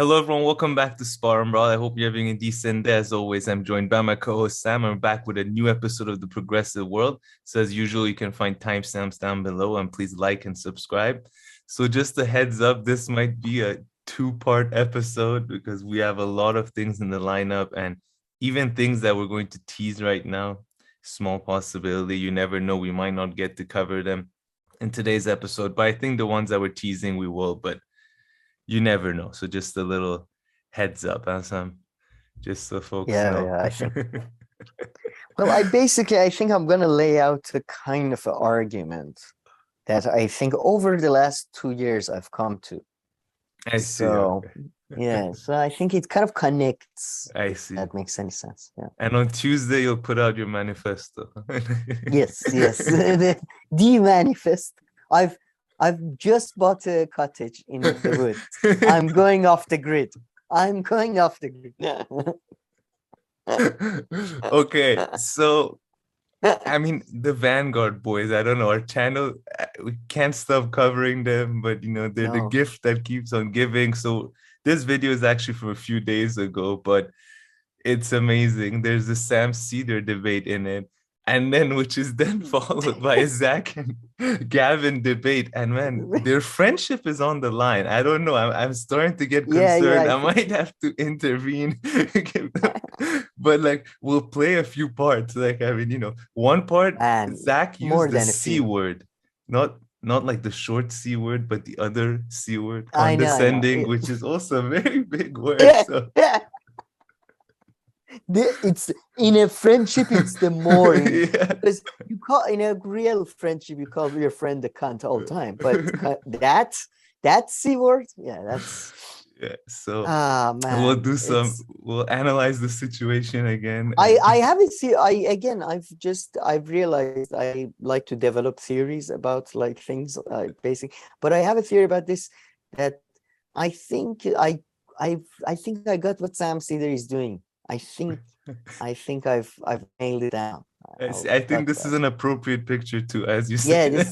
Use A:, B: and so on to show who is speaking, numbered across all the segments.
A: Hello, everyone. Welcome back to Spar and Brawl. I hope you're having a decent day. As always, I'm joined by my co-host Sam. I'm back with a new episode of The Progressive World. So, as usual, you can find timestamps down below, and please like and subscribe. So, just a heads up, this might be a two-part episode because we have a lot of things in the lineup, and even things that we're going to tease right now. Small possibility. You never know. We might not get to cover them in today's episode, but I think the ones that we're teasing, we will. But you never know. So just a little heads up, huh, Sam? Just so folks
B: Yeah,
A: know.
B: yeah, I think. Well, I think I'm gonna lay out a kind of argument that I think over the last 2 years I've come to.
A: I see.
B: So,
A: Okay.
B: yeah, so I think it kind of connects,
A: I
B: if
A: see.
B: that makes any sense. Yeah.
A: And on Tuesday, you'll put out your manifesto.
B: Yes, yes. The manifest. I've I've just bought a cottage in the woods. I'm going off the grid. I'm going off the grid.
A: Okay, so I mean the Vanguard boys, I don't know, our channel, we can't stop covering them, but they're the
B: No.
A: gift that keeps on giving. So this video is actually from a few days ago, but it's amazing. There's a Sam Seder debate in it, and then which is then followed by a Zack and Gavin debate. And man, their friendship is on the line. I don't know. I'm starting to get
B: Yeah, yeah,
A: concerned.
B: I
A: I
B: think
A: might have to intervene. But like, we'll play a few parts. Like, I mean, one part,
B: man,
A: Zack
B: more
A: used the
B: than a
A: C
B: few.
A: word, not like the short C word, but the other C word,
B: I know.
A: condescending, which is also a very big word.
B: Yeah,
A: So
B: yeah. It's in a friendship, it's the more
A: yeah.
B: because you call in a real friendship, you call your friend the cunt all the time. But that C word, yeah, that's
A: Yeah. So
B: man,
A: we'll analyze the situation again.
B: I haven't seen I again I've realized I like to develop theories about like things basic, but I have a theory about this that I think I think I got what Sam Cedar is doing. I think I've nailed it down. I'll
A: I think
B: talk
A: this is
B: about it.
A: an appropriate picture too, as you say.
B: Yeah, this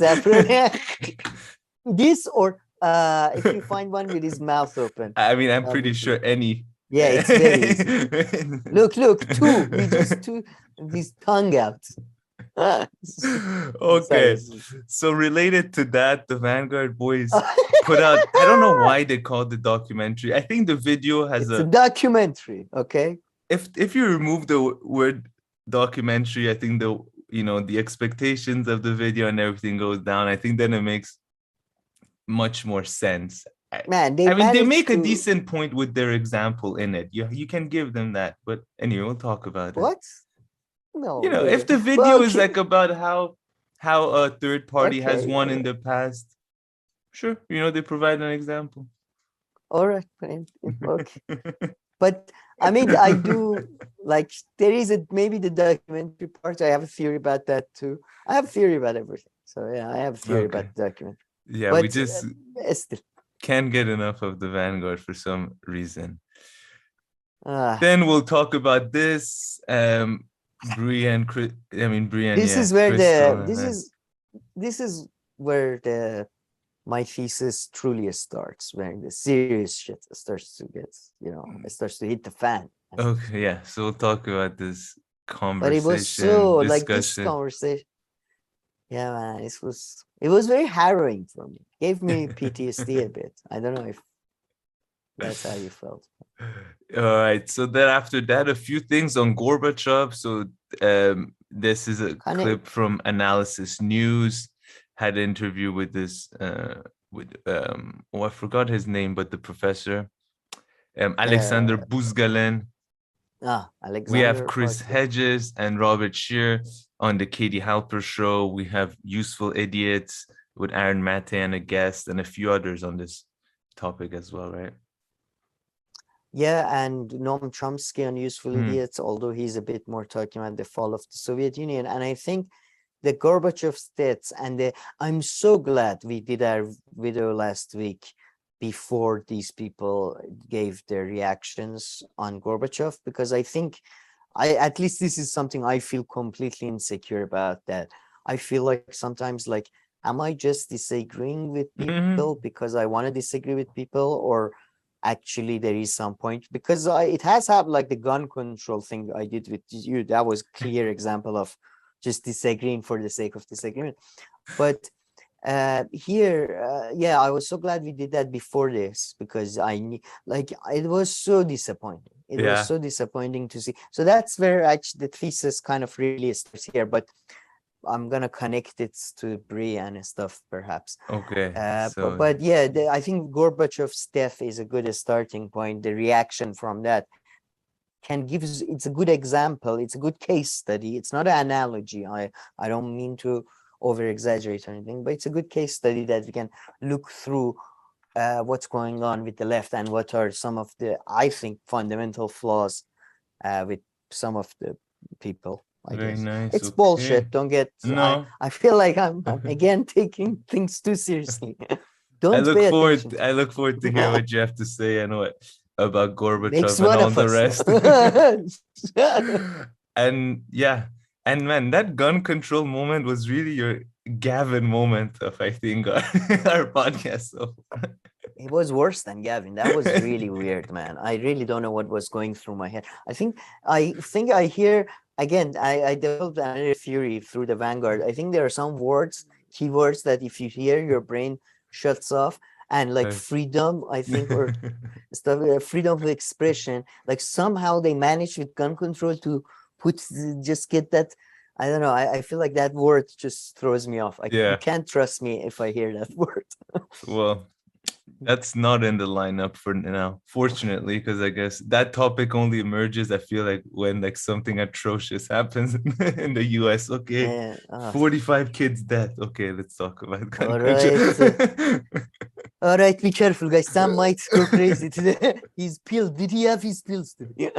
B: this or if you find one with his mouth open,
A: I mean, I'm pretty
B: obviously.
A: sure any.
B: Yeah, it's very easy. Look, two. He just two his tongue out. Sorry.
A: Okay, so related to that, the Vanguard boys put out. I don't know why they called the documentary. I think the video has
B: It's a
A: a.
B: documentary, okay?
A: If you remove the word documentary, I think the expectations of the video and everything goes down. I think then it makes much more sense. I,
B: Man, they
A: I mean, they
B: managed
A: make a
B: to
A: decent point with their example in it. You can give them that. But anyway, we'll talk about it.
B: what? No, they
A: If the
B: well
A: video is
B: okay,
A: like about how a third party has
B: okay,
A: won in the past, sure, they provide an example.
B: all right, fine, okay. But I mean, I do like there is a maybe the documentary part. I have a theory about that too. I have a theory about everything. So yeah, I have a theory
A: Okay.
B: about the documentary.
A: Yeah, we
B: But
A: just
B: still,
A: can't get enough of the Vanguard for some reason.
B: uh,
A: Then we'll talk about this. Brienne, I mean Brienne,
B: this
A: yeah,
B: is where
A: Crystal,
B: the
A: and then
B: this is where the my thesis truly starts, where the serious shit starts to get, it starts to hit the fan.
A: okay, yeah. So we'll talk about this
B: But it was so
A: conversation,
B: like this
A: discussion.
B: conversation. Yeah, man, it was very harrowing for me. Gave me PTSD a bit. I don't know if that's how you felt.
A: All right. So then after that, a few things on Gorbachev. So this is a
B: Kind of,
A: clip from Analysis News. Had an interview with this with I forgot his name, but the professor, Alexander
B: uh,
A: Buzgalin. We have
B: Alexander
A: Chris
B: Parker.
A: Hedges and Robert Shear on the Katie Halper show. We have Useful Idiots with Aaron Mate and a guest, and a few others on this topic as well, right?
B: Yeah, and Noam Chomsky on Useful
A: Hmm.
B: Idiots, although he's a bit more talking about the fall of the Soviet Union. And I think the Gorbachev stats I'm so glad we did our video last week before these people gave their reactions on Gorbachev, because I think at least this is something I feel completely insecure about, that I feel like sometimes like, am I just disagreeing with
A: Mm-hmm.
B: people because I want to disagree with people, or actually there is some point, because it has happened, like the gun control thing I did with you. That was clear example of just disagreeing for the sake of disagreement. But here, yeah, I was so glad we did that before this, because I knew, like, it was so disappointing. It was
A: Yeah.
B: so disappointing to see. So that's where actually the thesis kind of really starts here. But I'm gonna connect it to Brie and stuff, perhaps.
A: Okay.
B: But yeah, I think Gorbachev's death is a good starting point. The reaction from that can give us, it's a good example. It's a good case study. It's not an analogy. I don't mean to over exaggerate or anything, but it's a good case study that we can look through what's going on with the left and what are some of the, I think, fundamental flaws with some of the people. I
A: very
B: guess
A: nice.
B: it's
A: Okay.
B: bullshit. Don't get.
A: No.
B: I feel like I'm again taking things too seriously. Don't
A: I
B: pay attention.
A: look forward to hear what you have to say and what about
B: Makes
A: Gorbachev and
B: one
A: all
B: of
A: the
B: us.
A: rest. And yeah, and man, that gun control moment was really your Gavin moment of, I think, our podcast. So
B: It was worse than Gavin. That was really weird, man. I really don't know what was going through my head. I think I hear again. I developed another theory through the Vanguard. I think there are some words, keywords that if you hear, your brain shuts off. And like freedom, I think, or stuff, freedom of expression. Like somehow they managed with gun control to just get that. I don't know. I feel like that word just throws me off. You
A: yeah.
B: can't trust me if I hear that word.
A: Well, that's not in the lineup for now, fortunately, because I guess that topic only emerges, I feel like, when like something atrocious happens in the US. Okay, 45 kids dead. Okay, let's talk about gun
B: all
A: control.
B: right. All right, be careful, guys. Sam might go crazy today. He's pills. Did he have his pills today?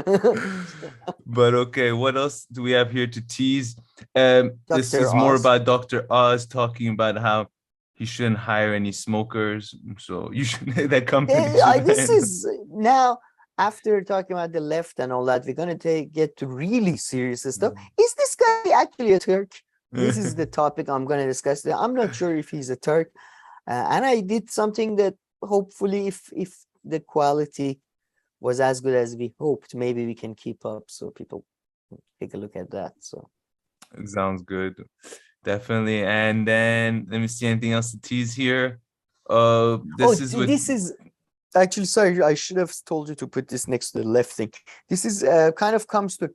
A: But okay, what else do we have here to tease? This
B: Dr.
A: is more
B: Oz.
A: about Dr. Oz talking about how he shouldn't hire any smokers. So you should, that company should.
B: This is now, after talking about the left and all that, we're going to get to really serious stuff. Is this guy actually a Turk? This is the topic I'm going to discuss. I'm not sure if he's a Turk. And I did something that hopefully, if the quality was as good as we hoped, maybe we can keep up so people take a look at that. So
A: sounds good. Definitely. And then let me see anything else to tease here. This
B: is actually, sorry, I should have told you to put this next to the left thing. This is kind of comes to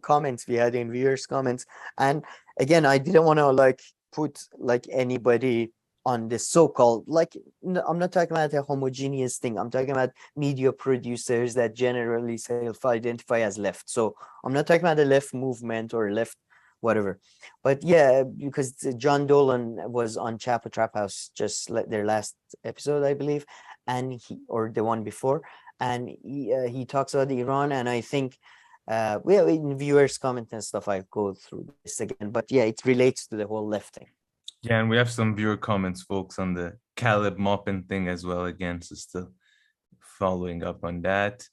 B: comments we had in viewers' comments. And again, I didn't want to like put like anybody on the so-called, like, I'm not talking about a homogeneous thing. I'm talking about media producers that generally self-identify as left. So I'm not talking about the left movement or left whatever. But yeah, because John Dolan was on Chapo Trap House, just their last episode, I believe, and or the one before, and he talks about Iran, and I think well, in viewers' comments and stuff, I go through this again. But yeah, it relates to the whole left thing.
A: Yeah, and we have some viewer comments, folks, on the Caleb Maupin thing as well. Again, so still following up on that.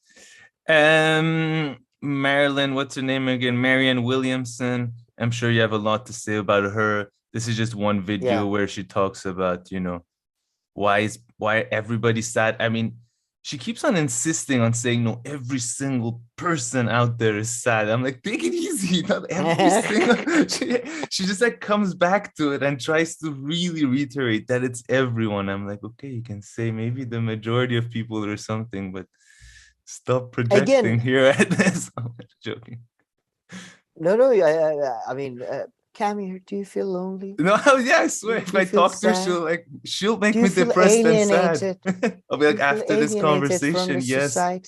A: Marilyn, what's her name again? Marianne Williamson. I'm sure you have a lot to say about her. This is just one video where she talks about, you know, why everybody's sad. I mean, she keeps on insisting on saying, no, every single person out there is sad. I'm like, take it easy. Not every single. She just like comes back to it and tries to really reiterate that it's everyone. I'm like, okay, you can say maybe the majority of people or something, but stop projecting again, here at this. I'm joking.
B: No, I mean, Kam here, do you feel lonely?
A: No, yeah, I swear, if I talk to her, she'll make me depressed and sad. I'll be like, after this conversation, yes. now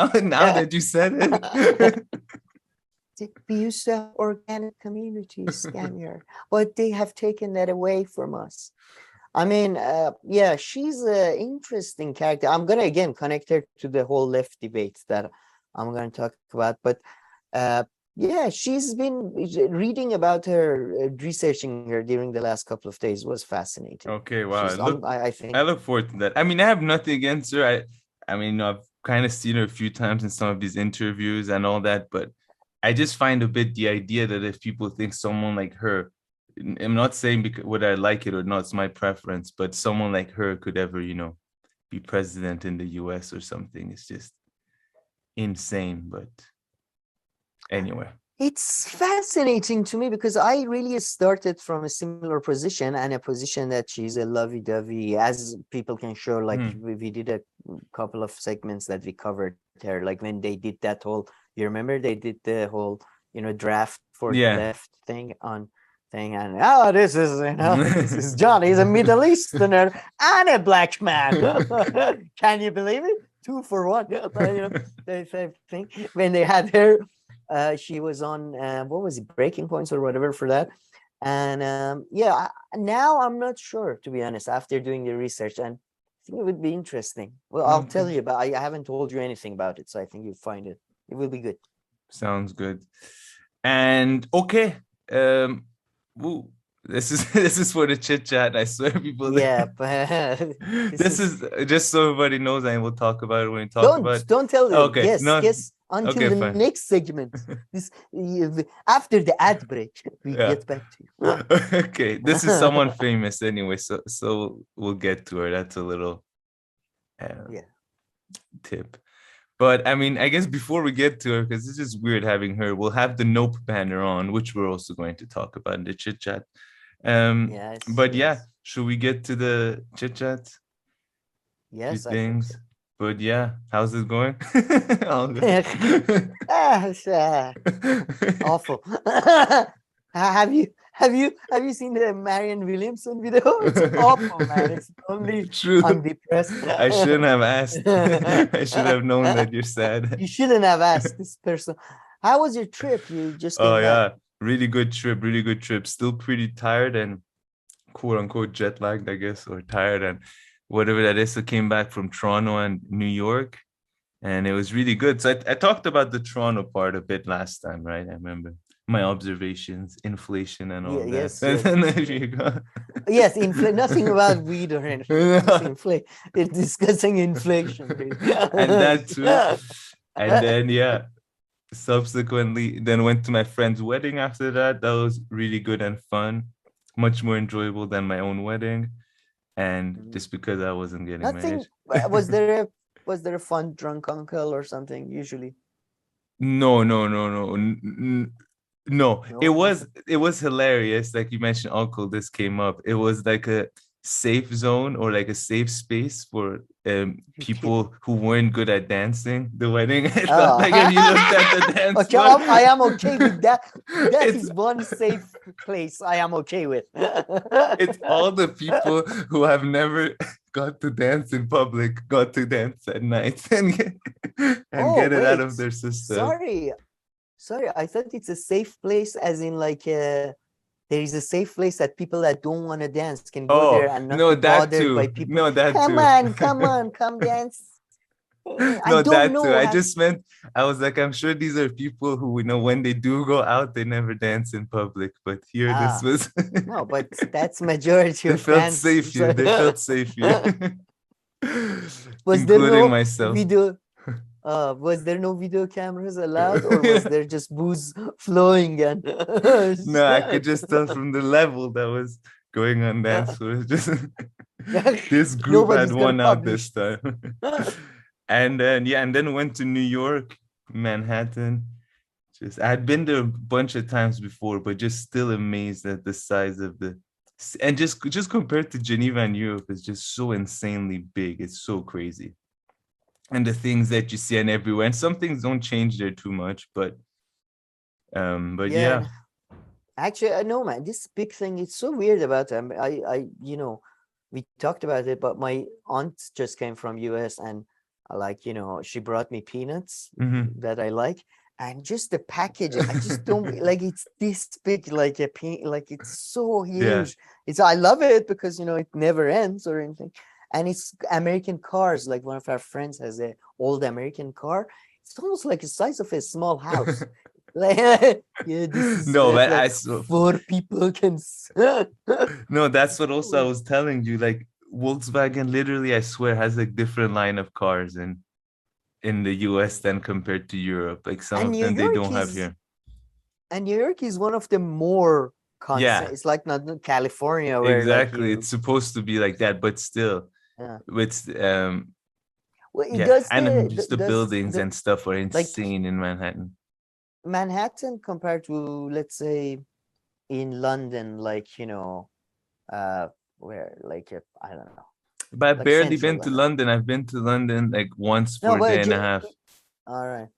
A: that you said it.
B: We used to have organic communities, Kam here, but they have taken that away from us. I mean, yeah, she's an interesting character. I'm going to, again, connect her to the whole left debate that I'm going to talk about. But yeah, she's been reading about her, researching her during the last couple of days was fascinating.
A: Okay, wow.
B: I think
A: I look forward to that. I mean, I have nothing against her. I mean, I've kind of seen her a few times in some of these interviews and all that, but I just find a bit the idea that if people think someone like her, I'm not saying because whether I like it or not, it's my preference, but someone like her could ever, you know, be president in the US or something. It's just insane. But anyway.
B: It's fascinating to me because I really started from a similar position, and a position that she's a lovey-dovey, as people can show. Like we did a couple of segments that we covered her, like when they did that whole, you remember they did the whole, draft for left thing on thing, and this is this is John, he's a Middle Easterner and a black man. Can you believe it? 2 for 1. The thing when they had her. She was on what was it, Breaking Points or whatever for that, and now I'm not sure, to be honest, after doing the research, and I think it would be interesting. Well, I'll tell you, but I haven't told you anything about it, so I think you'll find it will be good.
A: Sounds good. And okay, this is for the chit chat. I swear, people.
B: Yeah, but
A: this is just so everybody knows, and we'll talk about it when we talk about it.
B: Don't tell them.
A: Okay,
B: yes. Until the next segment. This after the ad break, we get back to you.
A: Okay, this is someone famous anyway, so we'll get to her. That's a little tip. But I mean, I guess before we get to her, because it's just weird having her, we'll have the Nope banner on, which we're also going to talk about in the chit chat. Should we get to the chit chat?
B: Yes,
A: I think so. But yeah, how's it going?
B: Awful. Have you seen the Marianne Williamson video? It's awful, man. It's only
A: true.
B: I'm depressed.
A: I shouldn't have asked. I should have known that you're sad.
B: You shouldn't have asked this person. How was your trip? You just came back.
A: Really good trip. Still pretty tired and quote unquote jet lagged, I guess, or tired and whatever that is. So came back from Toronto and New York, and it was really good. So I talked about the Toronto part a bit last time, right? I remember my observations, inflation and all that.
B: Yes.
A: There you go.
B: Yes, nothing about weed or anything. It's discussing inflation.
A: And that too. And then subsequently then went to my friend's wedding after that. That was really good and fun. Much more enjoyable than my own wedding. And just because I wasn't getting married.
B: Was there a fun drunk uncle or something usually?
A: No. It was hilarious. Like you mentioned, uncle, this came up. It was like a safe zone or like a safe space for people who weren't good at dancing. The wedding. Like if you looked at the dance.
B: Okay, I am okay with that. That is one safe place I am okay with.
A: It's all the people who have never got to dance in public, got to dance at night and get it out of their system.
B: Sorry, I thought it's a safe place, as in like there is a safe place that people that don't want to dance can go there and not be bothered by people.
A: No, that
B: come
A: too.
B: Come dance.
A: I just meant, I was like, I'm sure these are people who we know when they do go out, they never dance in public. But here, this was.
B: No, but that's majority of fans.
A: They felt safe here.
B: Was
A: including
B: there no
A: myself.
B: Video? Was there no video cameras allowed, or was there just booze flowing? And
A: no, I could just tell from the level that was going on dance floor. Just this group had won out this time. And then went to New York, Manhattan. I had been there a bunch of times before, but just still amazed at the size of and just compared to Geneva and Europe, it's just so insanely big. It's so crazy. And the things that you see and everywhere, and some things don't change there too much, but yeah.
B: Actually, no, man, this big thing, it's so weird about them. We talked about it, but my aunt just came from US, and she brought me peanuts that I like, and just the packaging, I just don't like. It's this big, like it's so huge. I love it because it never ends or anything. And it's American cars. Like one of our friends has an old American car. It's almost like the size of a small house. This is 4 people can.
A: No, that's what also I was telling you. Like Volkswagen, literally, I swear, has a different line of cars in the US than compared to Europe. Like some of them they don't have here.
B: And New York is one of the more. It's like not California. Where
A: exactly. It's supposed to be like that, but still.
B: Yeah.
A: with
B: Well, it
A: yeah,
B: does
A: and just the
B: does
A: buildings
B: the
A: and stuff are
B: like
A: insane in Manhattan.
B: Manhattan compared to, let's say, in London, like, where, like, I don't know,
A: But I've
B: like
A: barely
B: central
A: been to
B: London.
A: London. I've been to London like once
B: No,
A: for a
B: but
A: day and a half.
B: all right.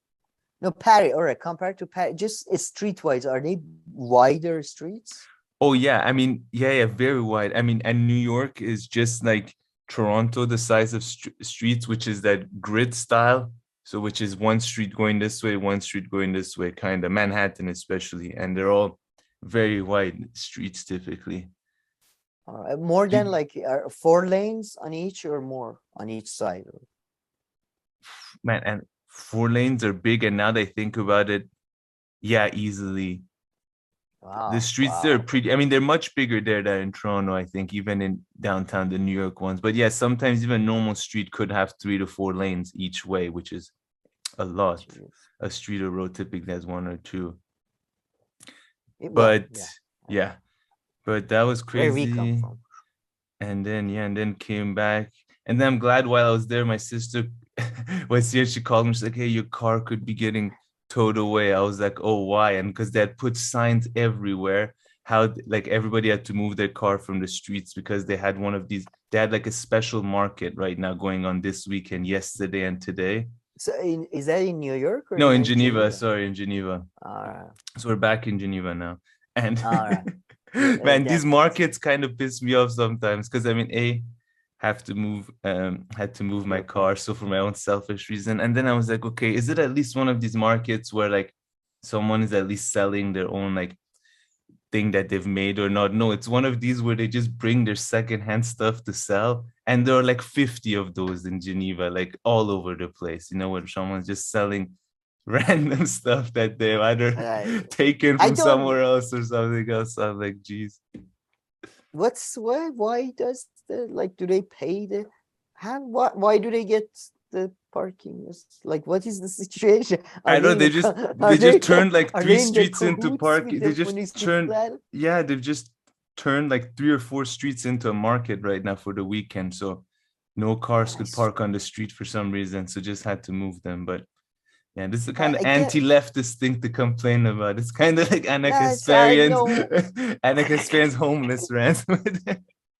B: No, Paris. All right. Compared to Paris, just streetwise, are they wider streets?
A: Oh yeah, I mean, yeah, very wide. I mean, and New York is just like Toronto, the size of streets, which is that grid style. So which is one street going this way, one street going this way, kind of Manhattan especially, and they're all very wide streets typically.
B: All right. More
A: You,
B: than like 4 lanes on each, or more on each side?
A: man, and 4 lanes are big, and now they think about it, yeah, easily. The
B: Wow.
A: streets there are
B: Wow.
A: pretty, I mean, they're much bigger there than in Toronto, I think, even in downtown, the New York ones. But yeah, sometimes even normal street could have 3 to 4 lanes each way, which is a lot.
B: Jeez.
A: A street or road typically has one or two.
B: Well,
A: But
B: yeah.
A: yeah, but that was
B: Where we come
A: crazy.
B: from.
A: And then yeah, and then came back. And then I'm glad while I was there, my sister was here. She called me. She's like, "Hey, your car could be getting towed away." I was like, "Oh, why?" And because they had put signs everywhere, how like everybody had to move their car from the streets because they had one of these. They had like a special market right now going on this weekend, yesterday and today.
B: So, is that in New York or
A: No, in
B: in
A: Geneva.
B: Geneva?
A: Sorry, in Geneva.
B: All right.
A: So we're back in Geneva now. And
B: All right.
A: man, these
B: That's
A: markets kind of piss me off sometimes because I mean, had to move my
B: your point.
A: car, so for my own selfish reason. And then I was like, okay, is it at least one of these markets where like someone is at least selling their own like thing that they've made or not? No, it's one of these where they just bring their secondhand stuff to sell. And there are like 50 of those in Geneva, like all over the place, where someone's just selling random stuff that they've either taken
B: I
A: from
B: don't.
A: somewhere else or something else. I'm like, geez.
B: Why does do they pay the why do they get the parking? It's like, what is the situation?
A: I know they
B: Are
A: just
B: they
A: turned like
B: are
A: three
B: they in the
A: streets into
B: cahoots with
A: parking. They
B: the
A: just turned,
B: municipal?
A: yeah, they've just turned like 3 or 4 streets into a market right now for the weekend. So no cars could park on the street for some reason. So just had to move them. But yeah, this is the kind of
B: I get.
A: anti-leftist thing to complain about. It's kind of like Anna
B: Yes, I
A: Kasparian's
B: know.
A: Anna Kasparian's homeless rant.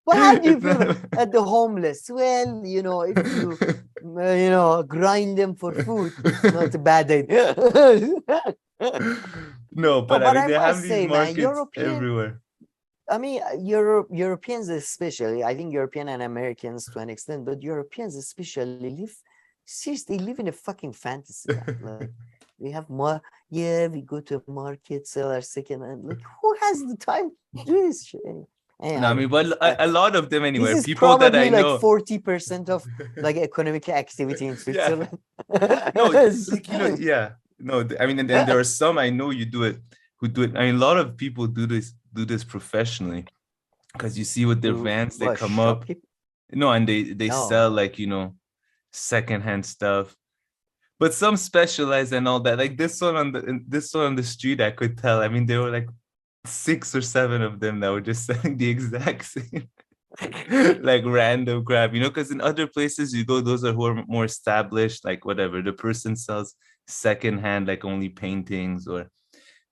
B: But how do you
A: It's
B: feel
A: not-
B: at the homeless? Well, if you grind them for food, it's not a bad idea.
A: No,
B: No,
A: but I
B: but
A: mean
B: I
A: they have
B: must
A: these
B: say, man,
A: markets everywhere.
B: I mean, Europeans especially, I think European and Americans to an extent, but Europeans especially seriously, live in a fucking fantasy land. Like, we have more, yeah, we go to a market, sell our second hand. Like, who has the time to do this shit?
A: No, I mean, but a lot of them
B: This
A: anyway.
B: is
A: People that I
B: probably like
A: know.
B: 40% of like economic activity in
A: Yeah.
B: Switzerland.
A: No, like yeah. No, I mean, and then there are some I know who do it. I mean, a lot of people do this professionally because you see with their
B: Do
A: vans they
B: what,
A: come up.
B: shopkeep?
A: No, and they sell
B: No.
A: like secondhand stuff. But some specialize and all that. Like this one on the street, I could tell. I mean, there were like 6 or 7 of them that were just selling the exact same like random crap, because in other places you go, those are who are more established, like whatever. The person sells secondhand, like only paintings, or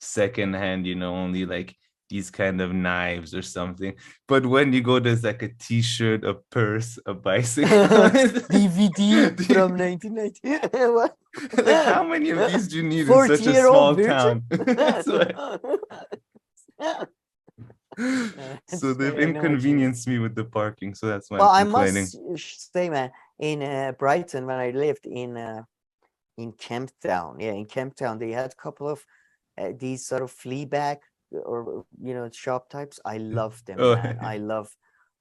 A: secondhand, only like these kind of knives or something. But when you go, there's like a t-shirt, a purse, a bicycle,
B: DVD from 1990. What?
A: like how many of these do you need in such a
B: 40-year-old
A: small
B: virgin?
A: town? So they've
B: I know what you mean.
A: inconvenienced me with the parking, so that's why I'm
B: Well, I
A: complaining.
B: must say, man, in Brighton, when I lived in Camptown, in Camptown, they had a couple of these sort of fleabag or shop types. I loved them,
A: Oh.
B: man.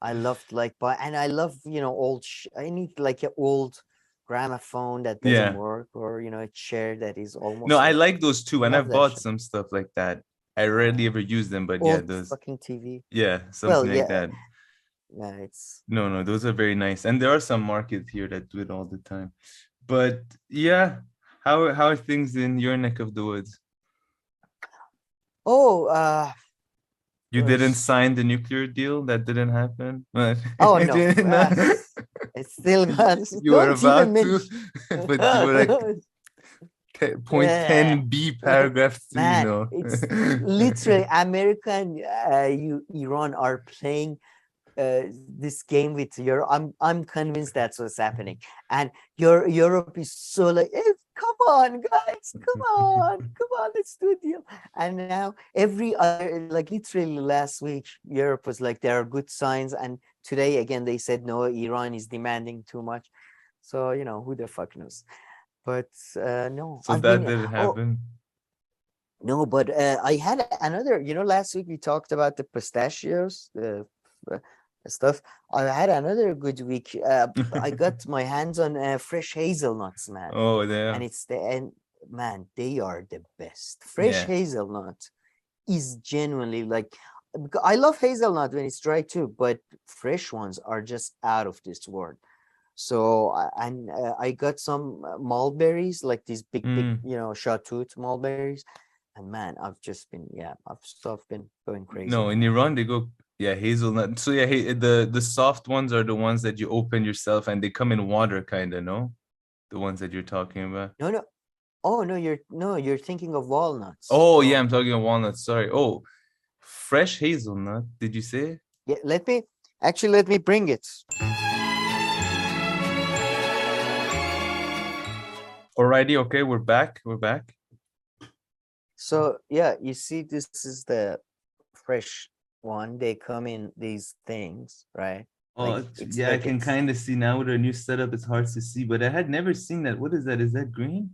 B: I loved like and I love old. I need like an old gramophone that doesn't work, or a chair that is almost.
A: No, I like those too, and I've bought
B: shit.
A: some stuff like that. I rarely ever use them, but
B: Old
A: those
B: fucking TV.
A: Yeah,
B: Well,
A: something like that.
B: Yeah, it's
A: No, those are very nice, and there are some markets here that do it all the time. But yeah, how are things in your neck of the woods?
B: Oh,
A: You didn't sign the nuclear deal? That didn't happen?
B: oh no. It's still got.
A: You were
B: Don't even
A: about to,
B: mention.
A: but you were like point
B: Yeah.
A: 10b paragraph 3,
B: Man, it's literally America and Iran are playing this game with Europe. I'm convinced that's what's happening. And Europe is so like, come on, guys, come on, let's do a deal. And now every other, like literally last week, Europe was like, there are good signs. And today again, they said, no, Iran is demanding too much. So, who the fuck knows? But no,
A: So that didn't happen.
B: No, but I had another, last week we talked about the pistachios, the stuff. I had another good week. I got my hands on fresh hazelnuts, man.
A: Oh, yeah.
B: And man, they are the best. Fresh
A: Yeah.
B: hazelnut is genuinely like, I love hazelnut when it's dry too, but fresh ones are just out of this world. So I got some mulberries, like these big, Shah-tooth mulberries. And man, I've been going crazy.
A: No, in Iran they go, hazelnut. So the soft ones are the ones that you open yourself, and they come in water, kind of, no? The ones that you're talking about.
B: No. Oh no, you're thinking of walnuts.
A: Oh yeah, I'm talking of walnuts. Sorry. Oh, fresh hazelnut. Did you say?
B: Yeah, let me bring it.
A: Alrighty, okay, we're back.
B: So yeah, you see, this is the fresh one. They come in these things, right?
A: Oh, I can kind of see now with our new setup. It's hard to see, but I had never seen that. What is that? Is that green?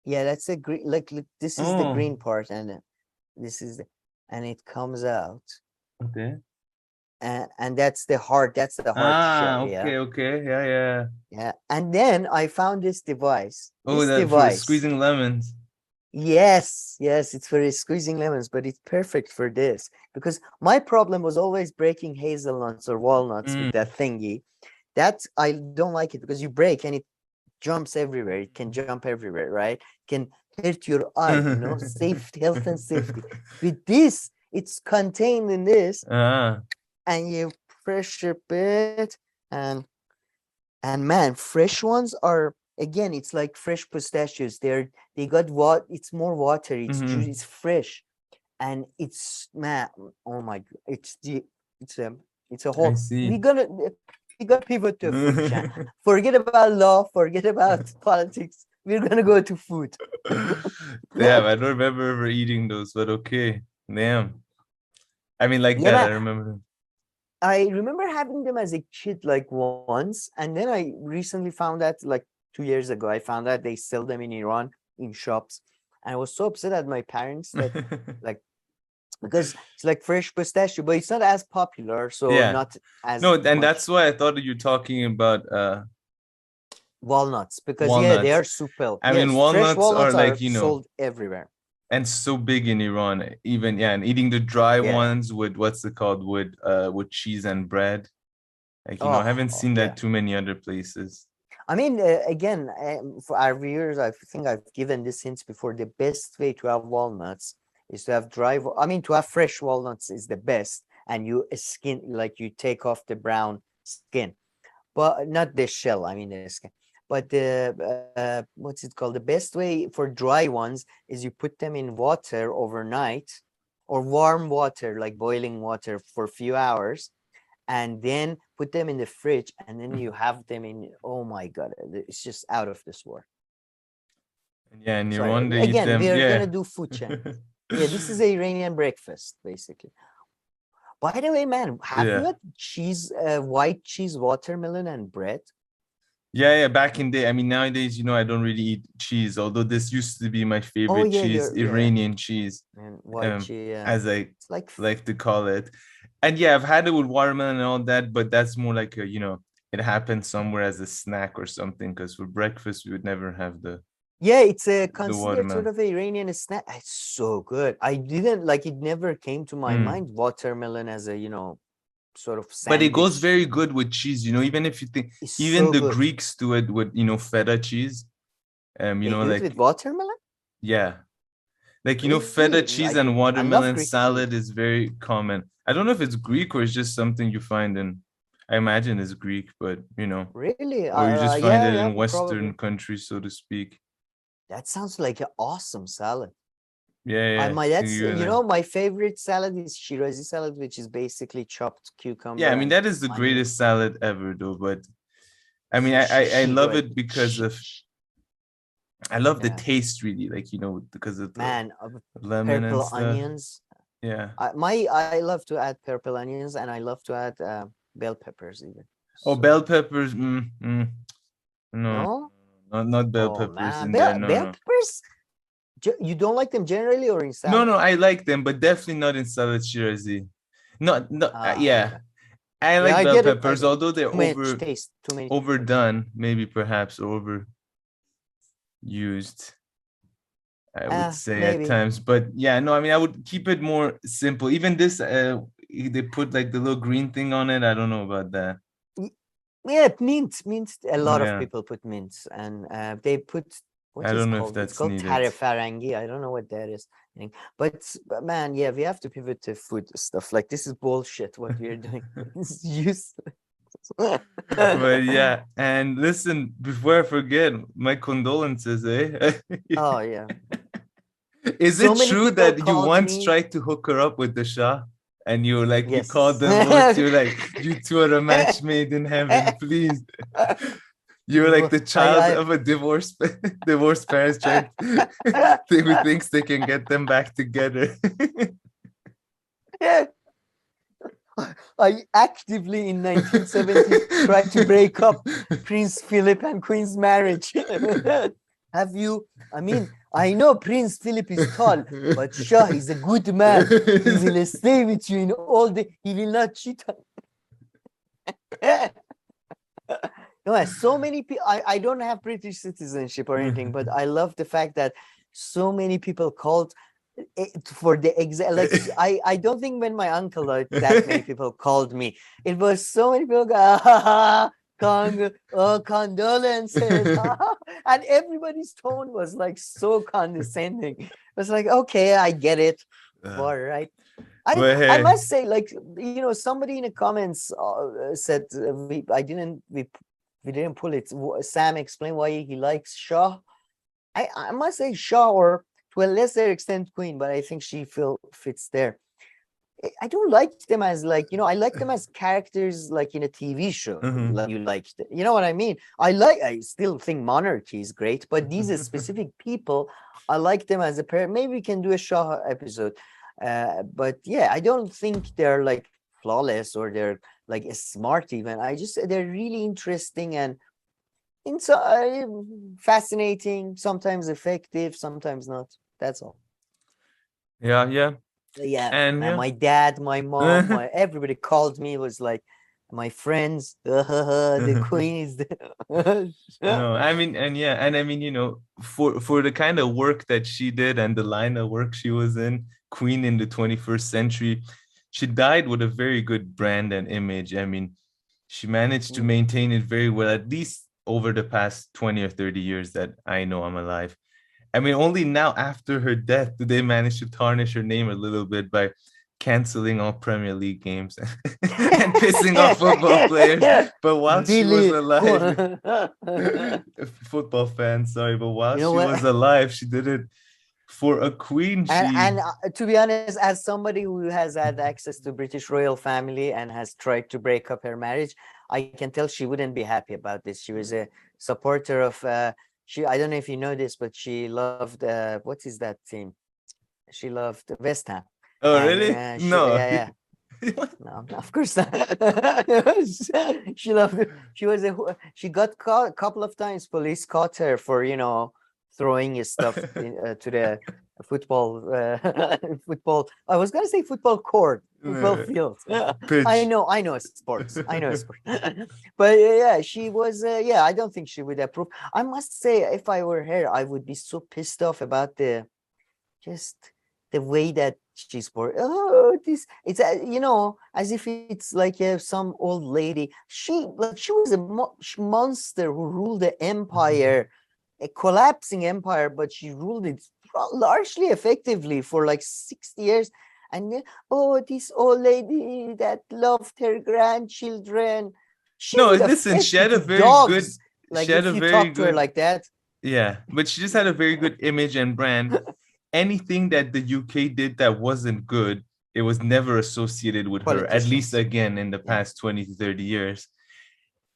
B: Yeah, that's a green. Like this is the green part, and this is and it comes out.
A: Okay.
B: And that's the heart. That's the heart shell.
A: Okay,
B: yeah.
A: Okay,
B: yeah. And then I found this device.
A: Oh, that for squeezing lemons.
B: Yes, it's for squeezing lemons, but it's perfect for this because my problem was always breaking hazelnuts or walnuts with that thingy. That I don't like it because you break and it jumps everywhere. It can jump everywhere, right? It can hurt your eye, safety, health and safety. With this, it's contained in this, and you pressure it, and man, fresh ones are, again, it's like fresh pistachios. They got what? It's more watery. It's juicy. It's fresh, and it's, man. Oh my god! It's a whole. We got pivot to food channel. Forget about law. Forget about politics. We're gonna go to food.
A: Damn, I don't remember ever eating those, but okay. Damn. I mean, like that. Man, I remember them.
B: I remember having them as a kid, like once, and then I recently found out, like 2 years ago, I found out they sell them in Iran in shops, and I was so upset at my parents that, like, because it's like fresh pistachio, but it's not as popular, so not as
A: and much. That's why I thought you were talking about
B: walnuts, because they are super.
A: I mean, walnuts are like,
B: sold everywhere.
A: And so big in Iran, even and eating the dry ones with what's it called, with cheese and bread. Like, I haven't seen that too many other places.
B: I mean, again, for our viewers, I think I've given this hint before. The best way to have walnuts is to have to have fresh walnuts is the best, and you you take off the brown skin, but not the shell. I mean the skin. But the what's it called? The best way for dry ones is you put them in water overnight, or warm water, like boiling water, for a few hours, and then put them in the fridge, and then you have them in. Oh my god, it's just out of this world.
A: Yeah, and Iran, they eat them.
B: We're gonna do food channel. Yeah, this is an Iranian breakfast, basically. By the way, man, have you had cheese, white cheese, watermelon, and bread?
A: Yeah, back in the day. I mean, nowadays, I don't really eat cheese, although this used to be my favorite cheese, Iranian cheese,
B: white cheese,
A: as I like to call it. And I've had it with watermelon and all that, but that's more like it happened somewhere as a snack or something, because for breakfast, we would never have the...
B: Yeah, it's a considered sort of an Iranian snack. It's so good. I didn't it never came to my mind, watermelon as a, sort of sandwich.
A: But it goes very good with cheese, even if you think, even the Greeks do it with, feta cheese.
B: Like with watermelon?
A: Yeah. Like, feta cheese and watermelon salad is very common. I don't know if it's Greek or it's just something you find in, I imagine it's Greek, but
B: Really?
A: or you just find
B: Yeah,
A: it
B: yeah,
A: in Western
B: probably.
A: countries, so to speak.
B: That sounds like an awesome salad.
A: Yeah,
B: I
A: yeah.
B: my that's
A: You like.
B: my favorite salad is Shirazi salad, which is basically chopped
A: Yeah,
B: cucumber
A: I mean
B: and
A: that is the
B: onion.
A: greatest salad ever, though. But I mean, I love it because of I love the
B: Yeah,
A: taste, really, like because of the
B: man,
A: lemon and
B: purple
A: stuff.
B: onions.
A: Yeah.
B: I love to add purple onions, and I love to add bell peppers even.
A: Oh,
B: So
A: bell peppers. No,
B: no,
A: not bell
B: oh
A: peppers
B: man,
A: in there. No,
B: bell
A: no.
B: peppers. You don't like them generally or in
A: No,
B: salad?
A: no, I like them, but definitely not in salad shirazi. Not, not,
B: Ah,
A: yeah.
B: okay.
A: I
B: Yeah,
A: like
B: I
A: bell
B: get it. I
A: peppers,
B: get it.
A: although they're
B: Too much taste. Too many peppers.
A: overdone, maybe perhaps overused. I would say at
B: Maybe.
A: times, but yeah, no, I mean, I would keep it more simple. Even this, they put like the little green thing on it. I don't know about that.
B: Yeah, mint. A lot of
A: Yeah,
B: people put mint, and they put what
A: I
B: is
A: don't know if
B: called. It's
A: that's
B: called
A: needed.
B: farangi. I don't know what that is. But man, yeah, we have to pivot to food stuff. Like this is bullshit. What we are doing. It's useless.
A: But yeah, and listen, before I forget, my condolences, eh?
B: Oh yeah.
A: Is
B: So
A: it
B: many
A: true
B: people
A: that you
B: called
A: once
B: me.
A: tried to hook her up with the Shah? And you called
B: Yes.
A: them both. You're like, you two are a match made in heaven, please. You're like
B: No,
A: the child of a divorced parents trying who thinks they can get them back together.
B: I actively in 1970s tried to break up Prince Philip and Queen's marriage. Have you? I mean, I know Prince Philip is tall, but Shah is a good man. He will stay with you in all the. He will not cheat on. No, so many people. I don't have British citizenship or anything, but I love the fact that so many people called for the exact. Like I don't think when my uncle died, that many people called me. It was so many people. Condolences, and everybody's tone was like so condescending. It was like, okay, I get it. All right. I
A: hey,
B: must say, like somebody in the comments said we didn't pull it. Sam explained why he likes Shah. I must say Shah, or to a lesser extent Queen, but I think she fits there. I don't like them as like I like them as characters like in a TV show.
A: Mhm.
B: Like you liked it. You know what I mean? I still think monarchy is great, but these are specific people. I like them as a pair. Maybe we can do a Shah episode. But yeah, I don't think they're like flawless or they're like smart even. They're really interesting and fascinating, sometimes effective, sometimes not. That's all.
A: Yeah, yeah,
B: Yeah,
A: and yeah.
B: my dad, my mom, everybody called me. Was like my friends. The queen is the.
A: No, I mean, and yeah, and I mean, for the kind of work that she did and the line of work she was in, Queen in the 21st century, she died with a very good brand and image. I mean, she managed to maintain it very well, at least over the past 20 or 30 years that I know I'm alive. I mean, only now after her death did they manage to tarnish her name a little bit by canceling all Premier League games and pissing off football players. But while she was
B: Billy.
A: alive, football fans, sorry, but while
B: You know
A: she
B: what?
A: was alive, she did it for a queen.
B: And to be honest, as somebody who has had access to British royal family and has tried to break up her marriage, I can tell she wouldn't be happy about this. She was a supporter of I don't know if you know this, but she loved what is that team? She loved West Ham.
A: Oh,
B: And
A: really? No.
B: yeah. No, of course not. She loved it. She got caught a couple of times. Police caught her for throwing his stuff to the football football. I was gonna say football court, football field. I know sports. I know sports. But yeah, she was. Yeah, I don't think she would approve. I must say, if I were her, I would be so pissed off about just the way that she's born. Oh, it's as if it's like some old lady. She was a monster who ruled the empire, a collapsing empire, but she ruled it largely effectively for like 60 years. And this old lady that loved her grandchildren. She
A: No,
B: would have
A: listen,
B: fed
A: she
B: you
A: had a
B: to
A: very good,
B: dogs. Like
A: she had
B: if
A: a
B: you
A: very
B: talk to her
A: good,
B: like that.
A: yeah, but she just had a very good image and brand. Anything that the UK did that wasn't good, it was never associated with her, at least
B: Politicians.
A: again in the
B: Yeah.
A: past 20 to 30 years.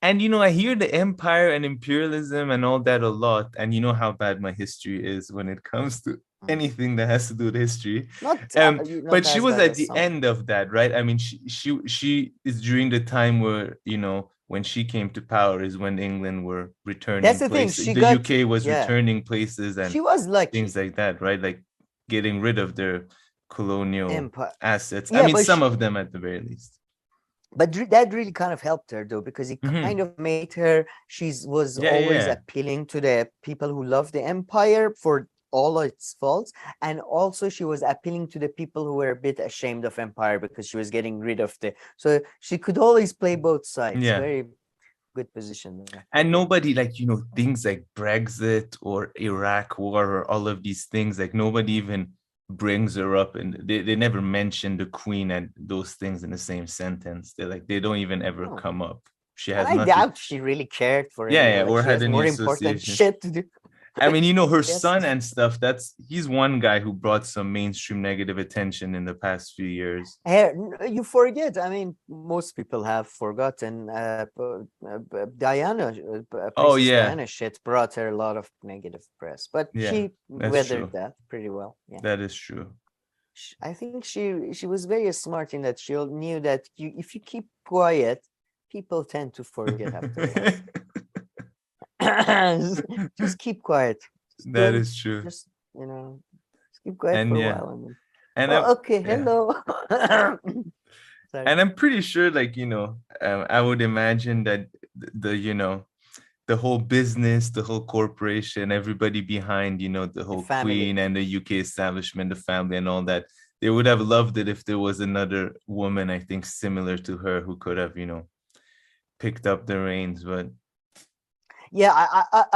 A: And I hear the empire and imperialism and all that a lot. And you know how bad my history is when it comes to
B: Mm.
A: anything that has to do with history.
B: Not
A: But she
B: as
A: was
B: bad
A: at
B: as
A: the
B: some.
A: end of that, right? I mean, she is during the time where, when she came to power is when England were
B: That's
A: returning
B: the thing.
A: places.
B: She
A: The
B: got,
A: UK was
B: yeah,
A: returning places and
B: she was
A: things
B: lucky.
A: like that, right? Like getting rid of their colonial
B: Empire.
A: assets. I
B: Yeah,
A: mean,
B: but
A: some of them at the very least.
B: that really kind of helped her though, because it kind
A: Mhm.
B: of made her, was
A: Yeah,
B: always
A: yeah,
B: appealing to the people who love the empire for all its faults, and also she was appealing to the people who were a bit ashamed of empire because she was getting rid of so she could always play both sides.
A: yeah.
B: Very good position there.
A: And nobody, like, things like Brexit or Iraq war or all of these things, like nobody even brings her up, and they never mention the queen and those things in the same sentence. They don't even ever
B: Oh.
A: come up. She
B: And
A: has
B: I
A: nothing.
B: doubt she really cared for
A: Yeah,
B: anyone.
A: yeah,
B: Like
A: or
B: she
A: had
B: has
A: any
B: more important
A: association.
B: shit to do.
A: I mean, her
B: Yes.
A: son and stuff, he's one guy who brought some mainstream negative attention in the past few years.
B: You forget. I mean, most people have forgotten. Diana,
A: Oh
B: Princess
A: yeah,
B: Diana shit brought her a lot of negative press, but
A: yeah,
B: she
A: that's
B: weathered
A: true.
B: that pretty well. Yeah,
A: That is true.
B: I think she was very smart in that she knew that if you keep quiet, people tend to forget after a while. Just keep quiet. Just
A: That
B: don't.
A: is true.
B: Just just keep quiet
A: And
B: for a
A: yeah,
B: while, and then,
A: and
B: oh,
A: I'm
B: okay,
A: yeah.
B: hello. Sorry.
A: And I'm pretty sure, like, I would imagine that the whole business, the whole corporation, everybody behind, the
B: The
A: whole
B: family.
A: queen and the UK establishment, the family and all that, they would have loved it if there was another woman, I think, similar to her who could have, picked up the reins. But
B: Yeah,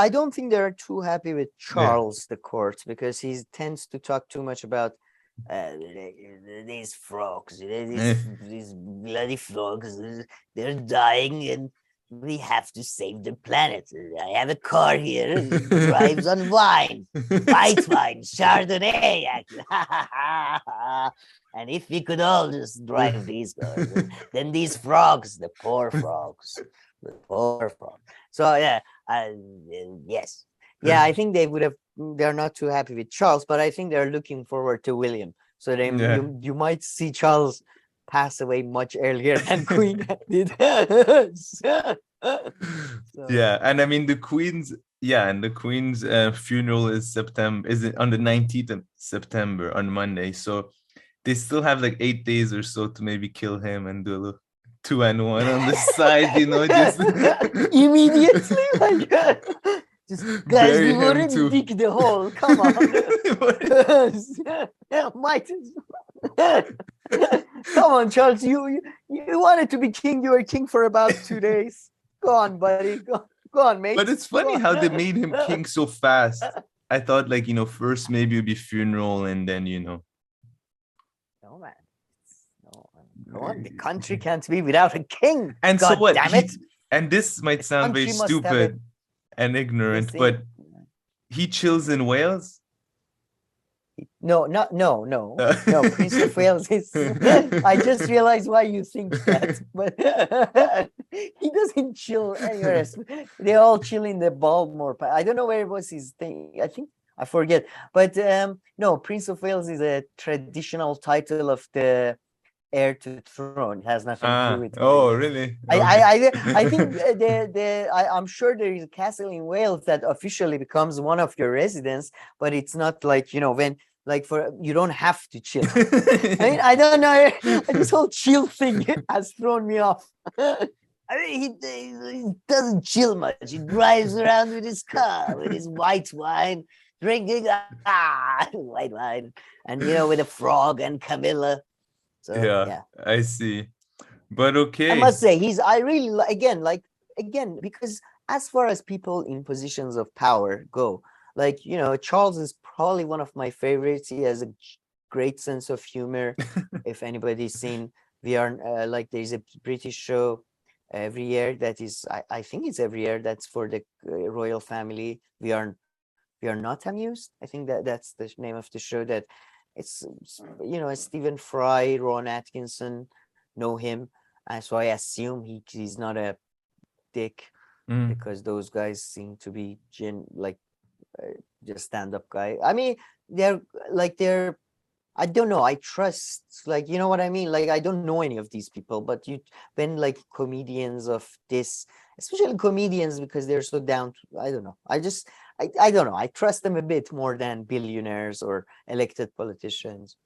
B: I don't think they're too happy with
A: yeah.
B: Charles the court, because he tends to talk too much about these frogs, these bloody frogs, they're dying, and we have to save the planet. I have a car here, it drives on wine, white wine, Chardonnay, actually. And if we could all just drive these cars, then these frogs, the poor frogs, the poor frogs. So yeah, yes, yeah, I think they're not too happy with Charles, but I think they're looking forward to William. So
A: Yeah.
B: you might see Charles pass away much earlier than Queen did.
A: Yeah, and I mean the queen's funeral is on the 19th of September, on Monday. So they still have like 8 days or so to maybe kill him and do a little 2-1 on the side, just
B: immediately, like just guys,
A: bury
B: we
A: him
B: wouldn't
A: too.
B: dig the hole. Come on. Might come on, Charles. You wanted to be king. You were king for about 2 days. Go on, buddy. Go on, mate.
A: But it's funny how they made him king so fast. I thought, like, first maybe it'd be funeral and then,
B: No, man. No, come on. The country can't be without a king.
A: And
B: God
A: so what?
B: damn it.
A: And this might sound very
B: Country must have a
A: stupid and ignorant,
B: thing.
A: but he chills in Wales.
B: No, Prince of Wales is. I just realized why you think that, but he doesn't chill anywhere else. They all chill in the Baltimore. I don't know where was his thing. I think I forget. But no, Prince of Wales is a traditional title of the heir to the throne. It has nothing to do with.
A: Oh, really?
B: I think I'm sure there is a castle in Wales that officially becomes one of your residence, but it's not like when you don't have to chill. I mean, I don't know. This whole chill thing has thrown me off. I mean, he doesn't chill much. He drives around with his car, with his white wine, drinking white wine, and with a frog and Camilla. So yeah,
A: I see. But okay.
B: I must say I really again, because as far as people in positions of power go, Charles is probably one of my favorites. He has a great sense of humor. If anybody's seen, there's a British show every year. That is, I think it's every year. That's for the royal family. We are not amused. I think that's the name of the show. That it's Stephen Fry, Ron Atkinson, know him, and so I assume he's not a dick, because those guys seem to be just stand-up guy. I mean, they're I don't know. I trust, you know what I mean? I don't know any of these people, but when comedians of this, especially comedians, because they're so down to, I don't know. I don't know. I trust them a bit more than billionaires or elected politicians.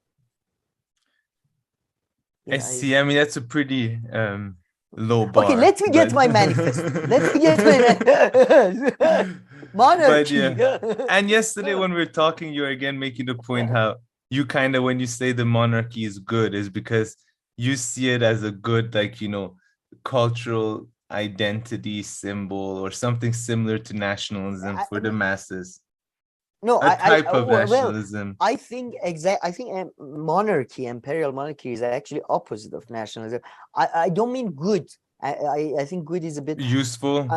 A: I see. I mean, that's a pretty low bar.
B: Okay, let me get my manifest. Let me get my monarchy.
A: Yeah. And yesterday when we were talking, you were again making the point how you kind of, when you say the monarchy is good, is because you see it as a good, cultural identity symbol or something similar to nationalism for the masses.
B: No,
A: a type of nationalism.
B: I think monarchy, imperial monarchy, is actually opposite of nationalism. I don't mean good. I think good is a bit
A: useful.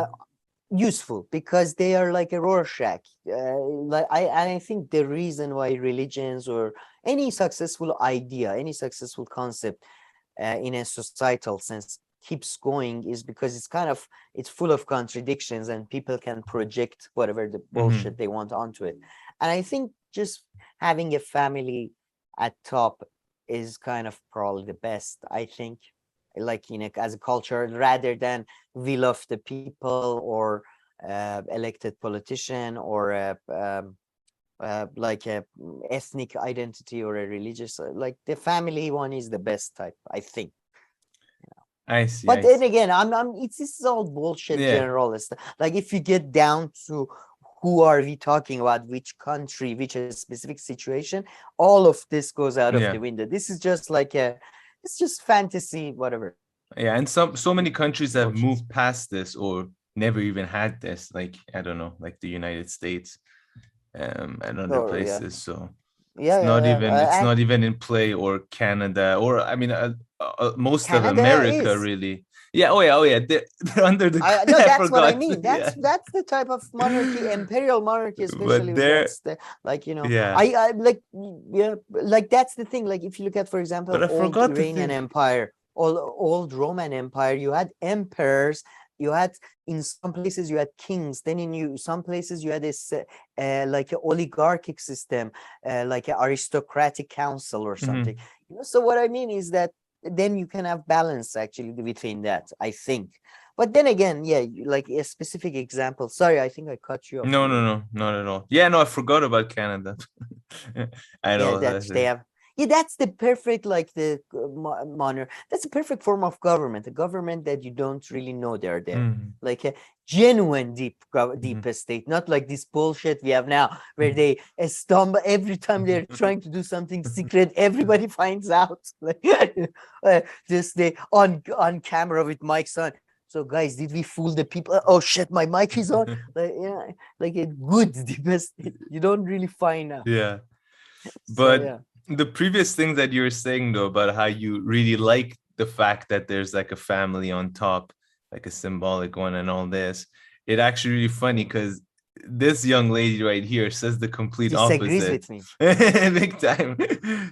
B: Useful because they are like a Rorschach. I think the reason why religions or any successful idea, any successful concept in a societal sense keeps going is because it's full of contradictions and people can project whatever the bullshit they want onto it. And I think just having a family at top is kind of probably the best, I think, as a culture, rather than we love the people or elected politician or a ethnic identity or a religious, the family one is the best type, I think.
A: I see.
B: But then again, this is all bullshit, generalist. If you get down to who are we talking about, which country, which specific situation, all of this goes out of the window. This is just it's just fantasy, whatever.
A: Yeah, and so many countries have moved past this or never even had this. I don't know, like the United States, and other places. So it's not even in play, or Canada, or I mean, most Canada of America is. Really. Yeah. Oh yeah. They're under the.
B: No, that's what I mean. That's the type of monarchy, imperial monarchy, especially. That's the, that's the thing. If you look at, for example, old Iranian Empire, old Roman Empire, you had emperors. You had, in some places you had kings. Then in some places you had this an oligarchic system, like an aristocratic council or something. So what I mean is that then you can have balance actually between that, I think. But then again, a specific example. Sorry, I think I cut you off.
A: No, not at all. Yeah, no, I forgot about Canada. I know
B: that they have. Yeah, that's the perfect, the monarch. That's the perfect form of government. A government that you don't really know they're there, like a genuine deep state, not like this bullshit we have now, where they stumble every time they're trying to do something secret. Everybody finds out, just they on camera with mics on. So guys, did we fool the people? Oh shit, my mic is on. Like a good deep state. You don't really find out.
A: Yeah, but. The previous thing that you were saying though about how you really like the fact that there's a family on top, like a symbolic one and all this, it actually really funny because this young lady right here says the complete opposite. With me. Big time.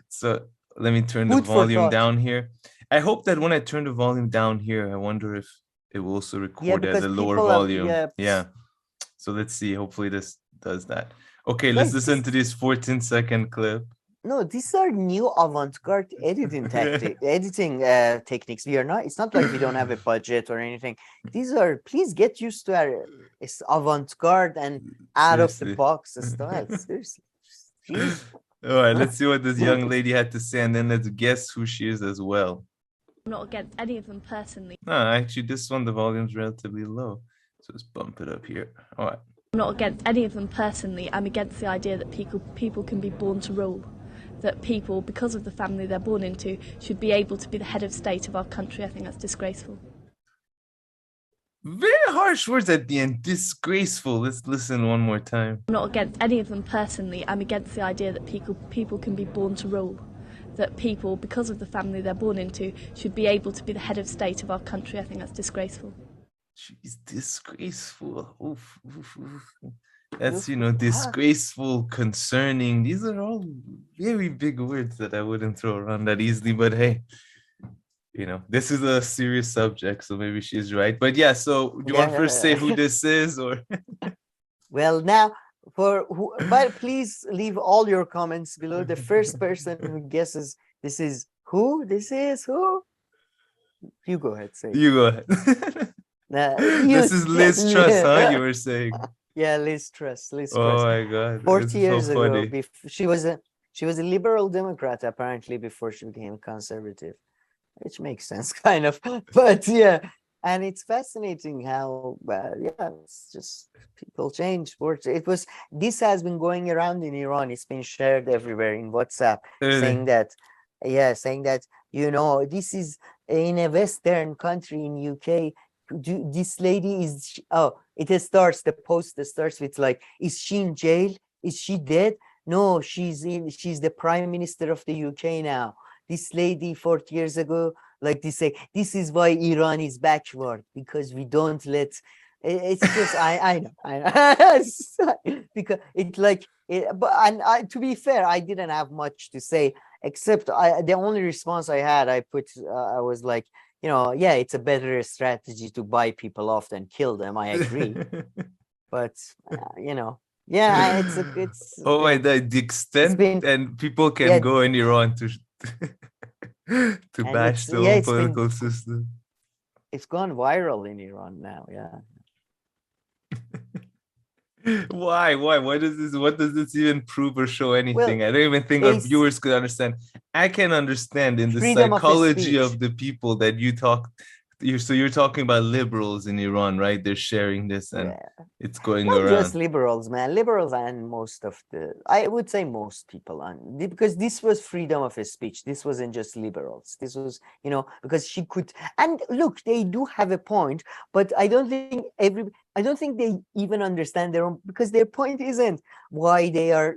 A: So let me turn the volume down here. I hope that when I turn the volume down here, I wonder if it will also record at a lower volume. Yeah. So let's see. Hopefully this does that. Okay, let's listen to this 14-second clip.
B: No, these are new avant-garde editing techniques. It's not like we don't have a budget or anything. These are, please get used to our avant-garde and out of the box style. Seriously.
A: All right, let's see what this young lady had to say, and then let's guess who she is as well.
C: I'm not against any of them personally.
A: No, actually, this one, the volume's relatively low. So let's bump it up here. All right.
C: I'm not against any of them personally. I'm against the idea that people can be born to rule. That people, because of the family they're born into, should be able to be the head of state of our country. I think that's disgraceful.
A: Very harsh words at the end. Disgraceful. Let's listen one more time.
C: I'm not against any of them personally. I'm against the idea that people can be born to rule. that people, because of the family they're born into, should be able to be the head of state of our country. I think that's disgraceful.
A: She's disgraceful. Oof, oof, oof. That's, disgraceful, concerning. These are all very big words that I wouldn't throw around that easily. But hey, this is a serious subject, so maybe she's right. But yeah, so do you want to first say who this is, or?
B: Well, now but please leave all your comments below. The first person who guesses this is who. You go ahead, say.
A: You go ahead. This is Liz Truss, huh? You were saying.
B: Yeah, Liz Truss.
A: Oh my God!
B: 40 years ago, she was a liberal Democrat apparently before she became conservative, which makes sense, kind of. But yeah, and it's fascinating how it's just people change. This has been going around in Iran. It's been shared everywhere in WhatsApp, saying that this is in a Western country in UK. This lady is the post starts with like, is she in jail? Is she dead? No, she's the prime minister of the UK now. This lady 40 years ago, like they say, this is why Iran is backward, because we don't let it's just I know because it like it, but and to be fair, I didn't have much to say, except the only response I had, I was like, it's a better strategy to buy people off than kill them. I agree. But, it's.
A: Oh my God, the extent and people can go in Iran to bash the whole political system.
B: It's gone viral in Iran now, yeah.
A: Why? What does this even prove or show anything? I don't even think our viewers could understand. I can understand in the psychology of the people that you're talking about liberals in Iran, right? They're sharing this and it's going around.
B: Not just liberals, man. Liberals and I would say most people, because this was freedom of speech. This wasn't just liberals. This was, because she could, and look, they do have a point, but I don't think they even understand their own, because their point isn't why they are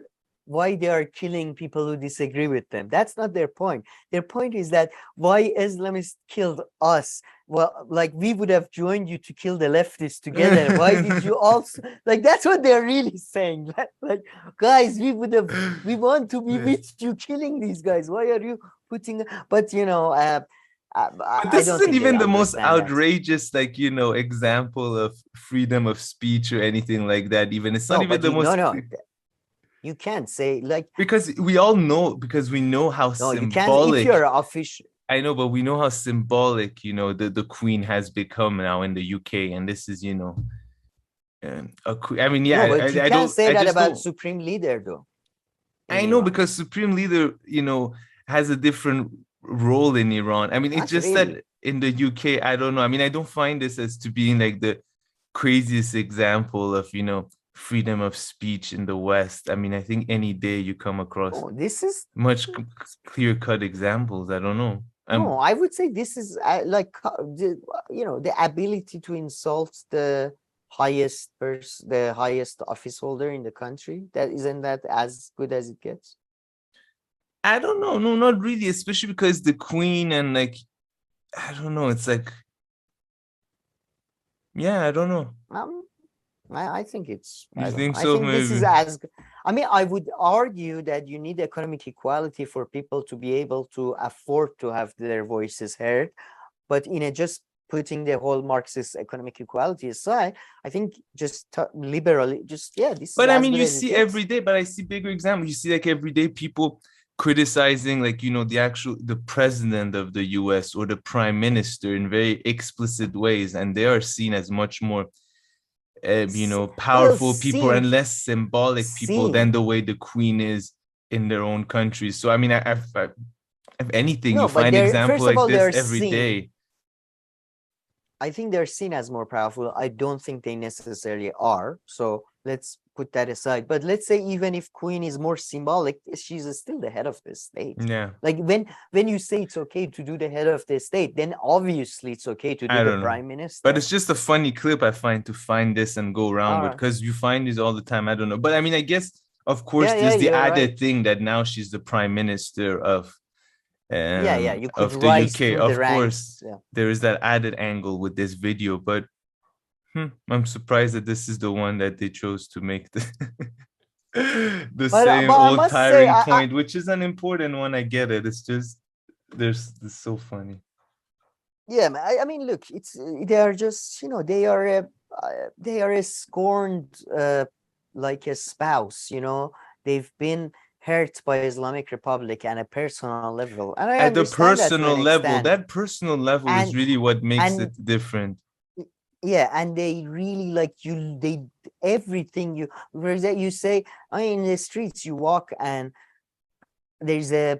B: killing people who disagree with them. That's not their point. Their point is that why Islamists killed us. Well, like, we would have joined you to kill the leftists together. Why did you also, like, that's what they're really saying. Like, guys, we want to be with you killing these guys. Why are you putting, but
A: but this isn't even the most outrageous, example of freedom of speech or anything like that. Even it's not even the most.
B: No. You can't say
A: because we know how symbolic.
B: You can't if you're official.
A: I know, but we know how symbolic, the Queen has become now in the UK, and this is, I mean, yeah.
B: No, but you can't say that about Supreme Leader, though.
A: I know, because Supreme Leader, has a different role in Iran. I mean, it's just that in the UK, I don't know. I mean, I don't find this as to being like the craziest example of, freedom of speech in the West. I mean, I think any day you come across
B: this is
A: much clear-cut examples. I don't know.
B: No, I would say this is the ability to insult the highest office holder in the country. Isn't that as good as it gets?
A: I don't know. No, not really. Especially because the Queen and I don't know. It's like, I don't know.
B: I think it's.
A: You think so? Maybe.
B: This is as. I mean, I would argue that you need economic equality for people to be able to afford to have their voices heard, but just putting the whole Marxist economic equality aside, I think just liberally, this.
A: But I mean, you see every day. But I see bigger examples. You see, everyday people criticizing, the president of the U.S. or the prime minister in very explicit ways, and they are seen as much more. Powerful people and less symbolic people than the way the Queen is in their own countries. So I mean, if anything, you find examples like this every day.
B: I think they're seen as more powerful. I don't think they necessarily are. So let's put that aside. But let's say even if Queen is more symbolic, she's still the head of the state.
A: Yeah.
B: Like when you say it's okay to do the head of the state, then obviously it's okay to do the prime minister.
A: But it's just a funny clip I find to find this and go around with, because you find these all the time. I don't know. But I mean, I guess, of course, there's the added thing that now she's the prime minister of
B: Yeah, you could
A: of the
B: rise
A: UK.
B: through the
A: Of course,
B: ranks. Yeah.
A: there is that added angle with this video, but I'm surprised that this is the one that they chose to make the the same
B: But I
A: old
B: must say,
A: tiring point, which is an important one. I get it. It's just it's so funny.
B: yeah, I mean, look, they are just, they are a scorned like a spouse. They've been hurt by Islamic Republic on a personal level, and I
A: At the
B: understand that to
A: personal
B: an
A: level,
B: extent.
A: that personal level is
B: And
A: really what makes
B: and
A: it different.
B: yeah, and they really like you. They everything you, whereas that you say, I mean, in the streets you walk and there's a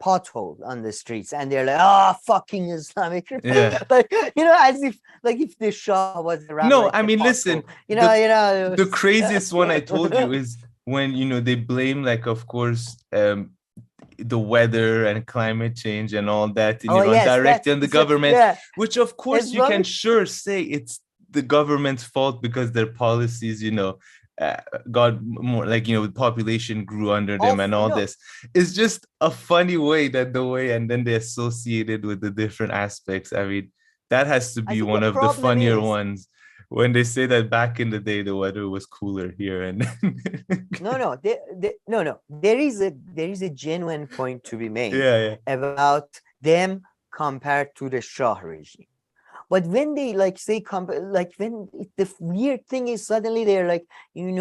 B: pothole on the streets, and they're like, fucking Islamic Republic.
A: Yeah.
B: Like, as if the Shah was around,
A: No,
B: like
A: I
B: the
A: mean,
B: pothole.
A: listen, the
B: It was-
A: craziest one I told you is when, they blame, like, of course, the weather and climate change and all that in
B: oh
A: Iran
B: yes,
A: directly on the government,
B: yeah,
A: which of course you can
B: Islamic.
A: sure say it's the government's fault because their policies, got more, like, population grew under them and all this. It's just a funny way and then they associated with the different aspects. I mean, that has to
B: I
A: be
B: think
A: one
B: the
A: of the
B: problem
A: funnier
B: is
A: ones when they say that back in the day the weather was cooler here and
B: no, there is a genuine point to be made
A: yeah.
B: about them compared to the Shah regime. But when they say the weird thing is suddenly they're like, in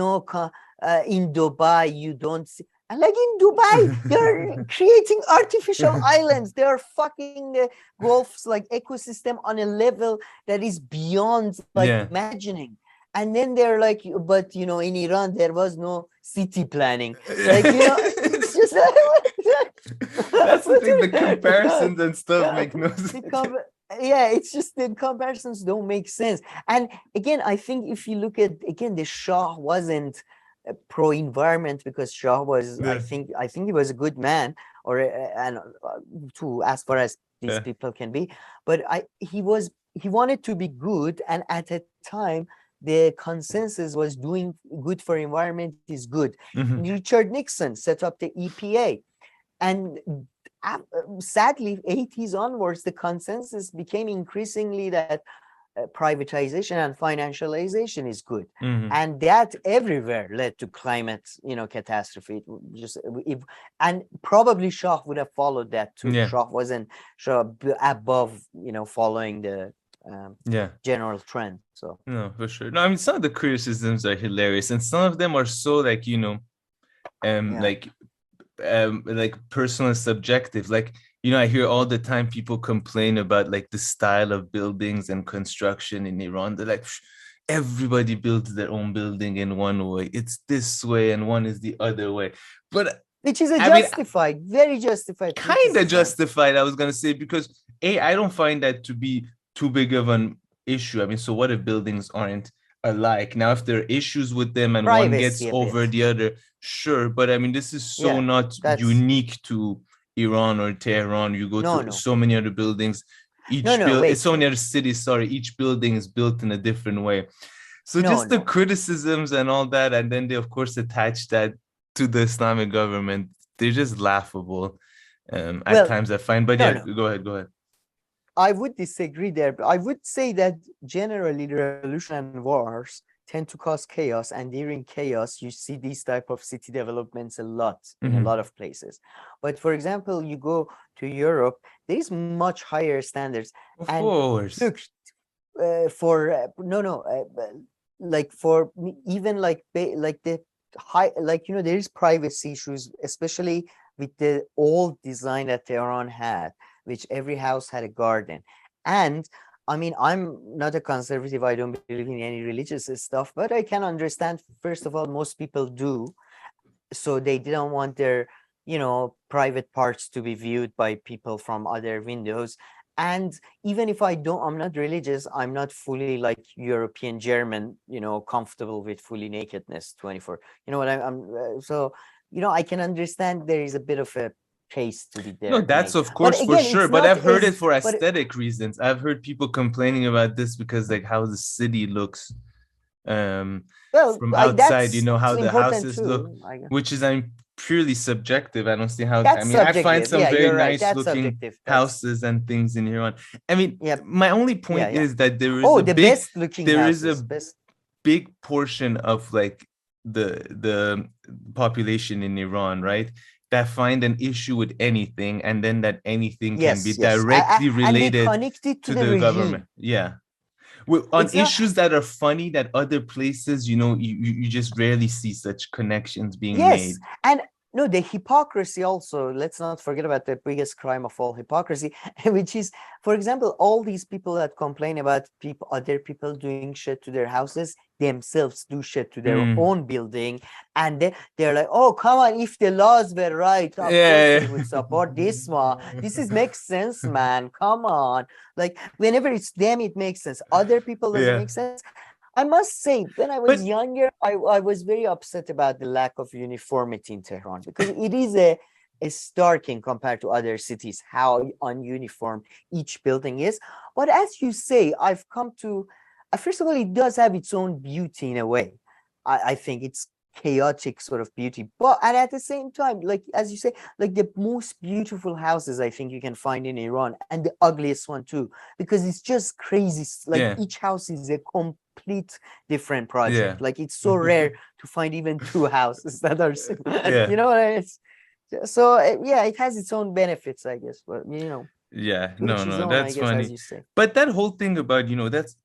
B: Dubai you don't see, and like in Dubai they're creating artificial islands. They're fucking the Gulf's like ecosystem on a level that is beyond imagining. And then they're like, but in Iran there was no city planning. Like, it's just
A: that's the thing. The comparisons and stuff make no sense.
B: Yeah, it's just the comparisons don't make sense. And again, I think if you look at the Shah wasn't pro-environment because Shah was, I think he was a good man, to as far as these people can be. But he wanted to be good, and at a time the consensus was doing good for environment is good. Richard Nixon set up the EPA, and sadly 80s onwards the consensus became increasingly that privatization and financialization is good, and that everywhere led to climate catastrophe. And probably Shah would have followed that too. Shah wasn't above following the general trend. So
A: no, for sure. No, I mean, some of the criticisms are hilarious and some of them are so like like personal subjective. Like, I hear all the time people complain about like the style of buildings and construction in Iran. They're like, everybody builds their own building in one way, it's this way, and one is the other way. But
B: which is very justified,
A: kind of justified, I was gonna say, because I don't find that to be too big of an issue. I mean, so what if buildings aren't alike? Now, if there are issues with them and one gets over the other, sure. But I mean, this is so not unique to Iran or Tehran. You go to so many other buildings. So many other cities, each building is built in a different way. So the criticisms and all that, and then they of course attach that to the Islamic government. They're just laughable at times, I find. But go ahead.
B: I would disagree there, but I would say that generally the revolution and wars tend to cause chaos, and during chaos you see these type of city developments a lot in a lot of places. But for example, you go to Europe, there is much higher standards.
A: Of course.
B: Look, there is privacy issues, especially with the old design that Tehran had, which every house had a garden. And I mean, I'm not a conservative, I don't believe in any religious stuff, but I can understand, first of all, most people do. So they didn't want their, private parts to be viewed by people from other windows. And even if I'm not religious, I'm not fully like European German, comfortable with fully nakedness 24. You know what I can understand there is a bit of a case to be there.
A: No, that's of course for sure. But I've heard it for aesthetic reasons. I've heard people complaining about this because like how the city looks from outside, how the houses look, which is purely subjective. I don't see how.
B: That's
A: I mean, I find
B: subjective.
A: some
B: Yeah,
A: very
B: you're right.
A: nice
B: That's
A: looking
B: subjective.
A: houses and things in Iran. I mean,
B: Yep.
A: my only point
B: Yeah.
A: is that
B: Oh, the best looking
A: there is
B: houses.
A: a
B: Best.
A: big portion of like the population in Iran, right, that find an issue with anything, and then that anything can be
B: Yes, yes.
A: directly
B: And they
A: related
B: connect it to
A: to
B: the
A: the
B: regime.
A: government. Yeah. Well, on
B: It's not.
A: issues that are funny that other places, you know, you just rarely see such connections being
B: Yes,
A: made.
B: and no, the hypocrisy also. Let's not forget about the biggest crime of all, hypocrisy, which is, for example, all these people that complain about other people doing shit to their houses, themselves do shit to their own building, and they're like, oh, come on, if the laws were right, of course we would support this one. This makes sense, man. Come on, like whenever it's them, it makes sense. Other people doesn't make sense. I must say, when I was younger, I was very upset about the lack of uniformity in Tehran, because it is a starking compared to other cities, how ununiform each building is. But as you say, I've come to, first of all, it does have its own beauty in a way. I think it's chaotic sort of beauty, and at the same time, like as you say, like the most beautiful houses I think you can find in Iran, and the ugliest one too, because it's just crazy. Like each house is a complete different project. Like it's so rare to find even two houses that are similar. You know what I mean? So yeah, it has its own benefits, I guess, but you know.
A: That's funny.
B: As you say.
A: But that whole thing about, you know, that's,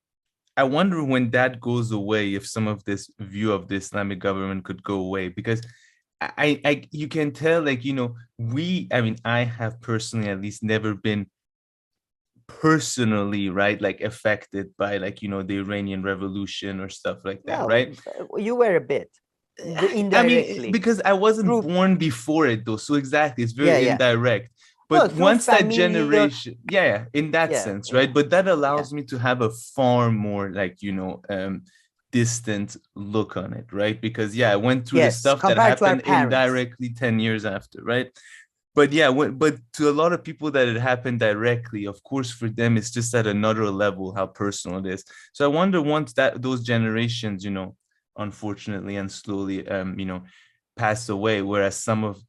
A: I wonder when that goes away, if some of this view of the Islamic government could go away, because you can tell, like, you know, I have personally at least never been personally, right, like affected by, like, you know, the Iranian Revolution or stuff like that, right?
B: You were a bit indirectly.
A: I mean, because I wasn't born before it though, so exactly, it's very indirect. But once that generation, in that sense, right? But that allows me to have a far more, like, you know, distant look on it, right? Because I went through the stuff that happened indirectly 10 years after, right? But but to a lot of people that it happened directly, of course, for them, it's just at another level how personal it is. So I wonder, once that those generations, you know, unfortunately and slowly, you know, pass away, whereas some of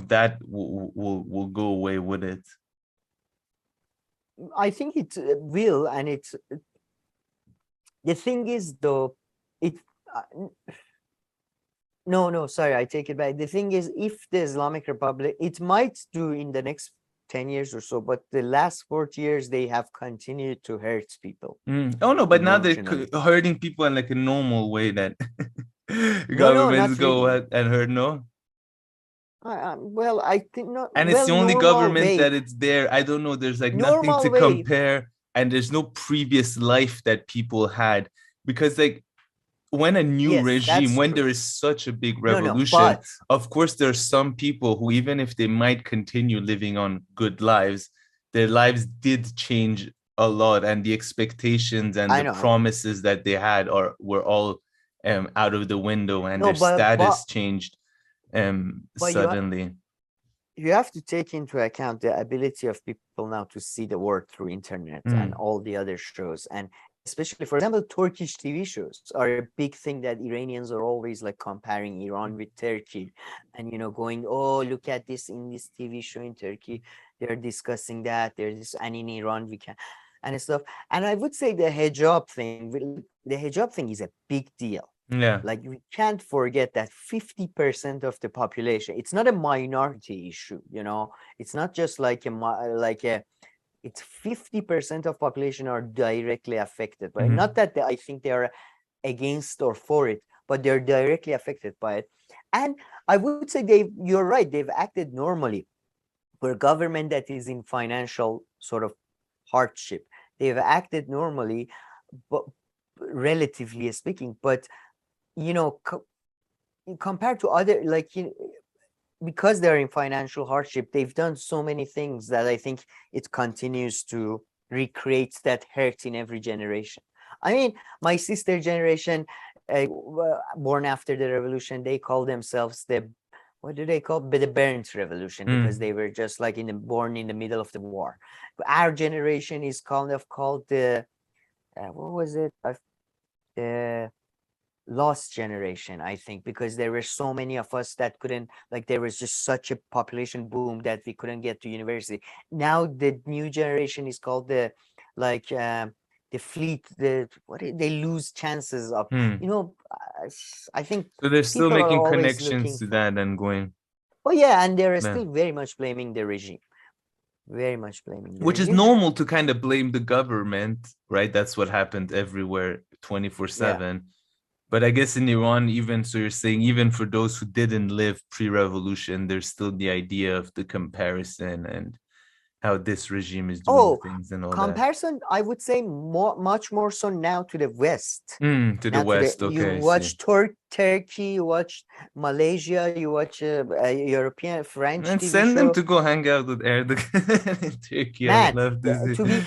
A: that will go away with it.
B: I think it will, and it's, the thing is though, it no, sorry, I take it back. The thing is, if the Islamic Republic, it might do in the next 10 years or so, but the last 40 years they have continued to hurt people.
A: Oh no, but now they're hurting people in like a normal way that governments go and hurt.
B: Well, I think not.
A: And it's the only government that it's there. I don't know. There's like nothing to compare, and there's no previous life that people had, because like when a new regime, when there is such a big revolution, of course there's some people who, even if they might continue living on good lives, their lives did change a lot, and the expectations and the promises that they had were all out of the window, and their status changed suddenly.
B: You have to take into account the ability of people now to see the world through internet and all the other shows, and especially, for example, Turkish TV shows are a big thing that Iranians are always like comparing Iran with Turkey, and you know, going, oh, look at this in this TV show in Turkey, they're discussing that, there's this, and in Iran we can, and stuff. And I would say the hijab thing is a big deal. Like, we can't forget that 50% of the population, it's not a minority issue, you know, it's not just like it's 50% of population are directly affected by it. Not that I think they are against or for it, but they're directly affected by it. And I would say you're right, they've acted normally. For a government that is in financial sort of hardship, they've acted normally, but relatively speaking. But you know, compared to other, like, you know, because they're in financial hardship, they've done so many things that I think it continues to recreate that hurt in every generation. I mean, my sister generation, born after the revolution, they call themselves the burnt revolution, because they were just like born in the middle of the war. But our generation is kind of called the what was it? lost generation, I think, because there were so many of us that couldn't, like, there was just such a population boom that we couldn't get to university. Now the new generation is called like the fleet, they lose chances of,
A: Hmm.
B: I think
A: So they're still
B: people are
A: making
B: always
A: connections
B: looking
A: to
B: for.
A: that and going,
B: Oh yeah, and they're
A: man.
B: still very much blaming the regime, very much blaming the
A: Which is
B: regime.
A: normal to kind of blame the government, right? That's what happened everywhere,
B: Yeah.
A: 24/7. But I guess in Iran, even so, you're saying even for those who didn't live pre-revolution, there's still the idea of the comparison and how this regime is doing
B: Oh,
A: things and all that.
B: comparison, I would say much more so now to the West.
A: To the
B: Now to the,
A: West,
B: you
A: okay, I see.
B: watch Turkey, you watch Malaysia, you watch a European French
A: And
B: TV
A: send them
B: show.
A: to go hang out with Erdogan in Turkey. I would
B: Man,
A: love to see.
B: to be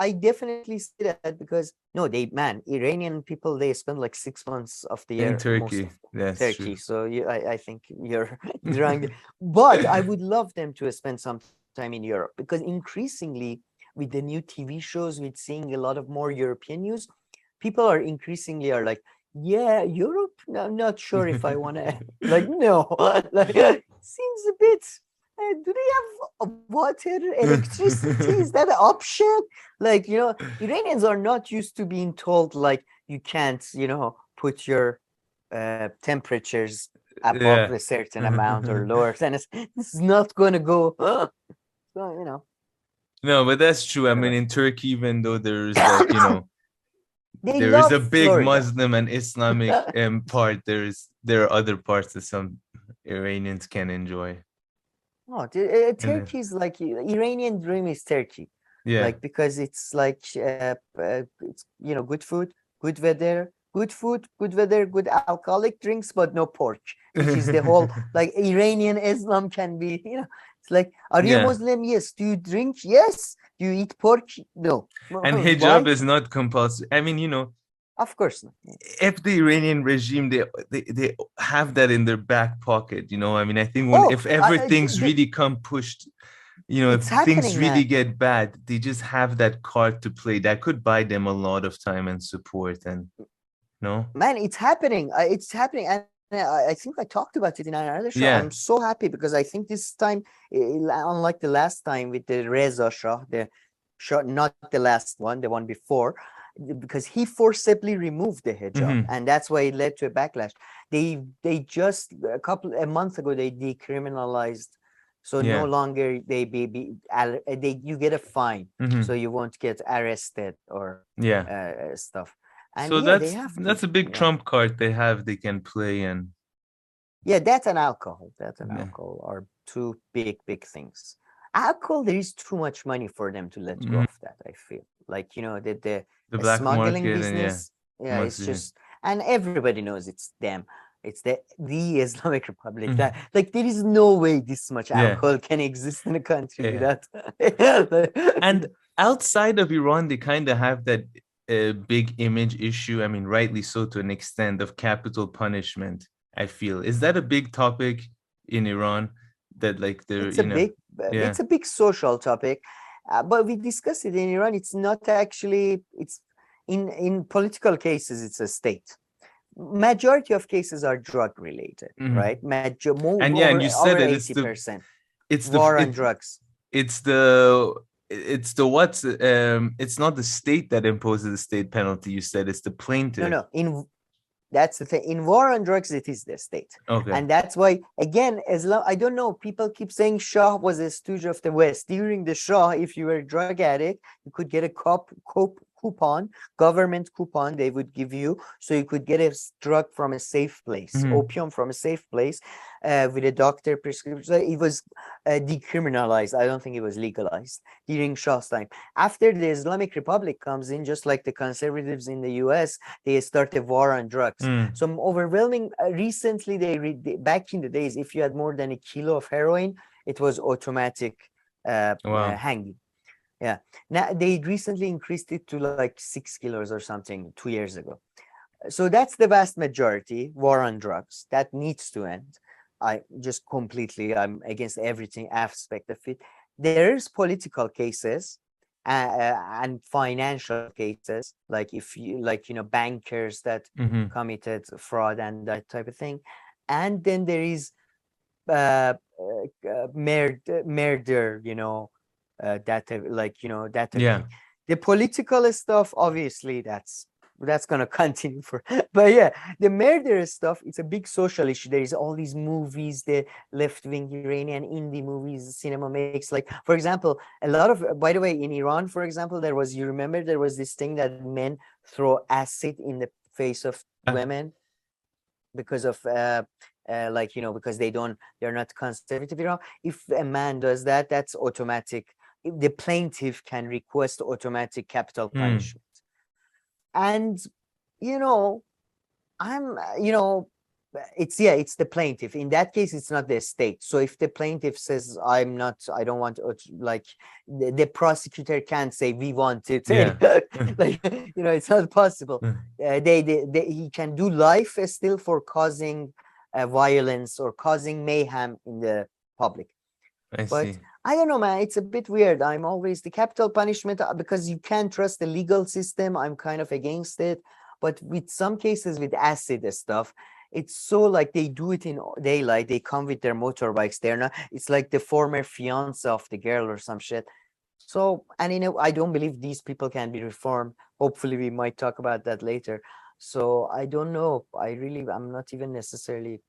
B: I definitely say that because no, Iranian people, they spend like 6 months of the
A: In
B: year most
A: Turkey,
B: of
A: that's
B: Turkey.
A: true.
B: So I think you're drunk. But I would love them to spend some time in Europe, because increasingly with the new TV shows, with seeing a lot of more European news, people are increasingly are like, yeah, Europe. No, I'm not sure if I want to. Like, no, like seems a bit. Do they have water, electricity? Is that an option? Like, Iranians are not used to being told like you can't, put your temperatures above
A: Yeah.
B: a certain amount or lower. Then it's not going to go. So,
A: No, but that's true. I mean,
B: whatever.
A: in Turkey, even though there's like,
B: They
A: there is
B: love
A: a big
B: Florida.
A: Muslim and Islamic part, there are other parts that some Iranians can enjoy.
B: Oh,
A: And then,
B: Turkey is like Iranian dream is Turkey,
A: yeah.
B: like because it's like it's good food, good weather, good weather, good alcoholic drinks, but no pork, which is the whole like Iranian Islam can be. It's like, are you a
A: Yeah.
B: Muslim? Yes. Do you drink? Yes. Do you eat pork? No.
A: And hijab
B: Why?
A: is not compulsory. I mean,
B: Of course not.
A: if the Iranian regime they have that in their back pocket, I mean, I think
B: Oh,
A: if everything's really come pushed, if
B: it's
A: things
B: happening,
A: really
B: man.
A: get bad, they just have that card to play that could buy them a lot of time and support. And no,
B: Man, it's happening. It's happening, and I think I talked about it in another show.
A: yeah,
B: I'm so happy because I think this time, unlike the last time with the Reza Shah, the Shah, not the last one, the one before, because he forcibly removed the hijab,
A: hmm,
B: and that's why it led to a backlash. They just a month ago they decriminalized, so no
A: yeah,
B: longer you get a fine, so
A: hmm,
B: you won't get arrested or
A: yeah.
B: stuff. And
A: So
B: yeah, they
A: that's
B: have to.
A: that's a big
B: Yeah.
A: trump card they have. They can play and
B: Yeah, that and alcohol. That and
A: yeah.
B: alcohol are two big things. Alcohol, there is too much money for them to let go
A: Mhm.
B: of that, I feel. Like, the
A: The black
B: smuggling
A: market and yeah,
B: business, yeah,
A: must
B: it's
A: be.
B: just, and everybody knows it's them. It's the Islamic Republic. That,
A: Mhm.
B: like, there is no way this much
A: Yeah,
B: alcohol can exist in a country
A: yeah.
B: without.
A: And outside of Iran, they kind of have that big image issue. I mean, rightly so to an extent of capital punishment. I feel is that a big topic in Iran that like they're
B: it's a big
A: yeah.
B: social topic, but we discussed it in Iran. It's not actually, it's in political cases, it's a state. Majority of cases are drug related,
A: Mhm.
B: right? More,
A: And yeah, and
B: over
A: you said
B: over
A: it.
B: 80%
A: It's the
B: war on drugs.
A: it's the what's it's not the state that imposes the state penalty. You said it's the
B: No,
A: plaintiff.
B: no, that's the thing. In war on drugs, it is the state.
A: Okay.
B: And that's why, again, as long, I don't know, people keep saying Shah was a stooge of the West. During the Shah, if you were a drug addict, you could get a coupon, government coupon they would give you. So you could get a drug from a safe place,
A: Mhm.
B: opium from a safe place with a doctor prescription. So it was decriminalized. I don't think it was legalized during Shah's time. After the Islamic Republic comes in, just like the conservatives in the US, they start a war on drugs.
A: Mm.
B: So overwhelming. Recently, back in the days, if you had more than a kilo of heroin, it was automatic
A: Wow.
B: hanging. Yeah. Now they recently increased it to like 6 kilos or something 2 years ago. So that's the vast majority. War on drugs that needs to end. I'm against everything aspect of it. There is political cases and financial cases, like if you like, bankers that committed fraud and that type of thing. And then there is murder, that that type of
A: Yeah.
B: thing. The political stuff, obviously, that's gonna continue for. But yeah, the murder stuff, it's a big social issue. There is all these movies, the left-wing Iranian indie movies cinema makes. Like, for example, a lot of, by the way, in Iran, for example, there was this thing that men throw acid in the face of women because of because they're not conservative. If a man does that, that's automatic. The plaintiff can request automatic capital punishment. And I'm it's the plaintiff. In that case, it's not the state. So if the plaintiff says, I don't want to, like, the prosecutor can't say we want it.
A: Yeah.
B: Like, it's not possible. He can do life still for causing violence or causing mayhem in the public.
A: I see.
B: I don't know, man. It's a bit weird. I'm always the capital punishment because you can't trust the legal system. I'm kind of against it. But with some cases with acid stuff, it's so like they do it in daylight. They come with their motorbikes. They're not. It's like the former fiance of the girl or some shit. So, and I don't believe these people can be reformed. Hopefully, we might talk about that later. So I don't know. I'm not even necessarily.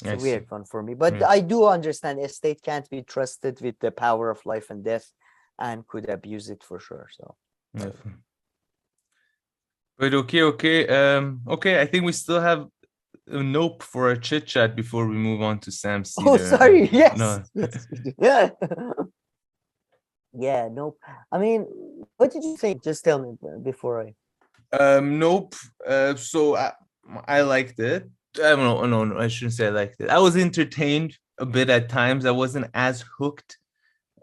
B: It's a weird one for me, but I do understand a state can't be trusted with the power of life and death, and could abuse it for sure. So,
A: but okay. I think we still have a nope for a chit chat before we move on to Sam's Seder.
B: Oh, sorry. Yes.
A: No.
B: Yeah. Yeah. Nope. I mean, what did you think? Just tell me before I.
A: Nope. So I liked it. I don't know. No, I shouldn't say I liked it. I was entertained a bit at times. I wasn't as hooked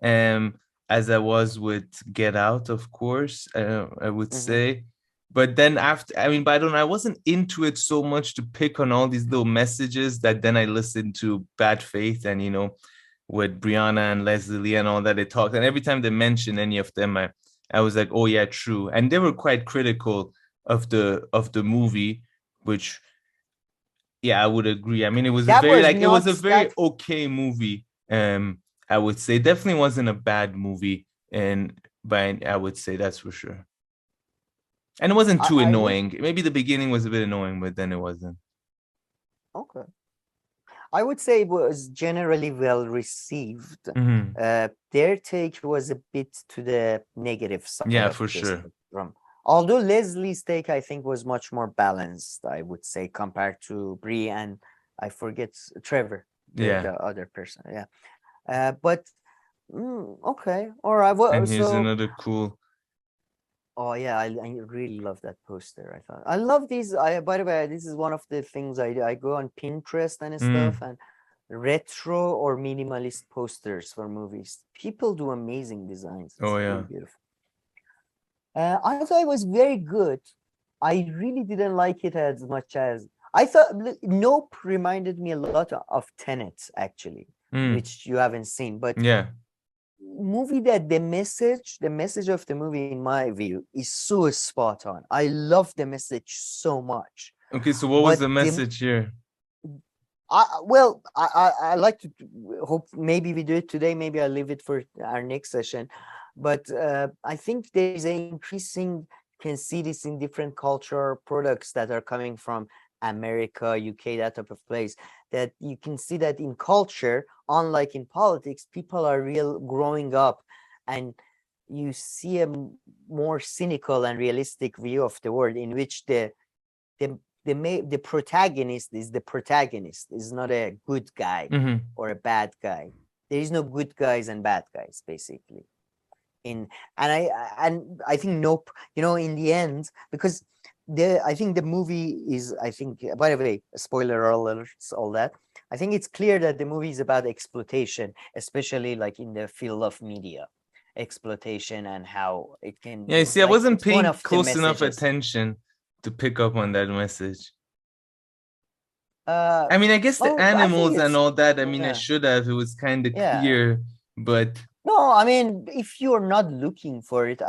A: as I was with Get Out, of course, I would say. But then after, I wasn't into it so much to pick on all these little messages that then I listened to Bad Faith and, with Brianna and Leslie and all that they talked. And every time they mentioned any of them, I was like, oh yeah, true. And they were quite critical of the movie, which, yeah, I would agree. I mean, it was a very okay movie. I would say definitely wasn't a bad movie, but I would say that's for sure. And it wasn't too annoying. Maybe the beginning was a bit annoying, but then it wasn't.
B: Okay. I would say it was generally well received. Their take was a bit to the negative side.
A: Yeah, for sure.
B: Although Leslie's take, I think, was much more balanced, I would say, compared to Brie and I forget Trevor, the other person. Yeah. But okay, all right. Well,
A: and here's another cool.
B: Oh yeah, I really love that poster. I love these. By the way, this is one of the things I go on Pinterest and stuff, and retro or minimalist posters for movies. People do amazing designs. It's really beautiful. I thought it was very good. I really didn't like it as much as I thought. Nope reminded me a lot of Tenet, actually, which you haven't seen. But movie that the message of the movie, in my view, is so spot on. I love the message so much.
A: Okay, so what was the message here?
B: I like to hope maybe we do it today. Maybe I'll leave it for our next session. But I think there is an increasing, can see this in different cultural products that are coming from America, UK, that type of place, that you can see that in culture, unlike in politics, people are growing up, and you see a more cynical and realistic view of the world in which the protagonist is not a good guy or a bad guy. There is no good guys and bad guys, basically. I think nope, in the end, because I think the movie is, by the way, spoiler alerts, all that. I think it's clear that the movie is about exploitation, especially like in the field of media, exploitation and how it can.
A: Yeah, see, I wasn't paying close enough attention to pick up on that message. I guess the animals and all that, I should have. It was kind of clear, but
B: No, I mean, if you're not looking for it,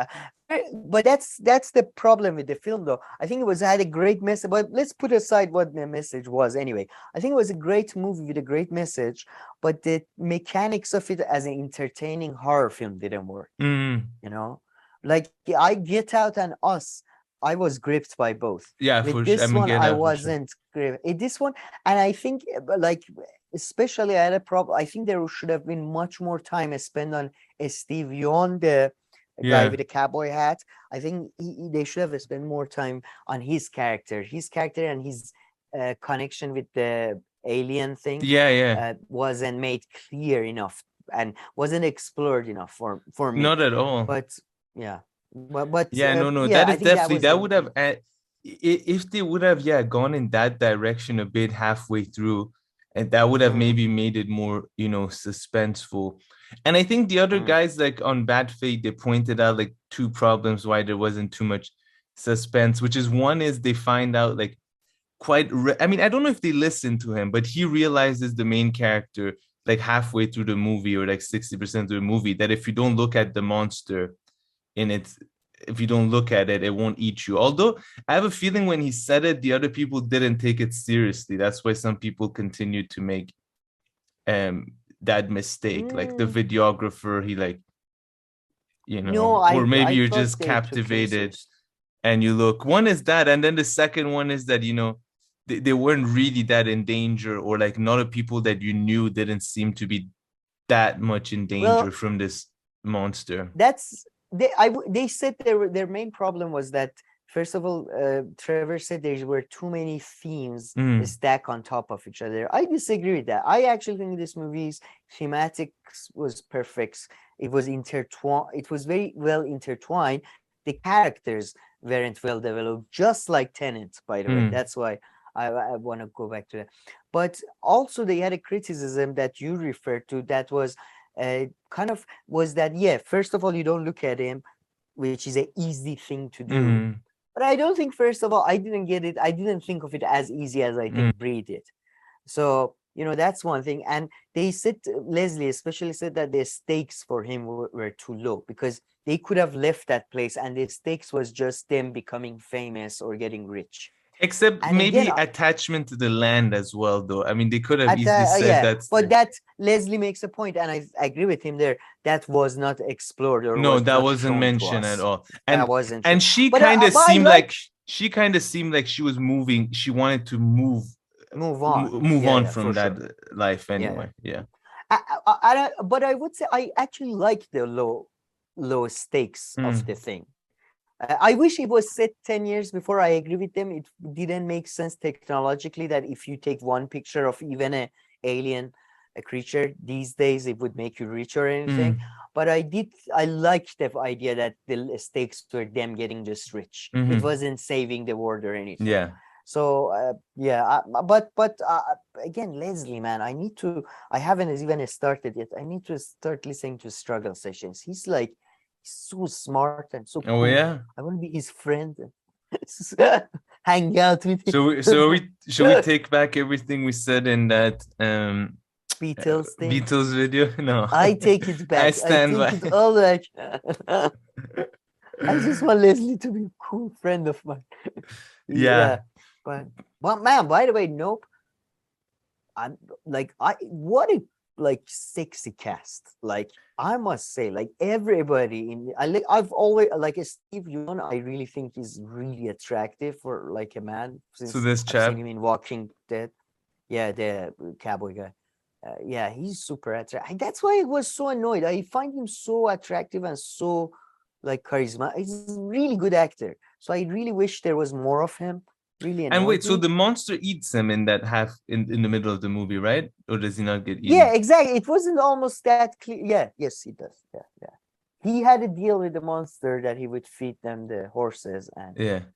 B: but that's the problem with the film, though. I think it had a great message, but let's put aside what the message was anyway. I think it was a great movie with a great message, but the mechanics of it as an entertaining horror film didn't work.
A: Mm.
B: You know, like I Get Out and Us, I was gripped by both.
A: Yeah,
B: With
A: for
B: this
A: sure. I mean,
B: one,
A: Get
B: I
A: Out for sure.
B: wasn't gripped. This one, and I think like especially I had a problem. I think there should have been much more time spent on Steve Yeun, the guy
A: Yeah.
B: with the cowboy hat. I think they should have spent more time on his character and his connection with the alien thing.
A: Yeah.
B: Wasn't made clear enough and wasn't explored enough for me.
A: Not at all.
B: But yeah, but
A: Yeah, no.
B: yeah,
A: That
B: I
A: is
B: think that
A: definitely
B: was
A: that would have if they would have gone in that direction a bit halfway through, and that would have maybe made it more suspenseful. And I think the other guys like on Bad Fate, they pointed out like two problems why there wasn't too much suspense, which is one is they find out like I mean, I don't know if they listened to him, but he realizes the main character like halfway through the movie or like 60% of the movie that if you don't look at the monster in it, if you don't look at it, it won't eat you. Although I have a feeling when he said it, the other people didn't take it seriously. That's why some people continue to make that mistake. Like the videographer, he like, or maybe you're just captivated and you look. One is that, and then the second one is that they weren't really that in danger, or like not a people that you knew didn't seem to be that much in danger from this monster.
B: They said their main problem was that, first of all, Trevor said there were too many themes stacked on top of each other. I disagree with that. I actually think this movie's thematics was perfect. It was intertwined. It was very well intertwined. The characters weren't well developed, just like Tenet, by the way. That's why I want to go back to that. But also they had a criticism that you referred to that was first of all, you don't look at him, which is an easy thing to do. But I don't think, first of all, I didn't get it. I didn't think of it as easy as I think Bree did. So, that's one thing. And they said, Leslie especially said that the stakes for him were too low because they could have left that place and the stakes was just them becoming famous or getting rich.
A: Except and maybe again, attachment to the land as well, though. I mean, they could have easily said that.
B: But that Leslie makes a point, and I agree with him there. That was not explored, or
A: that wasn't mentioned at all. And
B: that wasn't.
A: And she kind of seemed like she was moving. She wanted to move on from that sure. life anyway. Yeah.
B: But I would say I actually like the low stakes of the thing. I wish it was set 10 years before. I agree with them. It didn't make sense technologically that if you take one picture of even a creature these days, it would make you rich or anything. But I liked the idea that the stakes were them getting just rich. It wasn't saving the world or anything.
A: Yeah.
B: So but again, Leslie, man, I haven't even started yet. I need to start listening to Struggle Sessions. He's like so smart and so cool.
A: Oh yeah,
B: I want to be his friend and hang out with him.
A: So should we take back everything we said in that
B: Beatles thing?
A: Beatles video? No,
B: I take it back.
A: I stand by
B: it all back. I just want Leslie to be a cool friend of mine.
A: Yeah.
B: But man, by the way, Nope. I'm like what a sexy cast. Like I must say, like everybody I've always Steve Yeun. I really think is really attractive for like a man. Since
A: so this chap,
B: I've seen him in Walking Dead. Yeah, the cowboy guy. Yeah, he's super attractive. That's why I was so annoyed. I find him so attractive and so like charisma. He's a really good actor. So I really wish there was more of him. Really annoyed.
A: And wait, so the monster eats him in that in the middle of the movie, right? Or does he not get eaten?
B: Yeah, exactly. It wasn't almost that clear. Yeah, yes, he does. Yeah. He had a deal with the monster that he would feed them the horses and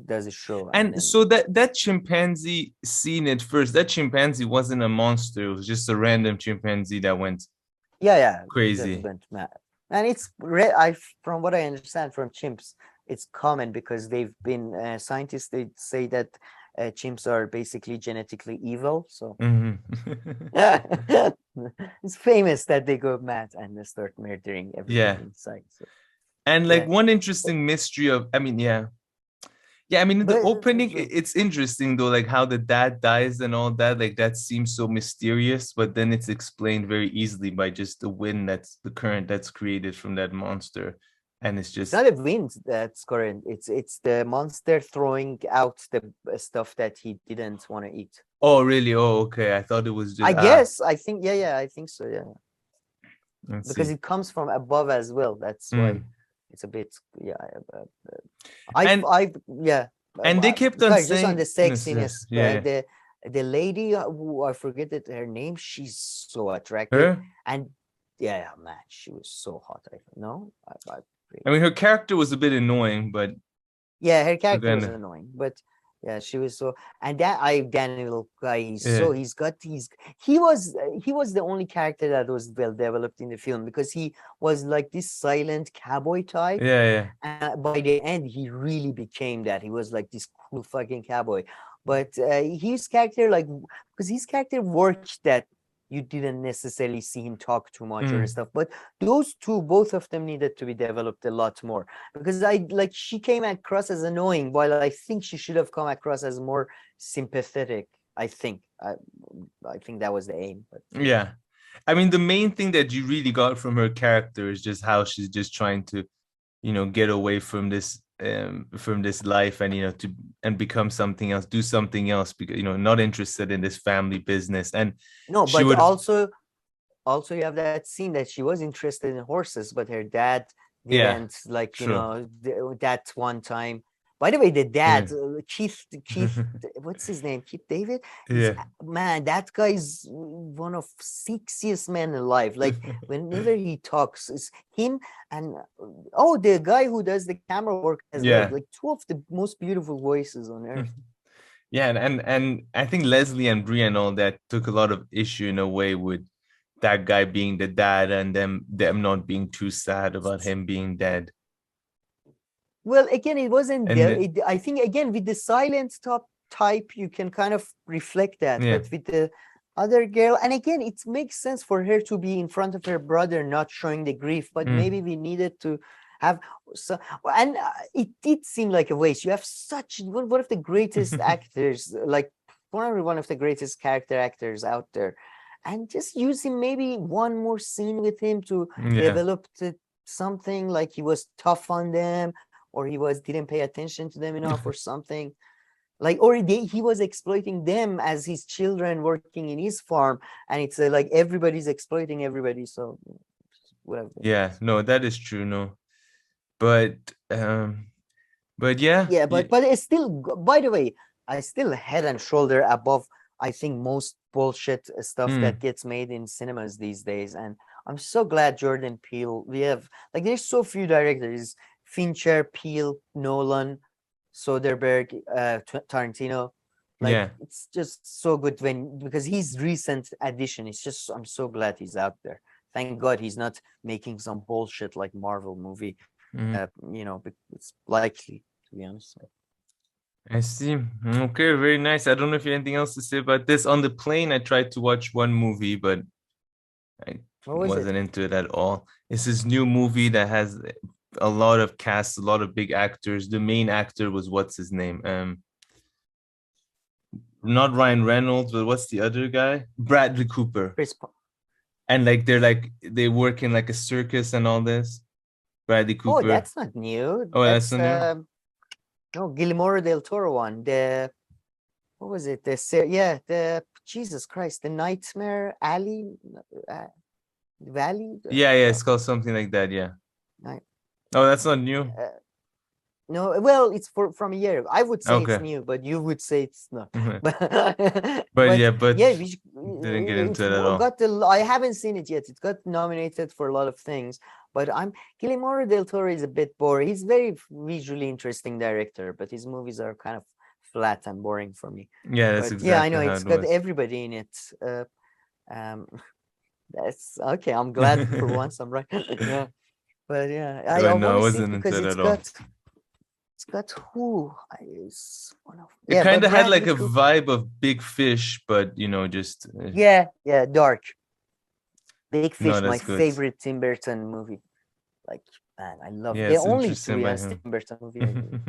B: does a show.
A: And then... so that chimpanzee scene at first, that chimpanzee wasn't a monster. It was just a random chimpanzee that went crazy.
B: Went mad. And it's from what I understand from chimps, it's common because they've been scientists. They say that chimps are basically genetically evil. So
A: Mhm.
B: it's famous that they go mad and they start murdering
A: Yeah.
B: everything in sight. So,
A: And like
B: yeah.
A: one interesting mystery of, I mean, yeah. Yeah, I mean, in the
B: But
A: opening, it's interesting though, like how the dad dies and all that. Like that seems so mysterious, but then it's explained very easily by just the wind the current that's created from that monster. And it's
B: it's
A: just,
B: not a wind that's current. It's the monster throwing out the stuff that he didn't want to eat.
A: oh, really? Oh, okay. I thought it was just,
B: I guess. I think. Yeah. I think so. Yeah.
A: let's
B: Because
A: see.
B: it comes from above as well. That's why it's a bit. Yeah.
A: And
B: Yeah.
A: and they kept on
B: Sorry, just on
A: saying,
B: the
A: yes, yes,
B: sexiness.
A: yeah,
B: The lady who I forget her name. She's so attractive,
A: her.
B: and yeah, man, she was so hot. I think. No,
A: I mean, her character was a bit annoying, but
B: yeah, her character was
A: again,
B: annoying, but yeah, she was so. And that Daniel guy,
A: yeah,
B: he was the only character that was well developed in the film, because he was like this silent cowboy type.
A: yeah,
B: By the end, he really became that. He was like this cool fucking cowboy. But his character, like, because his character worked that you didn't necessarily see him talk too much or stuff. But those two, both of them needed to be developed a lot more, because she came across as annoying, while I think she should have come across as more sympathetic. I think that was the aim. But
A: yeah. I mean, the main thing that you really got from her character is just how she's just trying to, get away from this life and become something else, do something else, because not interested in this family business. And
B: no,
A: she
B: but
A: would,
B: also you have that scene that she was interested in horses, but her dad
A: yeah,
B: didn't, like,
A: true.
B: that one time. By the way, the dad,
A: Yeah.
B: Keith, what's his name? Keith David?
A: Yeah.
B: Man, that guy is one of sexiest men alive. Like, whenever he talks, it's him and the guy who does the camera work as well.
A: Yeah.
B: Like, two of the most beautiful voices on earth.
A: Yeah, and I think Leslie and Brie and all that took a lot of issue in a way with that guy being the dad, and them not being too sad about him being dead.
B: Well, again, it wasn't
A: And
B: there. I think, again, with the silent type, you can kind of reflect that.
A: Yeah.
B: But with the other girl, and again, it makes sense for her to be in front of her brother, not showing the grief. But maybe we needed to have and it did seem like a waste. You have such one of the greatest actors, like one of the greatest character actors out there, and just use him, maybe one more scene with him to develop something, like he was tough on them, or he didn't pay attention to them enough, or something. Like, or he was exploiting them as his children working in his farm, and it's like everybody's exploiting everybody. So whatever.
A: Yeah, no, that is true. No, but yeah,
B: but it's still, by the way, I still head and shoulder above, I think, most bullshit stuff that gets made in cinemas these days. And I'm so glad Jordan Peele, we have, like, there's so few directors: Fincher, Peele, Nolan, Soderbergh, Tarantino. Like, it's just so good because he's recent addition. It's just, I'm so glad he's out there. Thank God he's not making some bullshit like Marvel movie. It's likely, to be honest.
A: I see. Okay, very nice. I don't know if you have anything else to say about this. On the plane, I tried to watch one movie, but I wasn't into it at all. It's this new movie that has a lot of cast, a lot of big actors. The main actor was, what's his name? Not Ryan Reynolds, but what's the other guy? Bradley Cooper. And like they work in like a circus and all this. Bradley Cooper.
B: Oh, that's not new.
A: Oh, that's not new.
B: No, Guillermo del Toro one. What was it? The Jesus Christ, the Nightmare Alley, Valley.
A: Yeah, it's called something like that. Yeah. Oh, that's not new.
B: No, well, it's from a year ago. I would say
A: Okay.
B: It's new, but you would say it's not.
A: But
B: we
A: didn't get into it at all.
B: I haven't seen it yet. It got nominated for a lot of things, but Guillermo del Toro is a bit boring. He's very visually interesting director, but his movies are kind of flat and boring for me.
A: Yeah, that's exactly.
B: Yeah, I know it's got everybody in it. That's okay. I'm glad for once I'm right. Yeah. But yeah, I
A: wasn't
B: because
A: into it at all.
B: It's that who is one of
A: It kind
B: but
A: of had like
B: Bradley
A: a
B: Cooper.
A: vibe of Big Fish, but just
B: Yeah, dark. Big Fish,
A: not
B: my
A: as good.
B: favorite Tim Burton movie. Like, man, I love
A: Yeah,
B: the
A: it's
B: only
A: interesting
B: to be
A: by
B: honest
A: him.
B: Tim Burton movie I knew.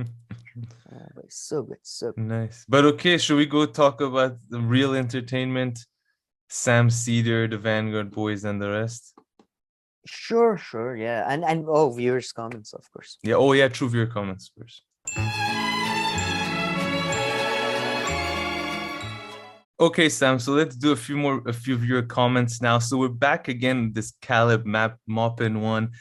B: But it's so good, so good.
A: Nice. But okay, should we go talk about the real entertainment? Sam Seder, the Vanguard boys, and the rest?
B: Sure, yeah. And viewers' comments, of course.
A: Yeah, oh yeah, true viewer comments first. Okay, Sam, so let's do a few of your comments now. So we're back again, this Caleb Maupin one.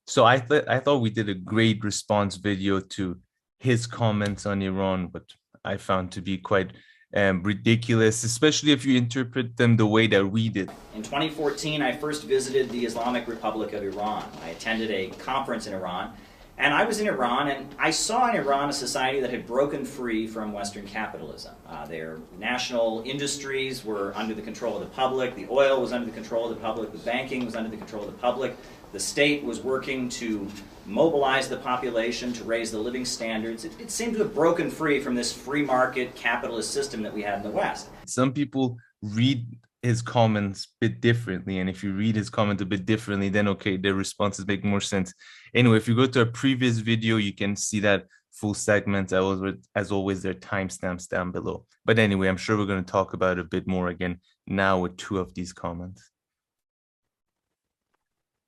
A: So I thought we did a great response video to his comments on Iran, but I found to be quite ridiculous, especially if you interpret them the way that we did.
D: In 2014, I first visited the Islamic Republic of Iran. I attended a conference in Iran, and I was in Iran, and I saw in Iran a society that had broken free from Western capitalism. Their national industries were under the control of the public, the oil was under the control of the public, the banking was under the control of the public, the state was working to mobilize the population to raise the living standards. It seemed to have broken free from this free market capitalist system that we had in the West.
A: Some people read his comments a bit differently, and if you read his comment a bit differently, then okay, their responses make more sense. Anyway, if you go to a previous video, you can see that full segment. As always, there are timestamps down below. But anyway, I'm sure we're going to talk about it a bit more again now with two of these comments.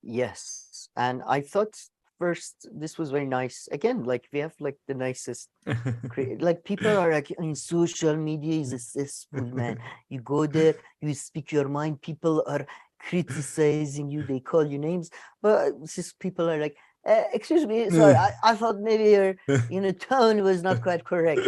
B: Yes, and I thought first this was very nice. Again, like we have like the nicest, like people are like in social media is a cesspool, man. You go there, you speak your mind. People are criticizing you. They call you names, but just people are like, excuse me, sorry, I thought maybe your tone was not quite correct.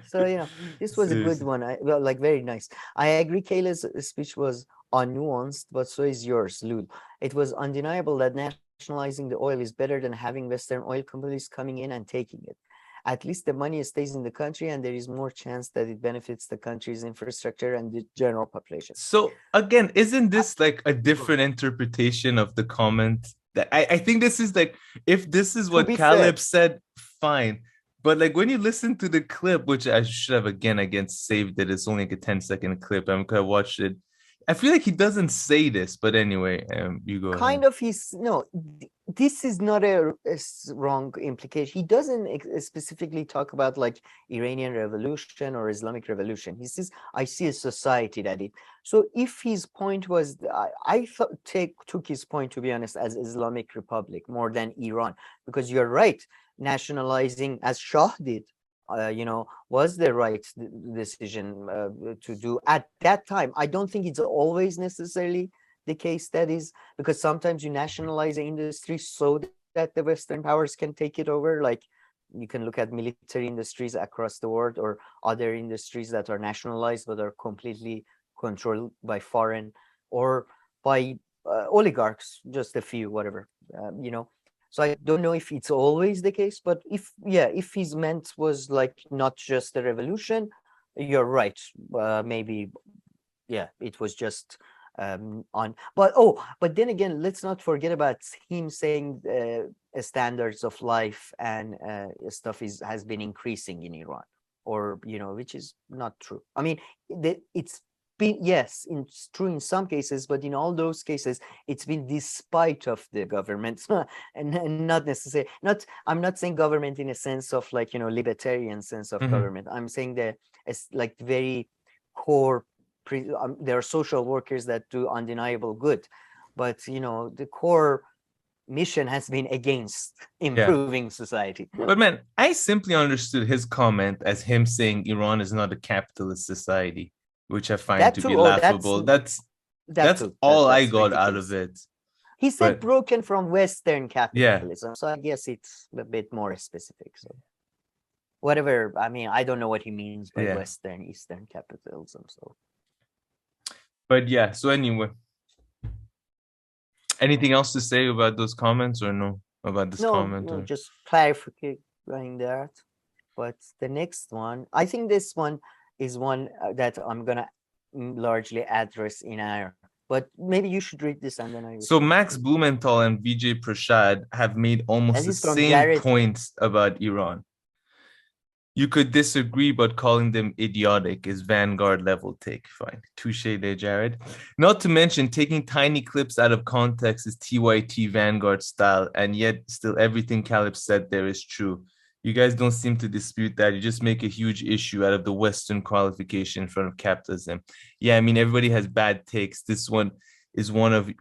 B: So this was a good one. Like very nice. I agree. Kayla's speech was unnuanced, but so is yours, Lud. It was undeniable that nationalizing the oil is better than having Western oil companies coming in and taking it. At least the money stays in the country, and there is more chance that it benefits the country's infrastructure and the general population.
A: So again, isn't this like a different interpretation of the comment? That I think this is like, if this is what Caleb said, fine. But like when you listen to the clip, which I should have again saved it, it's only like a 10-second clip. I watched it. I feel like he doesn't say this, but anyway, you go
B: kind
A: ahead.
B: of this is not a wrong implication. He doesn't specifically talk about like Iranian revolution or Islamic revolution. He says, I see a society that it. So if his point was, I took his point, to be honest, as Islamic Republic more than Iran, because you're right, nationalizing as Shah did, was the right decision to do at that time. I don't think it's always necessarily the case, that is, because sometimes you nationalize the industry so that the Western powers can take it over. Like you can look at military industries across the world or other industries that are nationalized but are completely controlled by foreign or by oligarchs, just a few, whatever, So I don't know if it's always the case, but if his meant was like not just a revolution, you're right. Maybe, it was just but then again, let's not forget about him saying standards of life and stuff has been increasing in Iran, or which is not true. I mean, it's been, yes, it's true in some cases, but in all those cases it's been despite of the government and not necessarily, I'm not saying government in a sense of like libertarian sense of government. I'm saying that it's like very core. There are social workers that do undeniable good, but the core mission has been against improving society.
A: But man, I simply understood his comment as him saying Iran is not a capitalist society, which I find to be laughable. That's all I got out of it.
B: He said broken from Western capitalism, so I guess it's a bit more specific. So whatever, I mean, I don't know what he means by Western, Eastern capitalism. So,
A: but yeah. So anyway, anything else to say about those comments or no? About this comment?
B: No, just clarifying that. But the next one, I think this one is one that I'm gonna largely address in our. But maybe you should read this and then I.
A: So Max Blumenthal and Vijay Prashad have made almost the same points about Iran. You could disagree, but calling them idiotic is Vanguard level take. Fine. Touche there, Jared. Not to mention, taking tiny clips out of context is TYT Vanguard style, and yet still everything Caleb said there is true. You guys don't seem to dispute that. You just make a huge issue out of the Western qualification in front of capitalism. Yeah, I mean, everybody has bad takes. This one is one of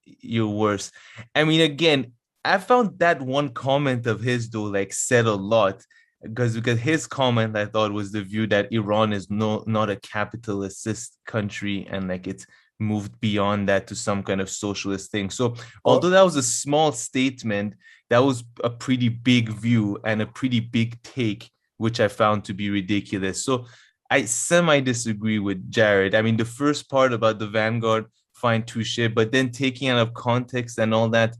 A: your worst. I mean, again, I found that one comment of his, though, like, said a lot because his comment, I thought, was the view that Iran is not a capitalist country and like it's moved beyond that to some kind of socialist thing. So although that was a small statement, that was a pretty big view and a pretty big take, which I found to be ridiculous. So I semi disagree with Jared. I mean, the first part about the Vanguard, fine, touche, but then taking out of context and all that,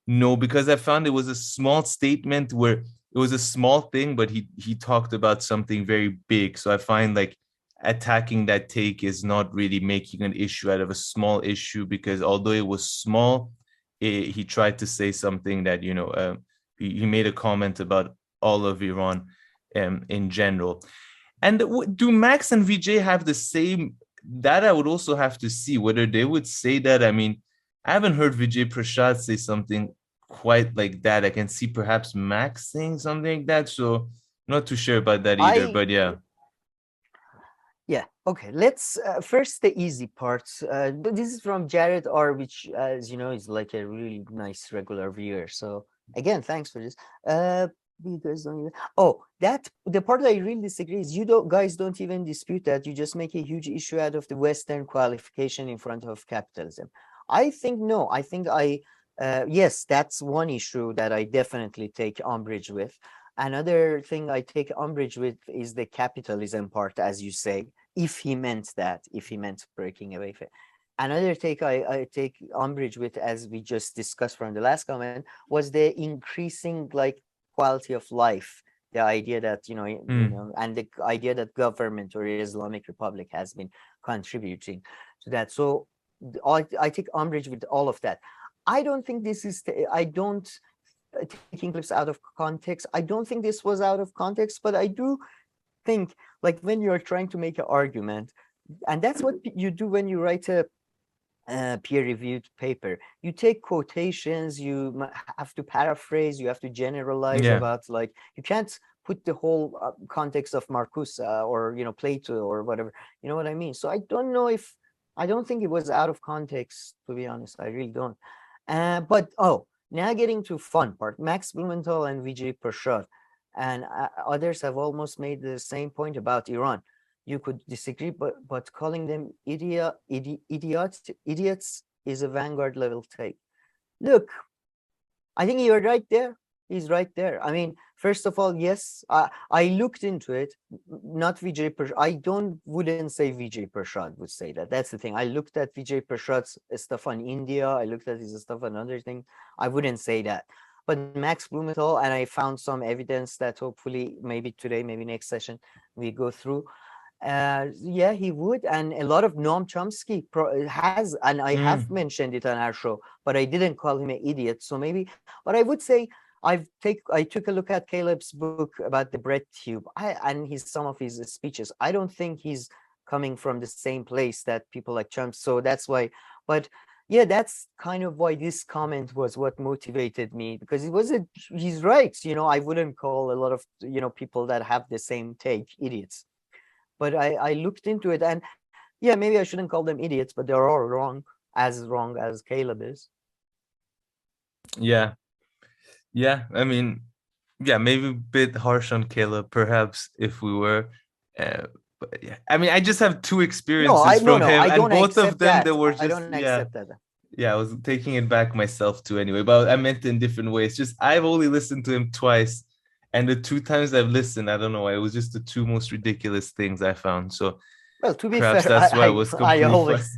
A: no, because I found it was a small statement where it was a small thing, but he talked about something very big. So I find like attacking that take is not really making an issue out of a small issue, because although it was small, he tried to say something that, you know, he made a comment about all of Iran in general. And do Max and VJ have the same? That I would also have to see whether they would say that. I mean, I haven't heard Vijay Prashad say something quite like that. I can see perhaps Max saying something like that. So not too sure about that either, but yeah.
B: Yeah, okay. Let's first the easy parts. This is from Jared R, which, as you know, is like a really nice regular viewer. So again, thanks for this. You guys don't even, that the part I really disagree is guys don't even dispute that. You just make a huge issue out of the Western qualification in front of capitalism. I think no. I think yes, that's one issue that I definitely take umbrage with. Another thing I take umbrage with is the capitalism part, as you say, if he meant that, if he meant breaking away from it. Another take I take umbrage with, as we just discussed from the last comment, was the increasing like quality of life. The idea that, you know, and the idea that government or Islamic Republic has been contributing to that. So I take umbrage with all of that. I don't think this is, I don't, taking clips out of context, I don't think this was out of context, but I do think like when you're trying to make an argument, and that's what you do when you write a peer-reviewed paper, you take quotations, you have to paraphrase, you have to generalize about, like, you can't put the whole context of Marcuse or, you know, Plato or whatever, you know what I mean? So I don't think it was out of context, to be honest. I really don't. But now getting to fun part, Max Blumenthal and Vijay Prashad and others have almost made the same point about Iran. You could disagree, but calling them idiots is a Vanguard level take. Look, I think you're right there. He's right there. I mean, first of all, yes, I looked into it. Not Vijay Prashad. I wouldn't say Vijay Prashad would say that. That's the thing. I looked at Vijay Prashad's stuff on India. I looked at his stuff on other things. I wouldn't say that. But Max Blumenthal, and I found some evidence that hopefully maybe today, maybe next session, we go through. Yeah, he would. And a lot of Noam Chomsky has, and I have mentioned it on our show, but I didn't call him an idiot. So maybe, but I would say, I took a look at Caleb's book about the bread tube and some of his speeches. I don't think he's coming from the same place that people like Chomsky. So that's why, but yeah, that's kind of why this comment was what motivated me, because he's right. You know, I wouldn't call a lot of, you know, people that have the same take idiots. But I looked into it, and yeah, maybe I shouldn't call them idiots, but they're all wrong as Caleb is.
A: Yeah. Yeah, I mean, yeah, maybe a bit harsh on Caleb, perhaps, if we were. But yeah, I mean, I just have two experiences from him, and both of them they were just,
B: I don't accept that.
A: Yeah, I was taking it back myself too anyway, but I meant it in different ways. Just I've only listened to him twice, and the two times I've listened, I don't know why, it was just the two most ridiculous things I found. So,
B: well, to be
A: perhaps
B: fair,
A: that's why I was completely
B: always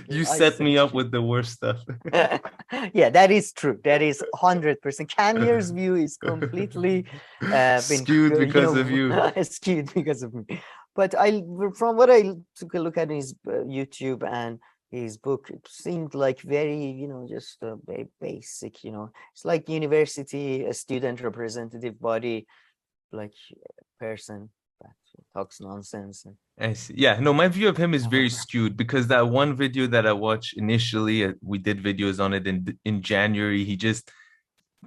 A: you set me up with the worst stuff.
B: Yeah, that is true. That is 100%. Kamier's view is completely
A: skewed because of you.
B: Skewed because of me. But from what I took a look at his YouTube and his book, it seemed like very, you know, just very basic, you know. It's like university, a student representative body, like person that talks nonsense. And
A: I see. Yeah, no, my view of him is very skewed because that one video that I watched initially, we did videos on it in January. He just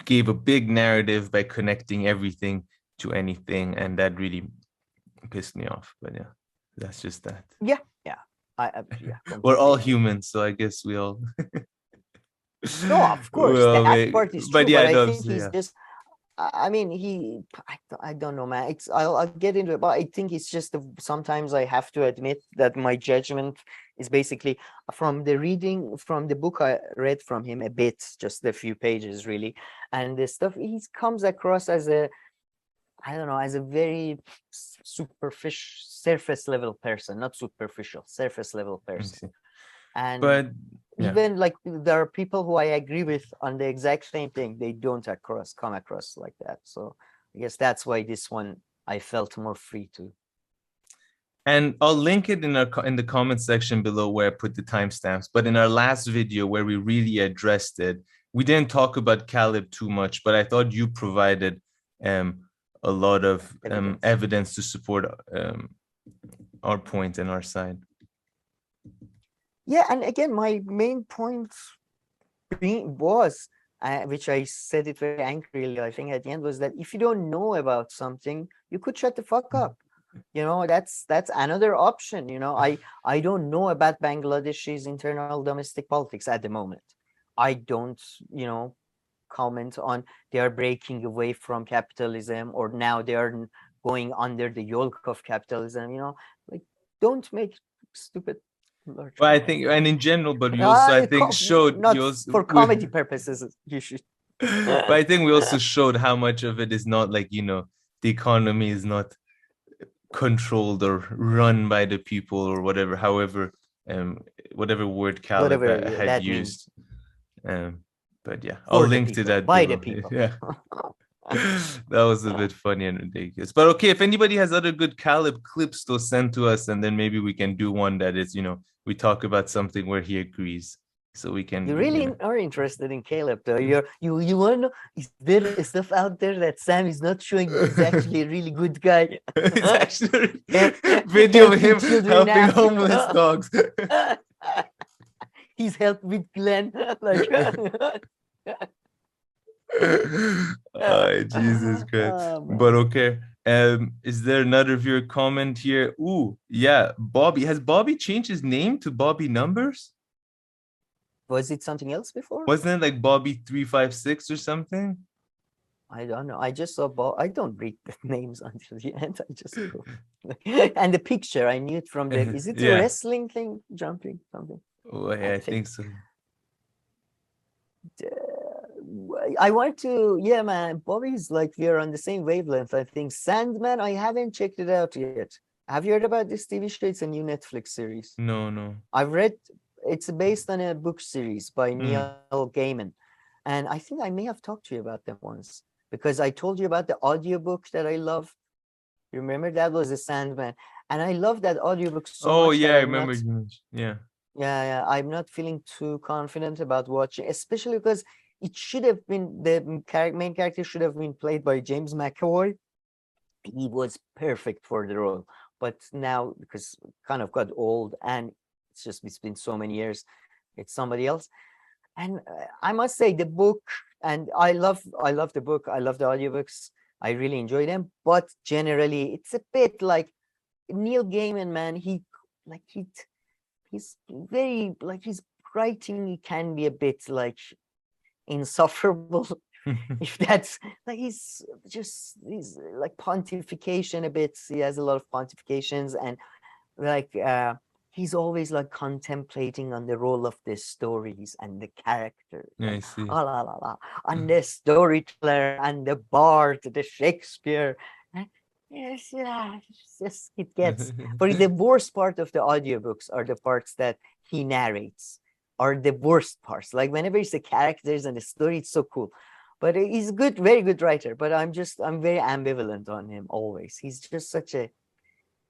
A: gave a big narrative by connecting everything to anything, and that really pissed me off. But yeah, that's just that.
B: yeah,
A: We're all
B: completely agree.
A: humans, so I guess we all.
B: No, of course, that part is true,
A: but yeah,
B: but I
A: no,
B: think he's
A: yeah.
B: just. I mean, I don't know, man. I'll get into it, but I think it's just sometimes I have to admit that my judgment is basically from the reading from the book I read from him a bit, just a few pages really, and the stuff he comes across as I don't know, as a very superficial, surface level person, not superficial, surface level person. And
A: but yeah.
B: even like there are people who I agree with on the exact same thing. They don't come across like that. So I guess that's why this one I felt more free to.
A: And I'll link it in the comment section below where I put the timestamps. But in our last video where we really addressed it, we didn't talk about Caleb too much, but I thought you provided a lot of evidence to support our point and our side.
B: Yeah, and again, my main point was, which I said it very angrily, I think at the end, was that if you don't know about something, you could shut the fuck up. You know, that's another option. You know, I don't know about Bangladesh's internal domestic politics at the moment. I don't, you know, comment on they are breaking away from capitalism or now they are going under the yoke of capitalism. You know, like don't make stupid.
A: Well, I think, and in general, but we also, I think, showed
B: not for comedy purposes. You should.
A: But I think we also showed how much of it is not like, you know, the economy is not controlled or run by the people or whatever. However, whatever word Caleb had used. But yeah, I'll link to that
B: by the people.
A: Yeah. That was a bit funny and ridiculous. But okay, if anybody has other good Caleb clips, they'll send to us, and then maybe we can do one that is, you know, we talk about something where he agrees, so we can.
B: You really are interested in Caleb, though. You want to know, is there stuff out there that Sam is not showing? He's actually a really good guy.
A: It's actually a video of him helping homeless dogs.
B: He's helped with Glenn. Like.
A: Oh, Jesus Christ. But okay. Is there another viewer comment here? Ooh, yeah. Bobby. Has Bobby changed his name to Bobby Numbers?
B: Was it something else before?
A: Wasn't it like Bobby 356 or something?
B: I don't know. I just saw Bob. I don't read the names until the end. I just go. And the picture, I knew it from the. Is it a wrestling thing? Jumping something?
A: Oh, yeah, I think so.
B: I want to, yeah, man. Bobby's like we're on the same wavelength. I think Sandman. I haven't checked it out yet. Have you heard about this TV show? It's a new Netflix series.
A: No.
B: I've read. It's based on a book series by Neil Gaiman, and I think I may have talked to you about that once because I told you about the audiobook that I love. You remember that was the Sandman, and I love that audiobook so much.
A: Oh yeah, I remember.
B: Yeah. I'm not feeling too confident about watching, especially because it should have been the main character should have been played by James McAvoy. He was perfect for the role, but now because kind of got old and it's been so many years, it's somebody else. And I must say the book, and I love the book. I love the audiobooks. I really enjoy them, but generally it's a bit like Neil Gaiman, man. He's very like his writing can be a bit like insufferable. If that's like he's like pontification a bit. He has a lot of pontifications and like he's always like contemplating on the role of the stories and the characters.
A: Yeah, I see.
B: And the storyteller and the bard, the Shakespeare. Yes, it gets. But the worst part of the audiobooks are the parts that he narrates, are the worst parts. Like whenever it's the characters and the story, it's so cool. But he's good, very good writer. But I'm very ambivalent on him always. He's just such a,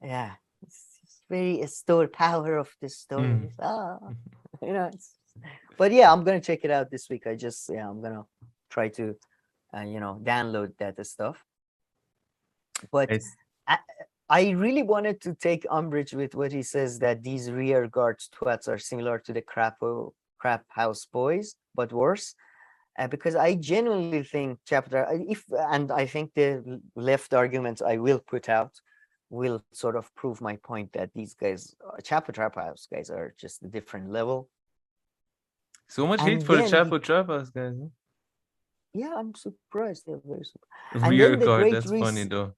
B: it's very power of the stories. You know. But yeah, I'm gonna check it out this week. I'm gonna try to, download that stuff. But
A: It's,
B: I really wanted to take umbrage with what he says, that these rear guard twats are similar to the crap house boys, but worse. Because I genuinely think and I think the left arguments I will put out will sort of prove my point that these guys, Trap House guys, are just a different level.
A: so much hate
B: And
A: for the
B: then
A: Trap House guys. Huh?
B: yeah, I'm surprised. They're very surprised. And
A: Rear
B: then the
A: guard,
B: Great
A: that's funny though.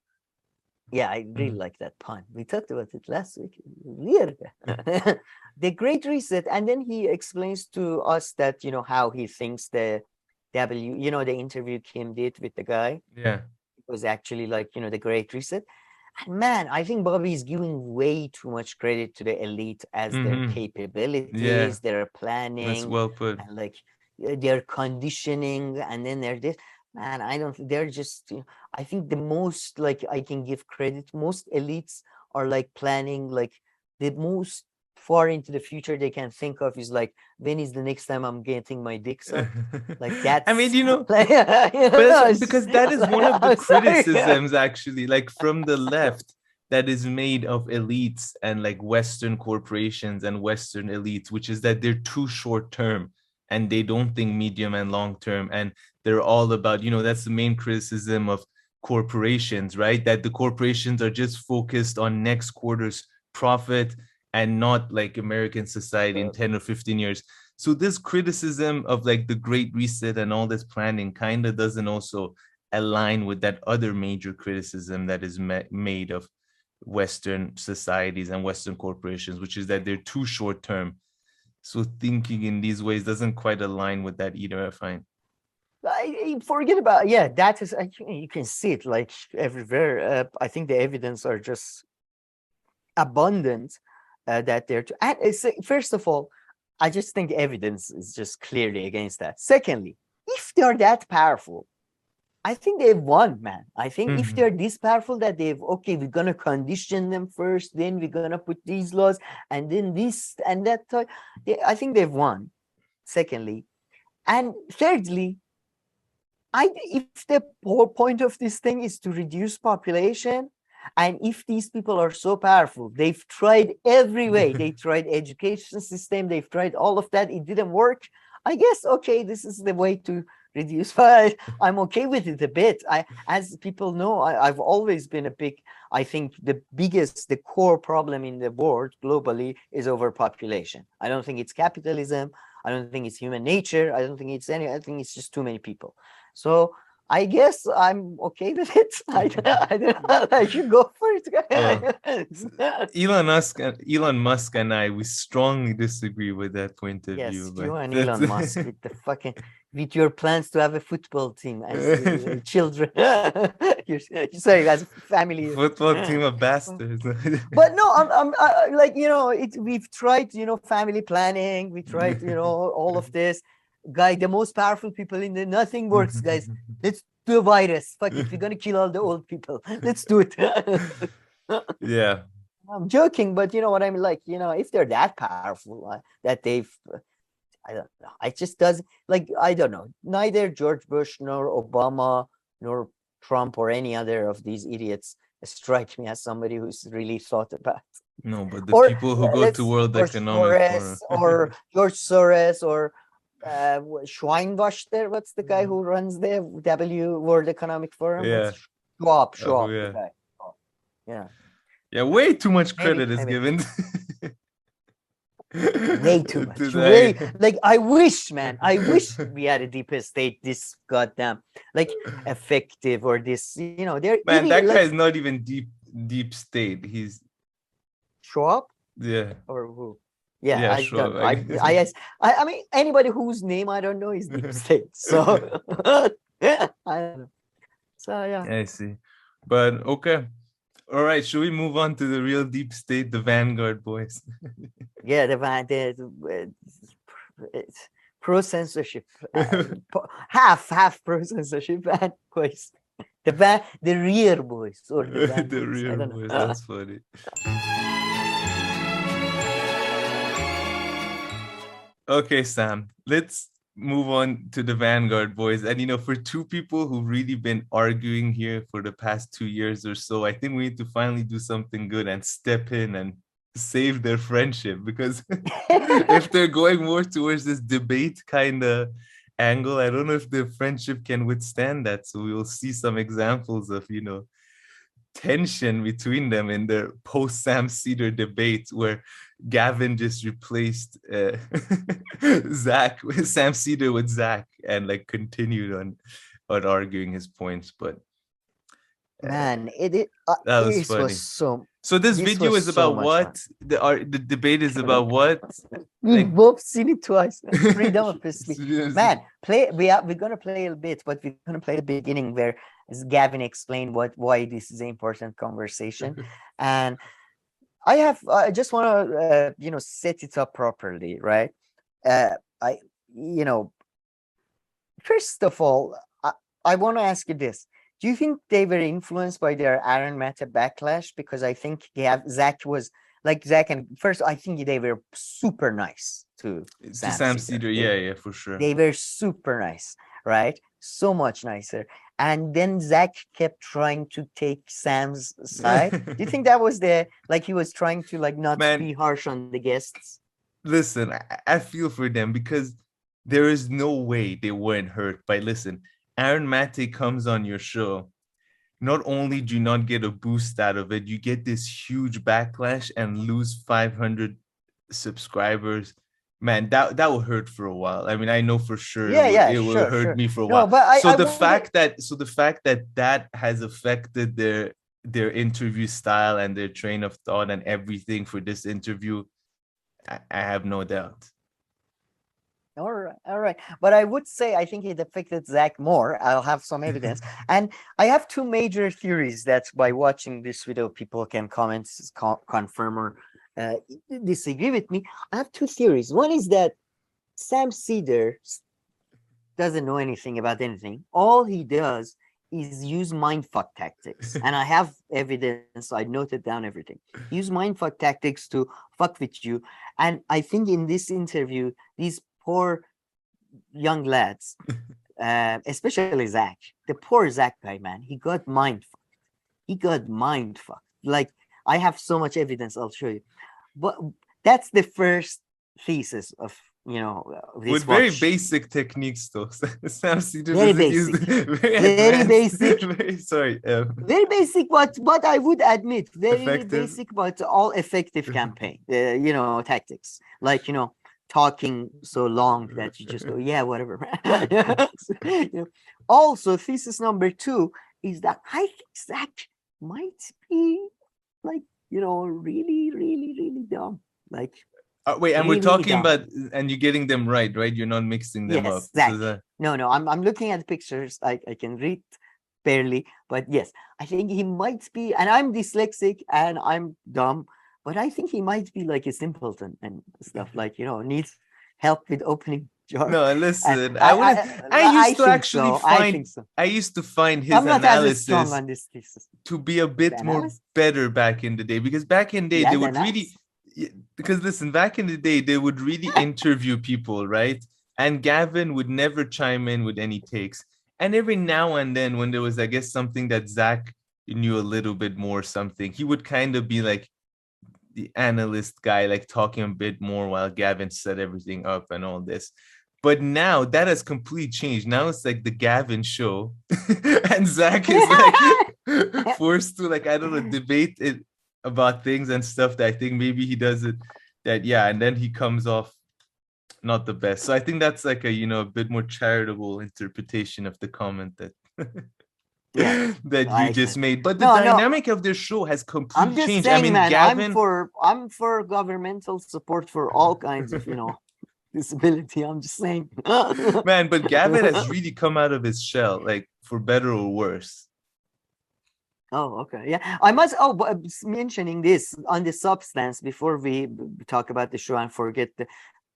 B: Yeah, I really like that pun. We talked about it last week. Weird. The Great Reset, and then he explains to us that, you know, how he thinks the the interview Kim did with the guy
A: Yeah.
B: was actually like, you know, the Great Reset. And man, I think Bobby is giving way too much credit to the elite as their capabilities, their
A: That's
B: planning,
A: well put.
B: and like their conditioning, and then they're this. Man, I don't. They're just. I think the most like I can give credit. Most elites are like planning like the most far into the future they can think of is like, when is the next time I'm getting my dick sucked? Like that's.
A: I mean, you know,
B: like,
A: but because that is one of the
B: I'm sorry.
A: criticisms actually, like from the left, that is made of elites and like Western corporations and Western elites, which is that they're too short term and they don't think medium and long term. And they're all about, you know, that's the main criticism of corporations, right? That the corporations are just focused on next quarter's profit and not like American society in 10 or 15 years. So this criticism of like the Great Reset and all this planning kind of doesn't also align with that other major criticism that is made of Western societies and Western corporations, which is that they're too short term. So thinking in these ways doesn't quite align with that either, I find.
B: I forget about, yeah, that is, you can see it like everywhere. I think the evidence are just abundant that they're, and first of all, I just think evidence is just clearly against that. Secondly, if they're that powerful, I think they've won, man. I think if they're this powerful that okay, we're going to condition them first, then we're going to put these laws, and then this and that. I think they've won, secondly. And thirdly, if the whole point of this thing is to reduce population, and if these people are so powerful, they've tried every way. They tried education system, they've tried all of that. It didn't work. I guess, okay, this is the way to reduce, but I'm okay with it a bit. As people know, I've always been a big, I think the core problem in the world globally is overpopulation. I don't think it's capitalism. I don't think it's human nature. I don't think it's I think it's just too many people. So I guess I'm okay with it. I don't know. I should go for it.
A: Elon Musk and I, we strongly disagree with that point of view.
B: Yes, you and Elon Musk with the fucking, with your plans to have a football team as children. Sorry, as a family.
A: Football team of bastards.
B: But no, I'm like, you know, we've tried, you know, family planning. We tried, you know, all of this. Guy, the most powerful people in the, nothing works, guys. Let's do a virus. Fuck it, we're gonna kill all the old people. Let's do it.
A: Yeah.
B: I'm joking, but you know what I mean? Like, you know, if they're that powerful, that they've, I don't know. I just doesn't, like, I don't know. Neither George Bush nor Obama nor Trump or any other of these idiots strike me as somebody who's really thought about.
A: No, but the people who go to World Economic Forum
B: or George Soros or Schweinwachter, what's the guy who runs the World Economic Forum?
A: Yeah.
B: Schwab,
A: yeah.
B: the guy. Yeah.
A: Yeah, way too much credit is given.
B: Way too much. Like, I wish we had a deep state this goddamn like effective, or this, you know, they're
A: man, that guy is not even deep state. He's
B: Schwab?
A: Yeah.
B: Or who? Yeah, I
A: sure.
B: don't know. I mean, anybody whose name I don't know is deep state. So I don't know. So yeah.
A: I see. But okay. All right, should we move on to the real deep state, the Vanguard boys?
B: Yeah, the pro censorship, half pro censorship and boys, the rear boys or
A: the rear boys. That's funny. Okay, Sam, let's move on to the Vanguard, boys. And for two people who've really been arguing here for the past 2 years or so, I think we need to finally do something good and step in and save their friendship, because if they're going more towards this debate kind of angle, I don't know if the friendship can withstand that. So we will see some examples of tension between them in their post Sam Seder debate, where Gavin just replaced Zack with Sam Seder with Zack and like continued on arguing his points. But
B: man,
A: that was
B: this
A: funny.
B: was so.
A: So this
B: This
A: video
B: was
A: is
B: so
A: about
B: much
A: what? The debate is about what?
B: We've both seen it twice. Freedom of speech. Man, we're gonna play a bit, but we're gonna play the beginning where Gavin explained why this is an important conversation. And I just want to set it up properly, right? First of all, I want to ask you this. Do you think they were influenced by their Aaron Mata backlash? Because I think Zack was like Zack, and first I think they were super nice to Sam
A: Seder. Yeah, for sure.
B: They were super nice, right? So much nicer. And then Zack kept trying to take Sam's side. Do you think that was he was trying to not be harsh on the guests?
A: Listen, I feel for them, because there is no way they weren't hurt by, listen, Aaron Mate comes on your show. Not only do you not get a boost out of it, you get this huge backlash and lose 500 subscribers. Man, that will hurt for a while. I mean, I know for sure it will hurt me for a while. But the fact that has affected their interview style and their train of thought and everything for this interview, I have no doubt.
B: All right. But I would say I think it affected Zack more. I'll have some evidence. And I have two major theories that by watching this video, people can comment, confirm, or disagree with me. I have two theories. One is that Sam Seder doesn't know anything about anything. All he does is use mindfuck tactics. And I have evidence. I noted down everything. Use mindfuck tactics to fuck with you. And I think in this interview, these poor young lads, especially Zack, the poor Zack guy, man, he got mindfucked. Like, I have so much evidence, I'll show you. But that's the first thesis of this
A: with very basic techniques, though. Sam Seder
B: very basic, very basic. Very basic, but I would admit very effective. Basic, but all effective campaign. Tactics like talking so long that you just go, yeah, whatever. Also, thesis number 2 is that I think Zack might be really, really, really dumb.
A: Wait, and we're talking about, and you're getting them right? You're not mixing them up.
B: Zack. No, I'm looking at pictures. I can read barely, but yes, I think he might be, and I'm dyslexic and I'm dumb, but I think he might be like a simpleton and stuff, needs help with opening jars.
A: No, listen, I used to find his analysis to be a bit more better back in the day, because back in the day, they would really... Because listen, back in the day, they would really interview people, right? And Gavin would never chime in with any takes. And every now and then, when there was, I guess, something that Zack knew a little bit more, something, he would kind of be like the analyst guy, like talking a bit more while Gavin set everything up and all this. But now that has completely changed. Now it's like the Gavin show, and Zack is like forced to, I don't know, debate it about things and stuff that I think maybe he does it and then he comes off not the best. So I think that's a bit more charitable interpretation of the comment that you just made. But the dynamic of their show has completely changed.
B: Saying,
A: I mean,
B: man,
A: Gavin,
B: I'm for governmental support for all kinds of disability. I'm just saying.
A: Man, but Gavin has really come out of his shell, for better or worse.
B: Oh, okay. Yeah, I must. Oh, but mentioning this on the substance before we talk about the show and forget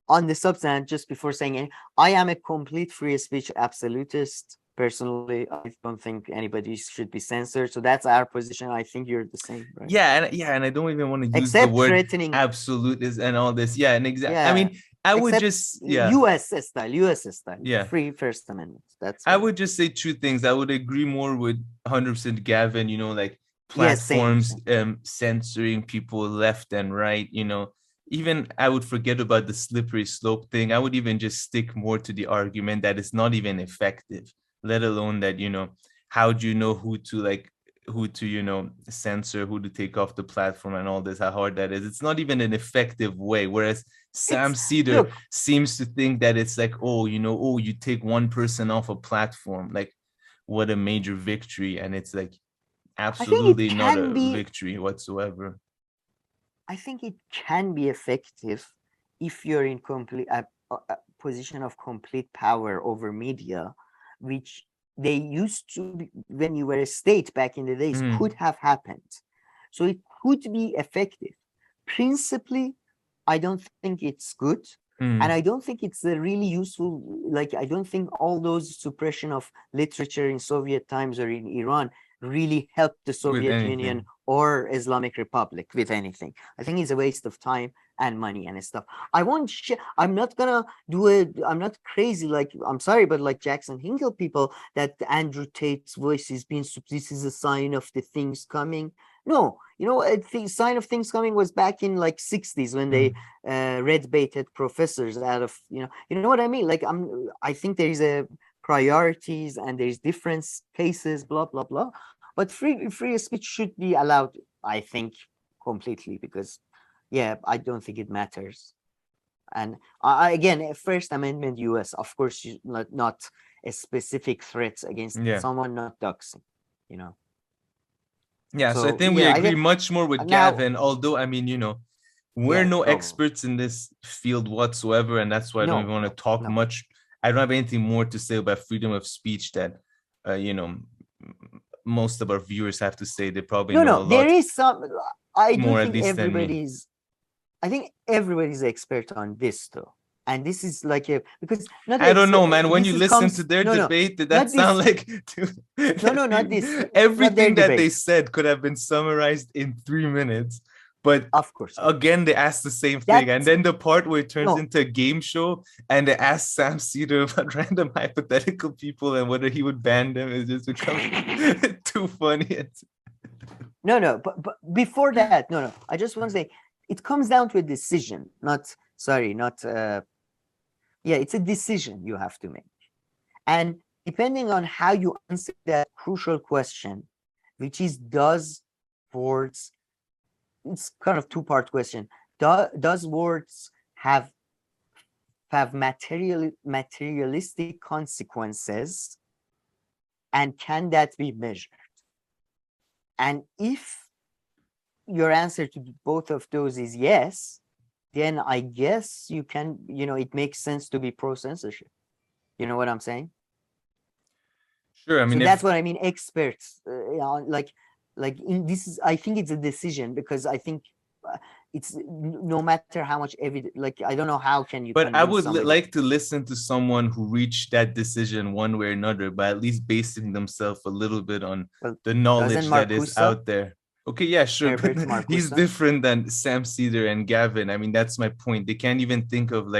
B: on the substance, just before saying it, I am a complete free speech absolutist. Personally, I don't think anybody should be censored. So that's our position. I think you're the same, right?
A: Yeah, and I don't even want to use the word absolutist and all this. Yeah, and exactly. Yeah. I mean, I would
B: Except
A: just, yeah.
B: US style,
A: Yeah.
B: free First Amendment. That's
A: I
B: what-
A: would just say two things. I would agree more with 100% Gavin, like
B: Yeah, same,
A: platforms censoring people left and right, even I would forget about the slippery slope thing. I would even just stick more to the argument that it's not even effective, let alone that, how do you know who to censor, who to take off the platform and all this, how hard that is. It's not even an effective way. Whereas Sam Seder
B: look,
A: seems to think that it's like, you take one person off a platform, like what a major victory. And it's like absolutely not a victory whatsoever.
B: I think it can be effective if you're in a position of complete power over media, which they used to be, when you were a state back in the days, could have happened. So it could be effective. Principally, I don't think it's good. And I don't think it's a really useful, like, I don't think all those suppression of literature in Soviet times or in Iran really helped the Soviet Union or Islamic Republic with anything. I think it's a waste of time and money and stuff. I'm not gonna do it. I'm not crazy. Like, I'm sorry, but like Jackson Hinkle people, that Andrew Tate's voice is being, this is a sign of the things coming. No, the sign of things coming was back in like 60s when they red baited professors out of, you know what I mean? Like, I think there is a priorities and there's different cases, blah, blah, blah. But free speech should be allowed, I think, completely, because, yeah, I don't think it matters. And again, First Amendment US, of course, not a specific threat against someone, not doxing,
A: Yeah, so I think we agree much more with Gavin, although, I mean, we're no experts in this field whatsoever, and that's why I don't even want to talk much. I don't have anything more to say about freedom of speech that, most of our viewers have to say. They probably know a lot.
B: There is some. I do
A: more
B: think everybody's. I think everybody's expert on this, though. And this is like because
A: I don't know, man. When you listen to their debate, did that sound like
B: not this.
A: Everything that they said could have been summarized in 3 minutes. But
B: of course,
A: again, they asked the same thing. And then the part where it turns into a game show and they ask Sam Seder about random hypothetical people and whether he would ban them, is just becoming too funny.
B: But before that, I just want to say it comes down to a decision, it's a decision you have to make. And depending on how you answer that crucial question, which is it's kind of two-part question. Does words have materialistic consequences, and can that be measured? And if your answer to both of those is yes, then I guess you can, it makes sense to be pro-censorship. You know what I'm saying?
A: Sure. I mean,
B: so that's what I mean. Experts, I think it's a decision, because I think it's no matter how much evidence, I don't know how can you.
A: But I would like to listen to someone who reached that decision one way or another, by at least basing themselves a little bit on the knowledge that is out there. Okay, yeah, sure. But he's different than Sam Seder and Gavin. I mean, that's my point. They can't even think of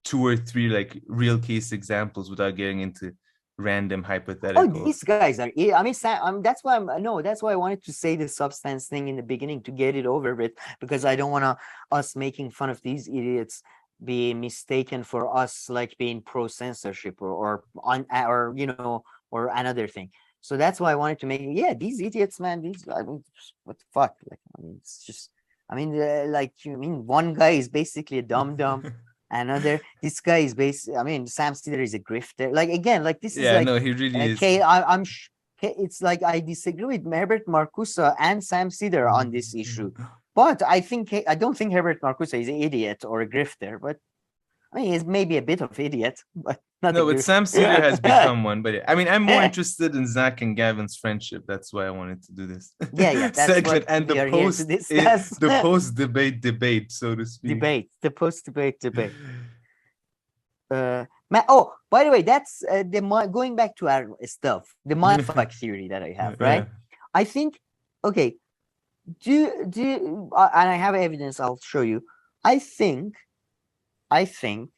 A: 2 or 3 real case examples without getting into random hypotheticals.
B: Oh, these guys are. I mean, Sam, that's why I wanted to say the substance thing in the beginning, to get it over with, because I don't want us making fun of these idiots be mistaken for us being pro censorship or another thing. So that's why I wanted to make it. These idiots, man. What the fuck? It's just. One guy is basically a dum-dum. This guy is Sam Seder is a grifter. This is
A: he really is.
B: It's I disagree with Herbert Marcuse and Sam Seder on this issue, but I don't think Herbert Marcuse is an idiot or a grifter, but he's maybe a bit of idiot, but not.
A: No, but Sam Seder has become one. But I'm more interested in Zack and Gavin's friendship. That's why I wanted to do this.
B: That's
A: segment, and the post-debate debate, so to speak.
B: The post-debate debate. By the way, that's going back to our stuff, the mindfuck theory that I have, right? Yeah. I think, okay, and I have evidence. I'll show you. I think I think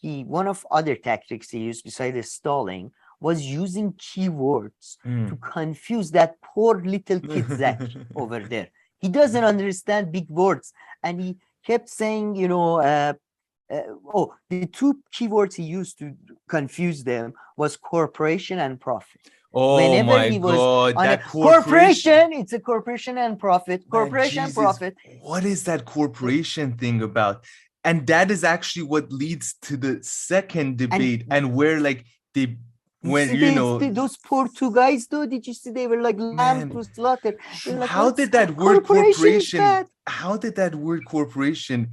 B: one of other tactics he used besides stalling was using keywords to confuse that poor little kid Zack over there. He doesn't understand big words, and he kept saying, the two keywords he used to confuse them was corporation and profit.
A: Oh
B: Whenever
A: my
B: he was
A: God,
B: on
A: that
B: corporation, it's a corporation and profit.
A: Man,
B: Corporation,
A: Jesus,
B: profit.
A: What is that corporation thing about? And that is actually what leads to the second debate, and where like they when
B: those poor two guys, though, did you see they were like lambs to slaughter? Like,
A: how did that word corporation
B: bad.
A: how did that word corporation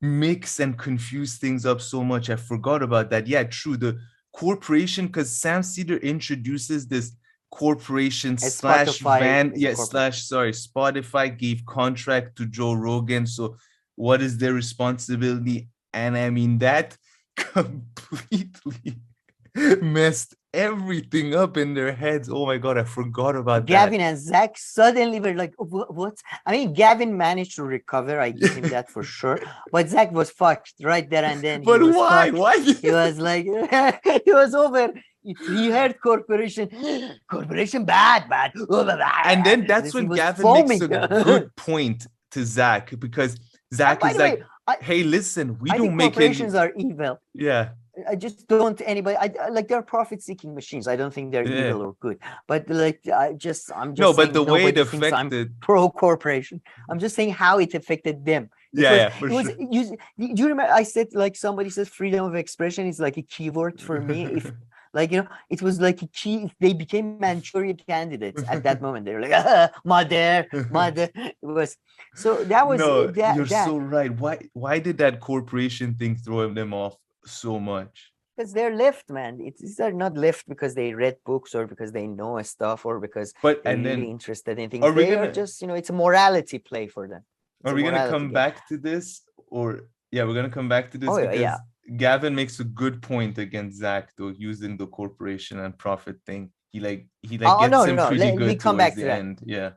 A: mix and confuse things up so much? I forgot about that. Yeah, true. The corporation, because Sam Seder introduces this corporation slash Spotify gave contract to Joe Rogan. So what is their responsibility? And I mean, that completely messed everything up in their heads. Oh my God, I forgot about
B: Gavin and Zack suddenly were like, what? I mean, Gavin managed to recover. I give him that for sure. But Zack was fucked right there and then.
A: But why?
B: Why? He was like, he was over. He heard corporation bad.
A: And then that's when Gavin makes a good point to Zack, because Zack is like, hey, listen, we don't make
B: corporations are evil.
A: Yeah.
B: I just don't anybody. Like they're profit-seeking machines. I don't think they're evil or good. But like I'm just
A: no. But the way it affected
B: pro-corporation. I'm just saying how it affected them. Do you remember? I said like somebody says freedom of expression is like a keyword for me. If like it was like a key. If they became Manchurian candidates at that moment, they were like mother. It was so that was.
A: No, you're so right. Why did that corporation thing throw them off so much?
B: Because they're left, man. These are not left because they read books or because they know stuff or because they're really interested in things. Are just, it's a morality play for them.
A: Are we gonna come back to this? Or we're gonna come back to this because Gavin makes a good point against Zack though, using the corporation and profit thing. He gets him pretty good. We come back to that. End. Yeah.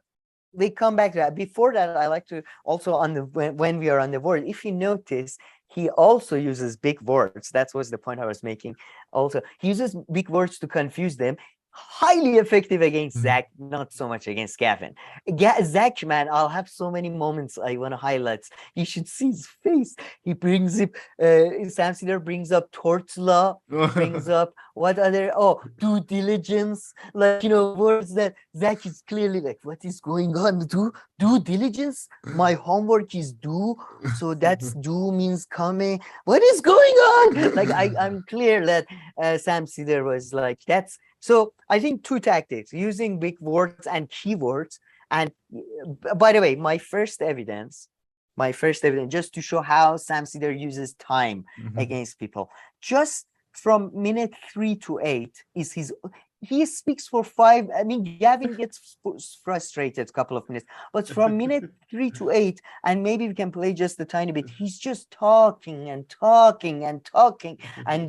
B: We come back to that. Before that, I like to also when we are on the word, if you notice, he also uses big words. That was the point I was making. Also, he uses big words to confuse them. Highly effective against Zack, not so much against Gavin. Zack, man, I'll have so many moments I want to highlight. You should see his face. He brings up, Sam Seder brings up tort law, brings up what other, due diligence, like, words that Zack is clearly like, what is going on? Due diligence? My homework is due, so that's due means coming. What is going on? Like, I'm clear that Sam Seder was like, that's. So I think two tactics, using big words and keywords. And by the way, my first evidence, just to show how Sam Seder uses time against people, just from minute 3 to 8 is he speaks for 5. I mean, Gavin gets frustrated a couple of minutes, but from minute 3 to 8, and maybe we can play just a tiny bit, he's just talking and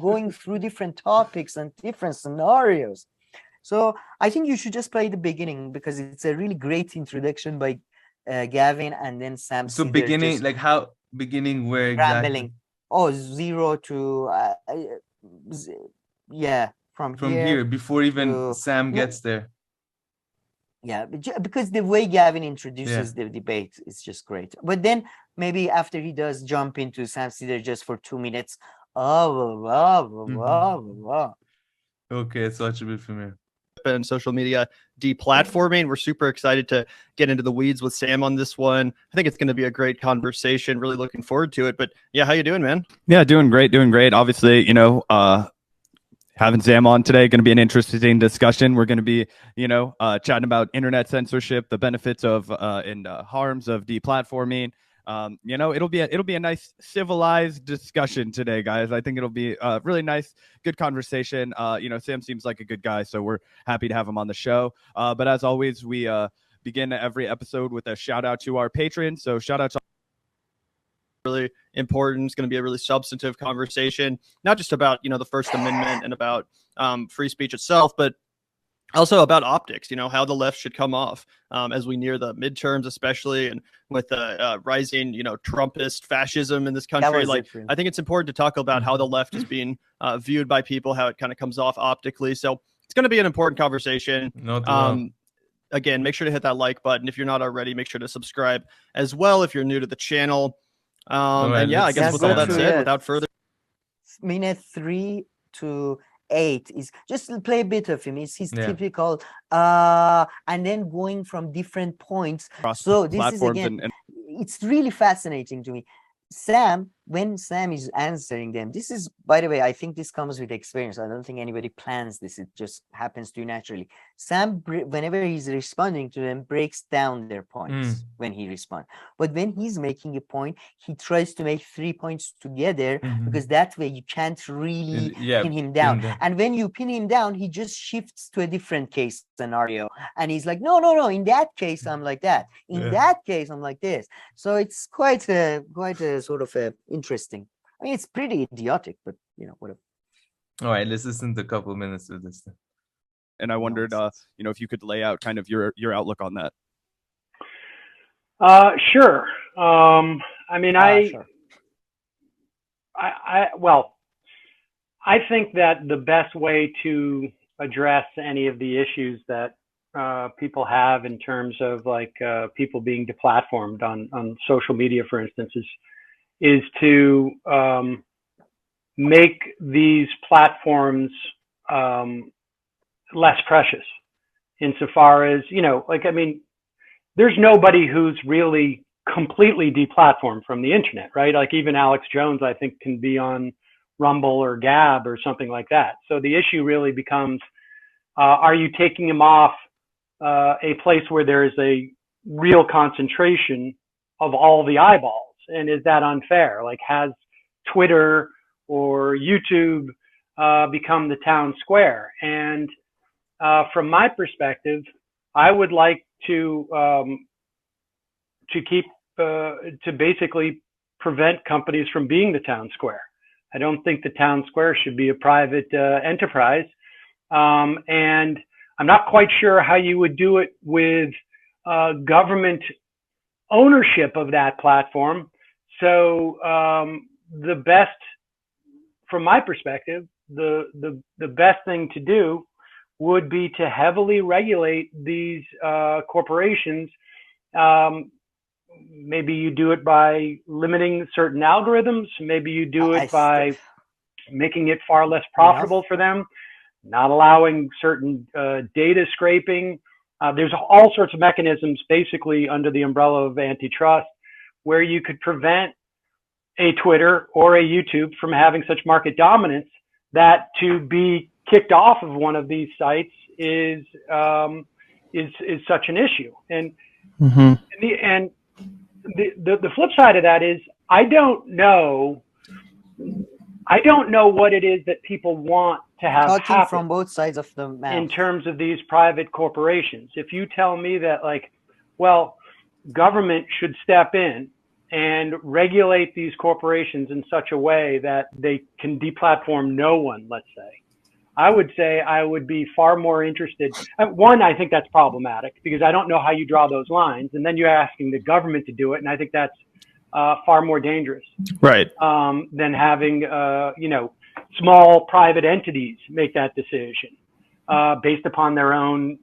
B: going through different topics and different scenarios. So I think you should just play the beginning because it's a really great introduction by Gavin and then Sam.
A: So beginning, like how beginning where
B: rambling. Exactly? 0 to from
A: here before even Sam gets there.
B: Yeah, because the way Gavin introduces the debate is just great. But then maybe after he does jump into Sam Seder just for 2 minutes.
A: Okay, it's such a bit familiar.
E: And social media deplatforming. We're super excited to get into the weeds with Sam on this one. I think it's going to be a great conversation. Really looking forward to it. But yeah, how you doing, man?
F: Yeah, doing great. Obviously, having Sam on today, going to be an interesting discussion. We're going to be, chatting about internet censorship, the benefits of and harms of deplatforming. It'll be a nice civilized discussion today, guys. I think it'll be a really nice, good conversation. Sam seems like a good guy, so we're happy to have him on the show. But as always, we begin every episode with a shout out to our patrons. So shout out to really important. It's going to be a really substantive conversation, not just about, the First Amendment and about free speech itself, but
E: Also about optics, how the left should come off as we near the midterms, especially, and with the rising, Trumpist fascism in this country. Like, I think it's important to talk about how the left is being viewed by people, how it kind of comes off optically. So it's going to be an important conversation. Again, make sure to hit that like button. If you're not already, make sure to subscribe as well if you're new to the channel. And yeah, I guess with all that said, without further,
B: minute 3 to 8 is just play a bit of him. It's his typical and then going from different points. So this is again, it's really fascinating to me. Sam, when Sam is answering them, this is, by the way, I think this comes with experience. I don't think anybody plans this. It just happens to you naturally. Sam, whenever he's responding to them, breaks down their points when he responds. But when he's making a point, he tries to make 3 points together because that way you can't really pin him down. And when you pin him down, he just shifts to a different case scenario. And he's like, no, in that case, I'm like that. In that case, I'm like this. So it's quite a sort of a interesting. I mean, it's pretty idiotic, but whatever.
A: All right, let's listen to a couple of minutes of this.
F: And I wondered, if you could lay out kind of your outlook on that.
G: Sure. I mean, sure. I think that the best way to address any of the issues that people have in terms of like people being deplatformed on social media, for instance, is to make these platforms less precious, insofar as, I mean, there's nobody who's really completely deplatformed from the internet, right? Like even Alex Jones, I think, can be on Rumble or Gab or something like that. So the issue really becomes, are you taking him off a place where there is a real concentration of all the eyeballs? And is that unfair? Like, has Twitter or YouTube become the town square? And from my perspective, I would like to keep to basically prevent companies from being the town square. I don't think the town square should be a private enterprise, and I'm not quite sure how you would do it with government ownership of that platform. So the best, from my perspective, the best thing to do would be to heavily regulate these corporations. Maybe you do it by limiting certain algorithms. Maybe you do it by making it far less profitable for them, not allowing certain data scraping. There's all sorts of mechanisms basically under the umbrella of antitrust where you could prevent a Twitter or a YouTube from having such market dominance that to be kicked off of one of these sites is such an issue. And the flip side of that is I don't know what it is that people want to have happen
B: from both sides of the mouth
G: in terms of these private corporations. If you tell me that, like, well, government should step in and regulate these corporations in such a way that they can deplatform no one, let's say I would be far more interested. One, I think that's problematic because I don't know how you draw those lines, and then you're asking the government to do it, and I think that's far more dangerous,
E: right?
G: Than having small private entities make that decision based upon their own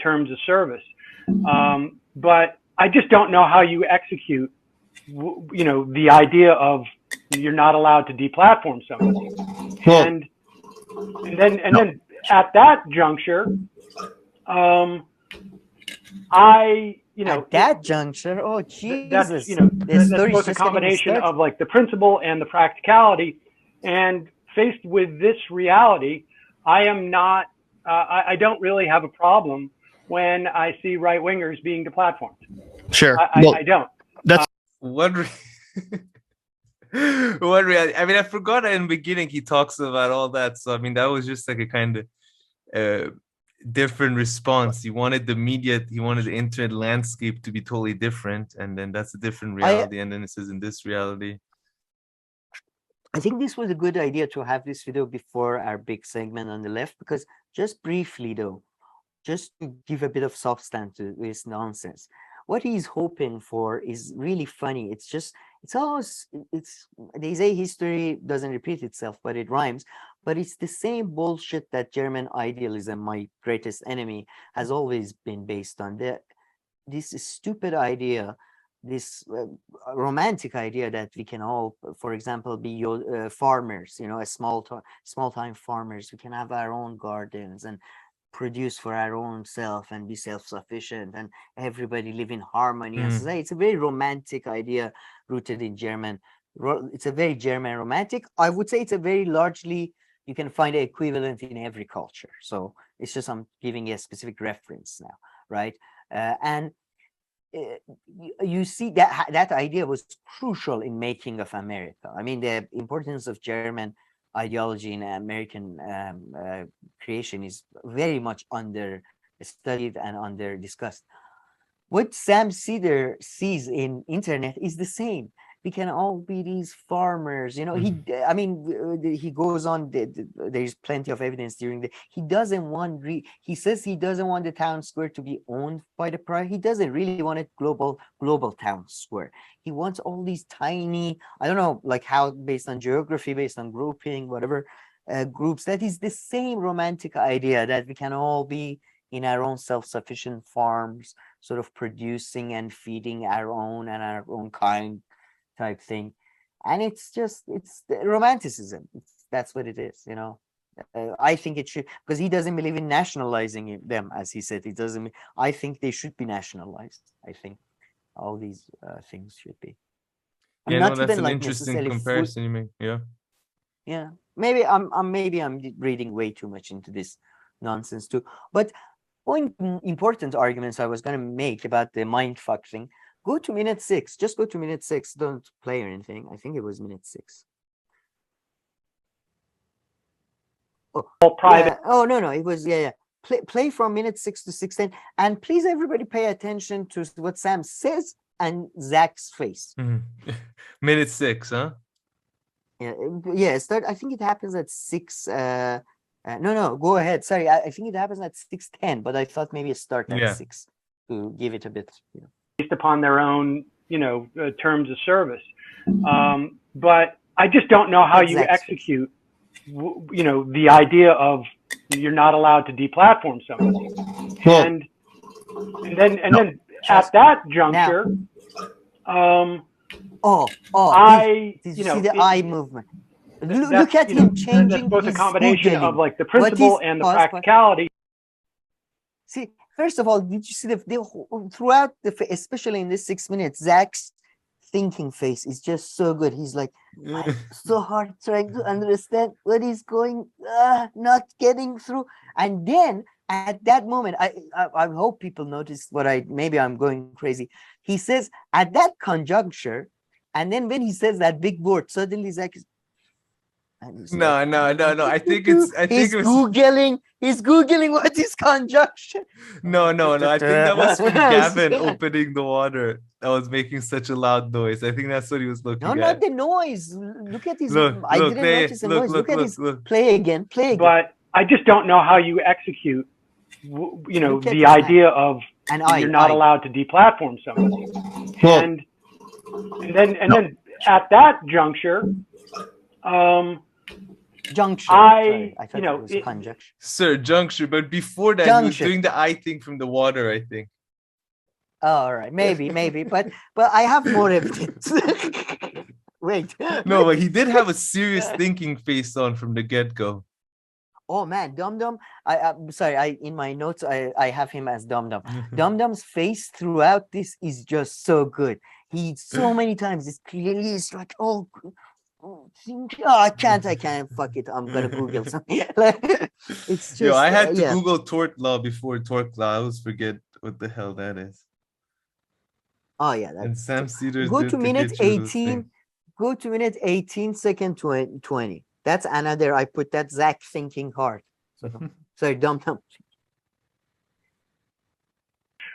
G: terms of service. But I just don't know how you execute the idea of you're not allowed to deplatform somebody.
E: Well,
G: and then at that juncture,
B: at that juncture, oh Jesus,
G: that's both a combination of like the principle and the practicality. And faced with this reality, I am not. I don't really have a problem when I see right wingers being deplatformed.
E: Sure,
G: I don't.
E: That's
A: one. I mean, I forgot in the beginning he talks about all that. So I mean, that was just like a kind of different response. He wanted the media, he wanted the internet landscape to be totally different, and then that's a different reality. And then it says in this reality.
B: I think this was a good idea to have this video before our big segment on the left, because just briefly though, just to give a bit of substance to this nonsense, what he's hoping for is really funny. It's always, they say history doesn't repeat itself, but it rhymes. But it's the same bullshit that German idealism, my greatest enemy, has always been based on. This stupid idea, this romantic idea that we can all, for example, be farmers, a small time farmers. We can have our own gardens and produce for our own self and be self-sufficient and everybody live in harmony and society. It's a very romantic idea rooted in German. It's a very German romantic. I would say it's a very largely, you can find an equivalent in every culture. So it's just I'm giving a specific reference now, right? And you see that idea was crucial in making of America. I mean, the importance of German ideology in American creation is very much under studied and under discussed. What Sam Seder sees in internet is the same. We can all be these farmers, he goes on, there's plenty of evidence he doesn't want, he says he doesn't want the town square to be owned by the private. He doesn't really want a global town square. He wants all these tiny, I don't know, like how, based on geography, based on grouping, whatever, groups. That is the same romantic idea that we can all be in our own self-sufficient farms, sort of producing and feeding our own and our own kind type thing. And it's the romanticism. That's what it is, I think it should, because he doesn't believe in nationalizing them, as he said. He doesn't. I think they should be nationalized. I think all these things should be.
A: That's an interesting comparison you make.
B: Yeah. Maybe I'm reading way too much into this nonsense too. But one important arguments I was going to make about the mindfuck thing. Go to minute 6. Just go to minute 6. Don't play or anything. I think it was minute 6. Oh,
G: private.
B: Oh no, it was Play from minute 6 to 16, and please everybody pay attention to what Sam says and Zack's face.
A: Minute 6, huh?
B: Yeah. Start. I think it happens at 6. No. Go ahead. Sorry, I think it happens at 6:10, but I thought maybe it start at 6 to give it a bit.
G: Based upon their own, terms of service. But I just don't know how you execute, the idea of you're not allowed to deplatform somebody. And then at that juncture,
B: did you see the eye movement? Look at him changing.
G: That's both a combination of like the principle and the practicality.
B: See, first of all, did you see throughout especially in this 6 minutes, Zack's thinking face is just so good. He's like, I'm so hard trying to understand what he's going, not getting through. And then at that moment, I hope people notice maybe I'm going crazy. He says at that conjuncture, and then when he says that big word, suddenly Zack is,
A: No. I think he's
B: Googling what is conjunction.
A: No. I think that was from Gavin opening the water. That was making such a loud noise. I think that's what he was looking at.
B: No, not the noise. Look at his. I didn't notice the noise. Look at his. Play again.
G: But I just don't know how you execute. The idea of you're not allowed to deplatform somebody. And then at that juncture.
B: Juncture.
G: I
B: thought it was conjunction.
A: Sir, juncture. But before that, he was doing the eye thing from the water, I think.
B: Oh, all right, maybe, but I have more evidence. Wait.
A: No, but he did have a serious thinking face on from the get-go.
B: Oh man, Dum-Dum. I'm sorry. In my notes, I have him as Dum-Dum. Dum-Dum's face throughout this is just so good. He so many times it's clearly is like, I can't, fuck it. I'm gonna Google something. It's just.
A: I had to Google tort law before tort law. I always forget what the hell that is.
B: Oh yeah.
A: And Sam Cedar.
B: Go to minute 18. Go to minute 18, second 20. That's another. I put that Zack thinking hard. So, sorry, Dum-Dum.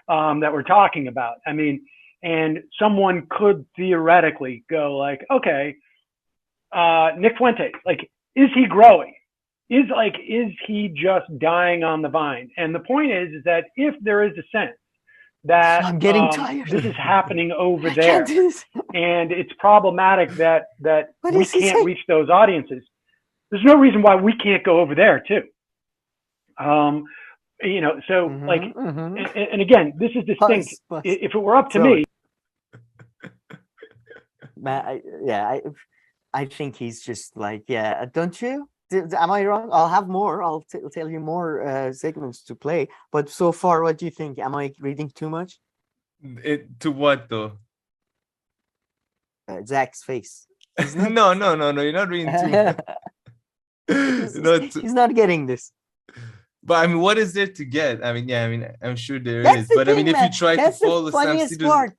G: That we're talking about. I mean, and someone could theoretically go like, okay. Nick Fuentes, like, is he growing? is he just dying on the vine? And the point is that if there is a sense that
B: I'm getting tired.
G: This is happening over there, and it's problematic that we can't reach those audiences, there's no reason why we can't go over there too. You know, so and again, this is distinct. If it were up to me,
B: I think he's just like, yeah, don't you? Am I wrong? I'll have more. I'll tell you more segments to play. But so far, what do you think? Am I reading too much?
A: To what though?
B: Zack's face.
A: No. You're not reading too much.
B: He's not getting this.
A: But I mean, what is there to get? I mean, I'm sure there is. But I mean, if you try to follow Sam Seder's...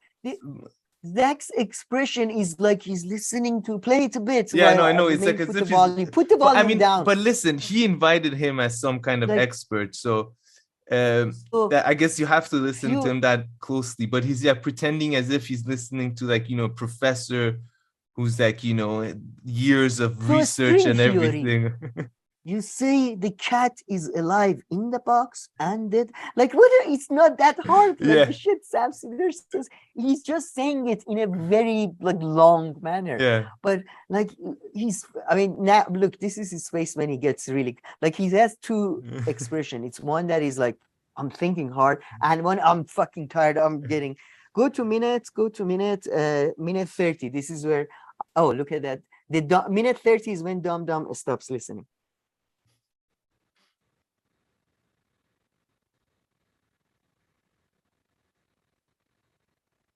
B: Zack's expression is like he's listening to play it a bit.
A: Yeah, no, I know. It's like as if
B: put the volume down.
A: But listen, he invited him as some kind of expert, so I guess you have to listen to him that closely. But he's pretending as if he's listening to like professor who's like years of research and everything.
B: You say the cat is alive in the box and dead. Like, whether it's not that hard. Like, the shit Sam Seder says, he's just saying it in a very like long manner.
A: Yeah.
B: But like now look, this is his face when he gets really like he has two expression. It's one that is like, I'm thinking hard, and one I'm fucking tired. I'm getting go to minute 30. This is where look at that. Minute 30 is when Dum stops listening.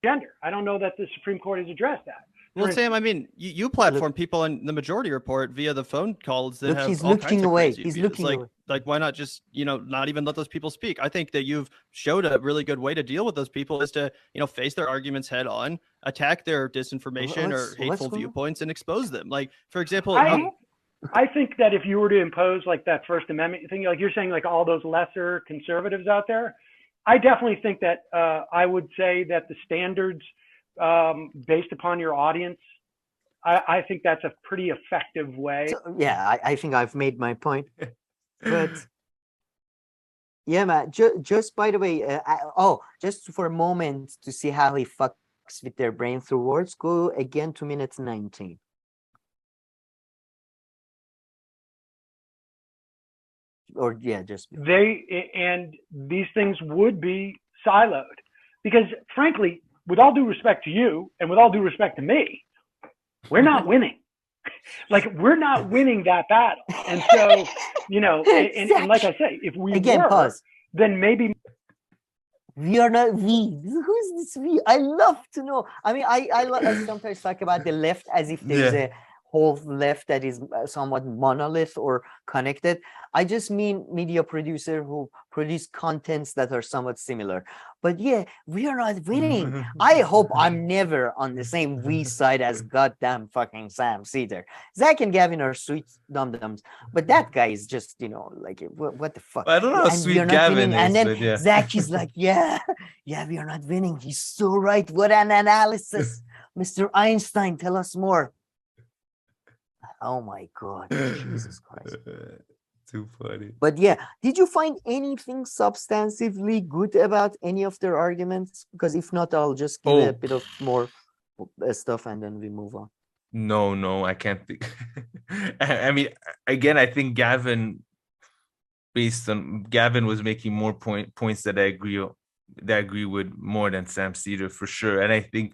G: Gender. I don't know that the Supreme Court has addressed that.
E: Well, Sam, I mean, you platform people in the majority report via the phone calls that have
B: he's
E: all
B: looking
E: kinds of
B: away.
E: crazy
B: He's
E: views.
B: looking away.
E: Like, why not just, not even let those people speak? I think that you've showed a really good way to deal with those people is to, face their arguments head on, attack their disinformation or hateful viewpoints and expose them. Like, for example,
G: I think that if you were to impose like that First Amendment thing, like you're saying, like all those lesser conservatives out there, I definitely think that I would say that the standards based upon your audience, I think that's a pretty effective way.
B: So, I think I've made my point. But yeah, man, just by the way, just for a moment to see how he fucks with their brain through words, go again to minute 19. Or just
G: and these things would be siloed because frankly, with all due respect to you and with all due respect to me, we're not winning. Like, we're not winning that battle. And so, and like I say, if we then maybe
B: we are not we. Who's this we? I love to know. I mean, I sometimes talk about the left as if there's a whole left that is somewhat monolith or connected. I just mean media producer who produce contents that are somewhat similar. But we are not winning. I hope I'm never on the same we side as goddamn fucking Sam Seder. Zack and Gavin are sweet dum-dums, but that guy is just, like, what the fuck?
A: I don't know how sweet Gavin is.
B: And then Zack is like, we are not winning. He's so right. What an analysis. Mr. Einstein, tell us more. Oh my God, Jesus Christ.
A: Too funny.
B: But did you find anything substantively good about any of their arguments? Because if not, I'll just give a bit of more stuff and then we move on.
A: No, I can't think. I mean, again, I think Gavin was making more points that I agree with more than Sam Seder for sure. And I think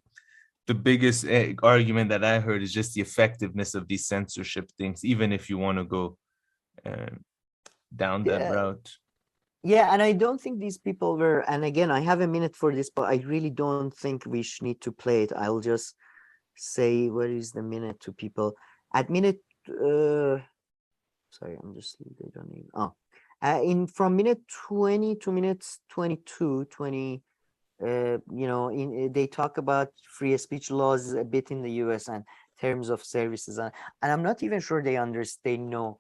A: the biggest argument that I heard is just the effectiveness of these censorship things, even if you want to go down that route.
B: Yeah, and I don't think these people were, and again, I have a minute for this, but I really don't think we need to play it. I'll just say, where is the minute to people? At minute, sorry, I'm just, they don't even, from minute 20 to minute 20, they talk about free speech laws a bit in the US and terms of services, and I'm not even sure they know.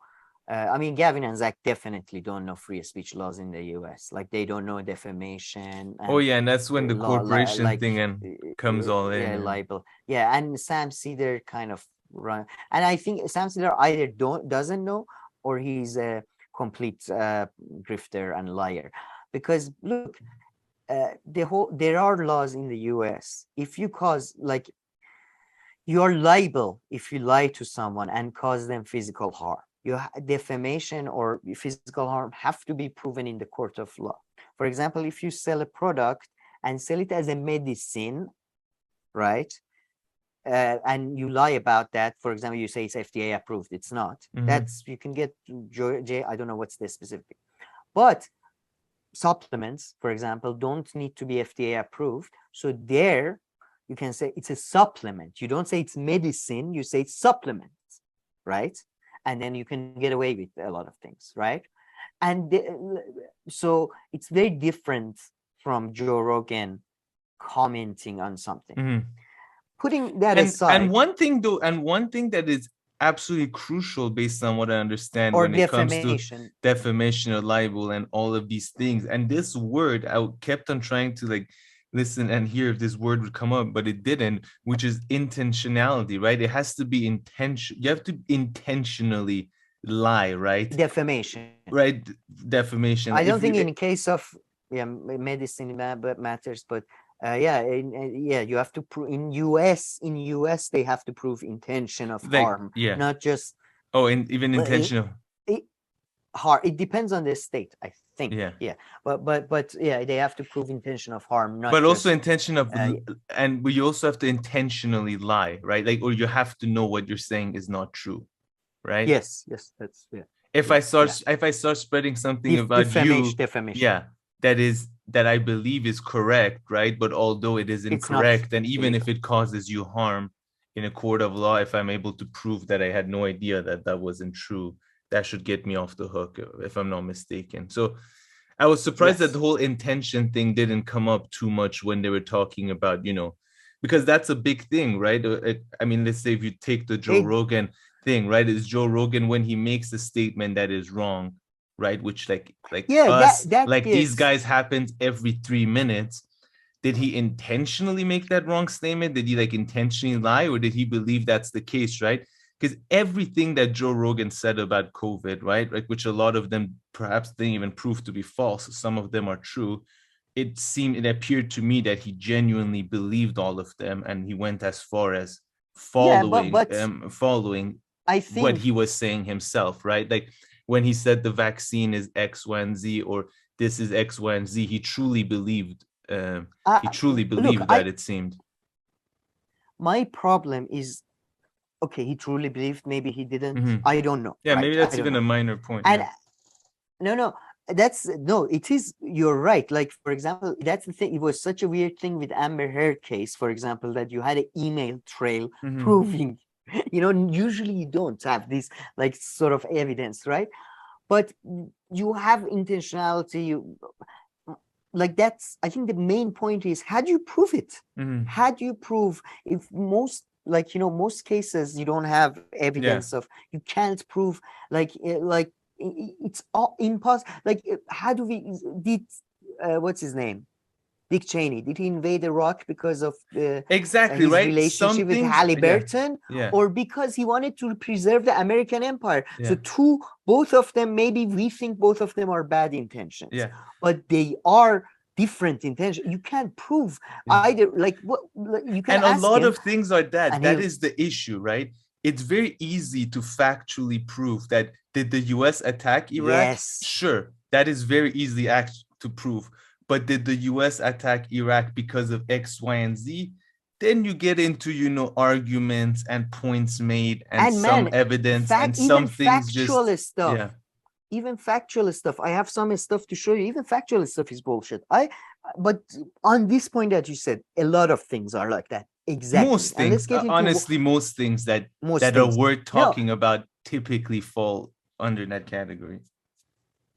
B: I mean, Gavin and Zack definitely don't know free speech laws in the US. Like, they don't know defamation.
A: And that's when the corporation thing comes all in.
B: Yeah, libel. Yeah, and Sam Seder kind of run. And I think Sam Seder either doesn't know or he's a complete grifter and liar. Because look, there are laws in the US. If you cause, like, you're liable if you lie to someone and cause them physical harm. Defamation or physical harm have to be proven in the court of law. For example, if you sell a product and sell it as a medicine, right? And you lie about that. For example, you say it's FDA approved. It's not. That's, you can get I don't know what's the specific. But supplements, for example, don't need to be FDA approved. So there, you can say it's a supplement. You don't say it's medicine. You say it's supplement, right? And then you can get away with a lot of things, right? And so it's very different from Joe Rogan commenting on something. Putting that aside,
A: and one thing that is absolutely crucial based on what I understand
B: or
A: when it comes to
B: defamation,
A: defamation or libel and all of these things, and this word, I kept on trying to like listen and hear if this word would come up, but it didn't, which is intentionality, right? It has to be intention. You have to intentionally lie, right?
B: Defamation,
A: right? Defamation.
B: I don't think in case of medicine matters, but you have to prove in US they have to prove intention of harm, not just
A: even intentional
B: harm. It depends on the state, I think. But they have to prove intention of harm, not
A: but
B: just,
A: also intention of and we also have to intentionally lie, right? Like, or you have to know what you're saying is not true, right?
B: Yes, that's
A: if I start spreading something about
B: defamation,
A: that I believe is correct, right? But although it is incorrect, and even if it causes you harm in a court of law, if I'm able to prove that I had no idea that wasn't true, that should get me off the hook, if I'm not mistaken. So I was surprised that the whole intention thing didn't come up too much when they were talking about, because that's a big thing, right? I mean, let's say if you take the Joe Rogan thing, right? Is Joe Rogan, when he makes a statement that is wrong, right? Which these guys happens every 3 minutes. Did he intentionally make that wrong statement? Did he intentionally lie, or did he believe that's the case, right? Because everything that Joe Rogan said about COVID, right, which a lot of them perhaps didn't even prove to be false, some of them are true. It appeared to me that he genuinely believed all of them, and he went as far as following I think what he was saying himself, right? Like when he said the vaccine is X, Y, and Z, or this is X, Y, and Z, he truly believed. It seemed.
B: My problem is, okay, he truly believed. Maybe he didn't. I don't know.
A: Yeah, right? Maybe that's even a minor point.
B: And it is. You're right. Like, for example, that's the thing. It was such a weird thing with Amber Heard case, for example, that you had an email trail proving. Usually you don't have this sort of evidence, right? But you have intentionality. That's, I think the main point is, how do you prove it? How do you prove, if most cases you don't have evidence of, you can't prove, it's all impossible. How do we what's his name? Dick Cheney, did he invade Iraq because of his relationship with Halliburton, or because he wanted to preserve the American empire? So both of them, maybe we think both of them are bad intentions, but they are different intentions. You can't prove either. You can,
A: and a lot of things are that. That is the issue, right? It's very easy to factually prove that did the U.S. attack Iraq?
B: Yes,
A: sure, that is very easily to prove. But did the U.S. attack Iraq because of X, Y, and Z? Then you get into, arguments and points made and some evidence and some things
B: stuff. Even factual stuff. I have some stuff to show you. Even factual stuff is bullshit. But on this point that you said, a lot of things are like that. Exactly.
A: Most things, honestly, most things that are worth talking about typically fall under that category.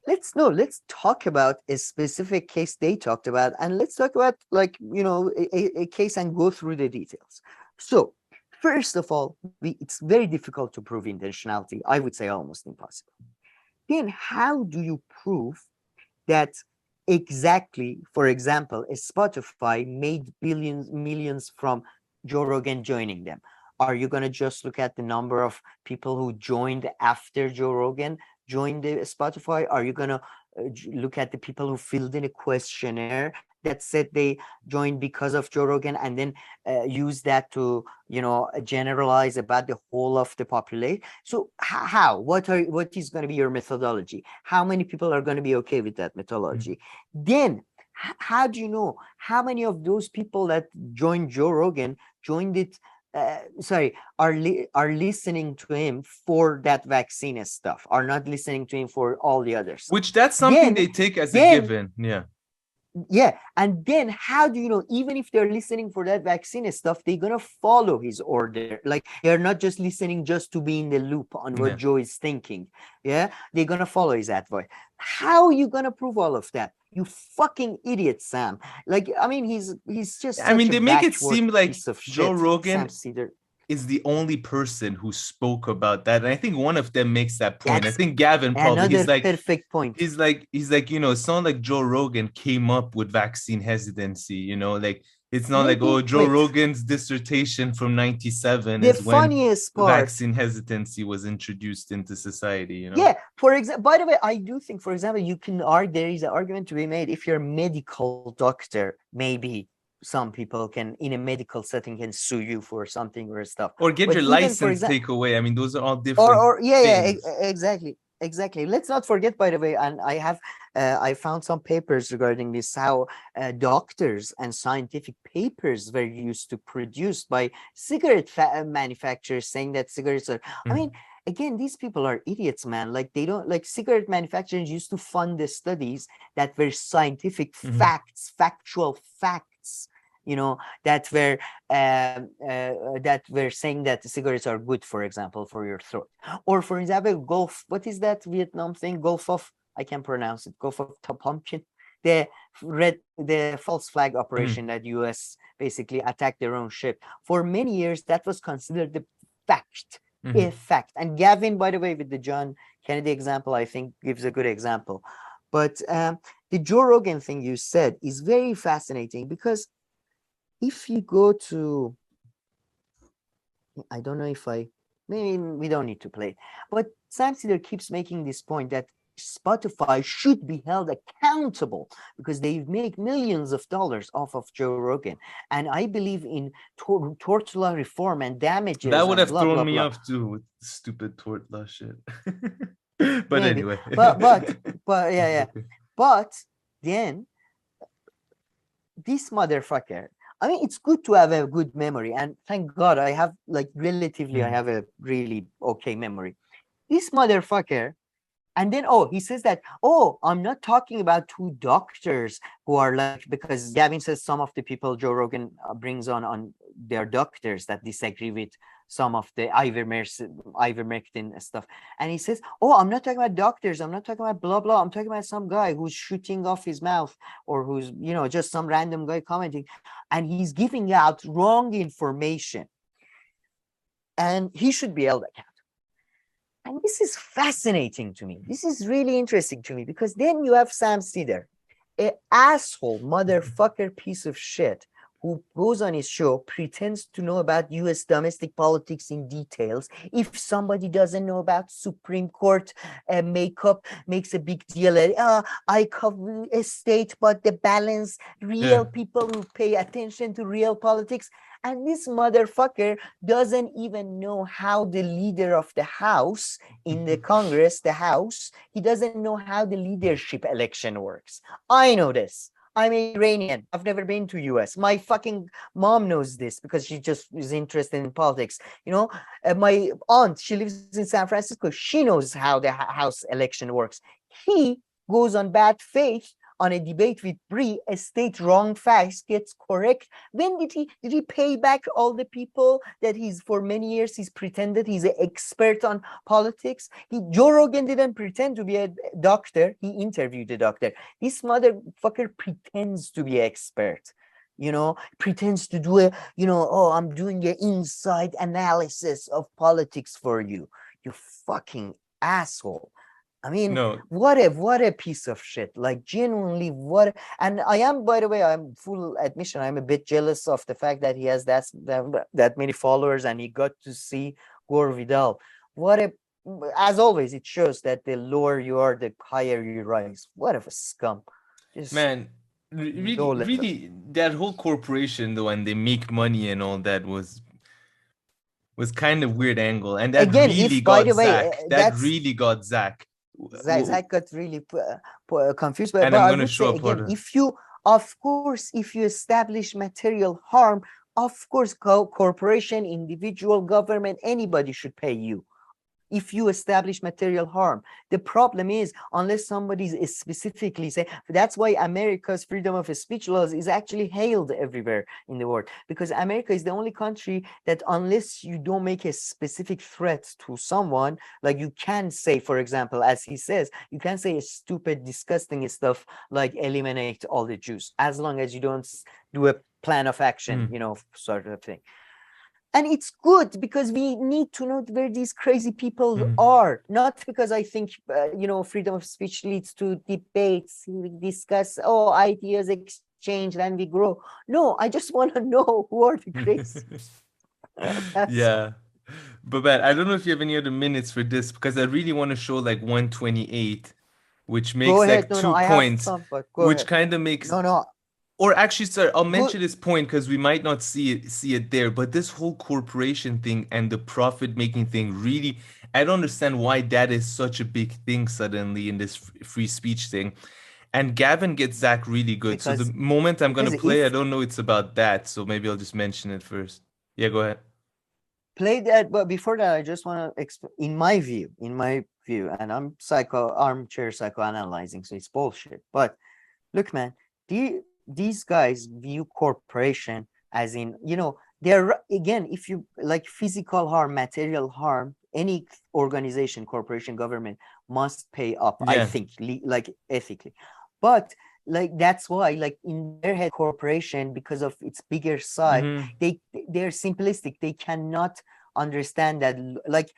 B: Let's talk about a specific case they talked about, and let's talk about a case and go through the details. So first of all, it's very difficult to prove intentionality. I would say almost impossible. Then how do you prove that exactly, for example, a Spotify made millions from Joe Rogan joining them? Are you going to just look at the number of people who joined after Joe Rogan join the Spotify? Are you gonna look at the people who filled in a questionnaire that said they joined because of Joe Rogan, and then use that to, generalize about the whole of the population? So how? What is going to be your methodology? How many people are going to be okay with that methodology? Then how do you know how many of those people that joined Joe Rogan joined it? Are listening to him for that vaccine stuff, are not listening to him for all the others,
A: which that's something they take as a given.
B: Yeah. And then how do you know, even if they're listening for that vaccine stuff, they're gonna follow his order? Like, they're not just listening just to be in the loop on what Joe is thinking. They're gonna follow his advice. How are you gonna prove all of that? You fucking idiot, Sam. Like, I mean, he's just
A: they make it seem like Joe Rogan
B: Sam
A: is the only person who spoke about that, and I think one of them makes that point. I think Gavin probably.
B: He's like, perfect point.
A: He's like, it's not like Joe Rogan came up with vaccine hesitancy. Like, it's not Joe Rogan's dissertation from '97 is when vaccine hesitancy was introduced into society.
B: Yeah. For example, by the way, I do think, for example, you can argue, there is an argument to be made, if you're a medical doctor, maybe some people can, in a medical setting, can sue you for something or stuff,
A: or get your license take away. I mean, those are all different
B: exactly. Let's not forget, by the way, and I found some papers regarding this, how doctors and scientific papers were used to produced by cigarette manufacturers, saying that cigarettes are I mean, again, these people are idiots, man. Like, they don't, like, cigarette manufacturers used to fund the studies that were scientific facts, factual facts, that were saying that the cigarettes are good, for example, for your throat. Or, for example, Gulf, what is that Vietnam thing? Gulf of, I can't pronounce it. Gulf of Pumpkin. The false flag operation that US basically attacked their own ship. For many years, that was considered the fact. A fact. And Gavin, by the way, with the John Kennedy example, I think gives a good example. But the Joe Rogan thing you said is very fascinating, because if you go to, I don't know if maybe we don't need to play it, but Sam Seder keeps making this point that Spotify should be held accountable because they make millions of dollars off of Joe Rogan. And I believe in tort law reform and damages.
A: That would have thrown me off too, with stupid tort law shit. But maybe. Anyway.
B: But yeah. But then this motherfucker, I mean, it's good to have a good memory. And thank God I have, like, relatively, I have a really okay memory. This motherfucker, and then, he says that, I'm not talking about two doctors who are like, because Gavin says some of the people Joe Rogan brings on their doctors that disagree with some of the ivermectin stuff. And he says, I'm not talking about doctors. I'm not talking about blah, blah. I'm talking about some guy who's shooting off his mouth, or who's, just some random guy commenting. And he's giving out wrong information. And he should be held accountable. And this is fascinating to me. This is really interesting to me, because then you have Sam Seder, an asshole, motherfucker, piece of shit, who goes on his show, pretends to know about US domestic politics in details. If somebody doesn't know about Supreme Court makeup, makes a big deal. I cover a state, but the balance, real people who pay attention to real politics. And this motherfucker doesn't even know how the leader of the House in the Congress, the House, he doesn't know how the leadership election works. I know this. I'm Iranian. I've never been to US. My fucking mom knows this because she just is interested in politics. My aunt, she lives in San Francisco. She knows how the House election works. He goes on bad faith on a debate with Bree, a state wrong facts gets correct. When did he pay back all the people that for many years he's pretended he's an expert on politics? Joe Rogan didn't pretend to be a doctor. He interviewed a doctor. This motherfucker pretends to be an expert. Pretends to do I'm doing an inside analysis of politics for you. You fucking asshole. I mean, what a piece of shit. Like, genuinely, and I am, by the way, I'm full admission, I'm a bit jealous of the fact that he has that many followers and he got to see Gore Vidal. What a as always, it shows that the lower you are, the higher you rise. What a scum. Just
A: Man, really, that whole corporation though, and they make money and all that was kind of weird angle, and that
B: again,
A: really
B: if by
A: got
B: the way,
A: Zack. That really got Zack.
B: Zack got really confused.
A: And
B: but
A: I'm
B: I
A: gonna
B: would
A: show
B: say
A: up
B: again, if you, of course, if you establish material harm, of course, corporation, individual, government, anybody should pay you. If you establish material harm, the problem is unless somebody is specifically say, that's why America's freedom of speech laws is actually hailed everywhere in the world, because America is the only country that unless you don't make a specific threat to someone, like you can say, for example, as he says, you can say a stupid, disgusting stuff like eliminate all the Jews, as long as you don't do a plan of action, you know, sort of thing. And it's good because we need to know where these crazy people are, not because I think, you know, freedom of speech leads to debates, we discuss, ideas exchange, and we grow. No, I just want to know who are the crazy.
A: Yeah. But man, I don't know if you have any other minutes for this, because I really want to show like 128, which makes like 2 points, which kind of makes... Or actually, sir, I'll mention this point because we might not see it there. But this whole corporation thing and the profit-making thing, really, I don't understand why that is such a big thing suddenly in this free speech thing. And Gavin gets Zack really good. Because, so the moment I'm going to play, I don't know it's about that. So maybe I'll just mention it first. Yeah, go ahead.
B: Play that. But before that, I just want to explain, in my view, and I'm armchair psychoanalyzing, so it's bullshit. But look, man, these guys view corporation as in, you know, they're, again, if you like physical harm, material harm, any organization, corporation, government must pay up, I think, like ethically. But like, that's why, like, in their head, corporation, because of its bigger size, they're simplistic. They cannot understand that, like,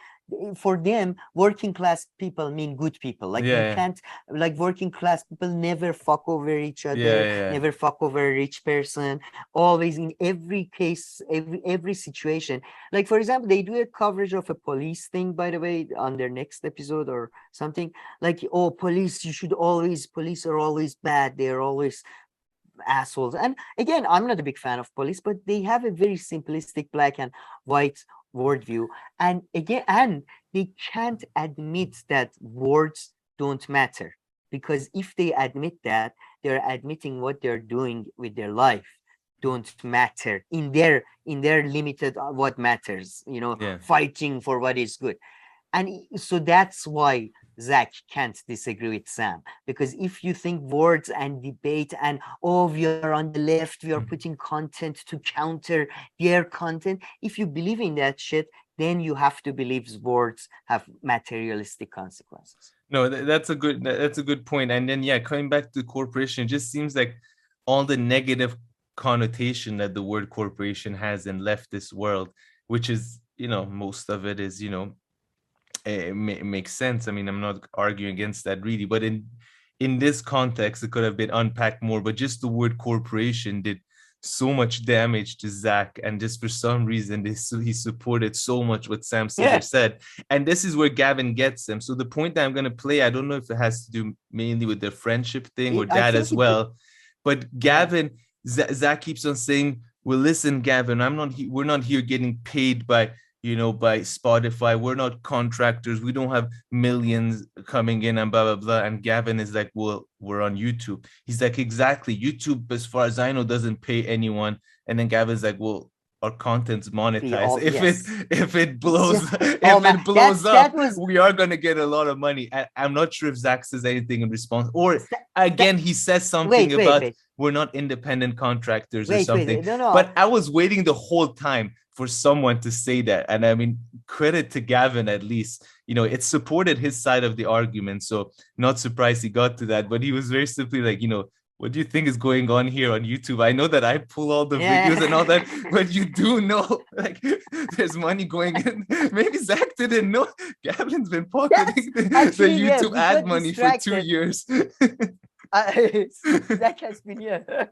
B: for them, working class people mean good people. Like, you can't, like, working class people never fuck over each other, never fuck over a rich person, always, in every case, every situation. Like, for example, they do a coverage of a police thing, by the way, on their next episode or something, like, oh, police are always bad, they're always assholes. And again, I'm not a big fan of police, but they have a very simplistic black and white worldview, and again, and they can't admit that words don't matter, because if they admit that, they're admitting what they're doing with their life don't matter in their limited what matters, you know, fighting for what is good. And so that's why Zack can't disagree with Sam, because if you think words and debate and, we are on the left, we are putting content to counter their content, if you believe in that shit, then you have to believe words have materialistic consequences.
A: No, that's a good point. And then, coming back to corporation, it just seems like all the negative connotation that the word corporation has in leftist world, which is, you know, most of it is, you know, it makes sense. I mean, I'm not arguing against that really, but in this context, it could have been unpacked more. But just the word corporation did so much damage to Zack, and just for some reason, he supported so much what Sam Seder said. And this is where Gavin gets them. So the point that I'm going to play, I don't know if it has to do mainly with their friendship thing or that as well. But Gavin, Zack keeps on saying, well, listen, Gavin, we're not here getting paid by Spotify. We're not contractors. We don't have millions coming in and blah, blah, blah. And Gavin is like, well, we're on YouTube. He's like, exactly. YouTube, as far as I know, doesn't pay anyone. And then Gavin's like, well, our content's monetized. If it blows, up, we are going to get a lot of money. I'm not sure if Zack says anything in response. Or again, he says something about we're not independent contractors or something. No. But I was waiting the whole time for someone to say that. And I mean, credit to Gavin, at least, you know, it supported his side of the argument. So not surprised he got to that, but he was very simply like, you know, what do you think is going on here on YouTube? I know that I pull all the videos and all that, but you do know, like, there's money going in. Maybe Zack didn't know. Gavin's been pocketing the YouTube ad money for 2 years.
B: Zack has been here.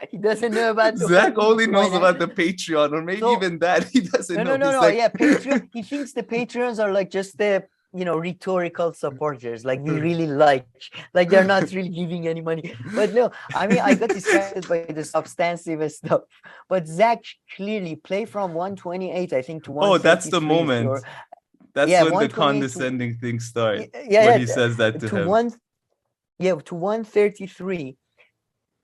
B: He doesn't know about the
A: Zach only knows
B: finance.
A: about the Patreon, or maybe even that he doesn't know.
B: No.
A: He's like-
B: Yeah, Patreon. He thinks the Patreons are like just the rhetorical supporters. Like we really like they're not really giving any money. But no, I mean I got distracted by the substantive stuff. But Zack clearly play from 128, I think, to 133.
A: Oh, that's the moment. That's when the
B: 128
A: condescending thing starts.
B: Yeah,
A: when he says that to him.
B: To 133.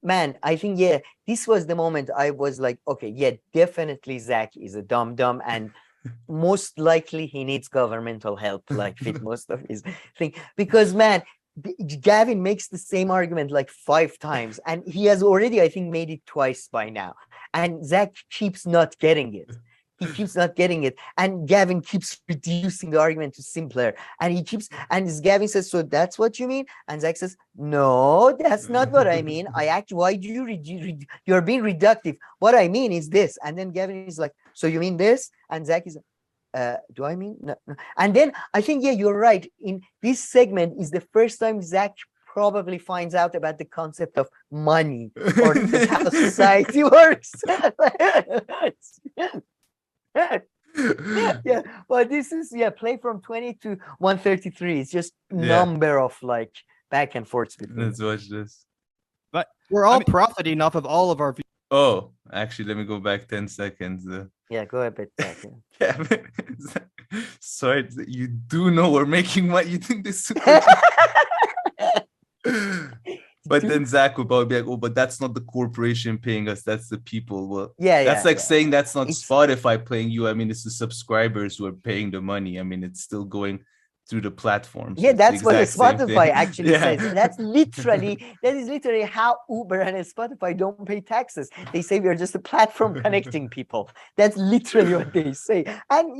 B: Man, I think this was the moment I was like, okay, definitely Zack is a dum-dum, and most likely he needs governmental help, like with most of his thing. Because man, Gavin makes the same argument like 5 times, and he has already, I think, made it twice by now. And Zack keeps not getting it. He keeps not getting it, and Gavin keeps reducing the argument to simpler. And Gavin says, "So that's what you mean?" And Zack says, "No, that's not what I mean. Why do you you're being reductive? What I mean is this." And then Gavin is like, "So you mean this?" And Zack is, "Do I mean no?" And then I think, you're right. In this segment is the first time Zack probably finds out about the concept of money or how society works. But this is play from 20 to 133. It's just number of like back and forth.
A: Let's watch this.
E: But we're all profiting off of all of our views.
A: Oh, actually, let me go back 10 seconds.
B: Yeah, go a bit back.
A: Gavin, sorry, you do know we're making money. You think this is But then Zack would probably be like, "Oh, but that's not the corporation paying us. That's the people." Well, that's like saying that's not Spotify paying you. I mean, it's the subscribers who are paying the money. I mean, it's still going through the platforms.
B: Yeah, that's what Spotify actually says. That is literally how Uber and Spotify don't pay taxes. They say we are just a platform connecting people. That's literally what they say. And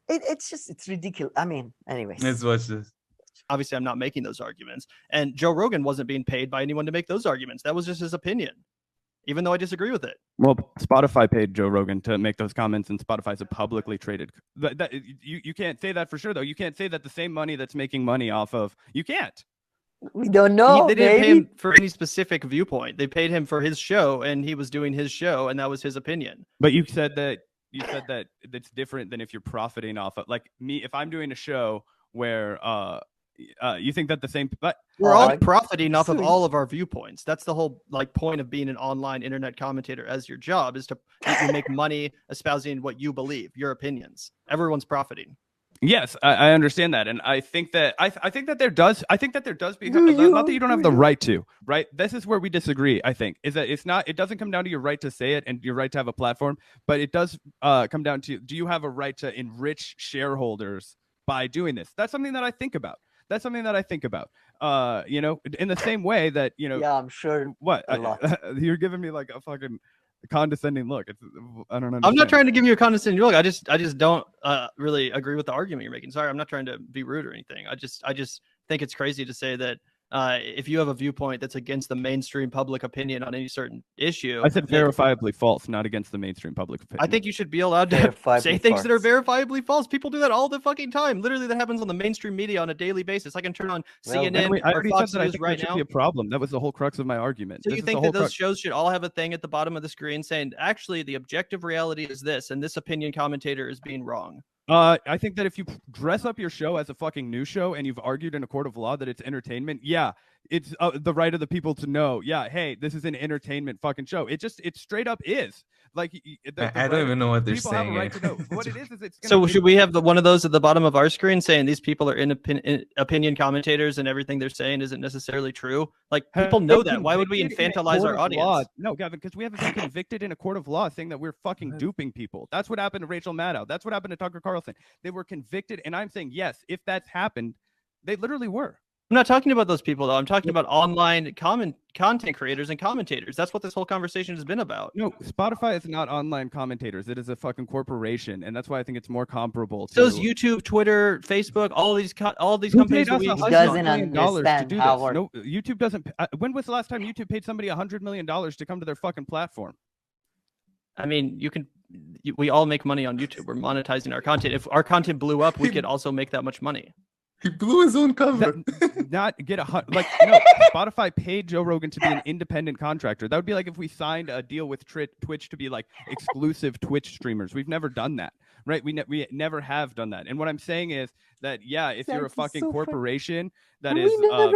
B: it's ridiculous. I mean, anyways.
A: Let's watch this.
E: Obviously, I'm not making those arguments. And Joe Rogan wasn't being paid by anyone to make those arguments. That was just his opinion, even though I disagree with it.
F: Well, Spotify paid Joe Rogan to make those comments, and Spotify's a publicly traded. You can't say that for sure, though. You can't say that the same money that's making money off of. You can't.
B: We don't know.
E: They didn't pay him for any specific viewpoint. They paid him for his show, and he was doing his show, and that was his opinion.
F: But you said that it's different than if you're profiting off of, like me. If I'm doing a show where you think that the same, but
E: we're all profiting off of all of our viewpoints. That's the whole point of being an online internet commentator as your job, is to make money espousing what you believe, your opinions. Everyone's profiting.
F: Yes, I understand that, and I think that there does be not that you don't have the right to, right? This is where we disagree. I think is that it doesn't come down to your right to say it and your right to have a platform, but it does come down to, do you have a right to enrich shareholders by doing this? That's something that I think about. In the same way that,
B: Yeah, I'm sure.
F: What? You're giving me like a fucking condescending look. I don't know.
E: I'm not trying to give you a condescending look. I just don't really agree with the argument you're making. Sorry, I'm not trying to be rude or anything. I just think it's crazy to say that if you have a viewpoint that's against the mainstream public opinion on any certain issue.
F: I said verifiably false, not against the mainstream public opinion.
E: I think you should be allowed to say things that are verifiably false. People do that all the fucking time. Literally, that happens on the mainstream media on a daily basis. I can turn on CNN or Fox News right now.
F: Be a problem. That was the whole crux of my argument.
E: So you think that those shows should all have a thing at the bottom of the screen saying, actually, the objective reality is this, and this opinion commentator is being wrong?
F: I think that if you dress up your show as a fucking news show and you've argued in a court of law that it's entertainment, it's the right of the people to know. Yeah, hey, this is an entertainment fucking show. It straight up is. Like
A: I don't even know what they're saying.
F: Have a right to know. What it is it's
E: so should we have one of those at the bottom of our screen saying these people are opinion commentators and everything they're saying isn't necessarily true? Like, people know that. Why would we infantilize our audience?
F: No, Gavin, because we haven't been convicted in a court of law saying that we're fucking duping people. That's what happened to Rachel Maddow. That's what happened to Tucker Carlson. They were convicted, and I'm saying, yes, if that's happened, they literally were.
E: I'm not talking about those people, though. I'm talking about online content creators and commentators. That's what this whole conversation has been about.
F: No, Spotify is not online commentators. It is a fucking corporation, and that's why I think it's more comparable to...
E: So is YouTube, Twitter, Facebook, all these companies.
B: Doesn't understand how...
F: No, YouTube doesn't... When was the last time YouTube paid somebody $100 million to come to their fucking platform?
E: I mean, we all make money on YouTube. We're monetizing our content. If our content blew up, we could also make that much money.
A: He blew his own cover.
F: Not get Spotify paid Joe Rogan to be an independent contractor. That would be like if we signed a deal with Twitch to be like exclusive Twitch streamers. We've never done that, right? We never have done that. And what I'm saying is that, yeah, if you're a fucking corporation that is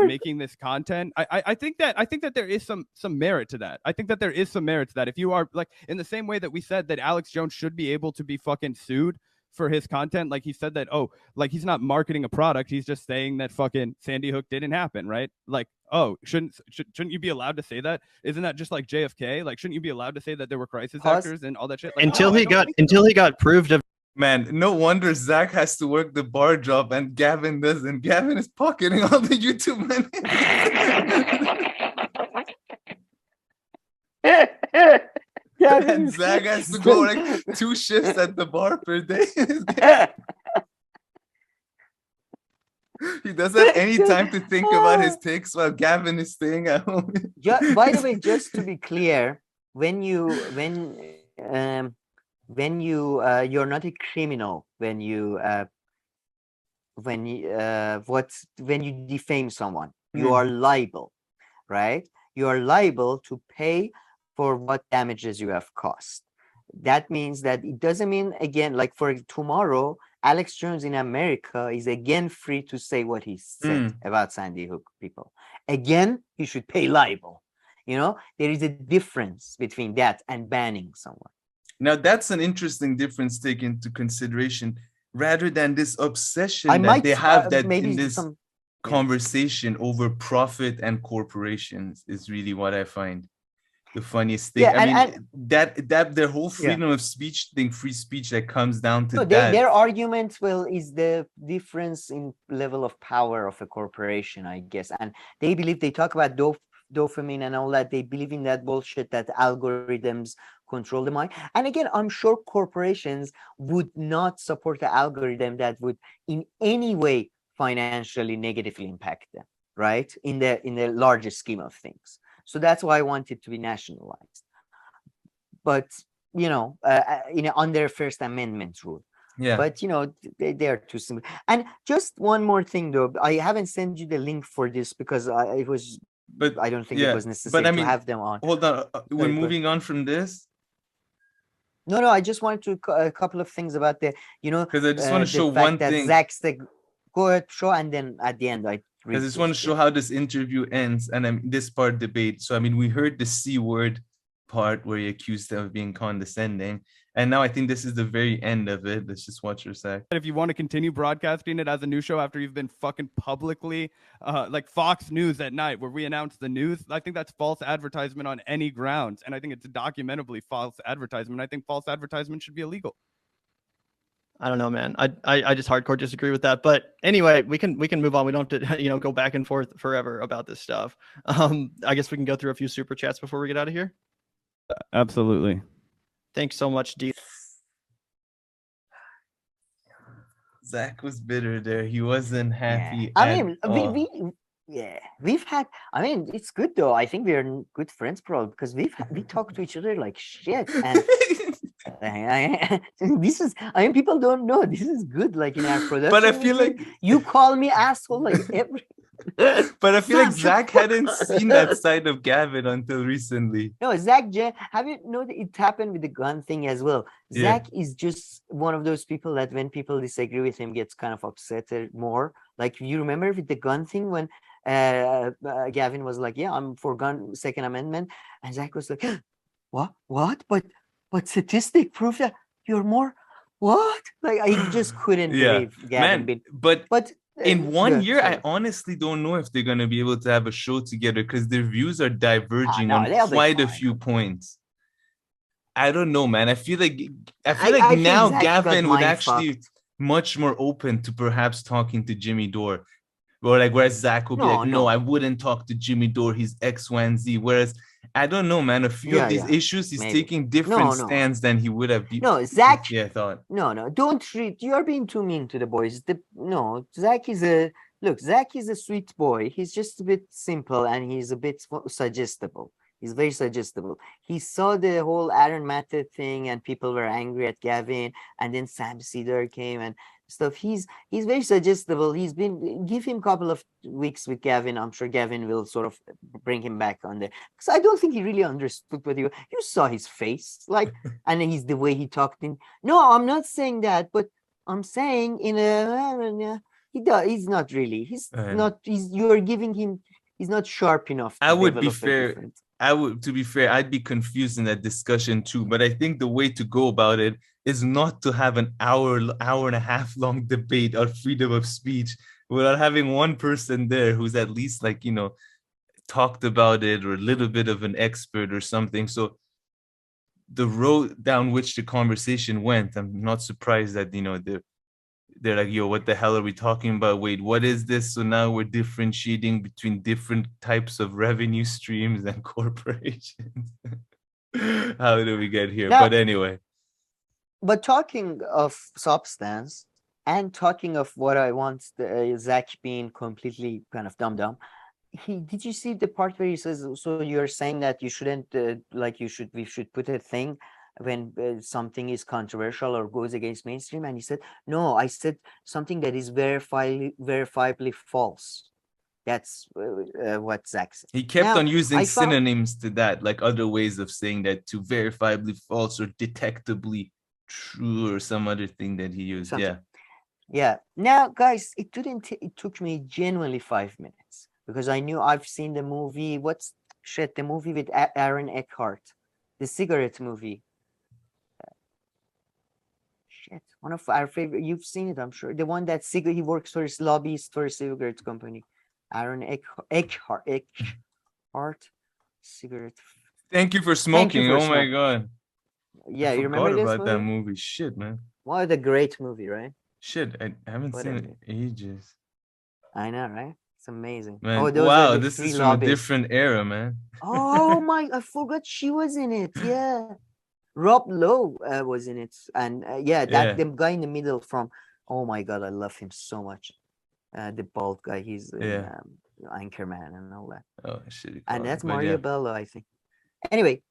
F: making this content, I think that there is some merit to that. I think that there is some merit to that. If you are like, in the same way that we said that Alex Jones should be able to be fucking sued for his content, like he said that, oh, like he's not marketing a product, he's just saying that fucking Sandy Hook didn't happen, right? Like, oh, shouldn't you be allowed to say that? Isn't that just like JFK? Like, shouldn't you be allowed to say that there were crisis actors and all that shit? Like,
E: until he got proved of.
A: Man, no wonder Zack has to work the bar job and Gavin doesn't. Gavin is pocketing all the YouTube money. And Zack has to go like 2 shifts at the bar per day. He doesn't have any time to think about his takes while Gavin is staying at home.
B: By the way, just to be clear, when you're not a criminal when you defame someone, you are liable, right? You are liable to pay for what damages you have caused. That means that it doesn't mean, again, like for tomorrow, Alex Jones in America is again free to say what he said about Sandy Hook people. Again, he should pay liable. You know, there is a difference between that and banning someone.
A: Now, that's an interesting difference taken into consideration, rather than this obsession they have that in this conversation over profit and corporations is really what I find the funniest thing. That their whole freedom of speech thing, free speech, that comes down to
B: their argument is the difference in level of power of a corporation, I guess. And they believe, they talk about dopamine and all that. They believe in that bullshit that algorithms control the mind. And again, I'm sure corporations would not support an algorithm that would in any way financially negatively impact them, right? In the larger scheme of things. So that's why I want it to be nationalized. But, under First Amendment rule.
A: Yeah.
B: But, they are too simple. And just one more thing, though. I haven't sent you the link for this because I don't think it was necessary to have them on.
A: Hold on. We're moving on from this?
B: No, I just wanted to a couple of things about
A: because I just want to show one thing.
B: Zack's go ahead, show, and then at the end, I
A: just want to show how this interview ends, and this part debate. So, we heard the C word part where he accused them of being condescending, and now I think this is the very end of it. Let's just watch your sec.
F: If you want to continue broadcasting it as a news show after you've been fucking publicly, like Fox News at night, where we announce the news, I think that's false advertisement on any grounds, and I think it's documentably false advertisement. I think false advertisement should be illegal.
E: I don't know, man. I just hardcore disagree with that. But anyway, we can move on. We don't have to, go back and forth forever about this stuff. I guess we can go through a few super chats before we get out of here.
F: Absolutely.
E: Thanks so much, D.
A: Zack was bitter there. He wasn't happy.
B: We've had. It's good though. I think we are good friends, bro, because we talk to each other like shit. And this is. People don't know this is good. Like in our production.
A: But I feel like
B: you call me asshole like every.
A: But I feel like Zack hadn't seen that side of Gavin until recently.
B: No, Zack, have you noticed it happened with the gun thing as well? Zack is just one of those people that when people disagree with him gets kind of upset more. Like you remember with the gun thing when Gavin was like, yeah, I'm for Second Amendment. And Zack was like, what? But statistic proof that you're more, what? Like I just couldn't believe Gavin.
A: Man, but in 1 year, I honestly don't know if they're going to be able to have a show together because their views are diverging on quite a few points. I don't know, man. I feel like now Gavin would actually much more open to perhaps talking to Jimmy Dore. Or like, whereas Zack will be no, I wouldn't talk to Jimmy Dore. He's X, Y, and Z. Whereas I don't know, man. A few of these issues, he's taking different stands than he would have.
B: Zack.
A: Yeah, I thought.
B: No. Don't treat. You are being too mean to the boys. Zack is Zack is a sweet boy. He's just a bit simple and he's a bit suggestible. He's very suggestible. He saw the whole Aaron Matter thing and people were angry at Gavin, and then Sam Seder came and stuff. He's very suggestible. Give him a couple of weeks with Gavin. I'm sure Gavin will sort of bring him back on there, because I don't think he really understood what you saw his face, like, and he's the way he talked in. No, I'm not saying that, but I'm saying in a he's not really. He's not. You're giving him. He's not sharp enough.
A: I would be fair. To be fair, I'd be confused in that discussion too. But I think the way to go about it is not to have an hour and a half long debate on freedom of speech without having one person there who's at least, like, you know, talked about it, or a little bit of an expert or something. So the road down which the conversation went, I'm not surprised that, you know, they're like, yo, what the hell are we talking about? Wait, what is this? So now we're differentiating between different types of revenue streams and corporations. How do we get here? But anyway.
B: But talking of substance and talking of what I want, Zack being completely kind of dumb. Did you see the part where he says, so you're saying that you shouldn't, we should put a thing when something is controversial or goes against mainstream? And he said, no, I said something that is verifiably false. That's what Zack said.
A: He kept on using synonyms to that, like other ways of saying that, to verifiably false or detectably true, or some other thing that he used. Yeah. Now,
B: guys, it took me genuinely 5 minutes, because I knew I've seen the movie. The movie with Aaron Eckhart, the cigarette movie. One of our favorite. You've seen it, I'm sure. The one that he works for, his lobbyist for a cigarette company. Aaron Eckhart, cigarette.
A: Thank you for smoking. My God.
B: Yeah, you remember this
A: about that movie? Shit, man.
B: What a great movie, right?
A: Shit, I haven't seen it in ages.
B: I know, right? It's amazing.
A: Man, wow, this is from a different era, man.
B: Oh my, I forgot she was in it. Yeah. Rob Lowe was in it. And the guy in the middle from, oh my God, I love him so much. The bald guy, he's Anchorman and all that.
A: Oh, shit.
B: And that's Mario Bello, I think. Anyway,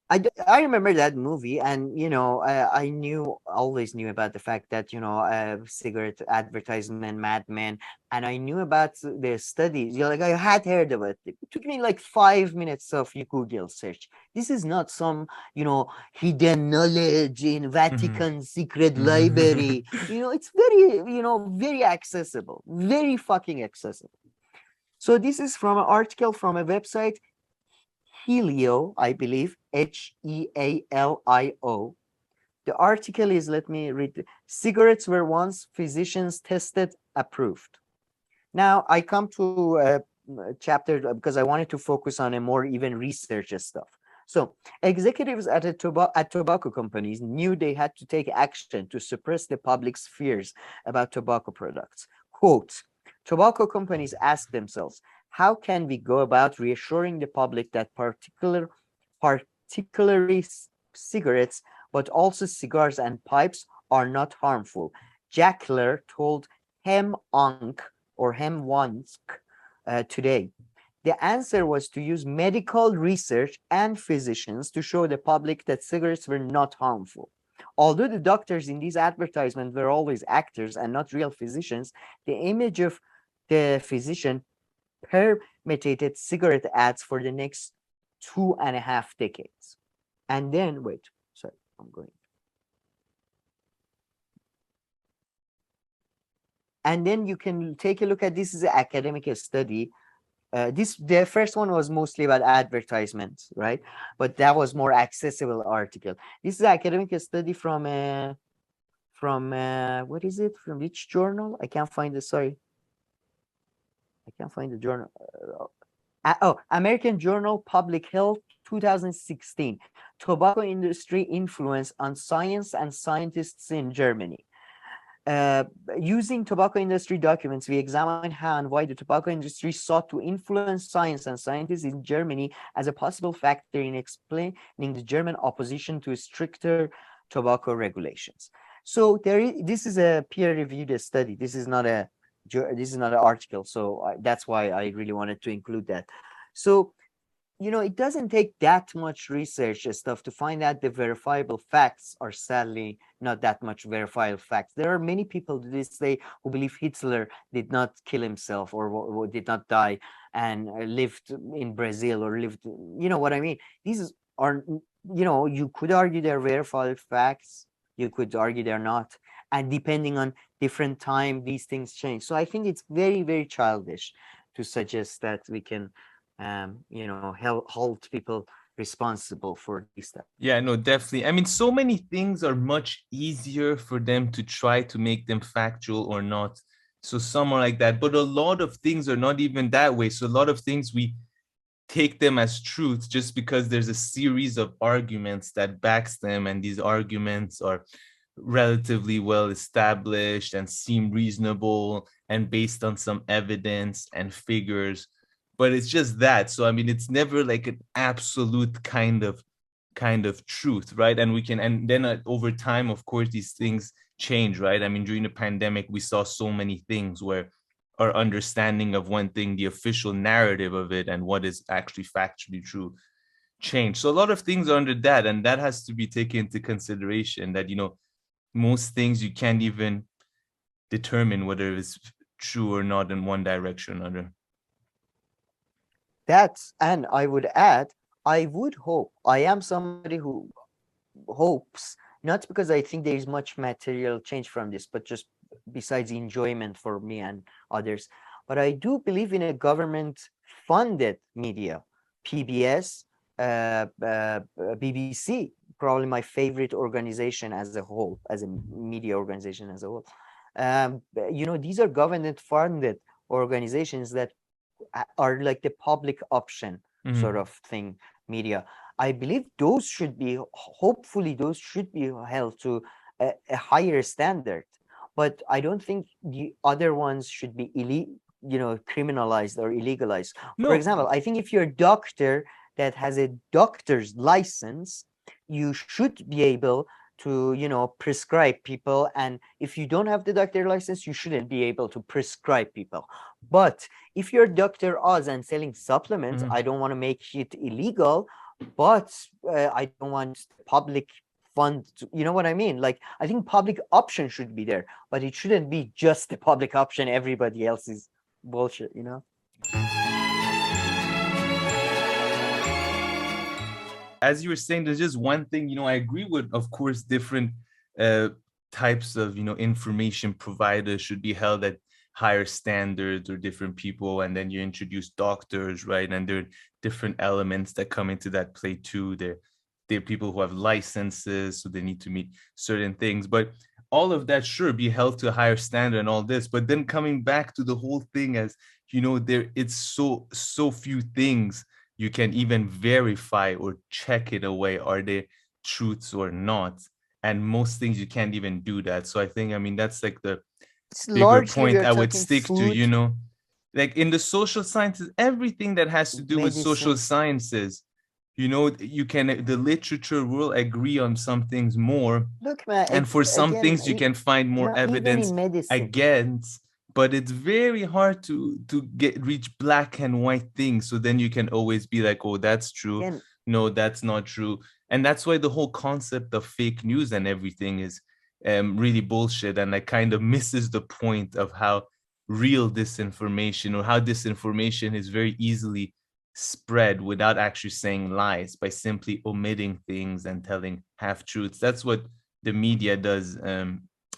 B: I remember that movie, and you know, I always knew about the fact that, you know, cigarette advertisement, Mad Men, and I knew about the studies. Like, I had heard of it. It took me like 5 minutes of Google search. This is not some, you know, hidden knowledge in Vatican secret library. You know, it's very accessible, very fucking accessible. So this is from an article from a website, Helio, I believe, Healio. The article is, let me read. Cigarettes were once physicians tested, approved. Now I come to a chapter because I wanted to focus on a more even research stuff. So executives at tobacco companies knew they had to take action to suppress the public's fears about tobacco products. Quote, tobacco companies asked themselves, how can we go about reassuring the public that particularly cigarettes, but also cigars and pipes, are not harmful? Jackler told Hem-Onk today. The answer was to use medical research and physicians to show the public that cigarettes were not harmful. Although the doctors in these advertisements were always actors and not real physicians, the image of the physician permeated cigarette ads for the next 2.5 decades. And then, and then you can take a look at this. Is an academic study. The first one was mostly about advertisements, right? But that was more accessible article. This is an academic study from what is it? From which journal? I can't find it. Sorry. I can't find the journal. American Journal Public Health, 2016. Tobacco industry influence on science and scientists in Germany. Using tobacco industry documents, we examine how and why the tobacco industry sought to influence science and scientists in Germany as a possible factor in explaining the German opposition to stricter tobacco regulations. So this is a peer-reviewed study. This is not an article, so that's why I really wanted to include that. So it doesn't take that much research and stuff to find out the verifiable facts are sadly not that much verifiable facts. There are many people to this day who believe Hitler did not kill himself or did not die and lived in Brazil or lived, you know what I mean? These are, you could argue they're verifiable facts. You could argue they're not. And depending on different time, these things change. So I think it's very, very childish to suggest that we can hold people responsible for these stuff.
A: Yeah, no, definitely. I mean, so many things are much easier for them to try to make them factual or not. So some are like that, but a lot of things are not even that way. So a lot of things we take them as truth just because there's a series of arguments that backs them, and these arguments are relatively well established and seem reasonable and based on some evidence and figures, but it's just that. So I mean, it's never like an absolute kind of truth, right? And then over time, of course, these things change, right? I mean, during the pandemic, we saw so many things where our understanding of one thing, the official narrative of it, and what is actually factually true change. So a lot of things are under that, and that has to be taken into consideration, that most things you can't even determine whether it's true or not in one direction or another.
B: And I would add, I would hope, I am somebody who hopes, not because I think there is much material change from this, but just besides enjoyment for me and others. But I do believe in a government-funded media, PBS, BBC, probably my favorite organization as a whole, as a media organization as a whole. These are government-funded organizations that are like the public option sort of thing, media. I believe those should be, hopefully those should be held to a higher standard. But I don't think the other ones should be criminalized or illegalized.
A: No.
B: For example, I think if you're a doctor that has a doctor's license, you should be able to, prescribe people. And if you don't have the doctor license, you shouldn't be able to prescribe people. But if you're Dr. Oz and selling supplements, I don't want to make it illegal, but I don't want public fund, you know what I mean? Like, I think public option should be there, but it shouldn't be just the public option. Everybody else is bullshit,
A: As you were saying, there's just one thing, I agree with, of course, different types of, information providers should be held at higher standards, or different people. And then you introduce doctors, right? And there are different elements that come into that play too. They're people who have licenses, so they need to meet certain things. But all of that, sure, be held to a higher standard and all this. But then coming back to the whole thing, as it's so few things you can even verify or check it away. Are they truths or not? And most things you can't even do that. So I think, that's like the bigger point I would stick to, like in the social sciences, everything that has to do with social sciences, the literature will agree on some things more.
B: Look, man,
A: and for some things you can find more evidence against. But it's very hard to reach black and white things. So then you can always be like, oh, that's true. No, that's not true. And that's why the whole concept of fake news and everything is really bullshit. And it kind of misses the point of how real disinformation, or how disinformation is very easily spread without actually saying lies, by simply omitting things and telling half truths. That's what the media does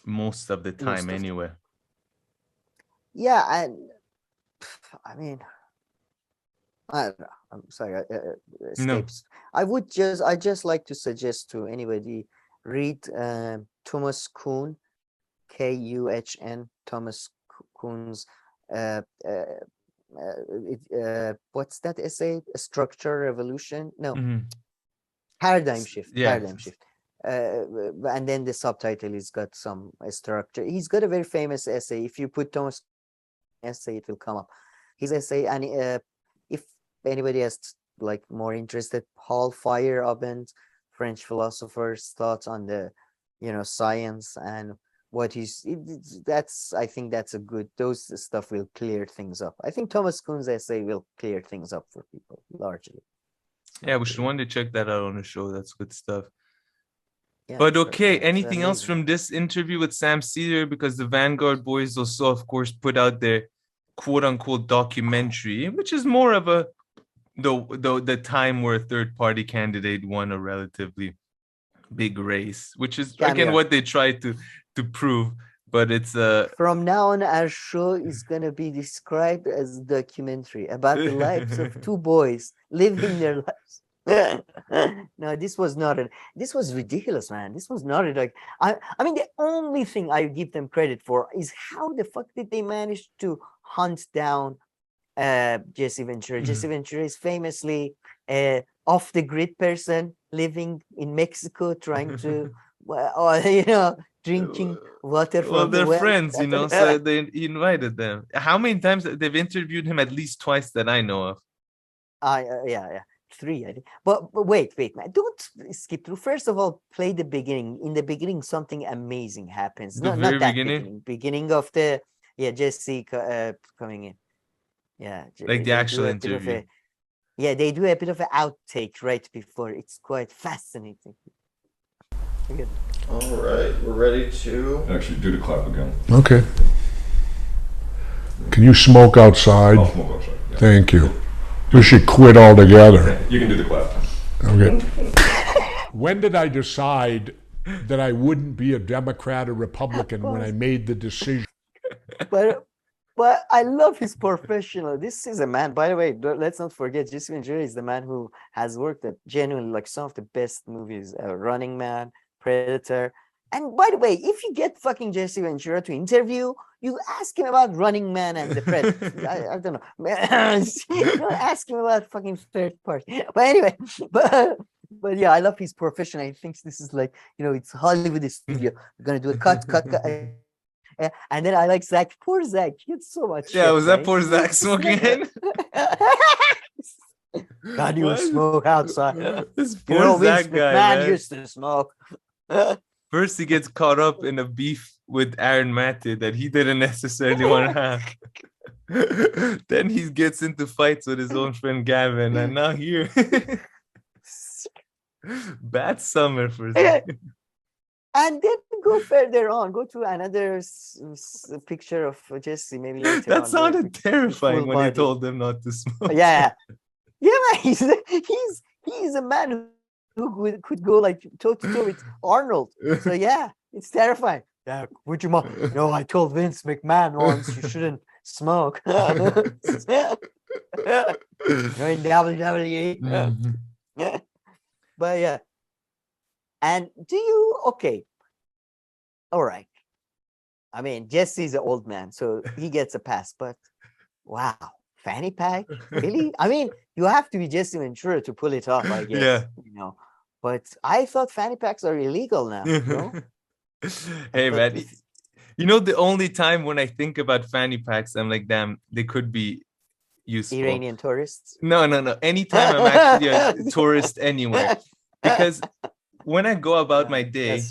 A: most of the time anyway.
B: Yeah, and I mean, I don't know. I'm sorry, escapes. No. I just like to suggest to anybody, read Thomas Kuhn, Kuhn, Thomas Kuhn's what's that essay? Structure Revolution? No, Paradigm Shift. Yeah. Paradigm Shift. And then the subtitle is got some structure. He's got a very famous essay. If you put Thomas essay, it will come up. His essay, and if anybody has like more interested, Paul Feyerabend, French philosopher's thoughts on the science and what I think that's a good, those stuff will clear things up. I think Thomas Kuhn's essay will clear things up for people largely.
A: Yeah, we should one day check that out on the show. That's good stuff.
B: Yeah,
A: But
B: so
A: okay,
B: it's
A: anything else
B: amazing.
A: from this interview with Sam Seder? Because the Vanguard boys also, of course, put out their quote-unquote documentary, which is more of a the time where a third-party candidate won a relatively big race, which is again what they tried to prove. But it's
B: from now on, our show is gonna be described as a documentary about the lives of two boys living their lives. No, this was not a. This was ridiculous, man. This was not a, like. I mean, the only thing I give them credit for is how the fuck did they manage to hunt down Jesse Ventura. Jesse Ventura is famously off the grid person living in Mexico, trying to, drinking water from
A: well, they're
B: the well.
A: friends, so they invited them. How many times they've interviewed him? At least twice that I know of.
B: Yeah. 3, I think. But wait, man. Don't skip through. First of all, play the beginning. In the beginning, something amazing happens. Not that beginning. Beginning of the Jesse coming in. Yeah,
A: like the actual interview.
B: They do a bit of an outtake right before. It's quite fascinating. Good.
H: All right, we're ready to
I: actually do the clap again.
J: Okay. Can you smoke outside?
I: I'll smoke outside. Yeah.
J: Thank you. You should quit altogether.
I: You can do the clap.
J: Okay. When did I decide that I wouldn't be a Democrat or Republican when I made the decision?
B: But I love his professional. This is a man, by the way, let's not forget, Jesse Ventura is the man who has worked at genuinely like some of the best movies, Running Man, Predator. And by the way, if you get fucking Jesse Ventura to interview, you ask him about Running Man and the Predator. I don't know. You don't ask him about fucking third party. But anyway, but yeah, I love his profession. I think this is like, it's Hollywood studio. We're going to do a cut. And then I like Zack. Poor Zack. He had so much.
A: Yeah, was that poor Zack smoking in?
B: God, you smoke outside.
A: This poor Zack guy, man.
B: Used to smoke.
A: First, he gets caught up in a beef with Aaron Matte that he didn't necessarily want to have. Then he gets into fights with his own friend Gavin, and now here. Bad summer for Zack.
B: And then go further on. Go to another picture of Jesse. Maybe later
A: that sounded terrifying when he told them not to smoke.
B: Yeah, man. He's a man who could go like toe to toe with Arnold. So yeah, it's terrifying. Yeah, would you mind? No, I told Vince McMahon once you shouldn't smoke. You're in WWE. Mm-hmm. But yeah. And okay. All right. I mean, Jesse's an old man, so he gets a pass, but wow, fanny pack? Really? I mean, you have to be Jesse Ventura to pull it off, I guess. Yeah. But I thought fanny packs are illegal now.
A: Hey, man. The only time when I think about fanny packs, I'm like, damn, they could be useful.
B: Iranian tourists?
A: No. Anytime I'm actually a tourist anywhere. Because when I go about my day,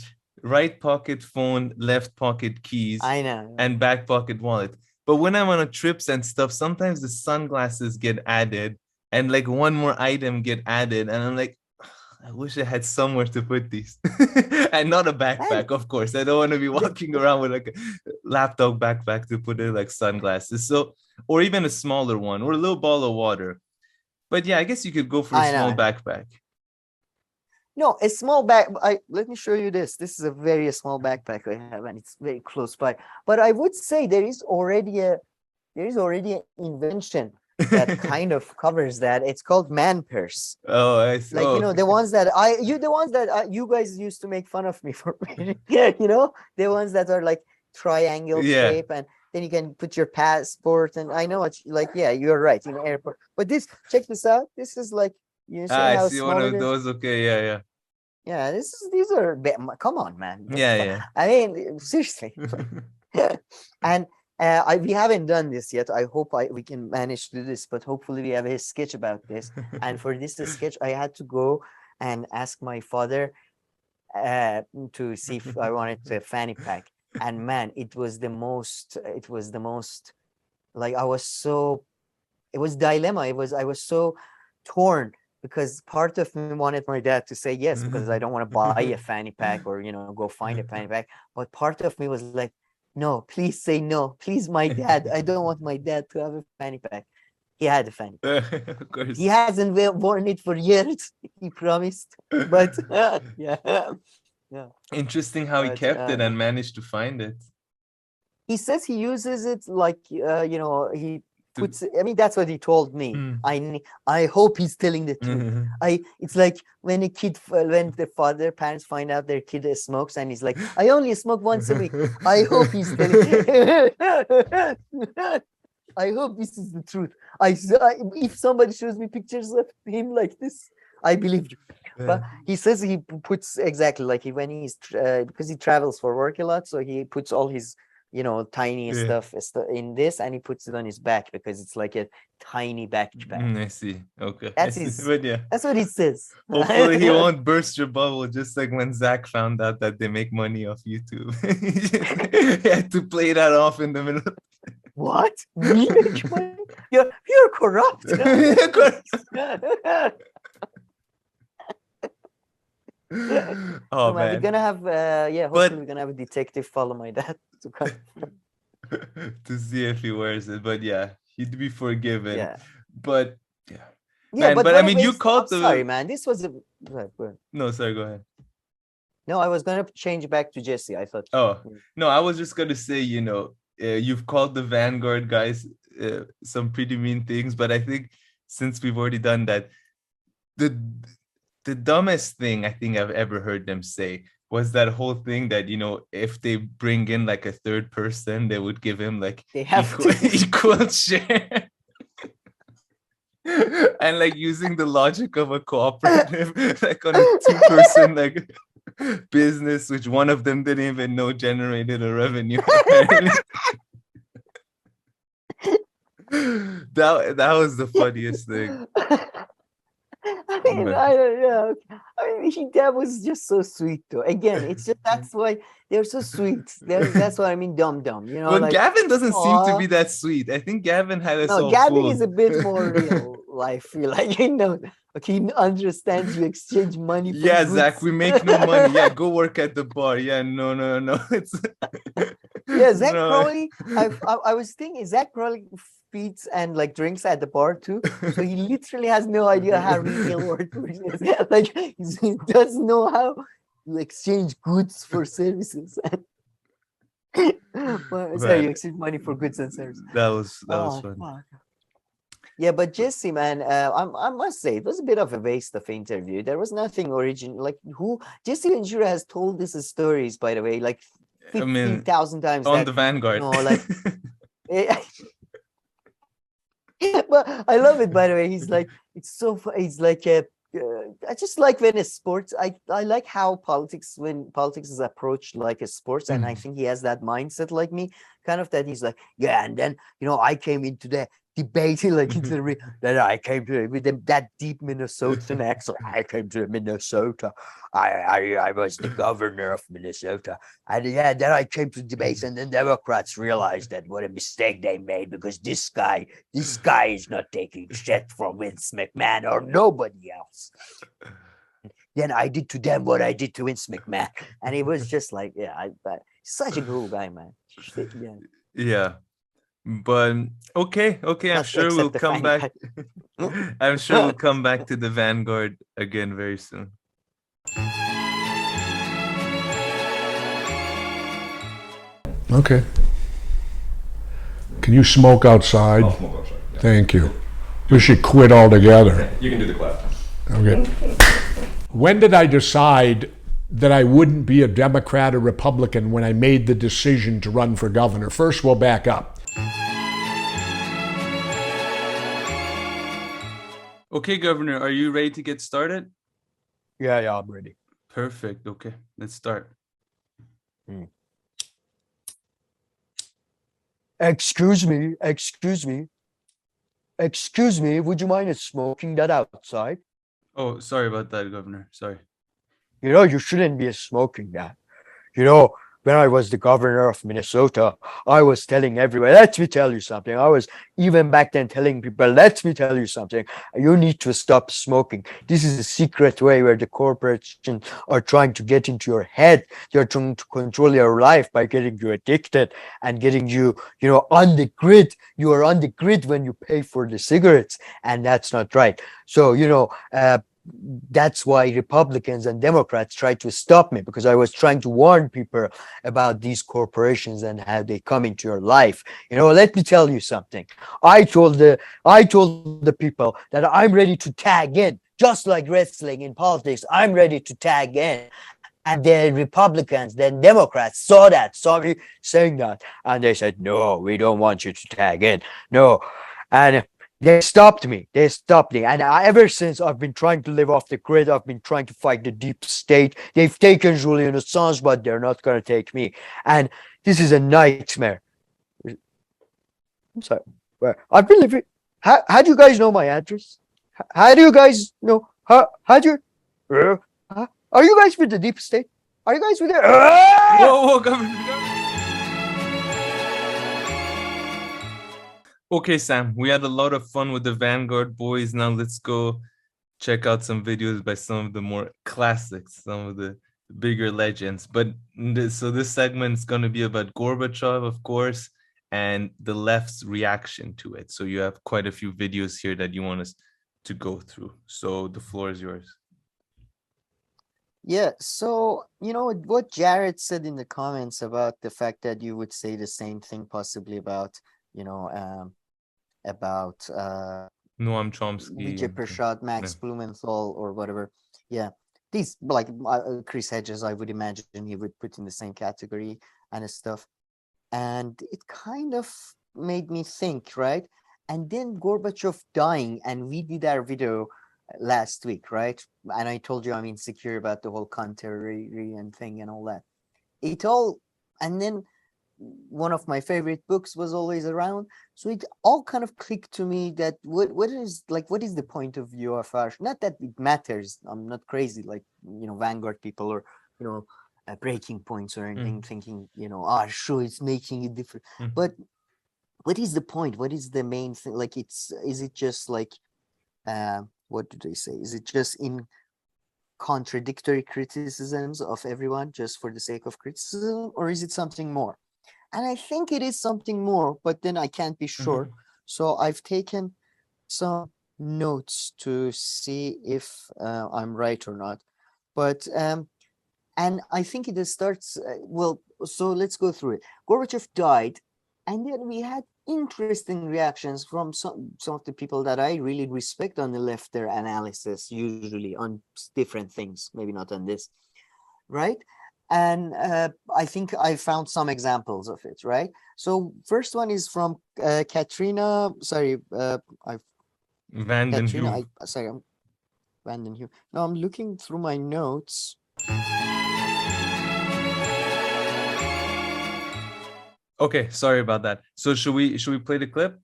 A: right pocket phone, left pocket keys,
B: I know,
A: and back pocket wallet. But when I'm on trips and stuff, sometimes the sunglasses get added and like one more item get added. And I'm like, I wish I had somewhere to put these. And not a backpack, of course. I don't want to be walking around with like a laptop backpack to put in like sunglasses. So, or even a smaller one or a little bottle of water. But yeah, I guess you could go for a small backpack.
B: No, a small bag. Let me show you this. This is a very small backpack I have, and it's very close by. But I would say there is already an invention that kind of covers that. It's called man purse.
A: Oh, I see.
B: Like the ones that you guys used to make fun of me for. The ones that are like triangle shape, and then you can put your passport. And I know it's like, yeah, you're right, airport. But check this out. This is like.
A: I see one of those. Okay,
B: yeah. These are. Come on, man.
A: Yeah.
B: I mean, seriously. And we haven't done this yet. I hope we can manage to do this, but hopefully we have a sketch about this. And for this sketch, I had to go and ask my father to see if I wanted a fanny pack. And man, it was the most. Like it was dilemma. I was so torn. because part of me wanted my dad to say yes, because I don't want to buy a fanny pack or, go find a fanny pack. But part of me was like, no, please say no. Please, my dad. I don't want my dad to have a fanny pack. He had a fanny pack.
A: Of course.
B: He hasn't worn it for years. He promised. But yeah.
A: Interesting how he
B: But,
A: kept it and managed to find it.
B: He says he uses it like, he puts, I mean, that's what he told me. I hope he's telling the truth. It's like when when the parents find out their kid smokes and he's like, I only smoke once a week. I hope he's telling. I hope this is the truth. If somebody shows me pictures of him like this, I believe you. But he says he puts exactly like when he's because he travels for work a lot, so he puts all his tiny stuff in this, and he puts it on his back because it's like a tiny backpack.
A: I see. Okay.
B: That's what he says.
A: Hopefully he won't burst your bubble, just like when Zack found out that they make money off YouTube. He had to play that off in the middle.
B: What? We make money? You're corrupt.
A: Oh
B: man,
A: man,
B: we're gonna have hopefully we're gonna have a detective follow my dad to come
A: to see if he wears it. But yeah, he'd be forgiven.
B: Yeah.
A: But yeah,
B: yeah.
A: Man, but I mean, you called the.
B: Sorry, man. This was a.
A: No, sorry. Go ahead.
B: No, I was gonna change back to Jesse. I thought.
A: Oh no, I was just gonna say, you've called the Vanguard guys some pretty mean things, but I think since we've already done that, the dumbest thing I think I've ever heard them say was that whole thing that, if they bring in like a third person, they would give him like equal share. And like using the logic of a cooperative, like on a 2-person like business, which one of them didn't even know generated a revenue. That was the funniest thing.
B: That was just so sweet though. Again, it's just that's why they're so sweet. That's what I mean, dumb.
A: But like, Gavin doesn't seem to be that sweet. I think Gavin had us all
B: Gavin
A: fooled.
B: is a bit more real life. Like he understands you exchange money for goods.
A: Zach, we make no money. Yeah, go work at the bar. Yeah, no. It's
B: Zach probably I was thinking Zach probably feeds and like drinks at the bar too. So he literally has no idea how real work is. Like he doesn't know how to exchange goods for services. Sorry, you exchange money for goods and services.
A: That was fun.
B: Fuck. Yeah, but Jesse, man, I must say it was a bit of a waste of interview. There was nothing original. Like Jesse Ventura has told these stories, by the way, like 15,000 times
A: on the Vanguard.
B: But I love it, by the way. He's like, it's so fun. He's like I just like when it's sports. I like how politics is approached like a sports, and I think he has that mindset like me, kind of that he's like, and then I came into the debating like into the that I came to with that deep Minnesotan accent. I came to Minnesota. I was the governor of Minnesota, and then I came to debates, and then Democrats realized that what a mistake they made because this guy is not taking shit from Vince McMahon or nobody else. Then I did to them what I did to Vince McMahon, and it was just like, such a cool guy, man.
A: Yeah. But okay. I'm sure we'll come back. I'm sure we'll come back to the Vanguard again very soon.
J: Okay. Can you smoke outside?
I: I'll smoke outside. Yeah.
J: Thank you. You should quit altogether.
I: You can do the clap.
J: Okay. When did I decide that I wouldn't be a Democrat or Republican when I made the decision to run for governor? First, we'll back up.
A: Okay, Governor, are you ready to get started?
K: Yeah, I'm ready.
A: Perfect. Okay, let's start.
K: Excuse me, would you mind smoking that outside?
A: Oh, sorry about that, Governor. Sorry.
K: You shouldn't be smoking that. when I was the governor of Minnesota, I was telling everyone, let me tell you something. I was even back then telling people, let me tell you something. You need to stop smoking. This is a secret way where the corporations are trying to get into your head. They're trying to control your life by getting you addicted and getting you, on the grid. You are on the grid when you pay for the cigarettes, and that's not right. So, that's why Republicans and Democrats tried to stop me, because I was trying to warn people about these corporations and how they come into your life. Let me tell you something. I told the people that I'm ready to tag in, just like wrestling in politics. I'm ready to tag in. And the Republicans, the Democrats saw me saying that, and they said, no, we don't want you to tag in. No. And they stopped me. And ever since, I've been trying to live off the grid. I've been trying to fight the deep state. They've taken Julian Assange, but they're not going to take me. And this is a nightmare. I'm sorry. I've been living. How do you guys know my address? How do you guys know? How do you? Are you guys with the deep state? Are you guys with it?
A: Whoa, Gavin. Okay, Sam, we had a lot of fun with the Vanguard boys. Now let's go check out some videos by some of the more classics, some of the bigger legends. But so this segment is going to be about Gorbachev, of course, and the left's reaction to it. So you have quite a few videos here that you want us to go through. So the floor is yours.
B: Yeah, so what Jared said in the comments about the fact that you would say the same thing possibly about Noam Chomsky, Vijay Prashad, Max Blumenthal, or whatever. Yeah, these like Chris Hedges, I would imagine he would put in the same category and stuff. And it kind of made me think, right? And then Gorbachev dying, and we did our video last week, right? And I told you I'm insecure about the whole Kantarian thing and all that. And then one of my favorite books was always around, so it all kind of clicked to me that what is the point of view of our, not that it matters, I'm not crazy like Vanguard people or breaking points or anything, thinking sure, it's making it different, but what is the point? What is the main thing? Like, is it just like what do they say? Is it just in contradictory criticisms of everyone just for the sake of criticism, or is it something more? And I think it is something more, but then I can't be sure. So I've taken some notes to see if I'm right or not. But and I think it starts so let's go through it. Gorbachev died, and then we had interesting reactions from some of the people that I really respect on the left, their analysis usually on different things, maybe not on this, right? And I think I found some examples of it, right? So first one is from Katrina. Sorry, I've
A: Vanden Hue.
B: I'm Vanden Hue. No, I'm looking through my notes.
A: Okay, sorry about that. So should we play the clip?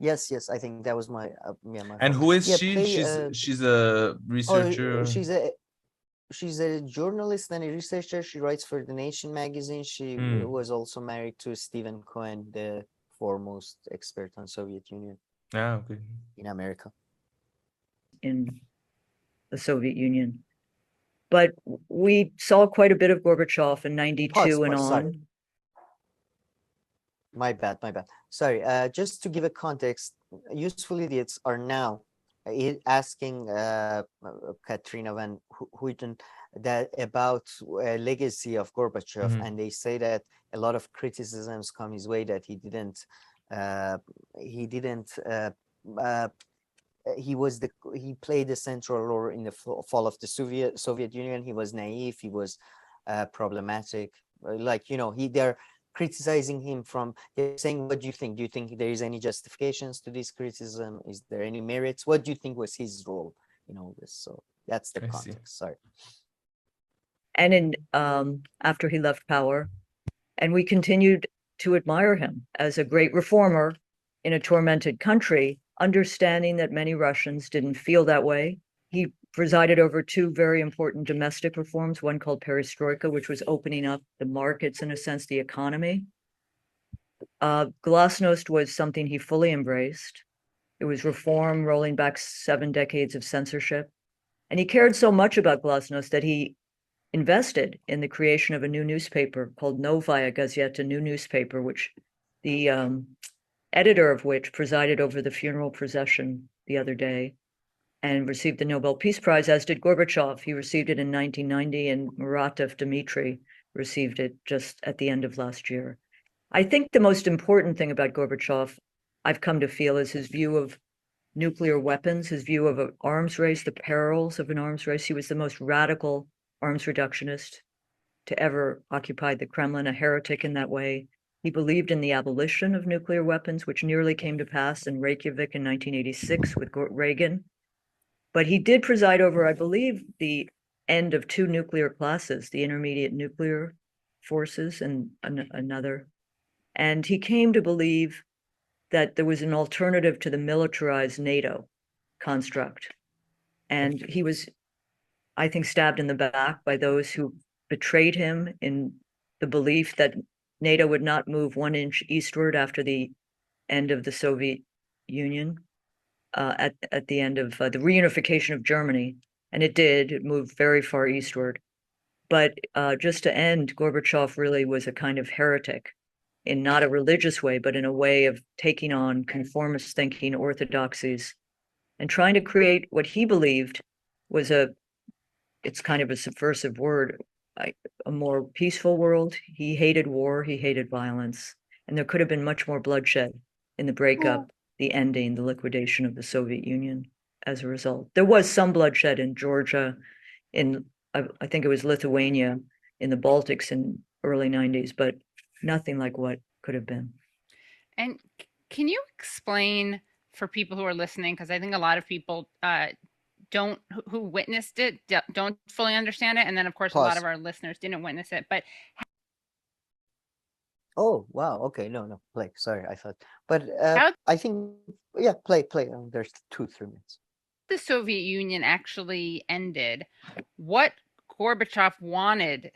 B: Yes, I think that was my my
A: And
B: fault.
A: who is she?
B: Play,
A: she's a researcher.
B: She's a journalist and a researcher. She writes for The Nation magazine. She was also married to Stephen Cohen, the foremost expert on Soviet Union.
A: Okay.
B: In America.
I: In the Soviet Union. But we saw quite a bit of Gorbachev in 92 and on.
B: Sorry. My bad. Sorry, just to give a context, Useful Idiots are now asking Katrina Van Houten that about a legacy of Gorbachev, and they say that a lot of criticisms come his way that he played a central role in the fall of the Soviet Union. He was naive. He was problematic. They're criticizing him they're saying, what do you think? Do you think there is any justifications to this criticism? Is there any merits? What do you think was his role in all this? So that's the context. Sorry.
I: And after he left power, and we continued to admire him as a great reformer in a tormented country, understanding that many Russians didn't feel that way. He presided over two very important domestic reforms, one called perestroika, which was opening up the markets, in a sense, the economy. Glasnost was something he fully embraced. It was reform rolling back 7 decades of censorship. And he cared so much about Glasnost that he invested in the creation of a new newspaper called Novaya Gazeta, new newspaper, which the editor of which presided over the funeral procession the other day and received the Nobel Peace Prize, as did Gorbachev. He received it in 1990, and Muratov Dmitry received it just at the end of last year. I think the most important thing about Gorbachev, I've come to feel, is his view of nuclear weapons, his view of an arms race, the perils of an arms race. He was the most radical arms reductionist to ever occupy the Kremlin, a heretic in that way. He believed in the abolition of nuclear weapons, which nearly came to pass in Reykjavik in 1986 with Reagan. But he did preside over, I believe, the end of 2 nuclear classes, the intermediate nuclear forces and another. And he came to believe that there was an alternative to the militarized NATO construct. And he was, I think, stabbed in the back by those who betrayed him in the belief that NATO would not move 1 inch eastward after the end of the Soviet Union, at the end of the reunification of Germany. And it did, it moved very far eastward. But just to end, Gorbachev really was a kind of heretic, in not a religious way, but in a way of taking on conformist thinking, orthodoxies, and trying to create what he believed was it's kind of a subversive word, a more peaceful world. He hated war, he hated violence, and there could have been much more bloodshed in the breakup, the ending, the liquidation of the Soviet Union as a result. There was some bloodshed in Georgia, in I think it was Lithuania, in the Baltics in early 90s, but nothing like what could have been.
L: And can you explain for people who are listening, because I think a lot of people who witnessed it don't fully understand it, and then of course a lot of our listeners didn't witness it, but
B: oh wow, okay, no, play, sorry, I thought, but I think, yeah, play, there's 2-3 minutes.
L: The Soviet Union actually ended, what Gorbachev wanted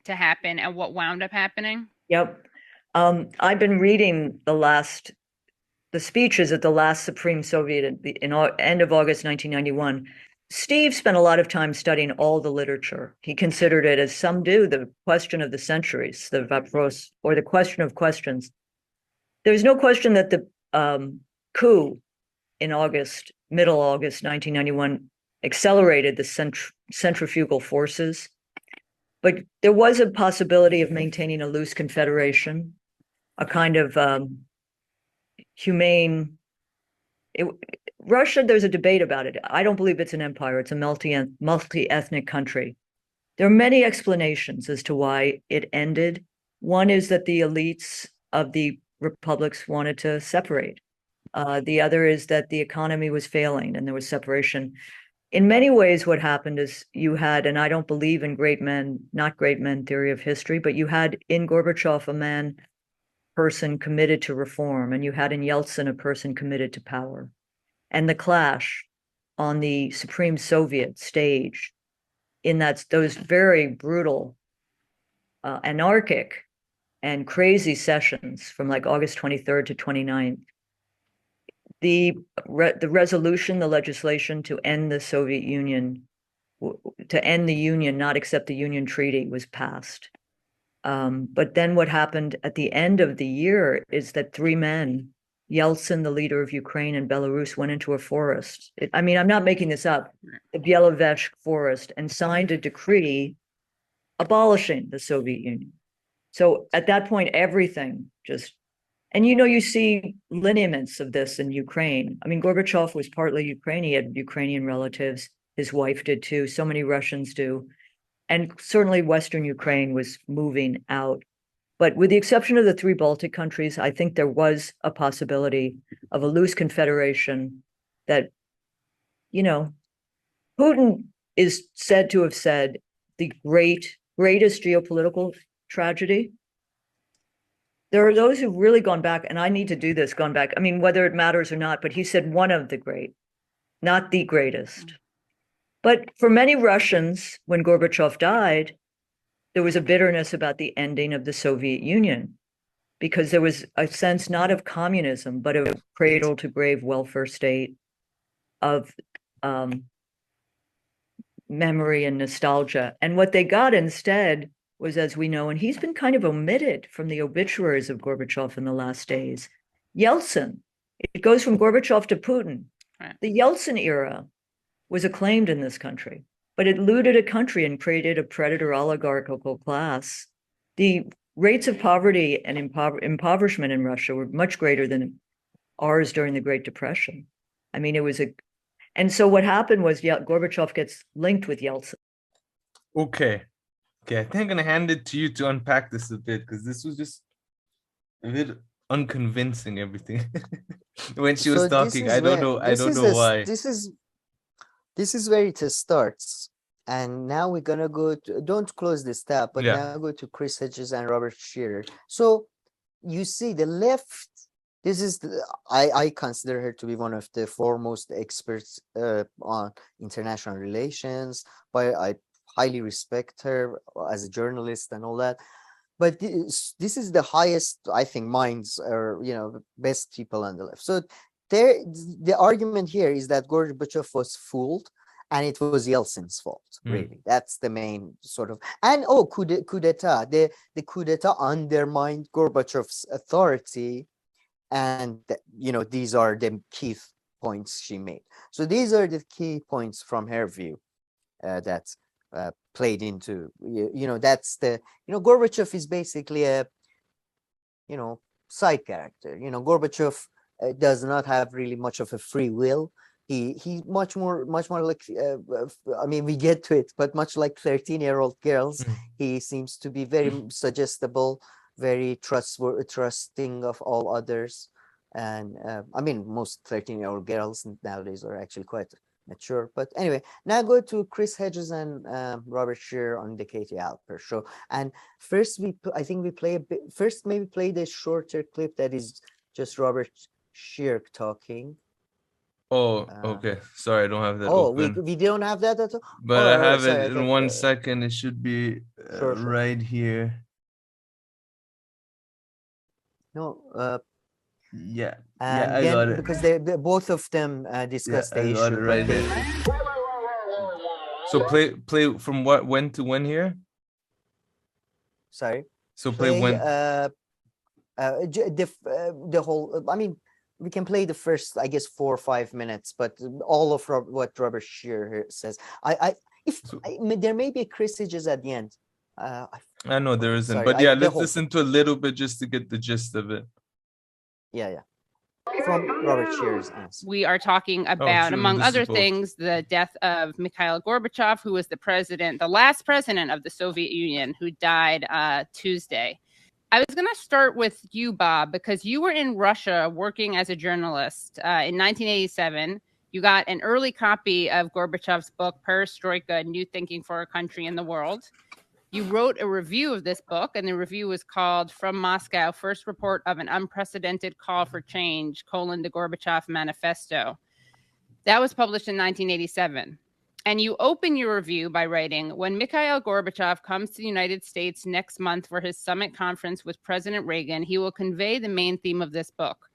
L: to happen and what wound up happening?
I: Yep. I've been reading the speeches at the last Supreme Soviet in end of August 1991. Steve spent a lot of time studying all the literature. He considered it, as some do, the question of the centuries, the vapros, or the question of questions. There's no question that the coup in middle August 1991, accelerated the centrifugal forces. But there was a possibility of maintaining a loose confederation, a kind of humane. Russia, there's a debate about it. I don't believe it's an empire. It's a multi-ethnic country. There are many explanations as to why it ended. One is that the elites of the republics wanted to separate. The other is that the economy was failing and there was separation. In many ways, what happened is you had, and I don't believe in not great men theory of history, but you had in Gorbachev a person committed to reform, and you had in Yeltsin a person committed to power. And the clash on the Supreme Soviet stage in those very brutal, anarchic and crazy sessions from like August 23rd to 29th, the resolution, the legislation to end the Soviet Union, to end the Union, not accept the Union Treaty, was passed. But then what happened at the end of the year is that 3 men, Yeltsin, the leader of Ukraine, and Belarus, went into a forest. I'm not making this up, the Bielovesk forest, and signed a decree abolishing the Soviet Union. So at that point, everything just, and you see lineaments of this in Ukraine. Gorbachev was partly Ukrainian. He had Ukrainian relatives. His wife did too. So many Russians do. And certainly Western Ukraine was moving out. But with the exception of the 3 Baltic countries, I think there was a possibility of a loose confederation that, Putin is said to have said the greatest geopolitical tragedy. There are those who've really gone back, and I need to do this, whether it matters or not, but he said one of the great, not the greatest. But for many Russians, when Gorbachev died, there was a bitterness about the ending of the Soviet Union, because there was a sense not of communism, but of cradle to grave welfare state, of memory and nostalgia. And what they got instead was, as we know, and he's been kind of omitted from the obituaries of Gorbachev in the last days, Yeltsin. It goes from Gorbachev to Putin.
L: Right.
I: The Yeltsin era was acclaimed in this country, but it looted a country and created a predator oligarchical class. The rates of poverty and impoverishment in Russia were much greater than ours during the Great Depression. I mean, it was and so what happened was Gorbachev gets linked with Yeltsin.
A: Okay, I think I'm gonna hand it to you to unpack this a bit, because this was just a bit unconvincing, everything. When she was talking, I don't know why.
B: This is where it starts. And now we're gonna go to, don't close this tab, but now go to Chris Hedges and Robert Shearer. So you see the left, this is I consider her to be one of the foremost experts on international relations, but I highly respect her as a journalist and all that. But this is the highest, I think, minds, or best people on the left. So the argument here is that Gorbachev was fooled, and it was Yeltsin's fault, really. That's the main sort of, and coup d'etat. The coup d'etat undermined Gorbachev's authority, and these are the key points she made. So these are the key points from her view that played into, that's the, Gorbachev is basically a, side character. Gorbachev does not have really much of a free will. He much more like, I mean, we get to it, but much like 13-year-old girls, he seems to be very suggestible, very trusting of all others. And I mean, most 13-year-old girls nowadays are actually quite mature. But anyway, now go to Chris Hedges and Robert Shearer on the Katie Alper show. And first, I think we play a bit. First, maybe play the shorter clip that is just Robert Shearer talking.
A: Oh, okay. Sorry, I don't have that.
B: Oh,
A: open.
B: we don't have that at all.
A: But I have it in 1 second. It should be sure. Right here.
B: No.
A: Yeah.
B: And
A: I got it.
B: Because they both of them discussed the issue.
A: I got it right there. So play from when to when here?
B: Sorry.
A: So play when?
B: The whole. I mean, we can play the first, I guess, 4 or 5 minutes, but all of what Robert Shearer says. There may be Chris Hedges at the end.
A: I know there isn't, sorry, but let's listen to a little bit just to get the gist of it.
B: Yeah. From Robert Shearer's answer.
L: We are talking about, among other things, the death of Mikhail Gorbachev, who was the last president of the Soviet Union, who died Tuesday. I was going to start with you, Bob, because you were in Russia working as a journalist in 1987. You got an early copy of Gorbachev's book, Perestroika, New Thinking for a Country in the World. You wrote a review of this book, and the review was called From Moscow, First Report of an Unprecedented Call for Change, the Gorbachev Manifesto. That was published in 1987. And you open your review by writing, when Mikhail Gorbachev comes to the United States next month for his summit conference with President Reagan, he will convey the main theme of this book,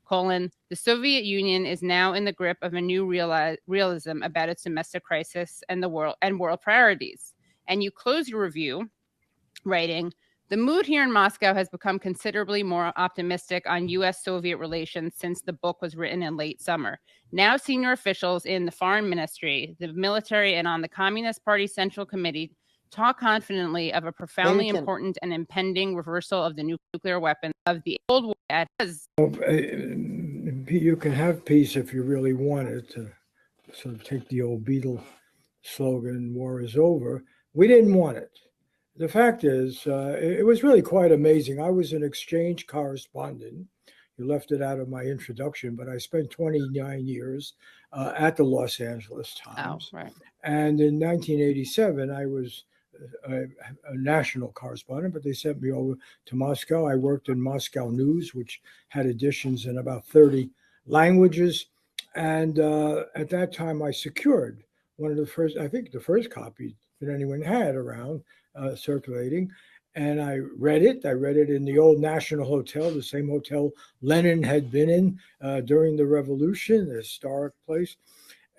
L: the Soviet Union is now in the grip of a new realism about its domestic crisis and world priorities. And you close your review writing, the mood here in Moscow has become considerably more optimistic on U.S.-Soviet relations since the book was written in late summer. Now senior officials in the foreign ministry, the military, and on the Communist Party Central Committee talk confidently of a profoundly important and impending reversal of the nuclear weapons of the old war.
M: You can have peace if you really want it, to sort of take the old Beatle slogan, war is over. We didn't want it. The fact is, it was really quite amazing. I was an exchange correspondent. You left it out of my introduction, but I spent 29 years at the Los Angeles Times.
L: Oh, right.
M: And in 1987, I was a national correspondent, but they sent me over to Moscow. I worked in Moscow News, which had editions in about 30 languages. And at that time, I secured one of the first, I think the first copy that anyone had around circulating. And I read it. I read it in the old National Hotel, the same hotel Lenin had been in during the revolution, the historic place.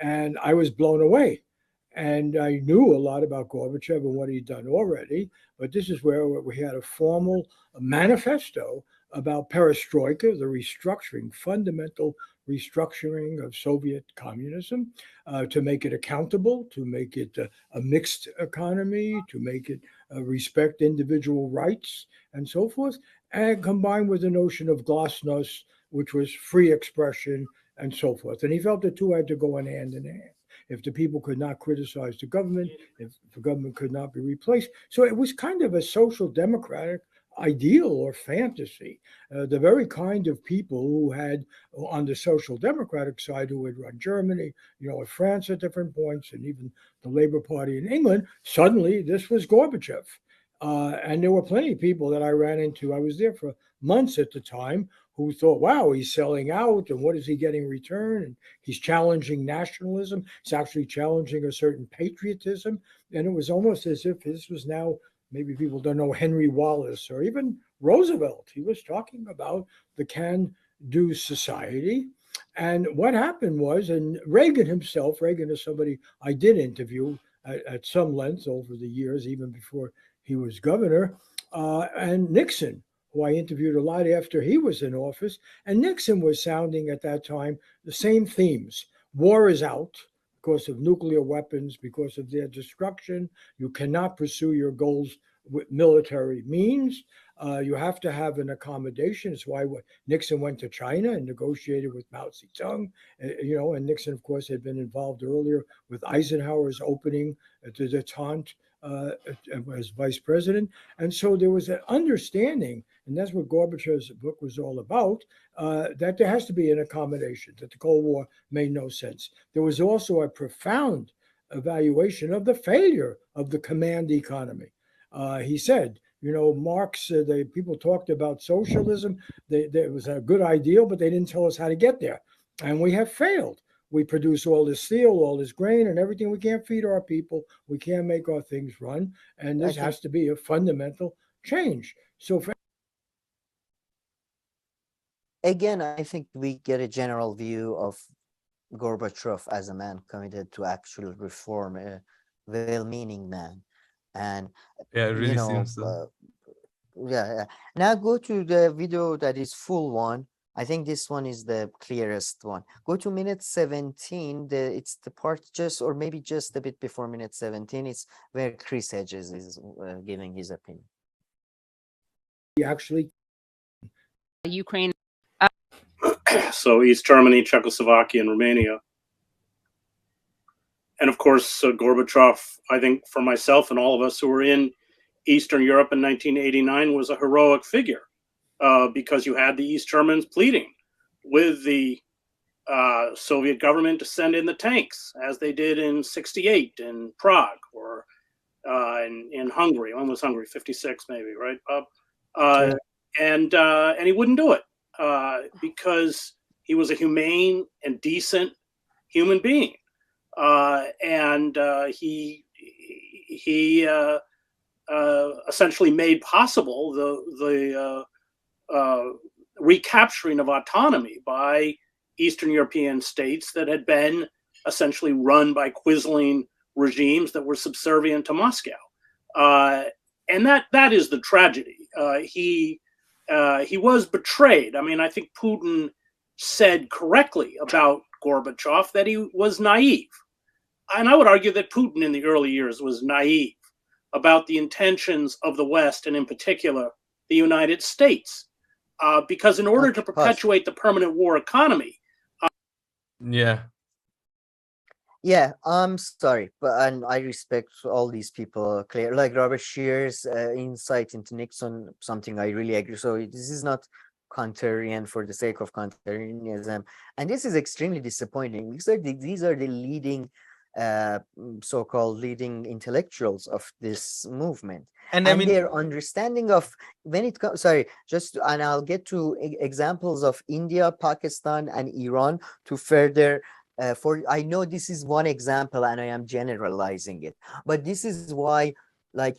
M: And I was blown away. And I knew a lot about Gorbachev and what he'd done already. But this is where we had a formal manifesto about perestroika, the restructuring, fundamental restructuring of Soviet communism, to make it accountable, to make it a mixed economy, to make it respect individual rights and so forth, and combined with the notion of glasnost, which was free expression and so forth. And he felt the two had to go in hand. If the people could not criticize the government, if the government could not be replaced. So it was kind of a social democratic ideal or fantasy, the very kind of people who had on the social democratic side who had run Germany, or France at different points, and even the Labour Party in England. Suddenly this was Gorbachev. And there were plenty of people that I ran into. I was there for months at the time who thought, wow, he's selling out, and what is he getting in return? And he's challenging nationalism. He's actually challenging a certain patriotism. And it was almost as if this was now, maybe people don't know Henry Wallace or even Roosevelt. He was talking about the can-do society. And what happened was, and Reagan himself, Reagan is somebody I did interview at some length over the years, even before he was governor, and Nixon, who I interviewed a lot after he was in office. And Nixon was sounding at that time the same themes. War is out because of nuclear weapons, because of their destruction. You cannot pursue your goals with military means. You have to have an accommodation. It's why Nixon went to China and negotiated with Mao Zedong. And Nixon, of course, had been involved earlier with Eisenhower's opening the detente as vice president. And so there was an understanding, and that's what Gorbachev's book was all about, that there has to be an accommodation, that the Cold War made no sense. There was also a profound evaluation of the failure of the command economy. He said, Marx, the people talked about socialism. It was a good ideal, but they didn't tell us how to get there. And we have failed. We produce all this steel, all this grain and everything. We can't feed our people. We can't make our things run. And this has to be a fundamental change. So
B: again, I think we get a general view of Gorbachev as a man committed to actual reform, a well-meaning man. And
A: yeah, it really seems so.
B: Yeah. Now go to the video that is full one. I think this one is the clearest one. Go to minute 17. It's the part just, or maybe just a bit before minute 17. It's where Chris Hedges is giving his opinion.
M: Actually,
L: Ukraine.
N: So East Germany, Czechoslovakia, and Romania. And of course, Gorbachev, I think for myself and all of us who were in Eastern Europe in 1989, was a heroic figure. Because you had the East Germans pleading with the Soviet government to send in the tanks, as they did in '68 in Prague, or in Hungary. When was Hungary? '56, maybe, right, Bob? And he wouldn't do it because he was a humane and decent human being, and he essentially made possible the recapturing of autonomy by Eastern European states that had been essentially run by quisling regimes that were subservient to Moscow. And that is the tragedy. He was betrayed. I mean, I think Putin said correctly about Gorbachev that he was naive. And I would argue that Putin in the early years was naive about the intentions of the West, and in particular, the United States. Because in order to perpetuate the permanent war economy.
B: I'm sorry, and I respect all these people. Clear, like Robert Shear's insight into Nixon, something I really agree. So this is not contrarian for the sake of contrarianism, and this is extremely disappointing because these are the leading, so-called leading intellectuals of this movement. And I mean, their understanding of when it comes, and I'll get to examples of India, Pakistan, and Iran to further I know this is one example and I am generalizing it, but this is why, like,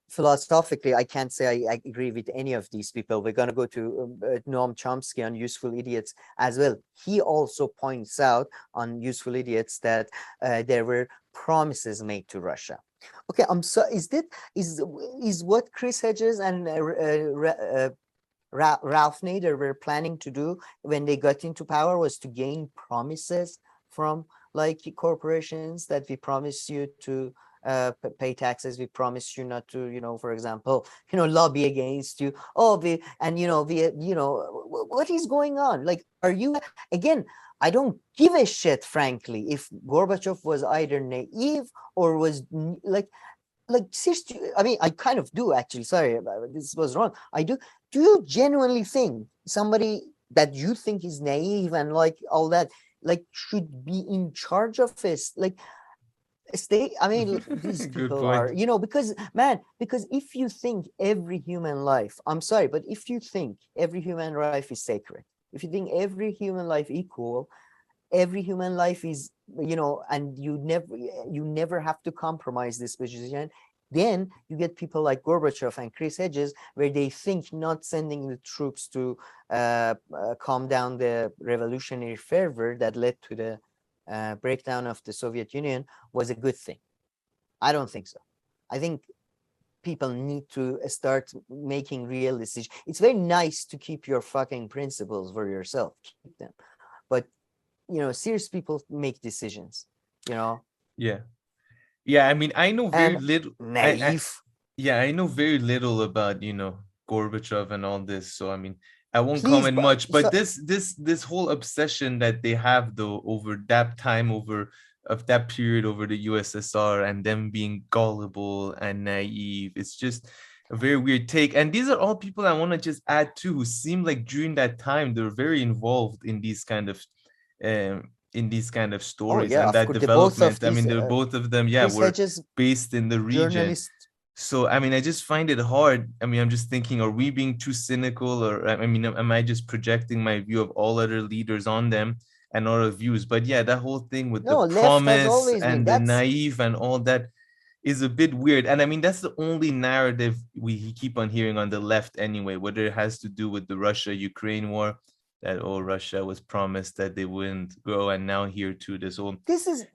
B: philosophically, I can't say I agree with any of these people. We're going to go to Noam Chomsky on Useful Idiots as well. He also points out on Useful Idiots that there were promises made to Russia. Okay, is what Chris Hedges and Ralph Nader were planning to do when they got into power was to gain promises from like corporations that we promise you to pay taxes, we promise you not to, for example, lobby against you. What is going on? Like, are you, again, I don't give a shit, frankly, if Gorbachev was either naive or was like seriously, I mean, I kind of do actually, sorry, this was wrong. I do. Do you genuinely think somebody that you think is naive and like all that, like, should be in charge of this? Like, state, I mean, these people are, because if you think every human life, I'm sorry, but if you think every human life is sacred, if you think every human life equal, every human life is, and you never have to compromise this position, then you get people like Gorbachev and Chris Hedges, where they think not sending the troops to calm down the revolutionary fervor that led to the breakdown of the Soviet Union was a good thing. I don't think so. I think people need to start making real decisions. It's very nice to keep your fucking principles for yourself, keep them, but serious people make decisions.
A: Yeah. I mean, I know very little.
B: Naive.
A: I know very little about Gorbachev and all this. So I mean, I won't comment much. But this whole obsession that they have though over that time, of that period over the USSR, and them being gullible and naive, it's just a very weird take. And these are all people I want to just add to, who seem like during that time they're very involved in these kind of stories and that development. I mean, they're both of them, were based in the region. So I mean, I just find it hard. I mean, I'm just thinking, are we being too cynical, or I mean, am I just projecting my view of all other leaders on them and other views? But yeah, that whole thing with the promise and the naive and all that is a bit weird. And I mean, that's the only narrative we keep on hearing on the left anyway, whether it has to do with the Russia-Ukraine war, that Russia was promised that they wouldn't grow, and now here too, this whole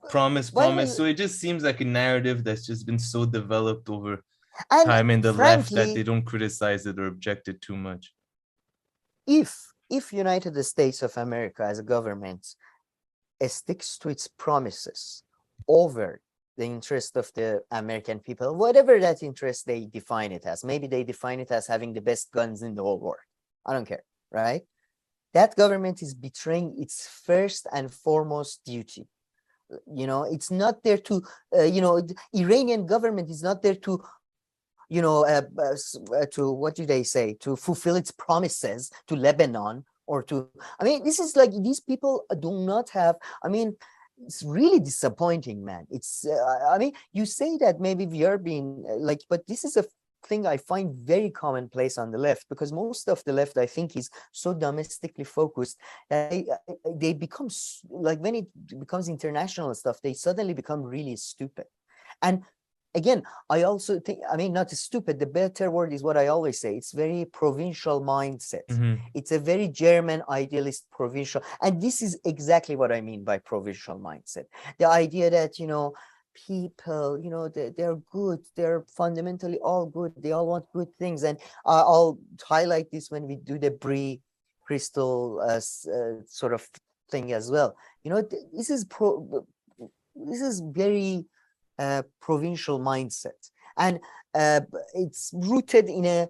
A: promise. So it just seems like a narrative that's just been so developed over time in the left that they don't criticize it or object it too much.
B: If United States of America as a government sticks to its promises over the interest of the American people, whatever that interest they define it as, maybe they define it as having the best guns in the whole world, I don't care, right? That government is betraying its first and foremost duty. It's not there to, Iranian government is not there to, to, what do they say, to fulfill its promises to Lebanon or to, I mean, this is like, these people do not have, I mean, it's really disappointing, man. It's, I mean, you say that maybe we are being like, but this is a thing I find very commonplace on the left, because most of the left, I think, is so domestically focused that they become, like, when it becomes international stuff, they suddenly become really stupid. And again, I also think, I mean, not stupid, the better word is what I always say, it's very provincial mindset. It's a very German idealist provincial, and this is exactly what I mean by provincial mindset. The idea that, people, they're good, they're fundamentally all good, they all want good things. And I'll highlight this when we do the Brie crystal sort of thing as well. This is very provincial mindset, and it's rooted in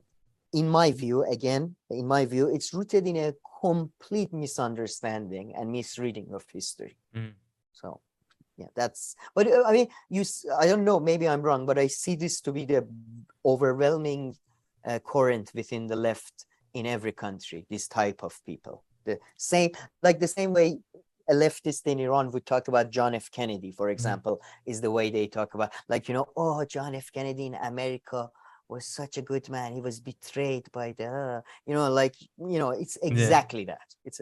B: my view, it's rooted in a complete misunderstanding and misreading of history. So yeah, but I mean, I don't know, maybe I'm wrong, but I see this to be the overwhelming current within the left in every country, this type of people. The same way a leftist in Iran would talk about John F. Kennedy, for example, is the way they talk about, like, oh, John F. Kennedy in America was such a good man, he was betrayed by the, it's exactly that. It's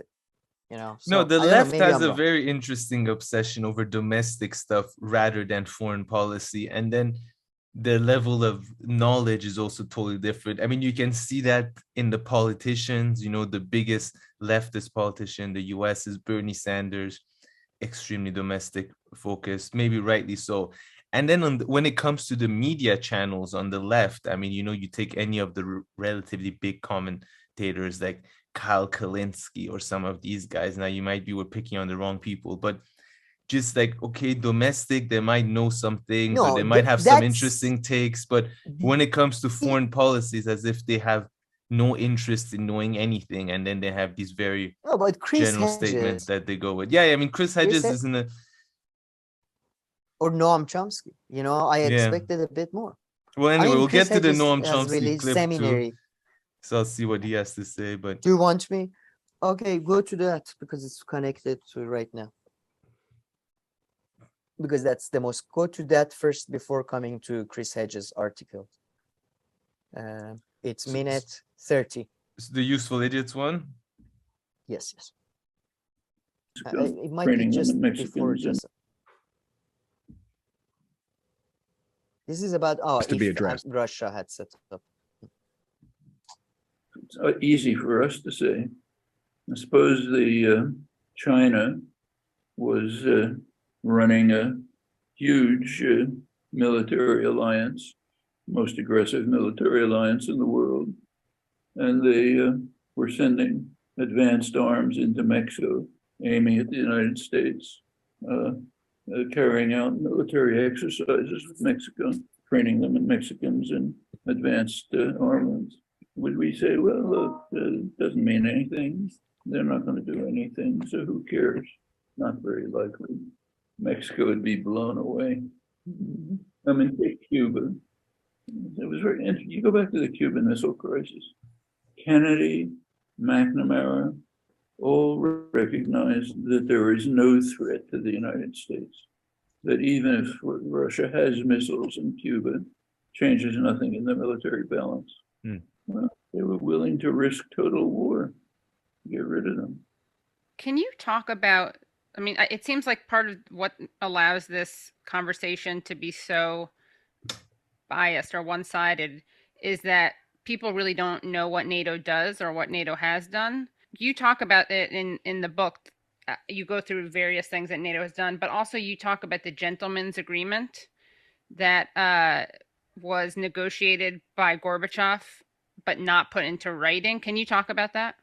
B: you know.
A: No,
B: So,
A: the
B: I don't know,
A: left
B: maybe
A: has
B: I'm
A: a
B: wrong.
A: very interesting obsession over domestic stuff rather than foreign policy. And then the level of knowledge is also totally different. I mean, you can see that in the politicians, you know, the biggest leftist politician in the US is Bernie Sanders, extremely domestic focused, maybe rightly so. And then when it comes to the media channels on the left, I mean, you know, you take any of the relatively big commentators like Kyle Kalinske or some of these guys. Now, you might be we're picking on the wrong people, but just like, okay, domestic, they might know some things or
B: No,
A: they might have some
B: that's
A: interesting takes, but when it comes to foreign policies, as if they have no interest in knowing anything, and then they have these very
B: no, but Chris
A: general statements
B: Hedges
A: that they go with. Yeah, I mean, Chris Hedges
B: Hed-
A: isn't a
B: or Noam Chomsky. You know, I
A: yeah.
B: expected a bit more.
A: Well,
B: I
A: anyway,
B: mean,
A: we'll
B: Chris
A: get to the
B: Hedges
A: Noam
B: has
A: Chomsky
B: released
A: clip too,
B: seminary.
A: so I'll see what he has to say. But
B: Do you want me? Okay, go to that because it's connected to right now. Because that's the most. Go to that first before coming to Chris Hedges' article. It's minute 30.
A: It's the useful idiots one.
B: Yes, yes.
O: Go
B: It might be
O: training them
B: just
O: in
B: before
O: Mexicans and
B: just. This is about
P: to be
B: if
P: addressed.
B: Russia had set up.
O: it's easy for us to say. I suppose the China was running a huge military alliance, most aggressive military alliance in the world, and they were sending advanced arms into Mexico, aiming at the United States, carrying out military exercises with Mexico, training them in Mexicans and advanced armaments. Would we say, well, look, it doesn't mean anything. They're not going to do anything, so who cares? Not very likely. Mexico would be blown away. I mean, take Cuba. It was very interesting. You go back to the Cuban Missile Crisis. Kennedy, McNamara, all recognized that there is no threat to the United States. That even if Russia has missiles in Cuba, changes nothing in the military balance. Well, they were willing to risk total war to get rid of them.
L: Can you talk about, I mean, it seems like part of what allows this conversation to be so biased or one-sided is that people really don't know what NATO does or what NATO has done. You talk about it in the book. You go through various things that NATO has done, but also you talk about the gentleman's agreement that was negotiated by Gorbachev, but not put into writing. Can you talk about that?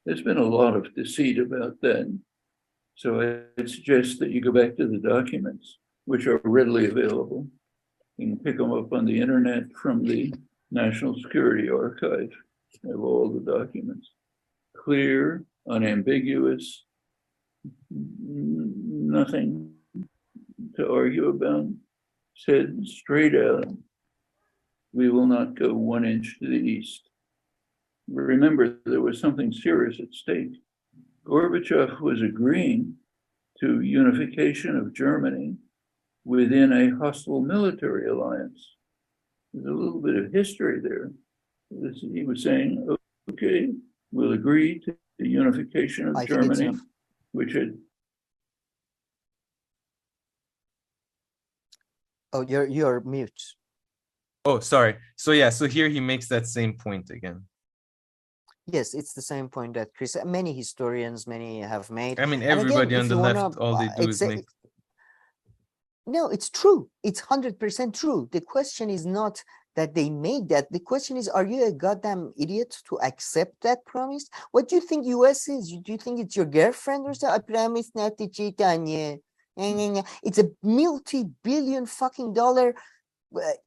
O: There's been a lot of deceit about that. So I suggest that you go back to the documents, which are readily available. You can pick them up on the internet from the National Security Archive. They have all the documents. Clear, unambiguous, nothing to argue about. Said straight out, we will not go 1 inch to the east. Remember, there was something serious at stake. Gorbachev was agreeing to unification of Germany within a hostile military alliance. There's a little bit of history there. He was saying, okay, we'll agree to the unification of Germany, which had...
B: Oh, you're mute.
A: Oh, sorry. So yeah, so here he makes that same point again.
B: Yes, it's the same point that Chris, many historians, many have made.
A: I mean,
B: And
A: everybody
B: again,
A: on the left, all they do is make...
B: No, it's true. It's 100% true. The question is not that they made that. The question is, are you a goddamn idiot to accept that promise? What do you think US is? Do you think it's your girlfriend or something? I promise not to cheat on you. It's a multi-billion fucking dollar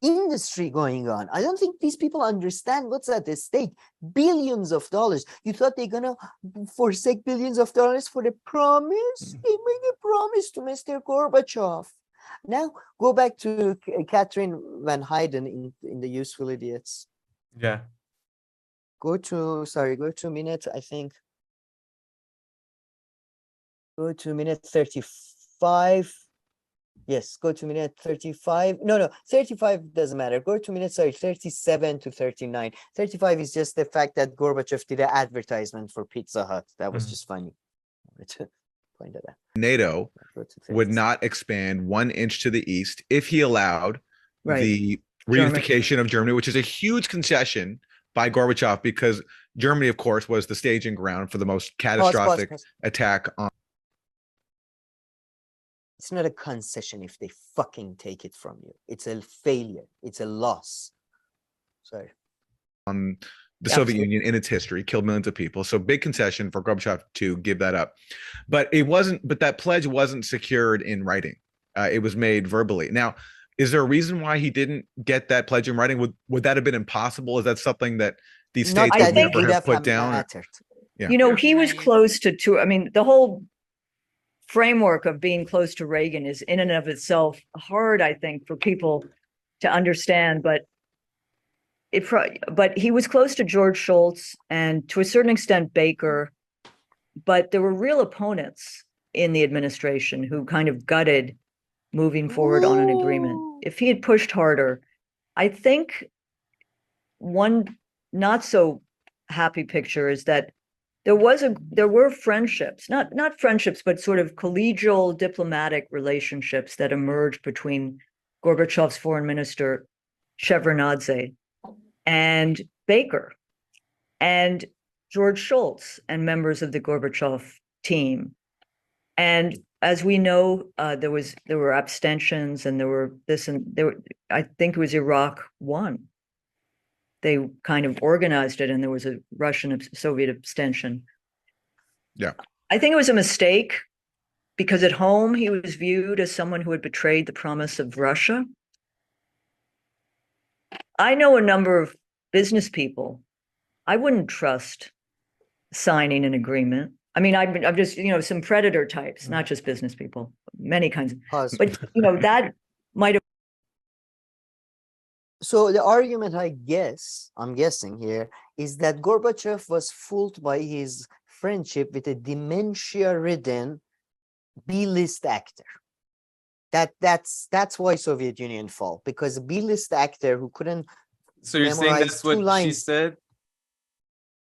B: industry going on. I don't think these people understand what's at stake. Billions of dollars. You thought they're gonna forsake billions of dollars for the promise? They made a promise to Mr. Gorbachev. Now go back to Catherine Van Heiden in the Useful Idiots.
A: Yeah.
B: Go to minute, I think. Go to minute 35. Yes, go to minute 35. No, 35 doesn't matter. Go to minute, 37 to 39. 35 is just the fact that Gorbachev did an advertisement for Pizza Hut. That was just funny. wanted to point that out.
P: NATO would not expand 1 inch to the east if he allowed the reunification of Germany, which is a huge concession by Gorbachev, because Germany, of course, was the staging ground for the most catastrophic attack on.
B: It's not a concession if they fucking take it from you. It's a failure. It's a loss. Sorry.
P: On the Soviet Union in its history, killed millions of people. So big concession for Gorbachev to give that up. But it wasn't, but that pledge wasn't secured in writing. It was made verbally. Now, is there a reason why he didn't get that pledge in writing? Would that have been impossible? Is that something that these states would never have put down?
I: Yeah. You know, he was close to I mean, the whole framework of being close to Reagan is in and of itself hard, I think, for people to understand, but he was close to George Shultz and to a certain extent Baker, but there were real opponents in the administration who kind of gutted moving forward on an agreement. If he had pushed harder, I think one not so happy picture is that there were friendships, not friendships, but sort of collegial diplomatic relationships that emerged between Gorbachev's foreign minister Shevardnadze and Baker and George Shultz and members of the Gorbachev team. And as we know, there were abstentions, and there were this and there. I think it was Iraq won. They kind of organized it, and there was a Russian-Soviet abstention.
P: Yeah,
I: I think it was a mistake because at home he was viewed as someone who had betrayed the promise of Russia. I know a number of business people. I wouldn't trust signing an agreement. I mean, I'm just, some predator types, not just business people, many kinds of, but that might have.
B: So the argument, I'm guessing here, is that Gorbachev was fooled by his friendship with a dementia-ridden B-list actor. That's why Soviet Union fell, because a B-list actor who couldn't.
A: So you're saying that's what she said?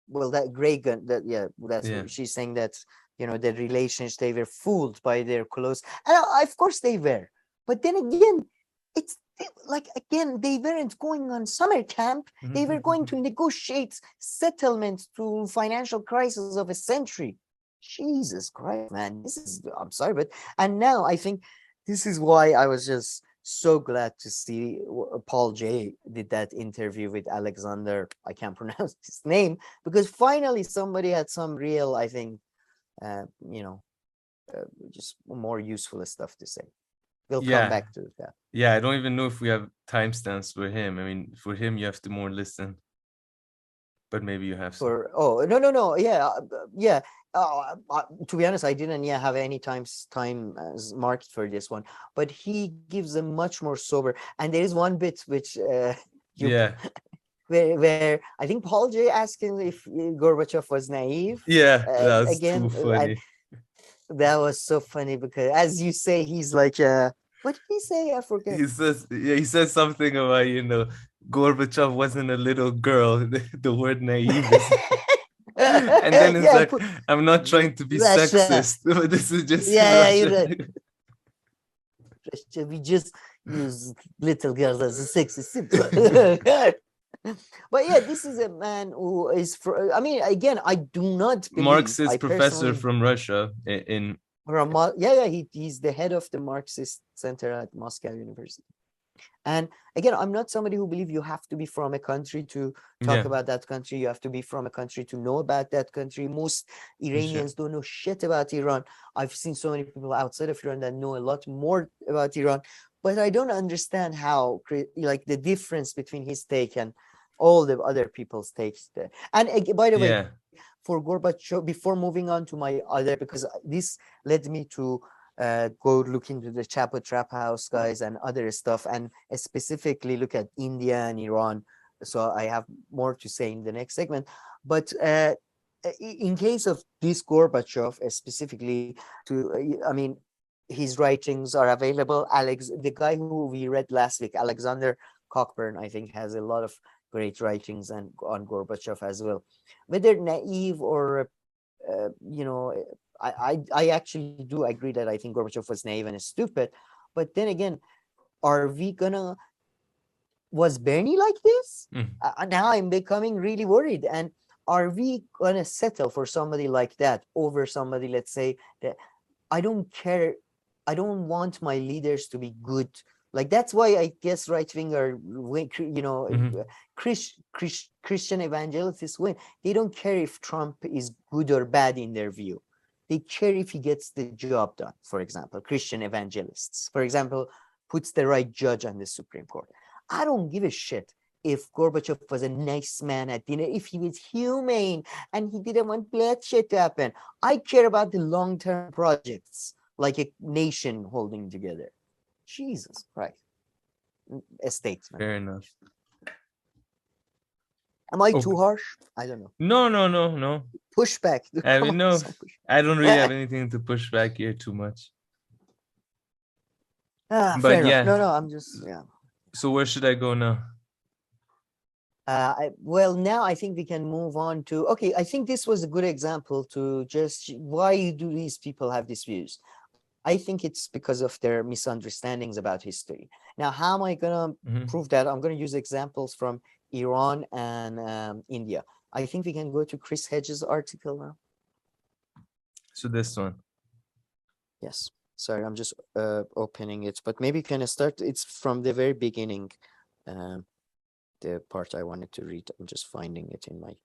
B: Well, that Reagan, what she's saying, that the relations, they were fooled by their close, and of course they were. But then again, they weren't going on summer camp. They were going to negotiate settlement to financial crisis of a century. Jesus Christ, man, I'm sorry, and now I think this is why I was just so glad to see Paul J did that interview with Alexander. I can't pronounce his name, because finally somebody had some real, I think, just more useful stuff to say. We'll come back to that.
A: Yeah, I don't even know if we have timestamps for him. I mean, for him, you have to more listen. But maybe you have some.
B: No. Yeah. To be honest, I didn't have any time marked for this one. But he gives a much more sober. And there is one bit which where I think Paul J asked him if Gorbachev was naive.
A: Yeah, that was too funny.
B: That was so funny because, as you say, he's like, what did he say? I forget.
A: He says something about, Gorbachev wasn't a little girl. The word naive is... And then it's like, I'm not trying to be sexist, but this is just...
B: you're right. We just use little girls as a sexist symbol. But this is a man who is, again, I do not believe...
A: Marxist professor from Russia in...
B: He's the head of the Marxist Center at Moscow University. And again, I'm not somebody who believes you have to be from a country to talk about that country. You have to be from a country to know about that country. Most Iranians don't know shit about Iran. I've seen so many people outside of Iran that know a lot more about Iran. But I don't understand how, the difference between his take and all the other people's takes there. And by the way, for Gorbachev, before moving on to my other, because this led me to go look into the Chapo Trap House guys and other stuff, and specifically look at India and Iran. So I have more to say in the next segment. But in case of this Gorbachev specifically, his writings are available. The guy who we read last week, Alexander Cockburn, I think, has a lot of great writings on Gorbachev as well. Whether naive or I actually do agree that I think Gorbachev was naive and stupid. But then again, are we gonna, was Bernie like this? Now I'm becoming really worried. And are we gonna settle for somebody like that over somebody, let's say, that I don't care, I don't want my leaders to be good. Like, that's why I guess right wing are, you know, Christian evangelists win. They don't care if Trump is good or bad in their view. They care if he gets the job done. For example, Christian evangelists, for example, puts the right judge on the Supreme Court. I don't give a shit if Gorbachev was a nice man at dinner, if he was humane and he didn't want bloodshed to happen. I care about the long-term projects, like a nation holding together. Jesus Christ. A statesman.
A: Fair enough.
B: Am I too harsh? I don't know.
A: No.
B: Pushback.
A: I mean, no, I don't really have anything to push back here too much.
B: But yeah. No, I'm just, yeah.
A: So where should I go now?
B: Well, now I think we can move on to, okay, I think this was a good example to just, why do these people have these views? I think it's because of their misunderstandings about history. Now, how am I going to prove that? I'm going to use examples from Iran and India. I think we can go to Chris Hedges' article now.
A: So this one.
B: Yes. Sorry, I'm just opening it, but maybe can I start? It's from the very beginning, the part I wanted to read. I'm just finding it in my.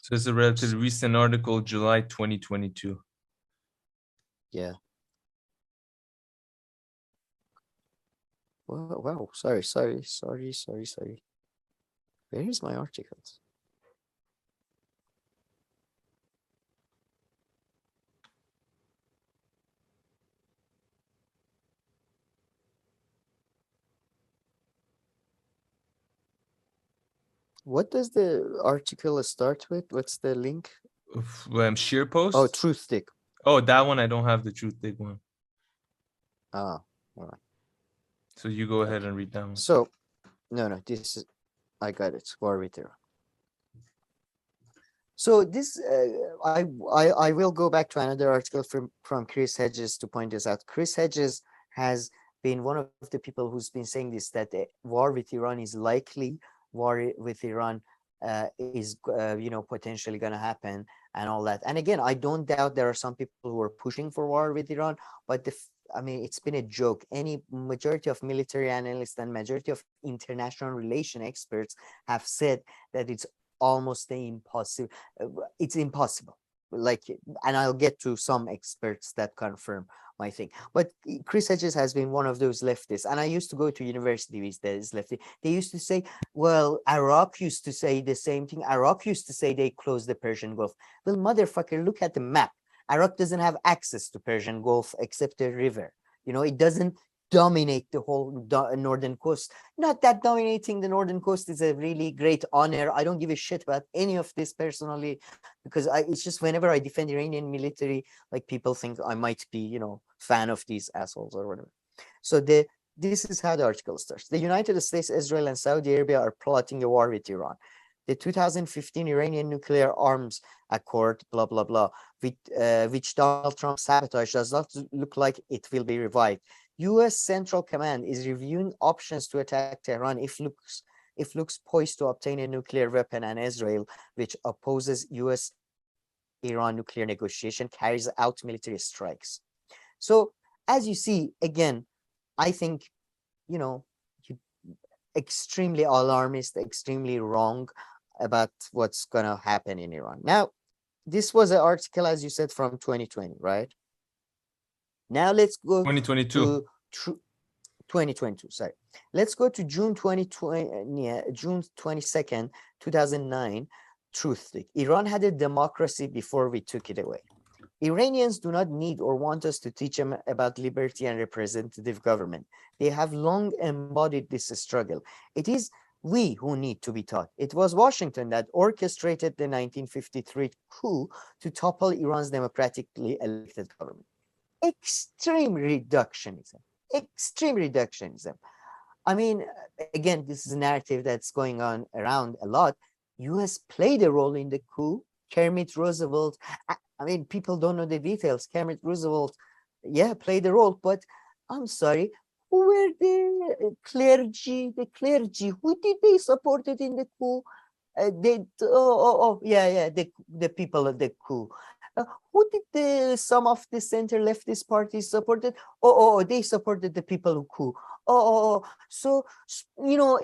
A: So it's a relatively recent article, July 2022.
B: Yeah. Wow. Sorry. Where is my articles? What does the article start with? What's the link?
A: Sheer post?
B: Oh, Truthstick.
A: Oh, that one, I don't have the Truthstick one.
B: Ah, all right.
A: So you go ahead and read that one.
B: So, no, this is, I got it. War with Iran. So this, I will go back to another article from Chris Hedges to point this out. Chris Hedges has been one of the people who's been saying this, that the war with Iran is likely, war with Iran is potentially going to happen and all that. And again, I don't doubt there are some people who are pushing for war with Iran, but I mean, it's been a joke. Any majority of military analysts and majority of international relation experts have said that it's almost impossible. It's impossible. Like, and I'll get to some experts that confirm my thing. But Chris Hedges has been one of those leftists. And I used to go to university with this lefty. They used to say, well, Iraq used to say the same thing. Iraq used to say they closed the Persian Gulf. Well, motherfucker, look at the map. Iraq doesn't have access to Persian Gulf except a river. You know, it doesn't dominate the whole northern coast. Not that dominating the northern coast is a really great honor. I don't give a shit about any of this personally, because it's just whenever I defend Iranian military, like, people think I might be, fan of these assholes or whatever. So this is how the article starts. The United States, Israel, and Saudi Arabia are plotting a war with Iran. The 2015 Iranian nuclear arms accord, blah, blah, blah, which Donald Trump sabotaged, does not look like it will be revived. U.S. Central Command is reviewing options to attack Tehran if looks poised to obtain a nuclear weapon, and Israel, which opposes U.S.-Iran nuclear negotiation, carries out military strikes. So, as you see, again, I think, extremely alarmist, extremely wrong about what's going to happen in Iran. Now, this was an article, as you said, from 2020, right? Now let's go
A: 2022.
B: to 2022. Sorry. Let's go to June 2020. June 22nd, 2009. Truthstick. Iran had a democracy before we took it away. Iranians do not need or want us to teach them about liberty and representative government. They have long embodied this struggle. It is we who need to be taught. It was Washington that orchestrated the 1953 coup to topple Iran's democratically elected government. Extreme reductionism. I mean, again, this is a narrative that's going on around a lot. US played a role in the coup. Kermit Roosevelt, I mean, people don't know the details. Cameron Roosevelt, yeah, played a role, but I'm sorry, who were the clergy? The clergy, who did they support it in the coup? The people of the coup. Who did some of the center leftist parties supported? They supported the people who coup. So it's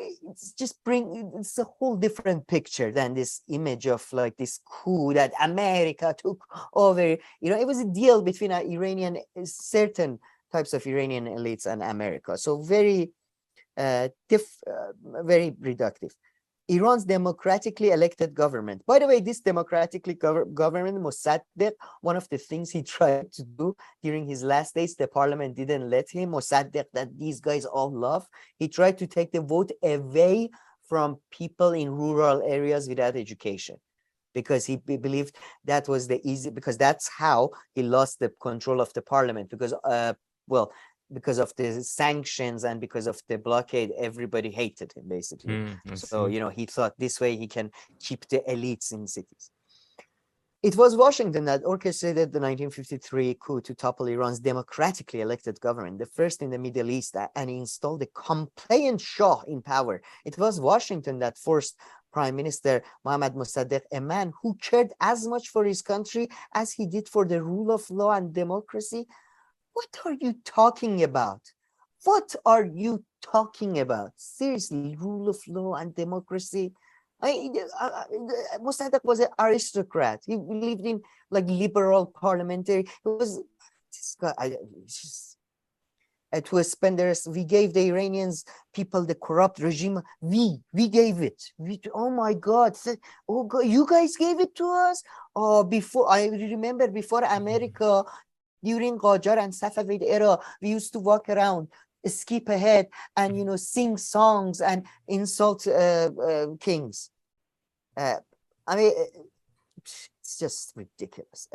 B: a whole different picture than this image of like this coup that America took over. It was a deal between certain types of Iranian elites and America. So very very reductive. Iran's democratically elected government. By the way, this democratically government, Mossadegh, one of the things he tried to do during his last days, the parliament didn't let him. Mossadegh, that these guys all love, he tried to take the vote away from people in rural areas without education, because he believed that was because that's how he lost the control of the parliament, because because of the sanctions and because of the blockade, everybody hated him, basically. So, he thought this way he can keep the elites in cities. It was Washington that orchestrated the 1953 coup to topple Iran's democratically elected government, the first in the Middle East, and installed a compliant Shah in power. It was Washington that forced Prime Minister Mohammad Mossadegh, a man who cared as much for his country as he did for the rule of law and democracy. What are you talking about? What are you talking about? Seriously, rule of law and democracy. Mossadegh was an aristocrat. He believed in like liberal parliamentary. It was this guy. To spend the rest, we gave the Iranians people the corrupt regime. We gave it. Oh my God! Oh God, you guys gave it to us. Before I remember, before America. During Qajar and Safavid era, we used to walk around, skip ahead, and sing songs and insult kings. I mean, it's just ridiculous.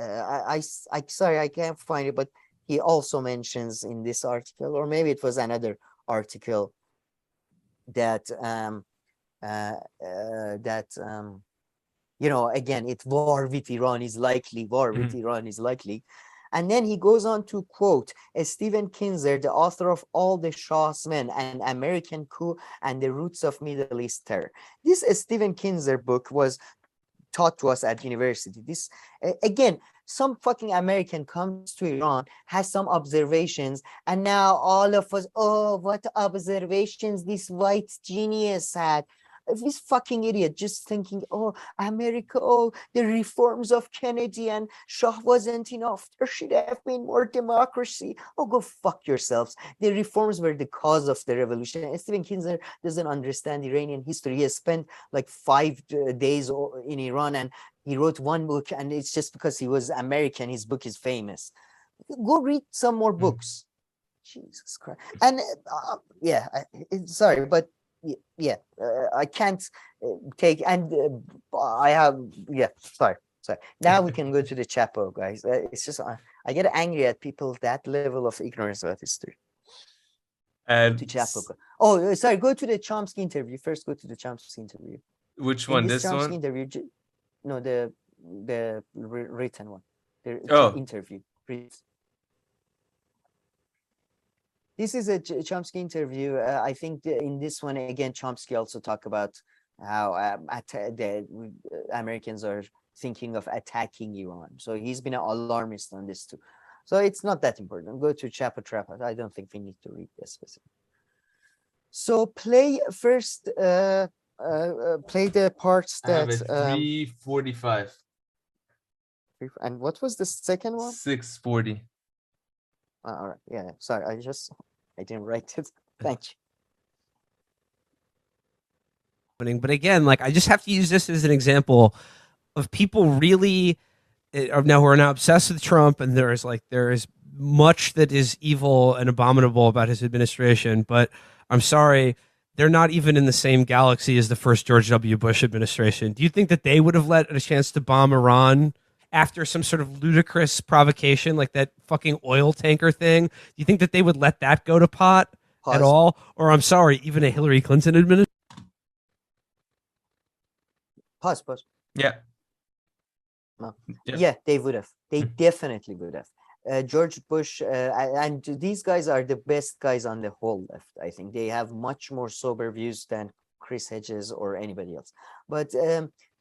B: Sorry, I can't find it, but he also mentions in this article, or maybe it was another article, that again, war with Iran is likely. War with Iran is likely. And then he goes on to quote Stephen Kinzer, the author of All the Shah's Men, An American Coup and the Roots of Middle East Terror. This Stephen Kinzer book was taught to us at university. This, again, some fucking American comes to Iran, has some observations, and now all of us, what observations this white genius had. This fucking idiot just thinking, America, the reforms of Kennedy and Shah wasn't enough. There should have been more democracy. Go fuck yourselves. The reforms were the cause of the revolution. And Stephen Kinzer doesn't understand Iranian history. He has spent like 5 days in Iran, and he wrote one book, and it's just because he was American, his book is famous. Go read some more books. Jesus Christ. And sorry, but I can't take, and I have, sorry. Now we can go to the Chapo, guys. It's just, I get angry at people that level of ignorance about history. To Chapo. Sorry, go to the Chomsky interview. First, go to the Chomsky interview.
A: Which one? This
B: Chomsky
A: one?
B: interview, no, the written one. The interview. This is a Chomsky interview. I think in this one, again, Chomsky also talked about how the Americans are thinking of attacking Iran. So he's been an alarmist on this too. So it's not that important. Go to Chapo Trapa. I don't think we need to read this specific. So play first, play the parts that...
A: I have it 3:45.
B: And what was the second one?
A: 6:40.
B: All right. Yeah. Sorry. I didn't write it. Thank
Q: you. But again, like, I just have to use this as an example of people really who are now obsessed with Trump, and there is much that is evil and abominable about his administration. But I'm sorry, they're not even in the same galaxy as the first George W. Bush administration. Do you think that they would have let a chance to bomb Iran after some sort of ludicrous provocation like that fucking oil tanker thing? Do you think that they would let that go to pot at all? Or, I'm sorry, even a Hillary Clinton administration?
B: Pause.
A: Yeah.
B: Yeah, they would have. They definitely would have. George Bush and these guys are the best guys on the whole left. I think they have much more sober views than Chris Hedges or anybody else. But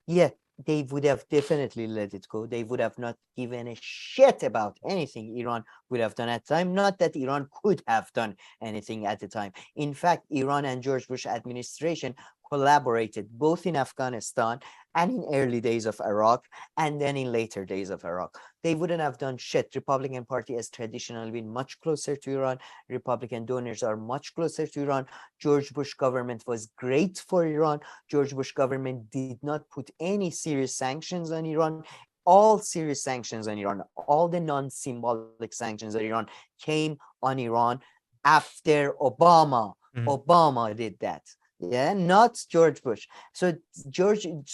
B: yeah, they would have definitely let it go. They would have not given a shit about anything Iran would have done at the time. Not that Iran could have done anything at the time. In fact, Iran and George Bush administration collaborated both in Afghanistan and in early days of Iraq, and then in later days of Iraq. They wouldn't have done shit. Republican Party has traditionally been much closer to Iran. Republican donors are much closer to Iran. George Bush government was great for Iran. George Bush government did not put any serious sanctions on Iran. All serious sanctions on Iran, all the non-symbolic sanctions on Iran came on Iran after Obama. Obama did that. Yeah, not George Bush. So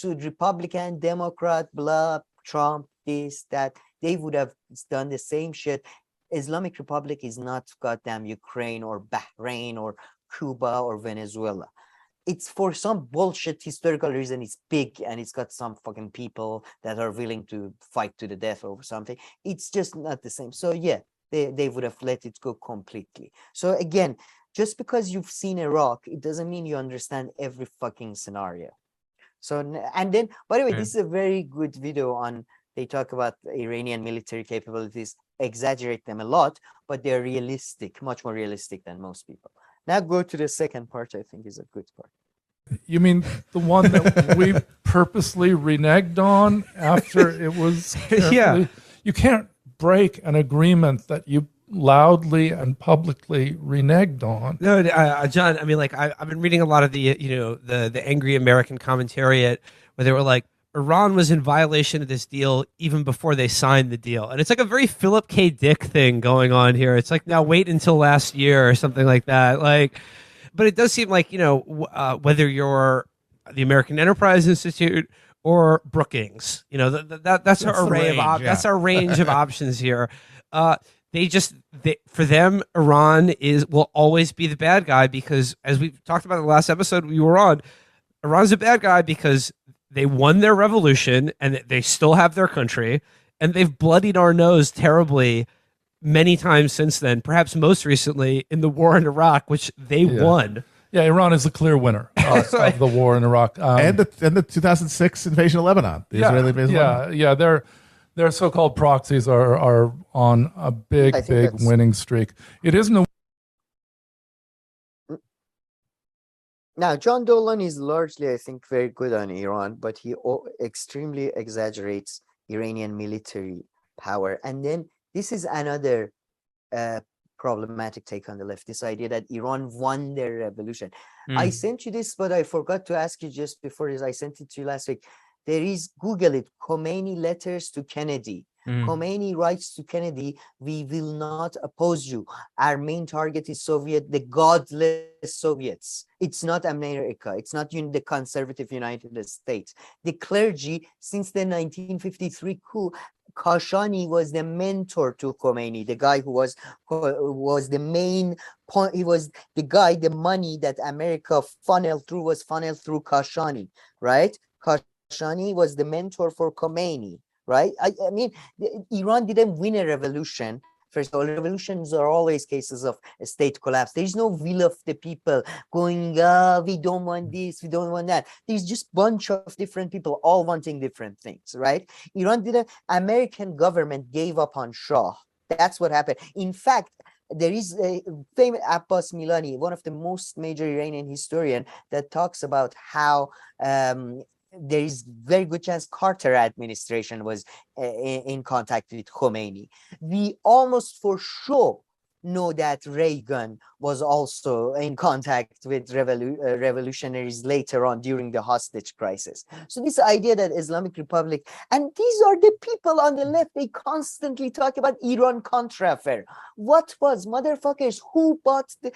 B: Republican, Democrat, blah, Trump, this, that, they would have done the same shit. Islamic Republic is not goddamn Ukraine or Bahrain or Cuba or Venezuela. It's for some bullshit historical reason. It's big and it's got some fucking people that are willing to fight to the death over something. It's just not the same. So yeah, they would have let it go completely. So again, just because you've seen Iraq, it doesn't mean you understand every fucking scenario. So, and then, by the way, this is a very good video on, they talk about Iranian military capabilities, exaggerate them a lot, but they're realistic, much more realistic than most people. Now go to the second part, I think is a good part.
R: You mean the one that we purposely reneged on after it was carefully? You can't break an agreement that you loudly and publicly reneged on.
Q: No, John, I mean, like, I've been reading a lot of the, the angry American commentariat where they were like, Iran was in violation of this deal even before they signed the deal. And it's like a very Philip K. Dick thing going on here. It's like, now wait until last year or something like that. Like, but it does seem like, whether you're the American Enterprise Institute or Brookings, that's our array of that's our range of options here. For them, Iran will always be the bad guy because, as we talked about in the last episode we were on, Iran's a bad guy because they won their revolution and they still have their country, and they've bloodied our nose terribly many times since then, perhaps most recently in the war in Iraq, which they won.
R: Yeah, Iran is the clear winner of the war in Iraq.
S: And the 2006 invasion of Lebanon, the Israeli invasion of Lebanon.
R: Yeah, their so-called proxies are on a big winning streak. It isn't a...
B: Now, John Dolan is largely, I think, very good on Iran, but he extremely exaggerates Iranian military power. And then this is another problematic take on the left, this idea that Iran won their revolution. I sent you this, but I forgot to ask you just before this. I sent it to you last week. There is, Google it, Khomeini letters to Kennedy. Khomeini writes to Kennedy, we will not oppose you. Our main target is the godless Soviets. It's not America. It's not the conservative United States. The clergy, since the 1953 coup, Kashani was the mentor to Khomeini, the guy who was the main point. He was the guy, the money that America funneled through was funneled through Kashani, right? Kashani was the mentor for Khomeini, right? I mean, Iran didn't win a revolution. First of all, revolutions are always cases of a state collapse. There's no will of the people going, we don't want this, we don't want that. There's just a bunch of different people all wanting different things, right? American government gave up on Shah. That's what happened. In fact, there is a famous Abbas Milani, one of the most major Iranian historian, that talks about how there is very good chance Carter administration was in contact with Khomeini. We almost for sure know that Reagan was also in contact with revolutionaries later on during the hostage crisis. So this idea that Islamic Republic, and these are the people on the left, they constantly talk about Iran-Contra affair. What was, motherfuckers, who bought the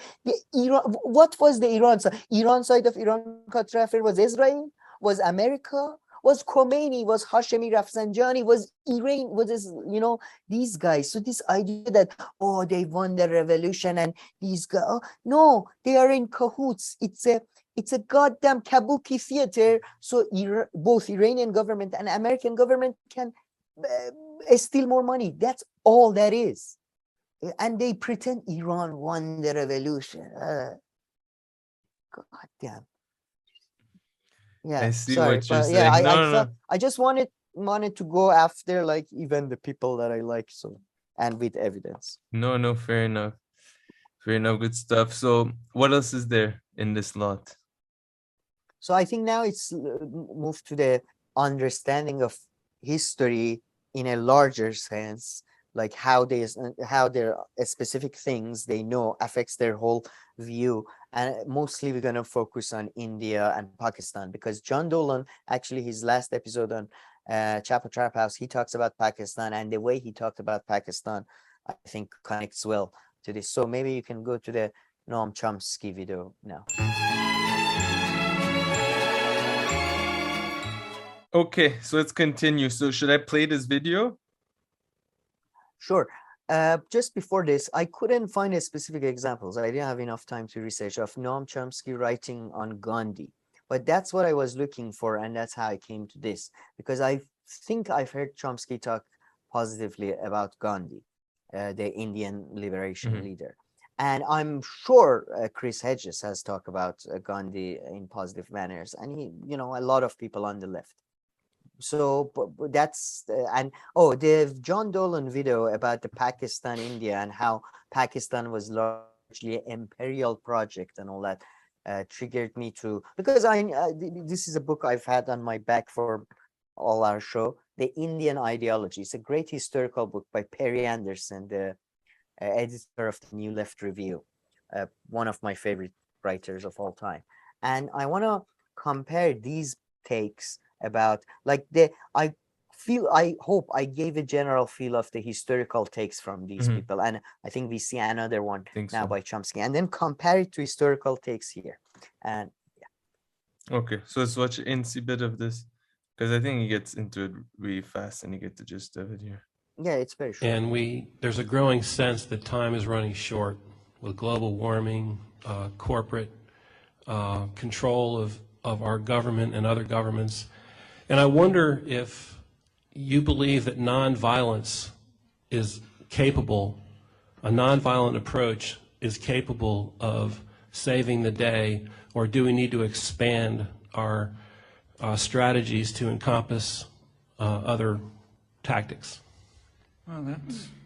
B: Iran, what was the Iran side? Iran side of Iran-Contra affair was Israel? Was America, was Khomeini, was Hashemi Rafsanjani, was Iran, was this, these guys. So this idea that, they won the revolution and these guys, no, they are in cahoots. It's a goddamn kabuki theater. So both Iranian government and American government can steal more money. That's all that is. And they pretend Iran won the revolution. God damn. Yeah,
A: I see
B: sorry,
A: what you're
B: but yeah,
A: saying.
B: I just wanted to go after like even the people that I like, so, and with evidence.
A: No, fair enough. Fair enough, good stuff. So what else is there in this lot?
B: So I think now it's moved to the understanding of history in a larger sense, like how their specific things they know affects their whole view. And mostly we're going to focus on India and Pakistan, because John Dolan, actually his last episode on Chapel Trap House, he talks about Pakistan, and the way he talked about Pakistan, I think connects well to this. So maybe you can go to the Noam Chomsky video now.
A: Okay, so let's continue. So should I play this video?
B: Sure. Just before this, I couldn't find a specific examples. I didn't have enough time to research of Noam Chomsky writing on Gandhi, but that's what I was looking for, and that's how I came to this, because I think I've heard Chomsky talk positively about Gandhi, the Indian liberation leader. And I'm sure Chris Hedges has talked about Gandhi in positive manners, and he, you know, a lot of people on the left. So that's the John Dolan video about the Pakistan, India, and how Pakistan was largely an imperial project and all that triggered me to, because this is a book I've had on my back for all our show, The Indian Ideology. It's a great historical book by Perry Anderson, the editor of the New Left Review, one of my favorite writers of all time. And I want to compare these takes about, like, I hope I gave a general feel of the historical takes from these people, and I think we see another one now by Chomsky, and then compare it to historical takes here. And yeah.
A: Okay, so let's watch an incy bit of this, because I think he gets into it really fast and you get the gist of it here.
B: Yeah, it's very short.
T: And there's a growing sense that time is running short with global warming, corporate control of our government and other governments. And I wonder if you believe that nonviolence is capable, a nonviolent approach is capable of saving the day, or do we need to expand our strategies to encompass other tactics?
O: Well,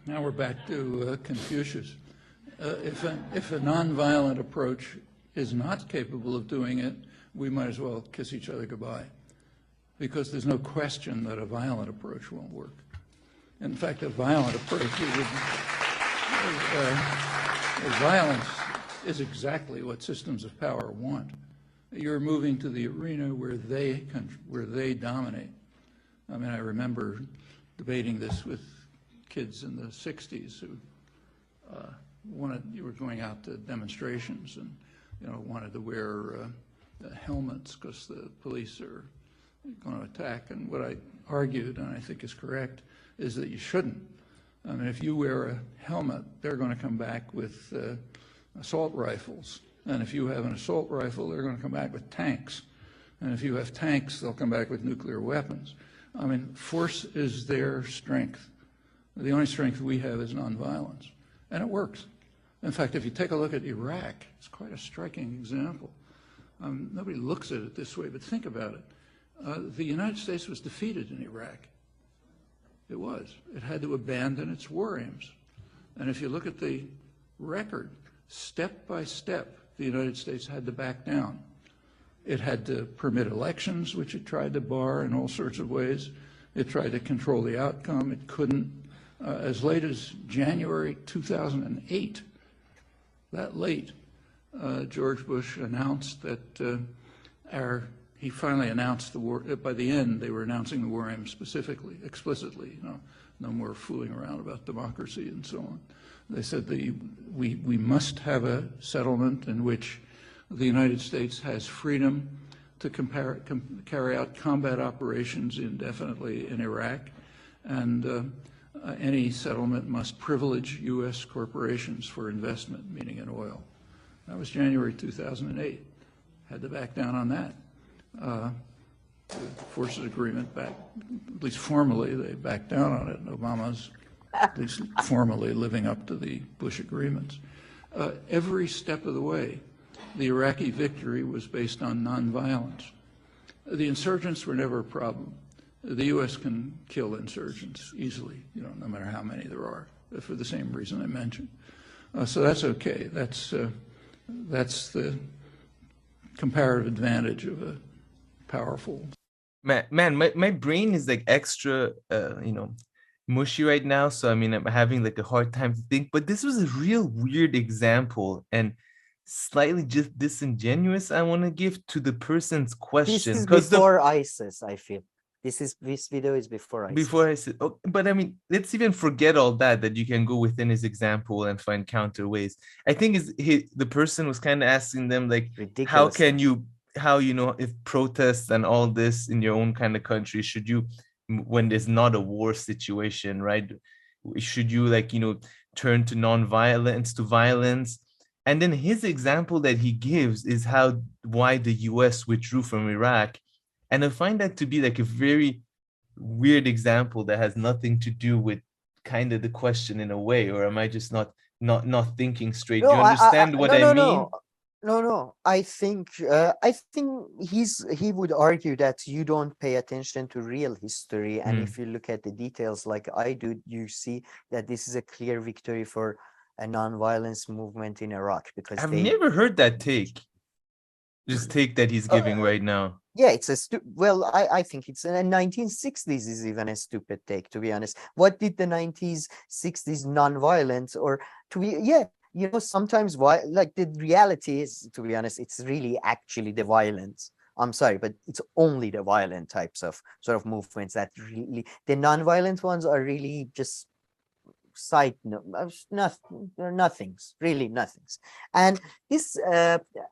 O: now we're back to Confucius. If a nonviolent approach is not capable of doing it, we might as well kiss each other goodbye, because there's no question that a violent approach won't work. In fact, a violent approach violence is exactly what systems of power want. You're moving to the arena where they dominate. I mean, I remember debating this with kids in the 60s who you were going out to demonstrations and, you know, wanted to wear helmets because the police are going to attack. And what I argued, and I think is correct, is that you shouldn't. I mean, if you wear a helmet, they're going to come back with assault rifles. And if you have an assault rifle, they're going to come back with tanks. And if you have tanks, they'll come back with nuclear weapons. I mean, force is their strength. The only strength we have is nonviolence. And it works. In fact, if you take a look at Iraq, it's quite a striking example. Nobody looks at it this way, but think about it. The United States was defeated in Iraq. It was. It had to abandon its war aims. And if you look at the record, step by step, the United States had to back down. It had to permit elections, which it tried to bar in all sorts of ways. It tried to control the outcome. It couldn't. As late as January 2008, that late, George Bush announced that he finally announced the war. By the end, they were announcing the war aims explicitly. You know, no more fooling around about democracy and so on. They said we must have a settlement in which the United States has freedom to carry out combat operations indefinitely in Iraq, and any settlement must privilege U.S. corporations for investment, meaning in oil. That was January 2008. Had to back down on that. the forces agreement back, at least formally, they backed down on it. And Obama's at least formally living up to the Bush agreements. Every step of the way, the Iraqi victory was based on nonviolence. The insurgents were never a problem. The U.S. can kill insurgents easily, no matter how many there are, for the same reason I mentioned. So that's okay. That's the comparative advantage of a powerful.
A: Man, my brain is like extra, mushy right now. So I mean, I'm having like a hard time to think. But this was a real weird example and slightly just disingenuous. I want to give to the person's question.
B: This is before ISIS, I feel. This video is before ISIS.
A: Before ISIS. Oh, but I mean, let's even forget all that you can go within his example and find counter ways. I think the person was kind of asking them like, how can you, if protests and all this in your own kind of country, should you, when there's not a war situation, right? Should you turn to non-violence, to violence? And then his example that he gives is why the US withdrew from Iraq. And I find that to be like a very weird example that has nothing to do with kind of the question in a way, or am I just not thinking straight?
B: No,
A: do you understand what I mean?
B: No. I think he would argue that you don't pay attention to real history, and if you look at the details like I do, you see that this is a clear victory for a non-violence movement in Iraq, because
A: I've never heard that take. Just take that he's giving right now.
B: Yeah, it's I think it's in the 1960s is even a stupid take, to be honest. What did the 1960s non-violence sometimes the reality is, to be honest, it's really actually the violence. I'm sorry, but it's only the violent types of sort of movements that really, the non-violent ones are really just nothings, really nothings. And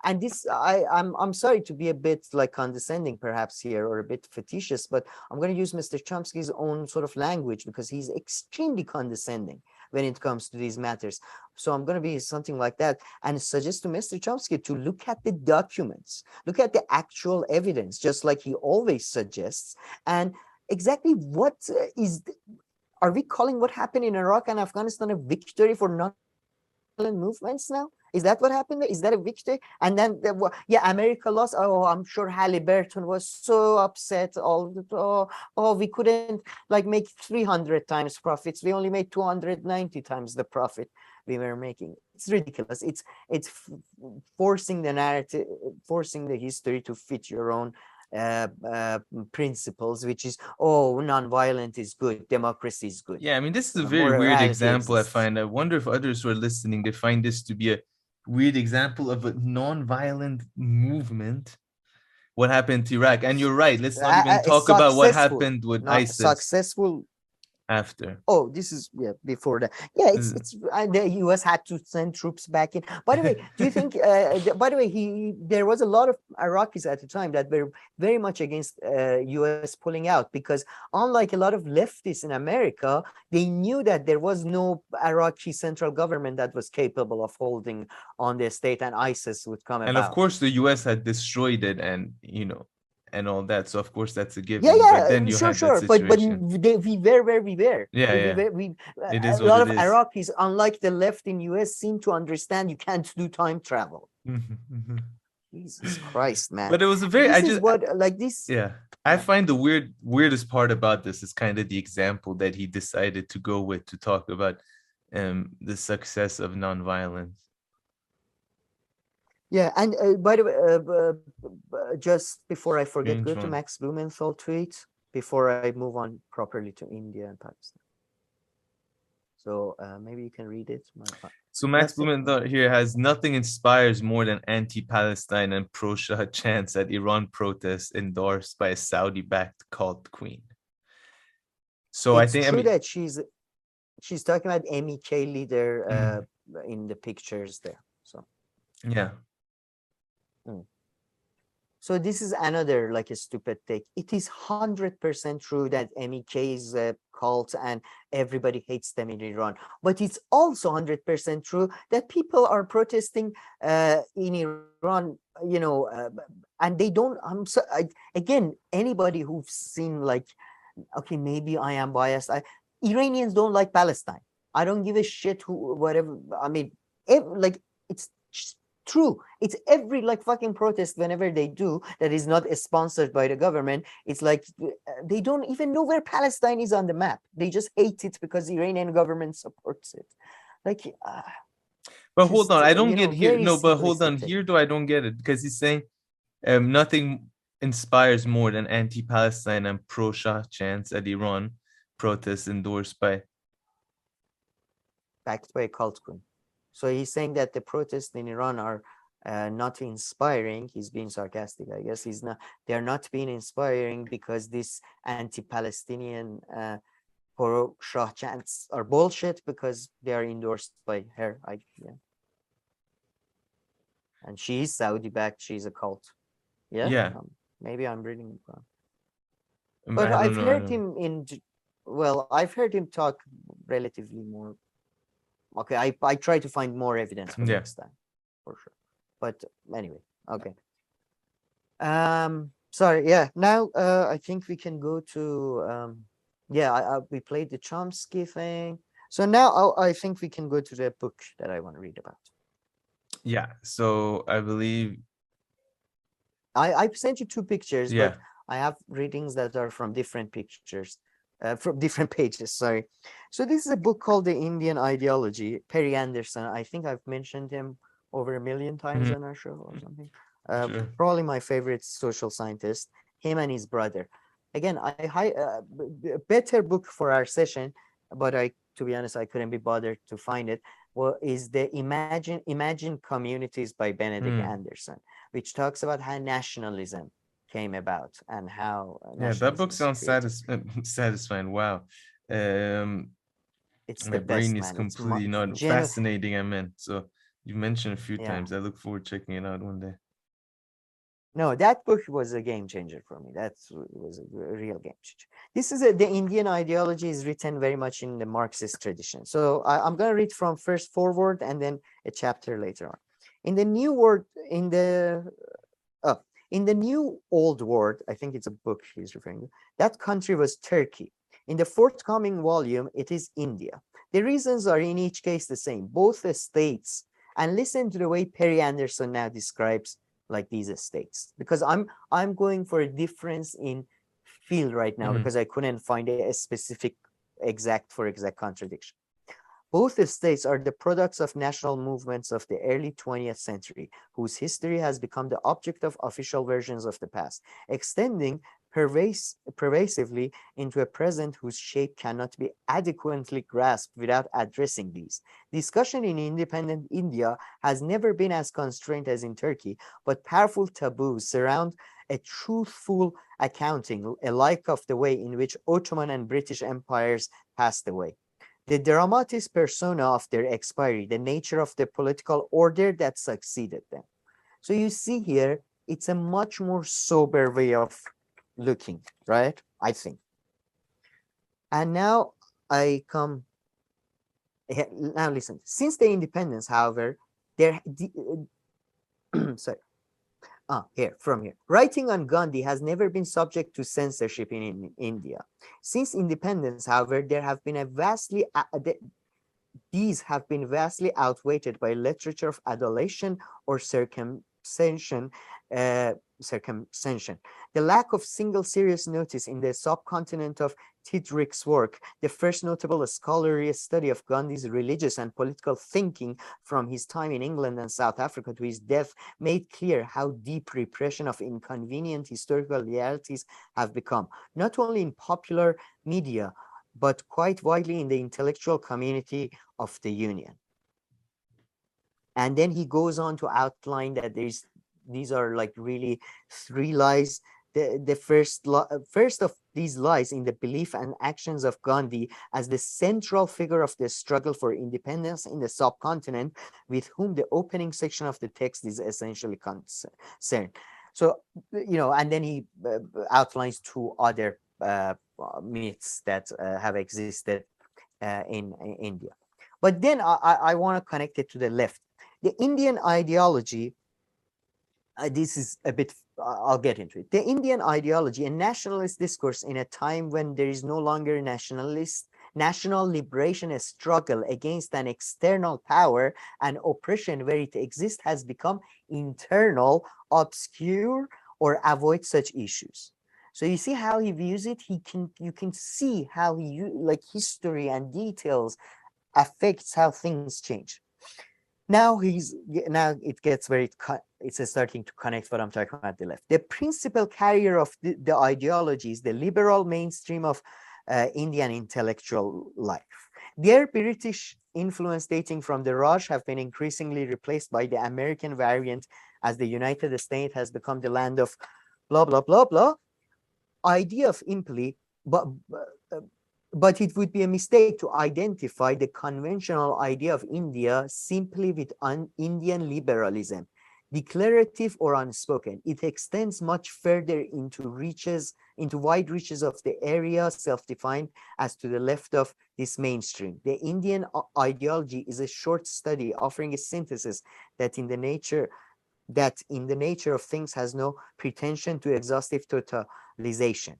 B: I'm sorry to be a bit like condescending perhaps here, or a bit facetious, but I'm going to use Mr. Chomsky's own sort of language, because he's extremely condescending when it comes to these matters. So I'm going to be something like that and suggest to Mr. Chomsky to look at the documents, look at the actual evidence, just like he always suggests. And exactly what are we calling what happened in Iraq and Afghanistan a victory for non-violent movements now? Is that what happened? Is that a victory? And then, America lost. Oh, I'm sure Halliburton was so upset. We couldn't make 300 times profits. We only made 290 times the profit we were making. It's ridiculous. It's forcing the narrative, forcing the history to fit your own principles, which is non-violent is good, democracy is good.
A: Yeah, I mean, this is a very weird example. I find. I wonder if others who are listening, they find this to be a weird example of a non-violent movement. What happened to Iraq? And you're right. Let's not even talk about what happened with ISIS.
B: Successful.
A: After.
B: Oh, this is before that. Yeah, it's the US had to send troops back in. By the way, do you think there was a lot of Iraqis at the time that were very much against US pulling out, because unlike a lot of leftists in America, they knew that there was no Iraqi central government that was capable of holding on the state, and ISIS would come
A: and
B: about.
A: Of course the US had destroyed it, and and all that, so of course that's a given.
B: But
A: then you had
B: sure.
A: That
B: But
A: situation.
B: we were where we were.
A: It is
B: a lot of
A: it is.
B: Iraqis, unlike the left in US, seem to understand you can't do time travel. Jesus Christ, man!
A: But it was a very. I find the weirdest part about this is kind of the example that he decided to go with to talk about the success of nonviolence.
B: Yeah, and by the way, just before I forget, go to Max Blumenthal tweet before I move on properly to India and Pakistan. So maybe you can read it.
A: So Max Blumenthal here has nothing inspires more than anti-Palestine and pro-Shah chants at Iran protests endorsed by a Saudi-backed cult queen. So
B: it's true that she's talking about MEK leader in the pictures there. So
A: yeah.
B: So this is another like a stupid take. It is 100% true that MEK is a cult and everybody hates them in Iran. But it's also 100% true that people are protesting in Iran, and they don't. Again, anybody who's seen, like, okay, maybe I am biased. Iranians don't like Palestine. I don't give a shit whatever. I mean, it's true. It's every fucking protest whenever they do that is not sponsored by the government. It's like they don't even know where Palestine is on the map. They just hate it because the Iranian government supports it.
A: But hold on, I don't get here. No, but hold on. Here, though, I don't get it, because he's saying nothing inspires more than anti-Palestine and pro-Shah chants at Iran protests endorsed by,
B: backed by a cult group. So he's saying that the protests in Iran are not inspiring. He's being sarcastic, I guess. They're not being inspiring because this anti-Palestinian pro-Shah chants are bullshit because they are endorsed by her. And she's Saudi-backed. She's a cult. Yeah. Maybe I'm reading it wrong. But I've heard him talk relatively more. Okay, I try to find more evidence for next time, for sure. But anyway, okay. Sorry, yeah. Now I think we can go to we played the Chomsky thing. So now I think we can go to the book that I want to read about.
A: Yeah. So I believe
B: I've sent you 2 pictures, but I have readings that are from different pictures. From different pages, sorry. So this is a book called The Indian Ideology, Perry Anderson. I think I've mentioned him over 1 million times on our show or something. Probably my favorite social scientist, him and his brother. Again, better book for our session, but to be honest, I couldn't be bothered to find it. Well, is the Imagine Communities by Benedict Anderson, which talks about how nationalism came about and how
A: that book sounds satisfying. Wow.
B: It's
A: my
B: the
A: brain
B: best,
A: is completely not fascinating. I meant, so you mentioned a few times. I look forward to checking it out one day.
B: No, that book was a game changer for me. That was a real game changer. This is the Indian Ideology is written very much in the Marxist tradition. So I'm going to read from first forward and then a chapter later on. In the New World, in the New Old World, I think it's a book he's referring to, that country was Turkey. In the forthcoming volume, it is India. The reasons are in each case the same, both the states. And listen to the way Perry Anderson now describes these states, because I'm going for a difference in field right now because I couldn't find a specific exact contradiction. Both states are the products of national movements of the early 20th century, whose history has become the object of official versions of the past, extending pervasively into a present whose shape cannot be adequately grasped without addressing these. Discussion in independent India has never been as constrained as in Turkey, but powerful taboos surround a truthful accounting alike of the way in which Ottoman and British empires passed away. The dramatis persona of their expiry, the nature of the political order that succeeded them. So you see here, it's a much more sober way of looking, right? I think. And now now listen, since the independence, however, writing on Gandhi has never been subject to censorship in India. Since independence, however, these have been vastly outweighed by literature of adulation or circumcision. The lack of single serious notice in the subcontinent of Tidrick's work, the first notable scholarly study of Gandhi's religious and political thinking from his time in England and South Africa to his death, made clear how deep repression of inconvenient historical realities have become, not only in popular media, but quite widely in the intellectual community of the Union. And then he goes on to outline that these are really 3 lies. The first of these lies in the belief and actions of Gandhi as the central figure of the struggle for independence in the subcontinent, with whom the opening section of the text is essentially concerned. So, and then he outlines 2 other myths that have existed in India. But then I want to connect it to the left. The Indian ideology, this is a bit, I'll get into it. The Indian ideology, a nationalist discourse in a time when there is no longer national liberation, a struggle against an external power and oppression where it exists, has become internal, obscure, or avoid such issues. So you see how he views it. You can see how like history and details affects how things change. Now it gets it's starting to connect what I'm talking about the left. The principal carrier of the ideology is the liberal mainstream of Indian intellectual life. Their British influence dating from the Raj have been increasingly replaced by the American variant as the United States has become the land of blah, blah, blah, blah. Idea of imply, but it would be a mistake to identify the conventional idea of India simply with Indian liberalism, declarative or unspoken. It extends much further into wide reaches of the area self-defined as to the left of this mainstream. The Indian ideology is a short study offering a synthesis that in the nature of things has no pretension to exhaustive totalization.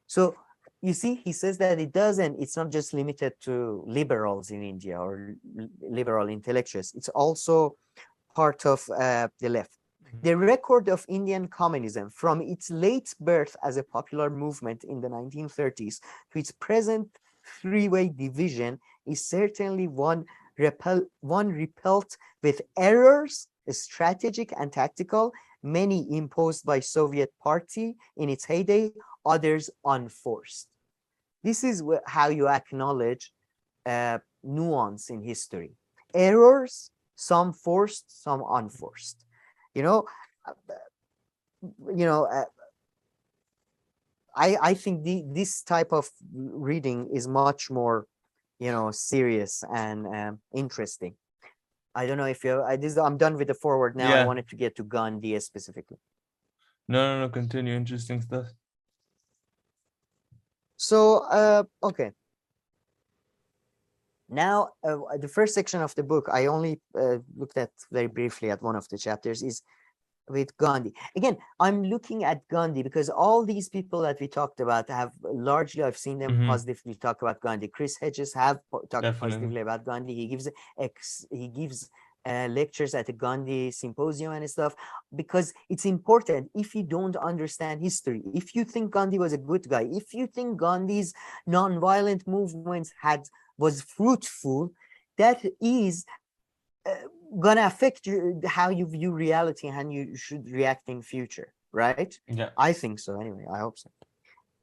B: So you see, he says that it's not just limited to liberals in India or liberal intellectuals. It's also part of the left. The record of Indian communism from its late birth as a popular movement in the 1930s to its present three-way division is certainly one repelled with errors, strategic and tactical, many imposed by Soviet Party in its heyday, others unforced. This is how you acknowledge nuance in history. Errors, some forced, some unforced. I think this type of reading is much more, serious and interesting. I don't know if I'm done with the forward now.
A: Yeah.
B: I wanted to get to Gandhi specifically.
A: No, continue. Interesting stuff.
B: So, okay. Now, the first section of the book, I only looked at very briefly at one of the chapters, is with Gandhi. Again, I'm looking at Gandhi because all these people that we talked about have largely, I've seen them positively talk about Gandhi. Chris Hedges have talked positively about Gandhi. He gives lectures at the Gandhi symposium and stuff, because it's important. If you don't understand history, if you think Gandhi was a good guy, if you think Gandhi's non-violent movements was fruitful, that is gonna affect how you view reality and how you should react in future, right?
A: Yeah,
B: I think so. Anyway, I hope so.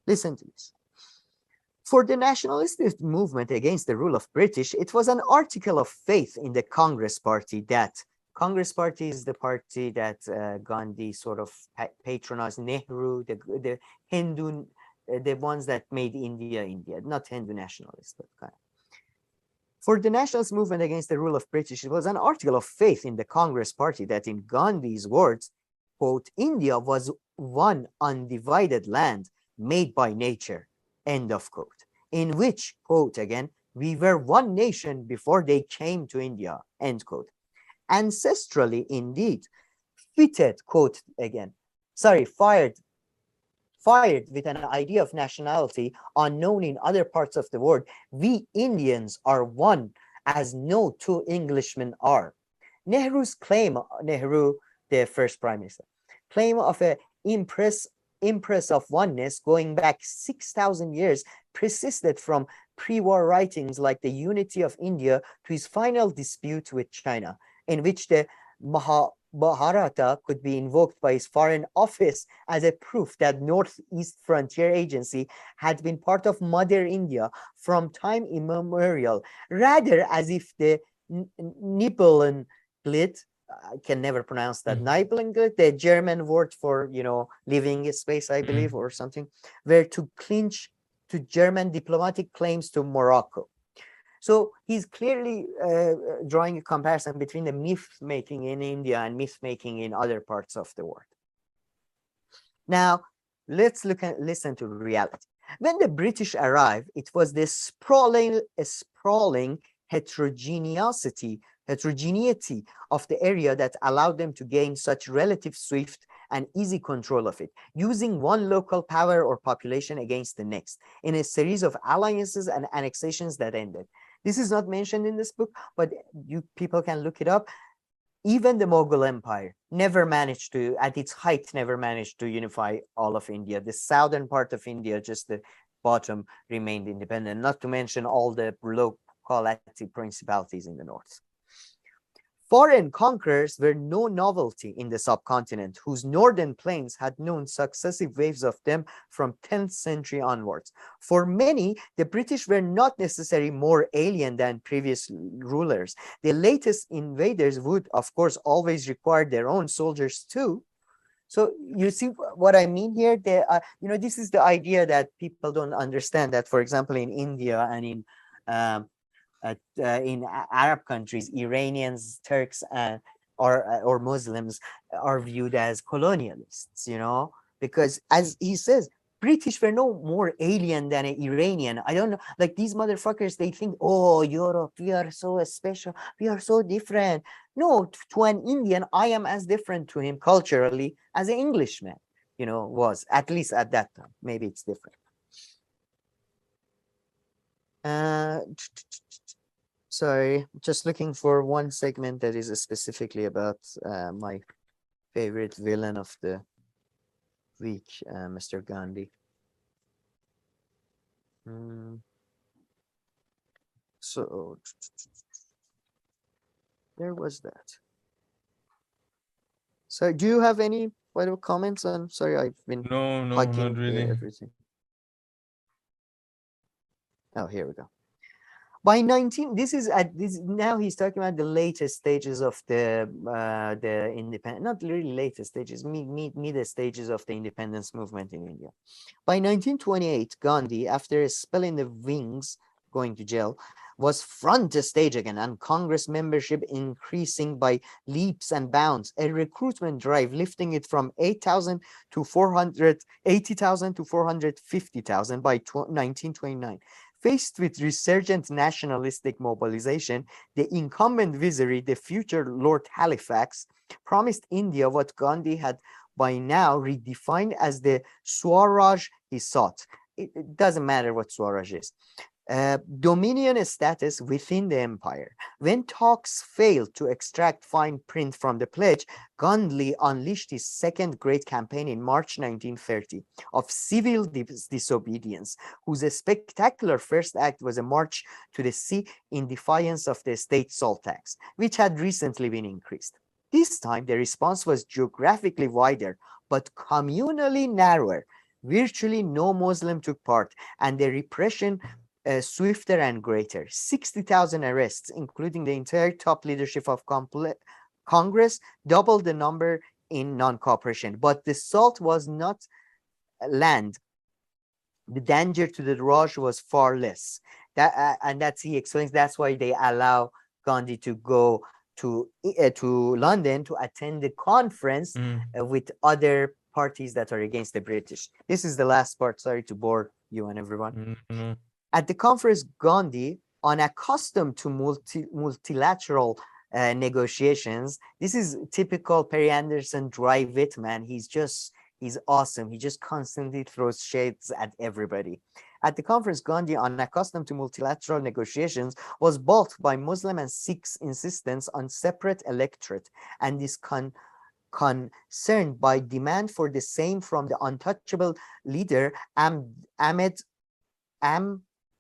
B: Listen to this. For the nationalist movement against the rule of British, it was an article of faith in the Congress Party Congress Party is the party that Gandhi sort of patronized. Nehru, the Hindu, the ones that made India, not Hindu nationalists, but kind of. For the nationalist movement against the rule of British, it was an article of faith in the Congress Party that, in Gandhi's words, quote, India was one undivided land made by nature, end of quote, in which, quote again, we were one nation before they came to India, end quote. Ancestrally, indeed, fitted, quote again, fired with an idea of nationality unknown in other parts of the world, we Indians are one as no two Englishmen are. Nehru's claim, Nehru, the first prime minister, claim of an impress of oneness going back 6,000 years persisted from pre-war writings like the Unity of India to his final dispute with China, in which the Mahabharata could be invoked by his foreign office as a proof that Northeast Frontier Agency had been part of Mother India from time immemorial, rather as if the Nibelunglit, I can never pronounce that, Nibelunglit, the German word for, living space, I believe, or something, were to clinch to German diplomatic claims to Morocco. So he's clearly drawing a comparison between the myth-making in India and myth-making in other parts of the world. Now, let's listen to reality. When the British arrived, it was the sprawling heterogeneity of the area that allowed them to gain such relative swift and easy control of it, using one local power or population against the next, in a series of alliances and annexations that ended. This is not mentioned in this book, but you people can look it up. Even the Mughal Empire never managed to, at its height, never managed to unify all of India. The southern part of India, just the bottom, remained independent, not to mention all the locality principalities in the north. Foreign conquerors were no novelty in the subcontinent, whose northern plains had known successive waves of them from 10th century onwards. For many, the British were not necessarily more alien than previous rulers. The latest invaders would, of course, always require their own soldiers too. So you see what I mean here? This is the idea that people don't understand, that, for example, in India and in Arab countries, Iranians, Turks, or Muslims are viewed as colonialists, because, as he says, British were no more alien than an Iranian. I don't know, like these motherfuckers, they think, oh, Europe, we are so special, we are so different. No, to an Indian, I am as different to him culturally as an Englishman, was, at least at that time. Maybe it's different. Sorry, just looking for one segment that is specifically about my favorite villain of the week, Mr. Gandhi. So, where was that? So, do you have any final comments on? Sorry, I've been
A: not really.
B: Everything. Oh, here we go. By 19, now he's talking about the latest stages of the independent, not really latest stages, mid stages of the independence movement in India. By 1928, Gandhi, after a spell in the wings, going to jail, was front stage again, and Congress membership increasing by leaps and bounds, a recruitment drive lifting it from 8,000 to 480,000 to 450,000 by 1929. Faced with resurgent nationalistic mobilization, the incumbent vizier, the future Lord Halifax, promised India what Gandhi had by now redefined as the Swaraj he sought. It doesn't matter what Swaraj is. Dominion status within the empire. When talks failed to extract fine print from the pledge, Gandhi unleashed his second great campaign in March 1930 of civil disobedience, whose spectacular first act was a march to the sea in defiance of the state salt tax, which had recently been increased. This time, the response was geographically wider, but communally narrower. Virtually no Muslim took part, and the repression swifter and greater. 60,000 arrests, including the entire top leadership of Congress, doubled the number in non-cooperation. But the salt was not land. The danger to the Raj was far less. And he explains that's why they allow Gandhi to go to London to attend the conference with other parties that are against the British. This is the last part. Sorry to bore you and everyone. At the conference, Gandhi, unaccustomed to multilateral negotiations, this is typical Perry Anderson dry wit, man. He's awesome. He just constantly throws shades at everybody. At the conference, Gandhi, unaccustomed to multilateral negotiations, was balked by Muslim and Sikhs' insistence on separate electorate, and is concerned by demand for the same from the untouchable leader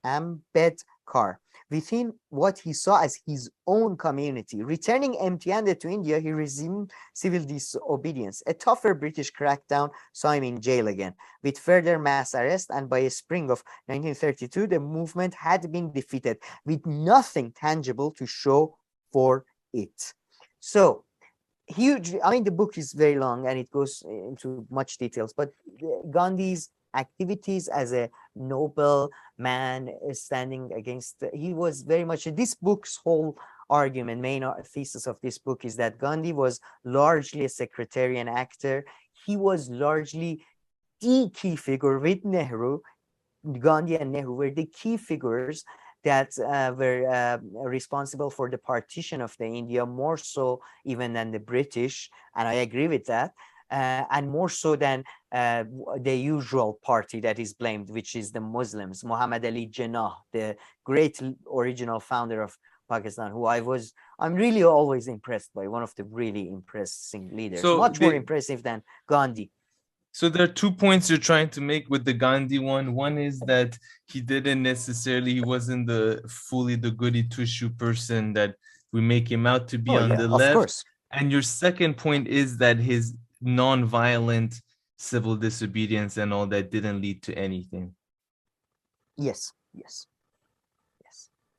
B: Ambedkar, within what he saw as his own community. Returning empty-handed to India, he resumed civil disobedience. A tougher British crackdown saw him in jail again, with further mass arrest, and by spring of 1932, the movement had been defeated, with nothing tangible to show for it. So, the book is very long, and it goes into much details, but Gandhi's activities as a noble man standing against, he was very much, this book's whole argument, main thesis of this book is that Gandhi was largely a secretarian actor. He was largely the key figure with Nehru Gandhi and Nehru were the key figures that were responsible for the partition of the India, more so even than the British, and I agree with that, and more so than the usual party that is blamed, which is the Muslims. Muhammad Ali Jinnah, the great original founder of Pakistan, who I'm really always impressed by, one of the really impressive leaders,
A: So
B: much more impressive than Gandhi.
A: So there are 2 points you're trying to make with the Gandhi one. One is that he wasn't fully the goody two-shoe person that we make him out to be on the left. Of course. And your second point is that his non-violent civil disobedience and all that didn't lead to anything.
B: Yes.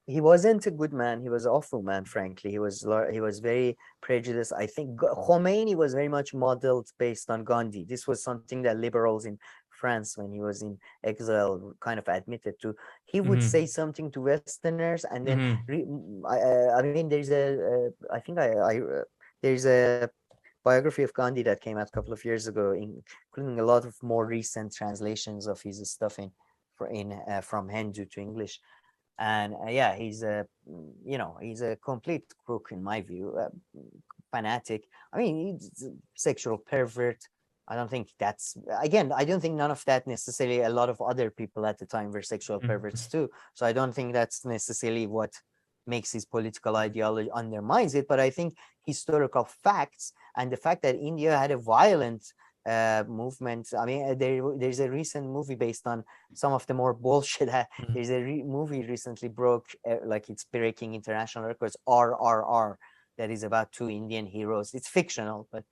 B: He wasn't a good man. He was an awful man, frankly. He was very prejudiced. I think Khomeini was very much modeled based on Gandhi. This was something that liberals in France, when he was in exile, kind of admitted to. He would say something to Westerners, and then I mean, there's a biography of Gandhi that came out a couple of years ago, including a lot of more recent translations of his stuff from Hindu to English. And he's a complete crook in my view, fanatic. I mean, he's a sexual pervert. I don't think none of that necessarily. A lot of other people at the time were sexual perverts too. So I don't think that's necessarily what makes his political ideology, undermines it. But I think historical facts and the fact that India had a violent movement. I mean, there's a recent movie based on some of the more bullshit. There's a movie recently broke, like it's breaking international records, RRR, that is about 2 Indian heroes. It's fictional, but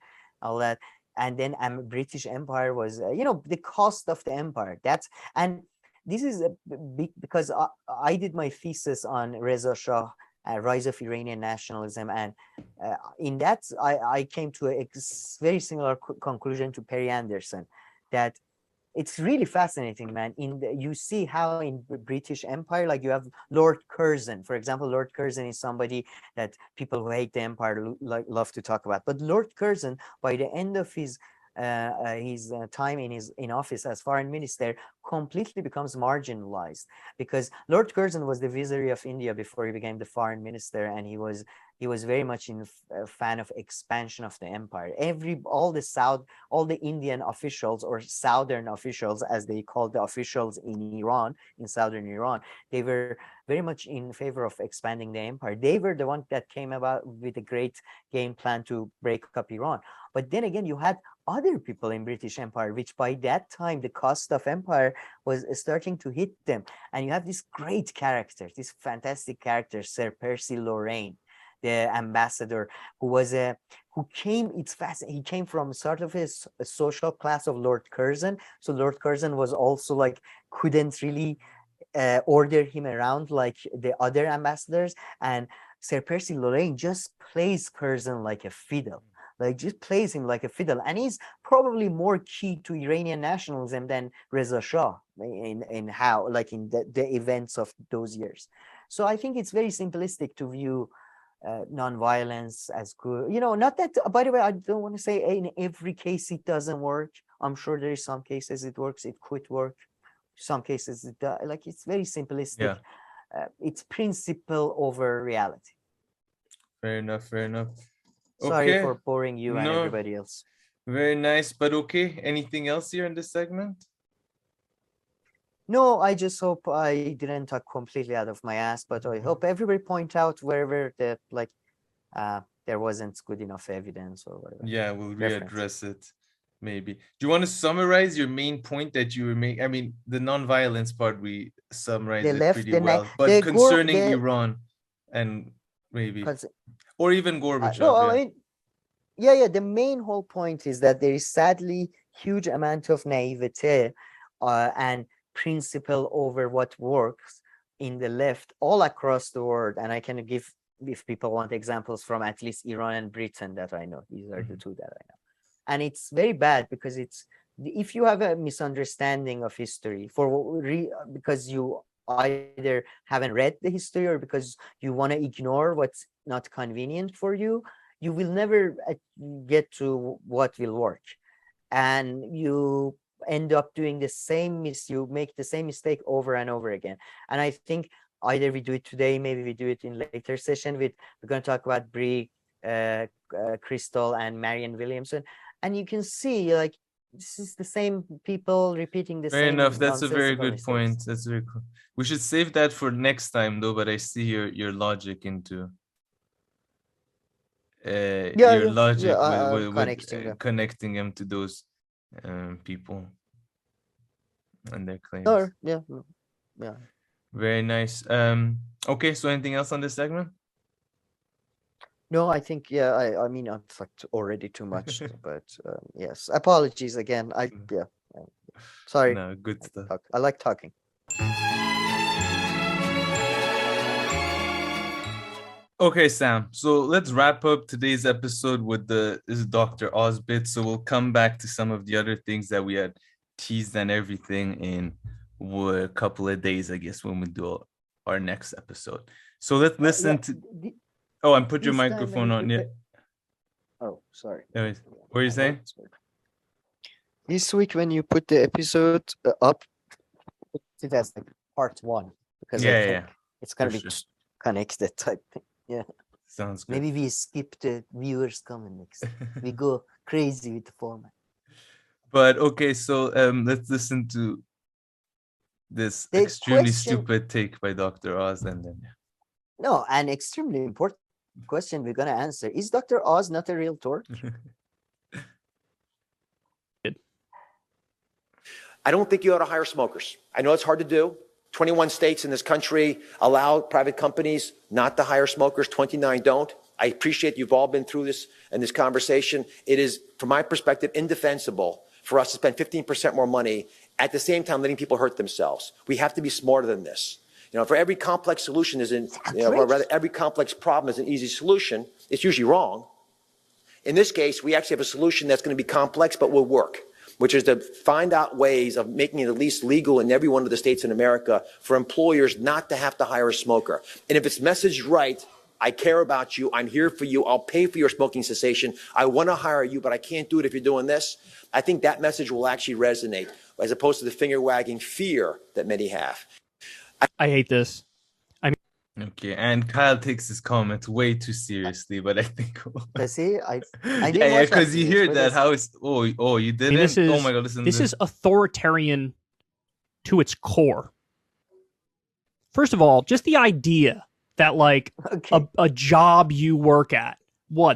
B: all that. And then British Empire was, the cost of the empire. And this is a big, because I did my thesis on Reza Shah, rise of Iranian nationalism, and in that I came to a very similar conclusion to Perry Anderson, that it's really fascinating, man. You see how in British Empire, like you have Lord Curzon, for example. Lord Curzon is somebody that people who hate the empire love to talk about. But Lord Curzon, by the end of his time in office as foreign minister, completely becomes marginalized, because Lord Curzon was the vizier of India before he became the foreign minister, and he was very much a fan of expansion of the empire. All the Indian officials, or southern officials as they called the officials in Iran, in southern Iran, they were very much in favor of expanding the empire. They were the one that came about with a great game plan to break up Iran. But then again, you had other people in British Empire, which by that time, the cost of empire was starting to hit them. And you have this great character, this fantastic character, Sir Percy Lorraine, the ambassador, he came from sort of a social class of Lord Curzon. So Lord Curzon was also couldn't really order him around like the other ambassadors. And Sir Percy Lorraine just plays Curzon like a fiddle. Just plays him like a fiddle, and he's probably more key to Iranian nationalism than Reza Shah in how, in the events of those years. So I think it's very simplistic to view non-violence as good. Not that, by the way, I don't want to say in every case it doesn't work. I'm sure there is some cases it works, it could work. Some cases it does. It's very simplistic. It's principle over reality.
A: Fair enough.
B: Sorry for boring you and everybody else.
A: Very nice, but okay. Anything else here in this segment?
B: No, I just hope I didn't talk completely out of my ass, but I hope everybody point out wherever that there wasn't good enough evidence or whatever.
A: Yeah, we'll readdress it maybe. Do you want to summarize your main point that you were making? I mean, the non-violence part, we summarized it pretty well, but concerning Iran and maybe, or even Gorbachev.
B: The main whole point is that there is sadly huge amount of naivete and principle over what works in the left all across the world. And I can give, if people want examples, from at least Iran and Britain that I know. These are the two that I know. And it's very bad, because if you have a misunderstanding of history because you either haven't read the history or because you want to ignore what's not convenient for you, you will never get to what will work. And end up doing the same you make the same mistake over and over again. And I think either we do it today, maybe we do it in later session. We're going to talk about Bree, Crystal, and Marianne Williamson, and you can see like this is the same people repeating the
A: Fair
B: same.
A: enough. That's a very good
B: mistakes.
A: point. That's very cool. We should save that for next time, though. But I see your logic into your logic with connecting them to those people and their claims.
B: Oh, yeah.
A: Very nice. Okay. So anything else on this segment?
B: No, I think I mean I've talked already too much, but yes, apologies again. Sorry.
A: No, good stuff.
B: I like talking.
A: Okay, Sam. So let's wrap up today's episode with this Dr. Oz bit. So we'll come back to some of the other things that we had teased and everything in a couple of days, I guess, when we do our next episode. So let's listen to. Oh, and put your microphone on. Yeah.
B: Oh, sorry.
A: Anyways, what are you saying?
B: This week, when you put the episode up, it has like part 1 because it's gonna be connected type thing. Yeah.
A: Sounds good.
B: Maybe we skip the viewers' comments. We go crazy with the format.
A: But okay, so let's listen to this extremely stupid take by Dr. Oz, and then.
B: No, an extremely important question we're going to answer. Is Dr. Oz not a real torch?
U: I don't think you ought to hire smokers. I know it's hard to do. 21 states in this country allow private companies not to hire smokers. 29 don't. I appreciate you've all been through this and this conversation. It is, from my perspective, indefensible for us to spend 15% more money at the same time letting people hurt themselves. We have to be smarter than this. For every complex solution or rather every complex problem is an easy solution, it's usually wrong. In this case, we actually have a solution that's going to be complex but will work, which is to find out ways of making it at least legal in every one of the states in America for employers not to have to hire a smoker. And if it's messaged right, I care about you, I'm here for you, I'll pay for your smoking cessation, I want to hire you, but I can't do it if you're doing this. I think that message will actually resonate, as opposed to the finger-wagging fear that many have.
V: I hate this.
A: Okay, and Kyle takes his comments way too seriously, but I think.
B: See, I
A: because you hear that how it's you didn't. Oh my god, listen.
V: This is authoritarian to its core. First of all, just the idea that like a job you work at,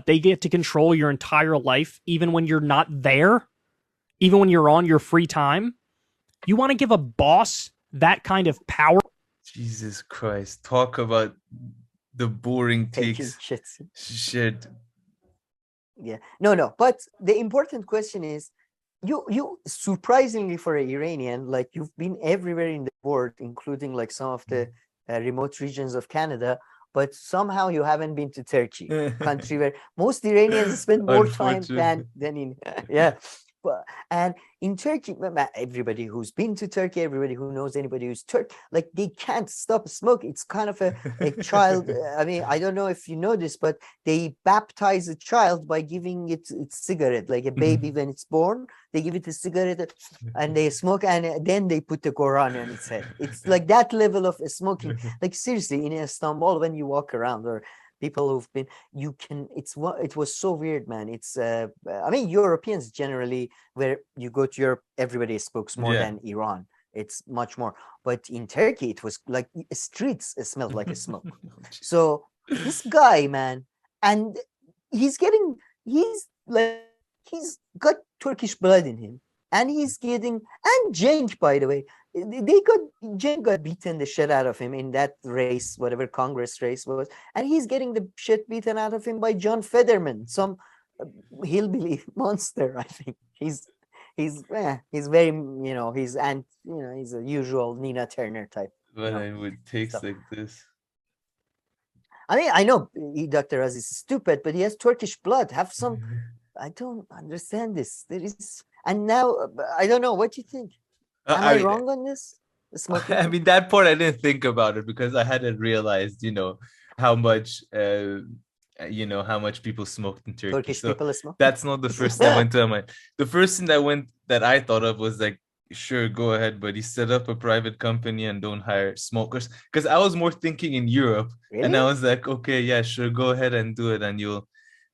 V: they get to control your entire life, even when you're not there, even when you're on your free time. You want to give a boss that kind of power?
A: Jesus Christ. Talk about the boring takes. Shit.
B: Yeah. No. But the important question is, you surprisingly for an Iranian, like you've been everywhere in the world, including like some of the remote regions of Canada, but somehow you haven't been to Turkey, country where most Iranians spend more time than in and in Turkey, everybody who's been to Turkey, everybody who knows anybody who's Turk, like they can't stop smoking. It's kind of a child. I mean, I don't know if you know this, but they baptize a child by giving it its cigarette, like a baby when it's born. They give it a cigarette and they smoke, and then they put the Quran on its head. It's like that level of smoking. Like seriously, in Istanbul, when you walk around, or people who've been, it was so weird, man. It's I mean, Europeans generally, where you go to Europe, everybody smokes more than Iran. It's much more. But in Turkey, it was like streets smelled like a smoke. So this guy, man, and he's got Turkish blood in him, and Cenk, by the way, Cenk got beaten the shit out of him in that race, whatever Congress race was, and he's getting the shit beaten out of him by John Fetterman, some hillbilly monster. I think he's very, he's a usual Nina Turner type.
A: But I would take like this.
B: I mean, I know Dr. Oz is stupid, but he has Turkish blood. Have some. I don't understand this. There is, and now I don't know. What do you think? Am I wrong on this?
A: I mean, that part I didn't think about it because I hadn't realized, how much you know, how much people smoked in Turkey.
B: Turkish
A: So
B: people smoke.
A: that's not the first thing that went to my mind. The first thing that I thought of was like, sure, go ahead, buddy, set up a private company and don't hire smokers. Because I was more thinking in Europe, and I was like, okay, yeah, sure, go ahead and do it, and you'll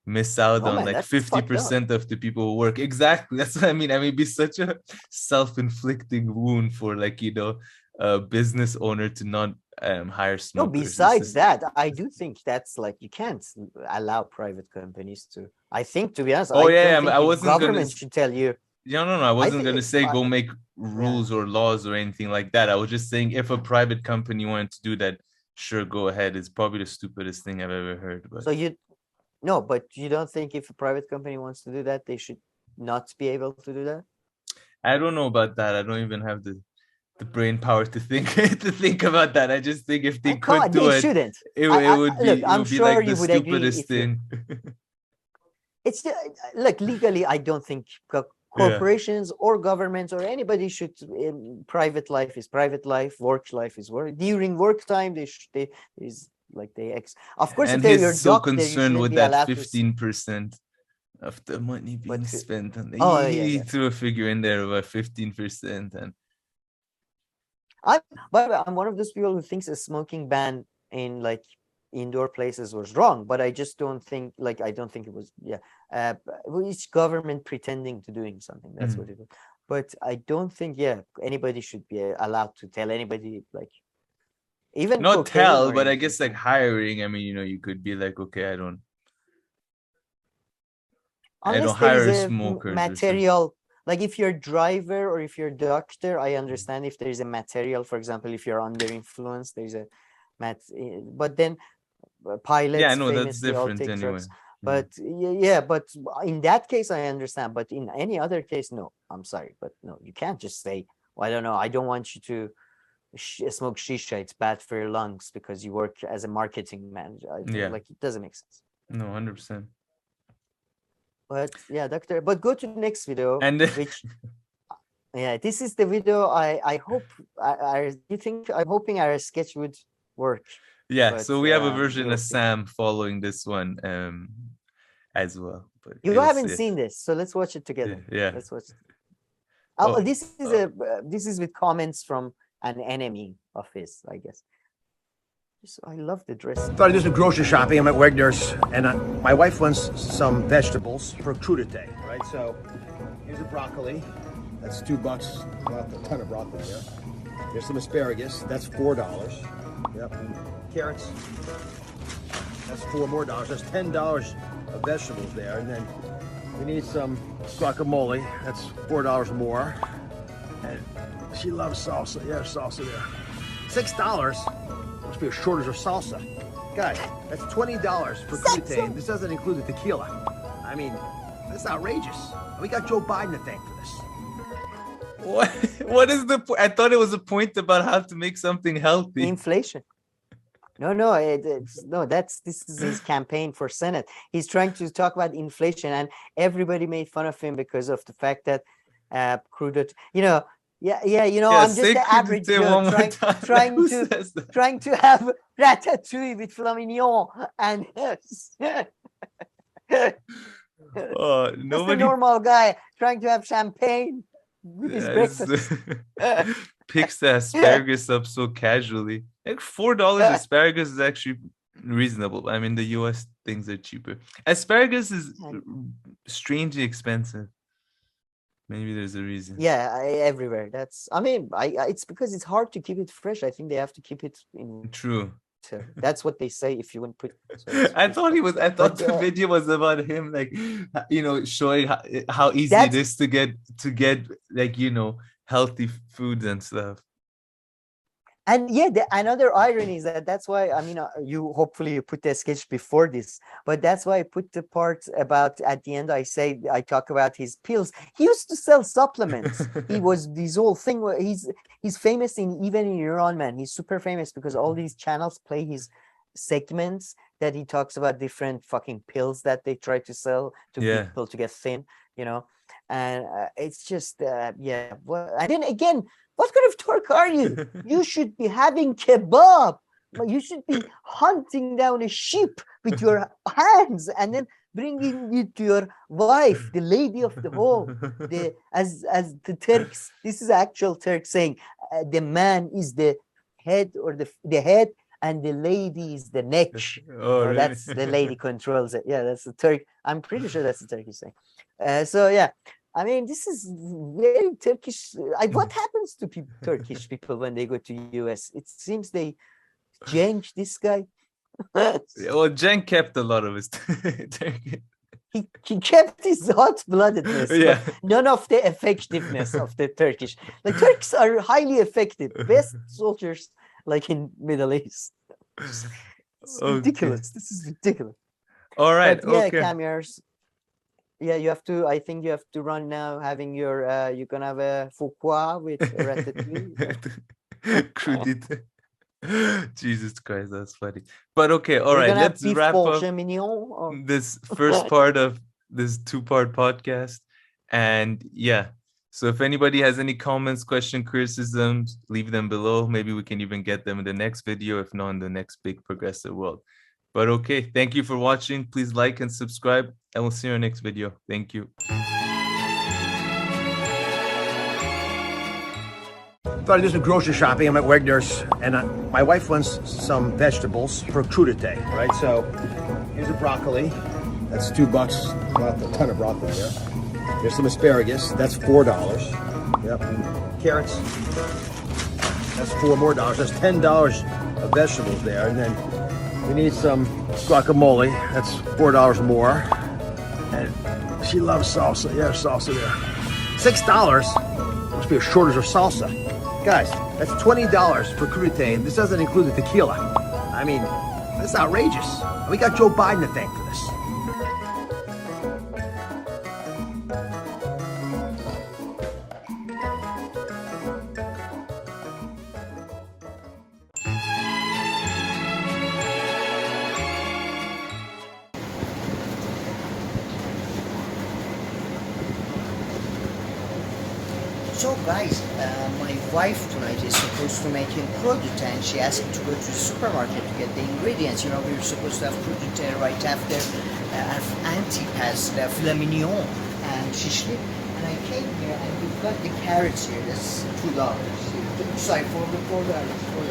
A: miss out on like 50% of the people who work. Exactly. That's what I mean. It'd be such a self-inflicting wound for, like, you know, a business owner to not hire smokers.
B: No, besides that, I do think that's like, you can't allow private companies to. I think, to be honest,
A: I
B: the
A: wasn't
B: government should tell you.
A: No, I wasn't going to say go make rules or laws or anything like that. I was just saying, if a private company wanted to do that, sure, go ahead. It's probably the stupidest thing I've ever heard. But
B: No, but you don't think if a private company wants to do that, they should not be able to do that?
A: I don't know about that. I don't even have the brain power to think about that. I just think if they could do it,
B: shouldn't.
A: It would be,
B: I'm
A: it would be
B: sure
A: like
B: you
A: the
B: would agree
A: stupidest thing.
B: It's like, legally, I don't think corporations or governments or anybody should. Private life is private life. Work life is work. During work time, of course,
A: and
B: if they're
A: he's
B: your
A: so
B: doctor,
A: concerned with that 15% of the money being spent on. He threw a figure in there about 15%, and
B: I'm one of those people who thinks a smoking ban in like indoor places was wrong, but I just don't think I don't think it was. Each government pretending to doing something. That's what it was. But I don't think anybody should be allowed to tell anybody, like, even
A: not tell, but I guess like hiring. I mean, you know, you could be like, okay, I don't hire smokers.
B: Material, like if you're a driver or if you're a doctor, I understand if there's a material. For example, if you're under influence, there's a but then pilots.
A: Yeah, no, that's different anyway.
B: Drugs. But but in that case, I understand. But in any other case, no, I'm sorry, but no, you can't just say, well, I don't know, I don't want you to smoke shisha, it's bad for your lungs because you work as a marketing manager. Like, it doesn't make sense.
A: No, 100%.
B: But doctor, but go to the next video.
A: And
B: which this is the video I hope I'm hoping our sketch would work.
A: So we have a version of Sam following this one as well. But
B: you haven't seen this, so let's watch it together. Let's watch it. This is with comments from an enemy of his, I guess. I love the dress.
C: Thought I'd do some grocery shopping. I'm at Wegner's, and my wife wants some vegetables for crudité, right? So here's a broccoli. That's $2. Well, a ton of broccoli there. There's some asparagus. That's $4. Yep. And carrots. That's $4 more. That's $10 of vegetables there. And then we need some guacamole. That's $4 more. And she loves salsa. Yeah, salsa there. $6. Must be a shortage of salsa. Guys, that's $20 for crudité. This doesn't include the tequila. I mean, that's outrageous. We got Joe Biden to thank for this.
A: What is the point? I thought it was a point about how to make something healthy.
B: Inflation. No, this is his campaign for Senate. He's trying to talk about inflation, and everybody made fun of him because of the fact that crude, I'm just the average Joe trying to have ratatouille with flamignon and nobody, the normal guy trying to have champagne with his breakfast.
A: Picks the asparagus up so casually. Like $4 asparagus is actually reasonable. I mean, the US things are cheaper. Asparagus is strangely expensive. Maybe there's a reason.
B: Everywhere. It's because it's hard to keep it fresh. I think they have to keep it in.
A: True.
B: That's what they say if you wouldn't put.
A: I thought the video was about him, like, showing how easy it is to get like, healthy foods and stuff.
B: And another irony is that's why, you hopefully you put the sketch before this, but that's why I put the part about at the end. I talk about his pills. He used to sell supplements. He was this whole thing where he's famous even in Iran, man. He's super famous because all these channels play his segments that he talks about different fucking pills that they try to sell to people to get thin, and it's just and then again, what kind of Turk are you? You should be having kebab You should be hunting down a sheep with your hands and then bringing it to your wife, the lady of the home. As the Turks, this is actual Turk saying, the man is the head or the head, and the lady is the neck.
A: Oh, really?
B: That's the lady controls it. Yeah, that's the Turk. I'm pretty sure that's the Turkish saying. So yeah, I mean, this is very Turkish. What happens to Turkish people when they go to US? It seems they Cenk, this guy.
A: Well, Cenk kept a lot of his.
B: He kept his hot-bloodedness,
A: Yeah.
B: but none of the effectiveness of the Turkish. The Turks are highly effective, best soldiers, like in Middle East. It's ridiculous. This is ridiculous.
A: All right.
B: But yeah,
A: Okay.
B: Kam, yeah, you have to. I think you have to run now. Having your, you're gonna have a foucault with ratatouille.
A: Crudité. Jesus Christ, that's funny. But okay, all
B: You're
A: right,
B: gonna have
A: let's
B: beef
A: wrap up
B: bourguignon or-
A: this first part of this two-part podcast. And yeah, so if anybody has any comments, questions, criticisms, leave them below. Maybe we can even get them in the next video, if not in the next big progressive world. But okay, thank you for watching. Please like and subscribe, and we'll see you in our next video. Thank you.
C: Thought I'd do some grocery shopping. I'm at Wegner's, and my wife wants some vegetables for crudité, right? So here's a broccoli. That's $2. Not a ton of broccoli there. There's some asparagus. That's $4. Yep. And carrots. That's $4 more. That's $10 of vegetables there. And then we need some guacamole. That's $4 more. And she loves salsa. Yeah, salsa there. $6. Must be a shortage of salsa. Guys, that's $20 for crudité, and this doesn't include the tequila. I mean, that's outrageous. We got Joe Biden to thank for this.
B: So guys, my wife tonight is supposed to make him crudité, and she asked me to go to the supermarket to get the ingredients. You know, we were supposed to have crudité right after Auntie passed filet mignon and shishlik. And I came here and we've got the carrots here. That's $2. Sorry, $4. We've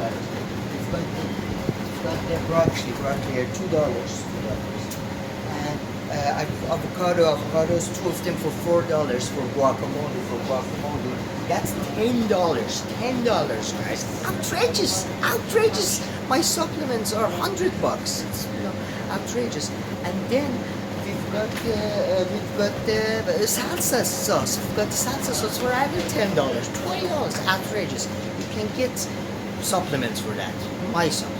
B: got the broccoli here, $2. And avocados, two of them for $4 for guacamole. That's $10. Guys. Outrageous. My supplements are $100. It's outrageous. And then we've got the salsa sauce. We've got the salsa sauce for only $10, $20. Outrageous. You can get supplements for that. My supplements.